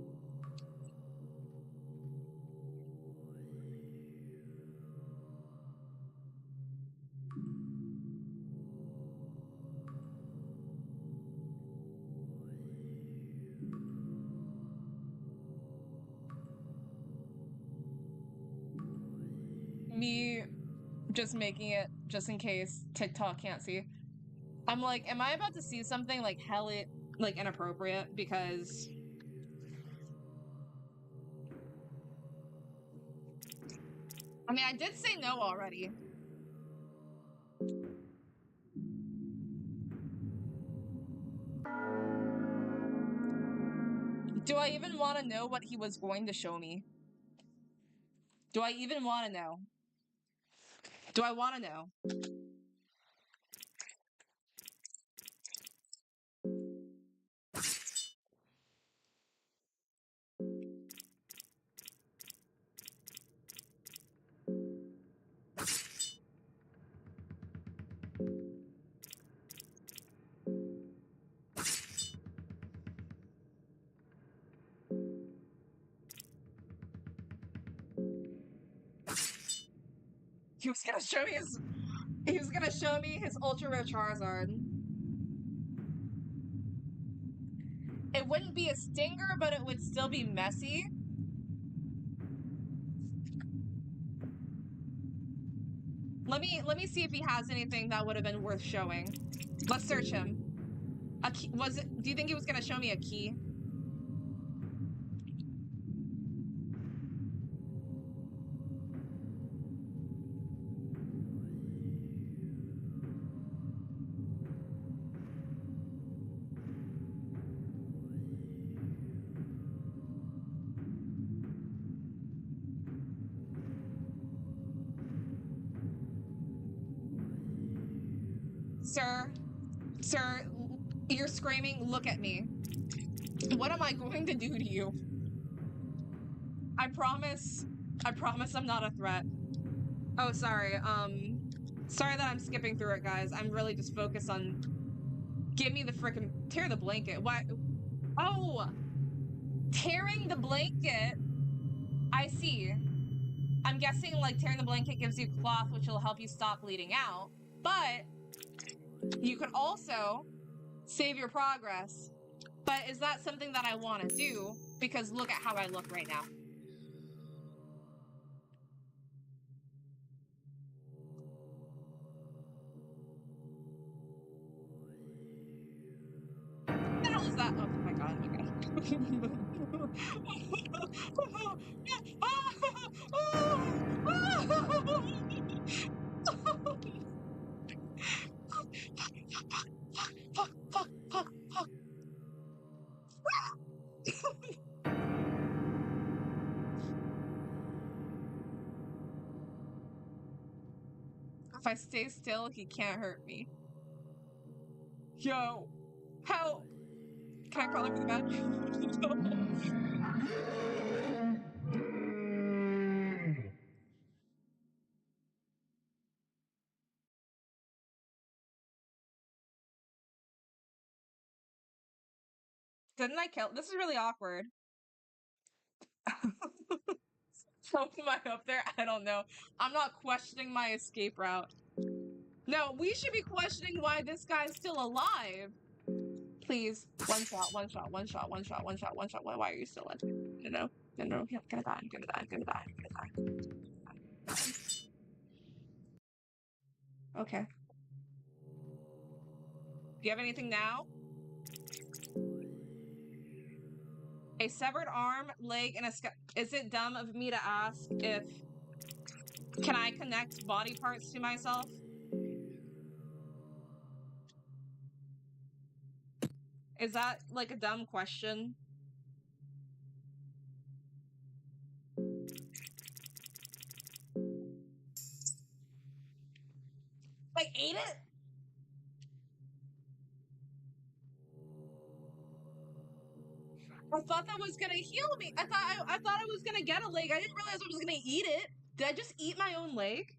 just making it just in case TikTok can't see. I'm like, am I about to see something like hella like inappropriate? Because I mean, I did say no already. Do I even want to know what he was going to show me? Do I even want to know? Do I want to know? He was gonna show me his. He was gonna show me his ultra rare Charizard. It wouldn't be a stinger, but it would still be messy. Let me see if he has anything that would have been worth showing. Let's search him. A key, was it? Do you think he was gonna show me a key? Sir, you're screaming, look at me. What am I going to do to you? I promise I'm not a threat. Oh, sorry, sorry that I'm skipping through it, guys. I'm really just focused on... Give me the frickin' tear the blanket. What? Oh! Tearing the blanket? I see. I'm guessing, like, tearing the blanket gives you cloth, which will help you stop bleeding out. But you could also save your progress. But is that something that I want to do? Because look at how I look right now. What the hell is that? Oh my god, oh my god. Fuck, fuck, fuck, fuck. If I stay still, he can't hurt me. Yo, help! Can I crawl under the bed? Didn't I kill? This is really awkward. How am I up there? I don't know. I'm not questioning my escape route. No, we should be questioning why this guy's still alive. Please, one shot, one shot, one shot, one shot, one shot, one shot. Why are you still alive? No, no, no, I'm gonna die, I'm gonna die, I'm gonna die, I'm gonna die. Okay. Do you have anything now? A severed arm, leg, and a is it dumb of me to ask if... Can I connect body parts to myself? Is that, like, a dumb question? I ate it? I thought that was gonna heal me. I thought I was gonna get a leg. I didn't realize I was gonna eat it. Did I just eat my own leg?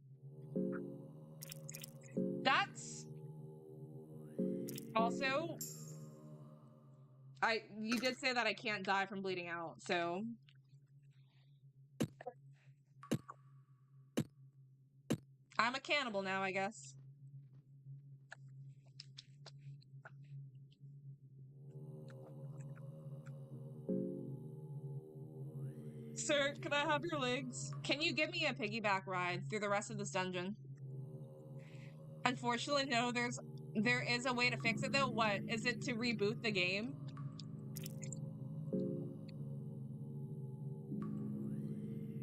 That's... Also... You did say that I can't die from bleeding out, so... I'm a cannibal now, I guess. Sir, can I have your legs? Can you give me a piggyback ride through the rest of this dungeon? Unfortunately, no, there is a way to fix it though. What? Is it to reboot the game?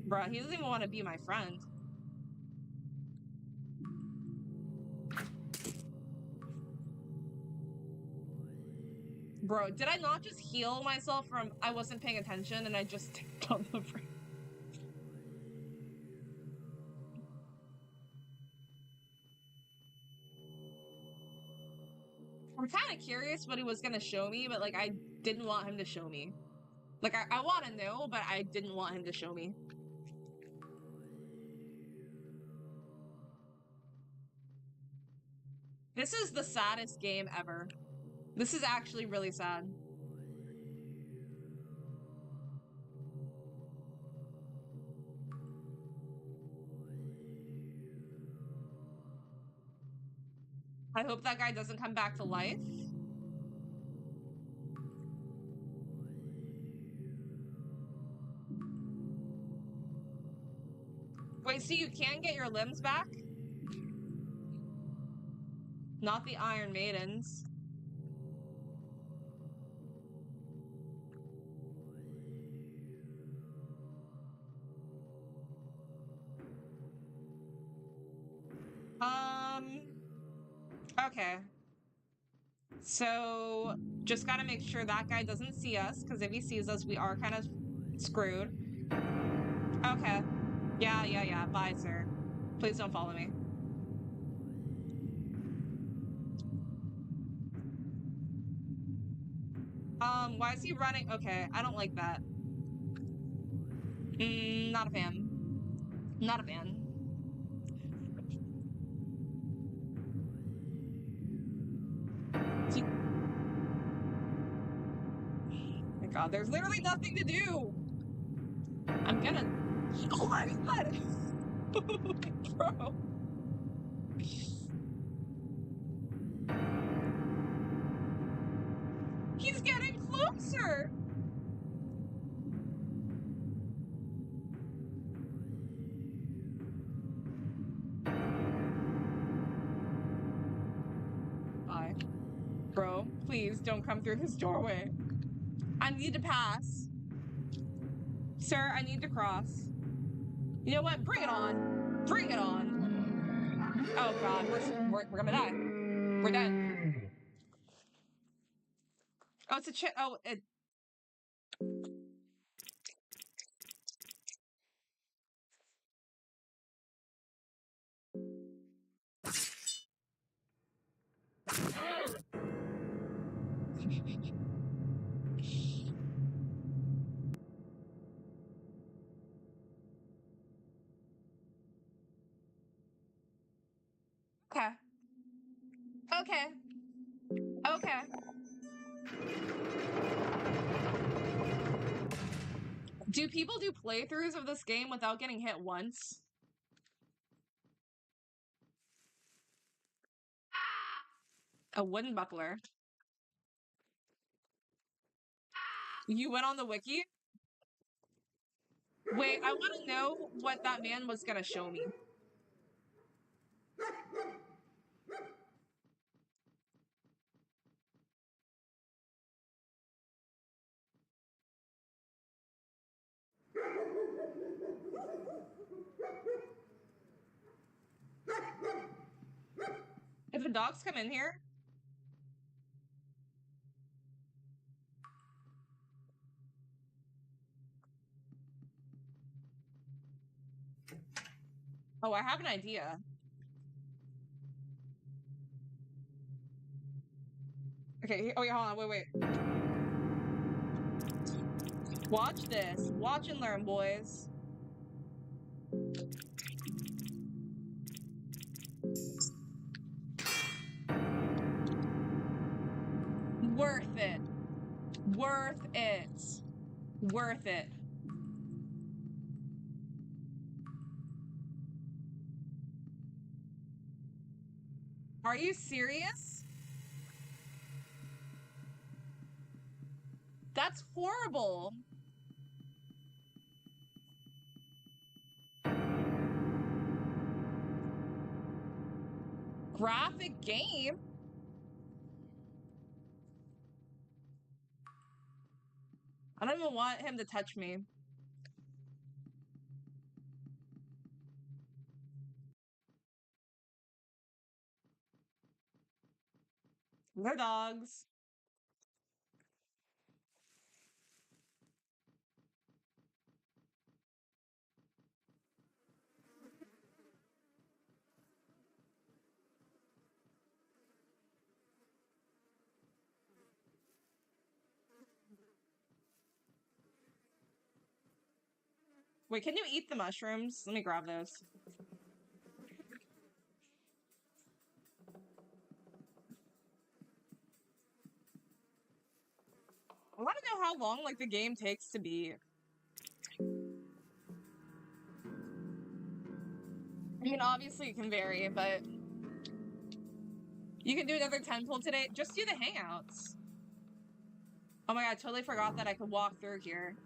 Bruh, he doesn't even want to be my friend. Bro, did I not just heal myself from I wasn't paying attention and I just ticked on the frame? I'm kind of curious what he was gonna show me, but like I didn't want him to show me. Like I want to know, but I didn't want him to show me. This is the saddest game ever. This is actually really sad. I hope that guy doesn't come back to life. Wait, so you can get your limbs back? Not the Iron Maidens. Okay. So, just gotta make sure that guy doesn't see us, because if he sees us, we are kind of screwed. Okay. Yeah. Bye, sir. Please don't follow me. Why is he running? Okay, I don't like that. Not a fan. Not a fan. My god, there's literally nothing to do! I'm gonna... Oh my god! Bro. He's getting closer! Bye. Bro, please don't come through this doorway. I need to pass. Sir, I need to cross. You know what? Bring it on. Bring it on. Oh god, we're gonna die. We're dead. Oh, it's a chip. Oh, it... Okay. Okay. Okay. Do people do playthroughs of this game without getting hit once? A wooden buckler. You went on the wiki? Wait, I want to know what that man was gonna show me. If the dogs come in here? Oh, I have an idea. Okay, oh yeah, hold on, wait. Watch this. Watch and learn, boys. Worth it. Worth it. Worth it. Are you serious? That's horrible. graphic game? I don't even want him to touch me. They're dogs. Wait, can you eat the mushrooms? Let me grab those. I want to know how long, like, the game takes to beat. I mean, obviously it can vary, but you can do another 10 pull today. Just do the hangouts. Oh my god, I totally forgot that I could walk through here.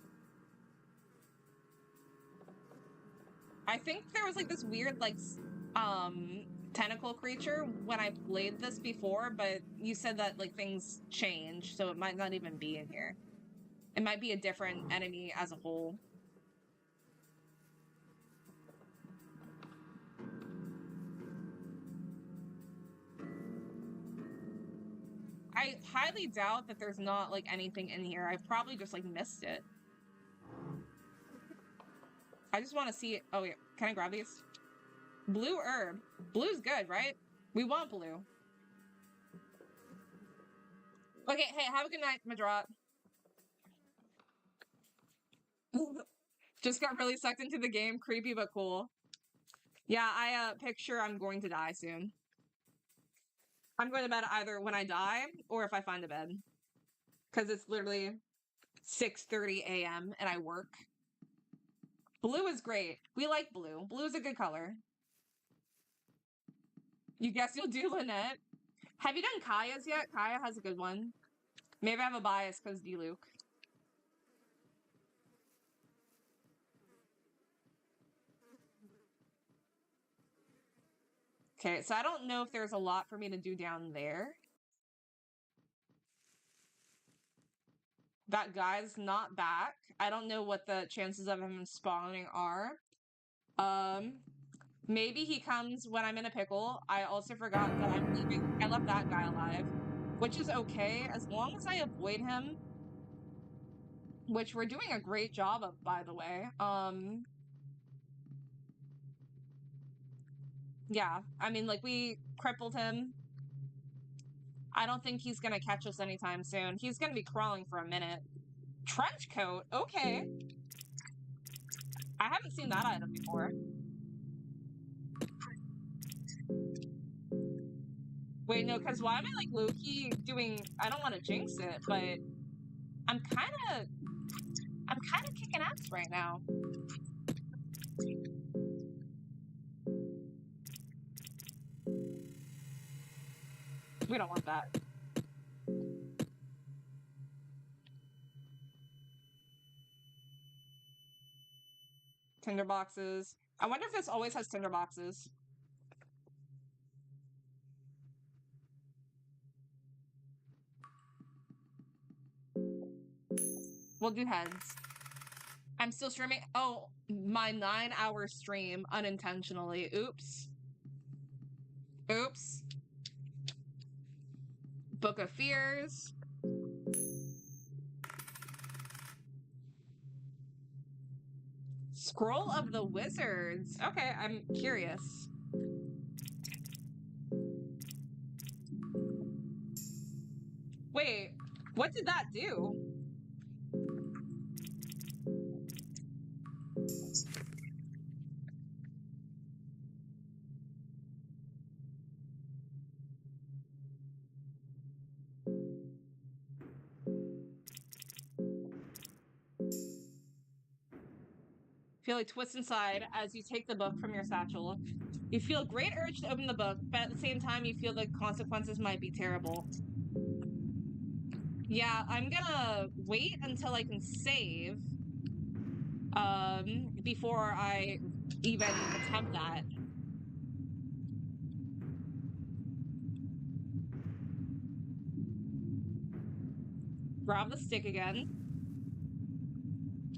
I think there was like this weird like tentacle creature when I played this before, but you said that like things change, so it might not even be in here. It might be a different enemy as a whole. I highly doubt that there's not like anything in here. I probably just like missed it. I just want to see it. Oh yeah, can I grab these? Blue herb. Blue's good, right? We want blue. Okay, hey, have a good night, Madrat. Just got really sucked into the game. Creepy but cool. Yeah, I picture I'm going to die soon. I'm going to bed either when I die or if I find a bed. Because it's literally 6:30 a.m. and I work. Blue is great. We like blue. Blue is a good color. You guess you'll do Lynette? Have you done Kaya's yet? Kaya has a good one. Maybe I have a bias because D-Luke. Okay, so I don't know if there's a lot for me to do down there. That guy's not back. I don't know what the chances of him spawning are. Maybe he comes when I'm in a pickle. I also forgot that I'm leaving. I left that guy alive, which is okay as long as I avoid him, which we're doing a great job of, by the way. Yeah, I mean, like, we crippled him. I don't think he's gonna catch us anytime soon. He's gonna be crawling for a minute. Trench coat? Okay. I haven't seen that item before. Wait, no, because why am I, like, low-key doing... I don't want to jinx it, but... I'm kind of kicking ass right now. We don't want that. Tinder boxes. I wonder if this always has tinder boxes. We'll do heads. I'm still streaming. Oh, my 9-hour stream unintentionally. Oops. Oops. Book of Fears. Scroll of the Wizards. Okay, I'm curious. Wait, what did that do? Feel a twist inside as you take the book from your satchel. You feel a great urge to open the book, but at the same time you feel the consequences might be terrible. Yeah, I'm gonna wait until I can save before I even attempt that. Grab the stick again.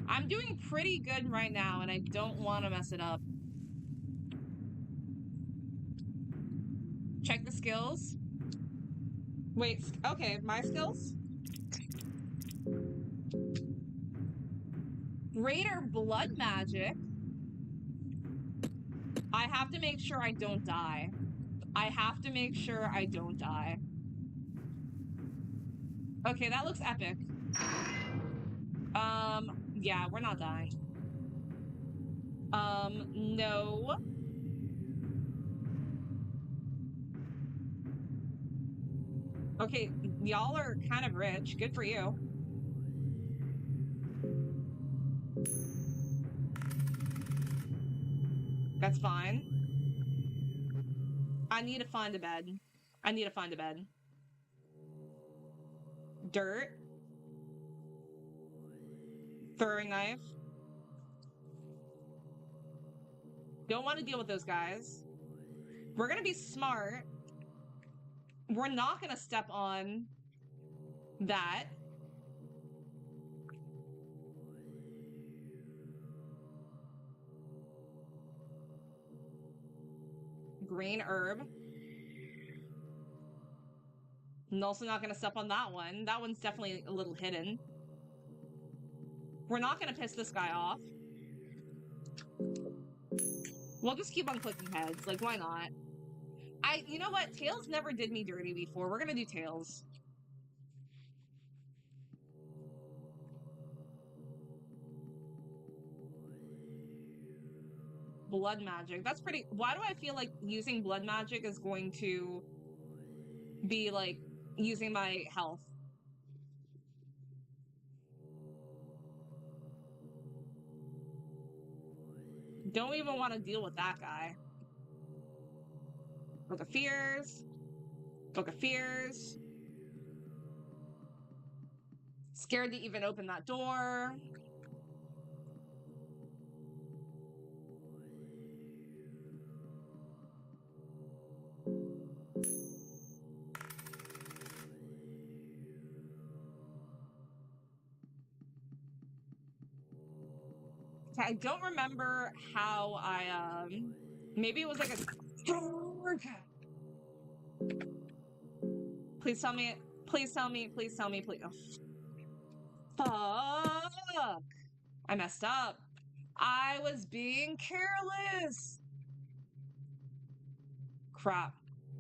I'm doing pretty good right now, and I don't want to mess it up. Check the skills. Wait, okay, my skills? Raider blood magic. I have to make sure I don't die. I have to make sure I don't die. Okay, that looks epic. Yeah, we're not dying. No. Okay, y'all are kind of rich. Good for you. That's fine. I need to find a bed. I need to find a bed. Dirt. Throwing knife. Don't want to deal with those guys. We're gonna be smart. We're not gonna step on that. Green herb. I'm also not gonna step on that one. That one's definitely a little hidden. We're not gonna piss this guy off. We'll just keep on clicking heads. Like, why not? You know what? Tails never did me dirty before. We're gonna do Tails. Blood magic. That's pretty... Why do I feel like using blood magic is going to be, like, using my health? Don't even want to deal with that guy. Book of Fears. Book of Fears. Scared to even open that door. I don't remember how I, maybe it was like a... Please tell me, please tell me, please tell me, please. Oh. Fuck. I messed up. I was being careless. Crap.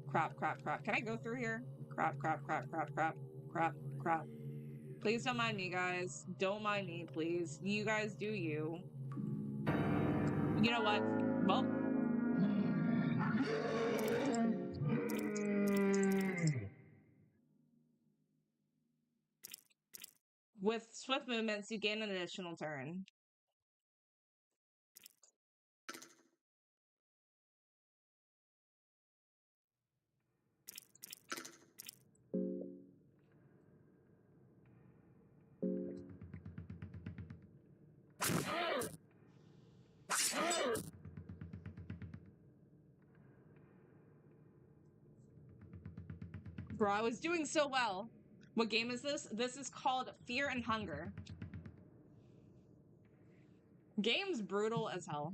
Crap, crap, crap. Can I go through here? Crap, crap, crap, crap, crap, crap, crap. Please don't mind me, guys. Don't mind me, please. You guys do you. You know what? Well. With swift movements, you gain an additional turn. Bro, I was doing so well. What game is this? This is called Fear and Hunger. Game's brutal as hell.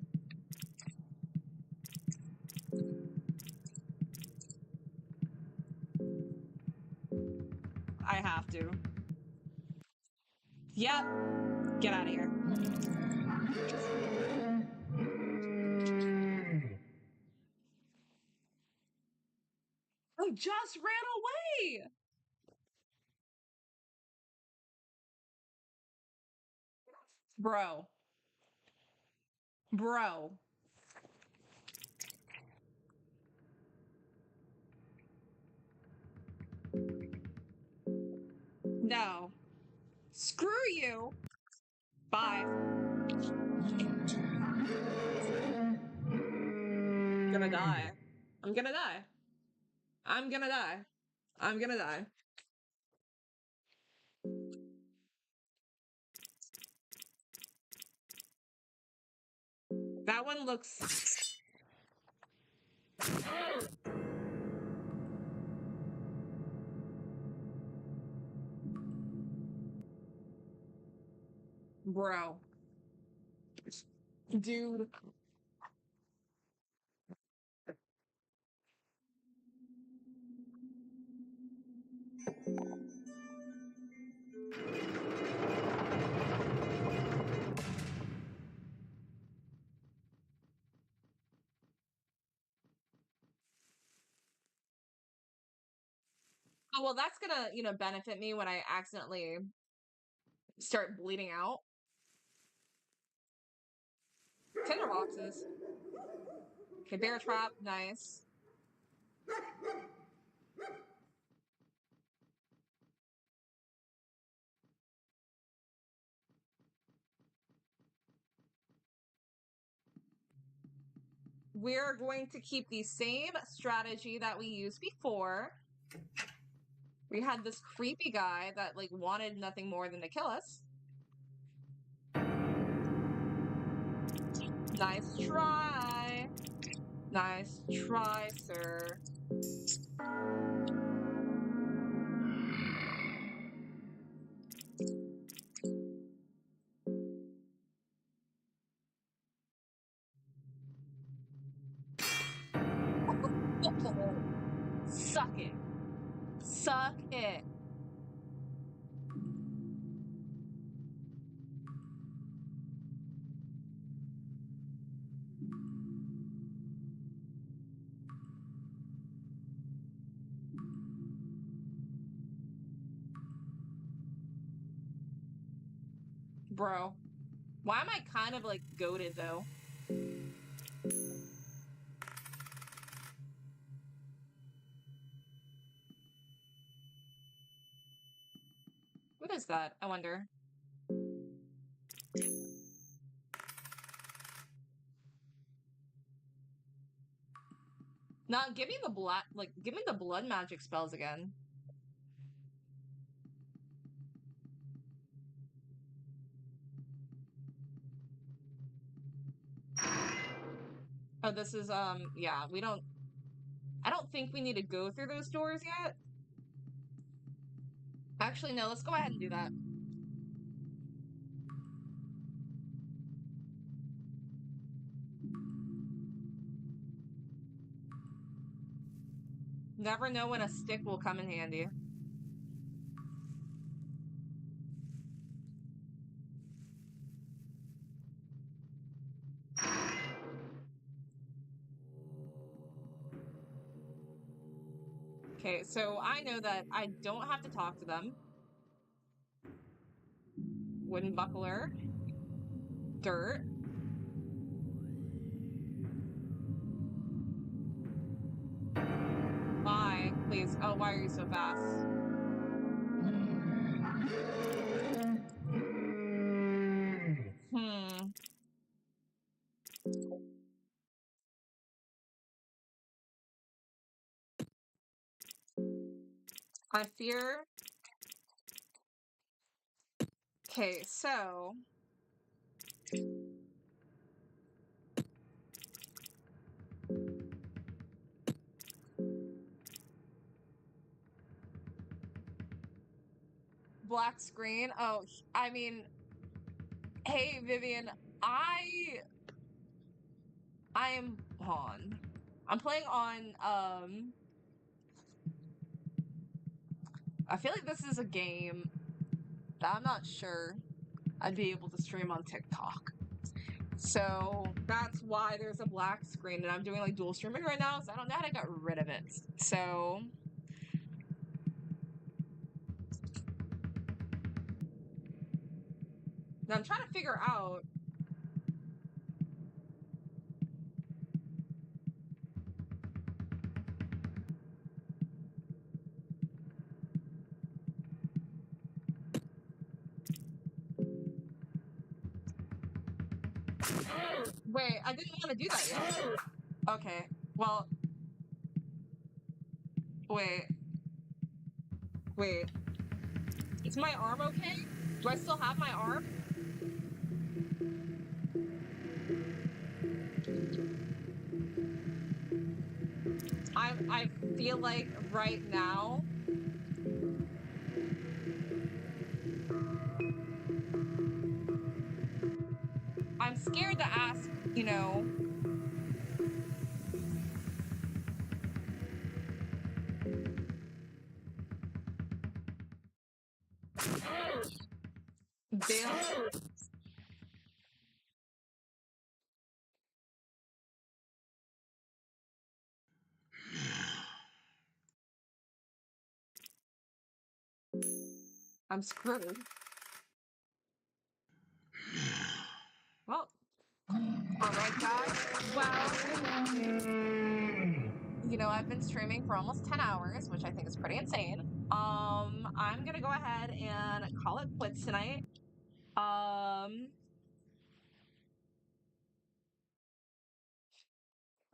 I have to. Yep. Get out of here. I just ran away! Bro. Bro. No. Screw you! Bye. I'm gonna die. I'm gonna die. I'm gonna die. I'm gonna die. That one looks... Bro. Dude. Oh, well, that's gonna, you know, benefit me when I accidentally start bleeding out. Tinder boxes. Okay, bear trap, nice. We're going to keep the same strategy that we used before. We had this creepy guy that, like, wanted nothing more than to kill us. Nice try. Nice try, sir. Suck it. Suck it. Bro. Why am I kind of, like, goated, though? What is that? I wonder. Now, give me the give me the blood magic spells again. Oh, this is, yeah, I don't think we need to go through those doors yet. Actually, no, let's go ahead and do that. Never know when a stick will come in handy. Okay, so I know that I don't have to talk to them. Wooden buckler. Dirt. Why? Please. Oh, why are you so fast? I fear. Okay, so. Black screen. Oh, I mean, hey, Vivian, I am on. I'm playing on, I feel like this is a game that I'm not sure I'd be able to stream on TikTok. So that's why there's a black screen, and I'm doing like dual streaming right now, so I don't know how to get rid of it. So now I'm trying to figure out. Wait, I didn't want to do that yet. Okay, well, wait. Is my arm okay? Do I still have my arm? I feel like right now. sure to ask, you know. Damn. I'm screwed. Well, alright guys. Well, you know, I've been streaming for almost 10 hours, which I think is pretty insane. I'm gonna go ahead and call it quits tonight.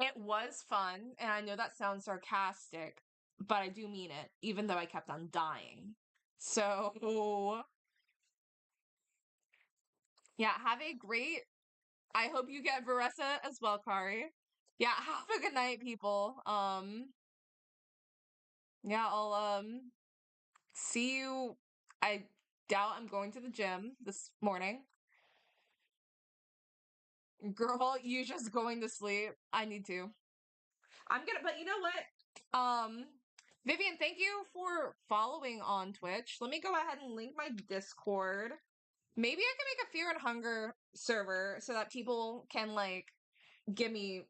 It was fun, and I know that sounds sarcastic, but I do mean it, even though I kept on dying. So, yeah, have a great. I hope you get Varesa as well, Kari. Yeah, have a good night, people. Yeah, I'll see you. I doubt I'm going to the gym this morning. Girl, you just going to sleep. I need to. But you know what? Vivian, thank you for following on Twitch. Let me go ahead and link my Discord. Maybe I can make a Fear and Hunger server so that people can, like, give me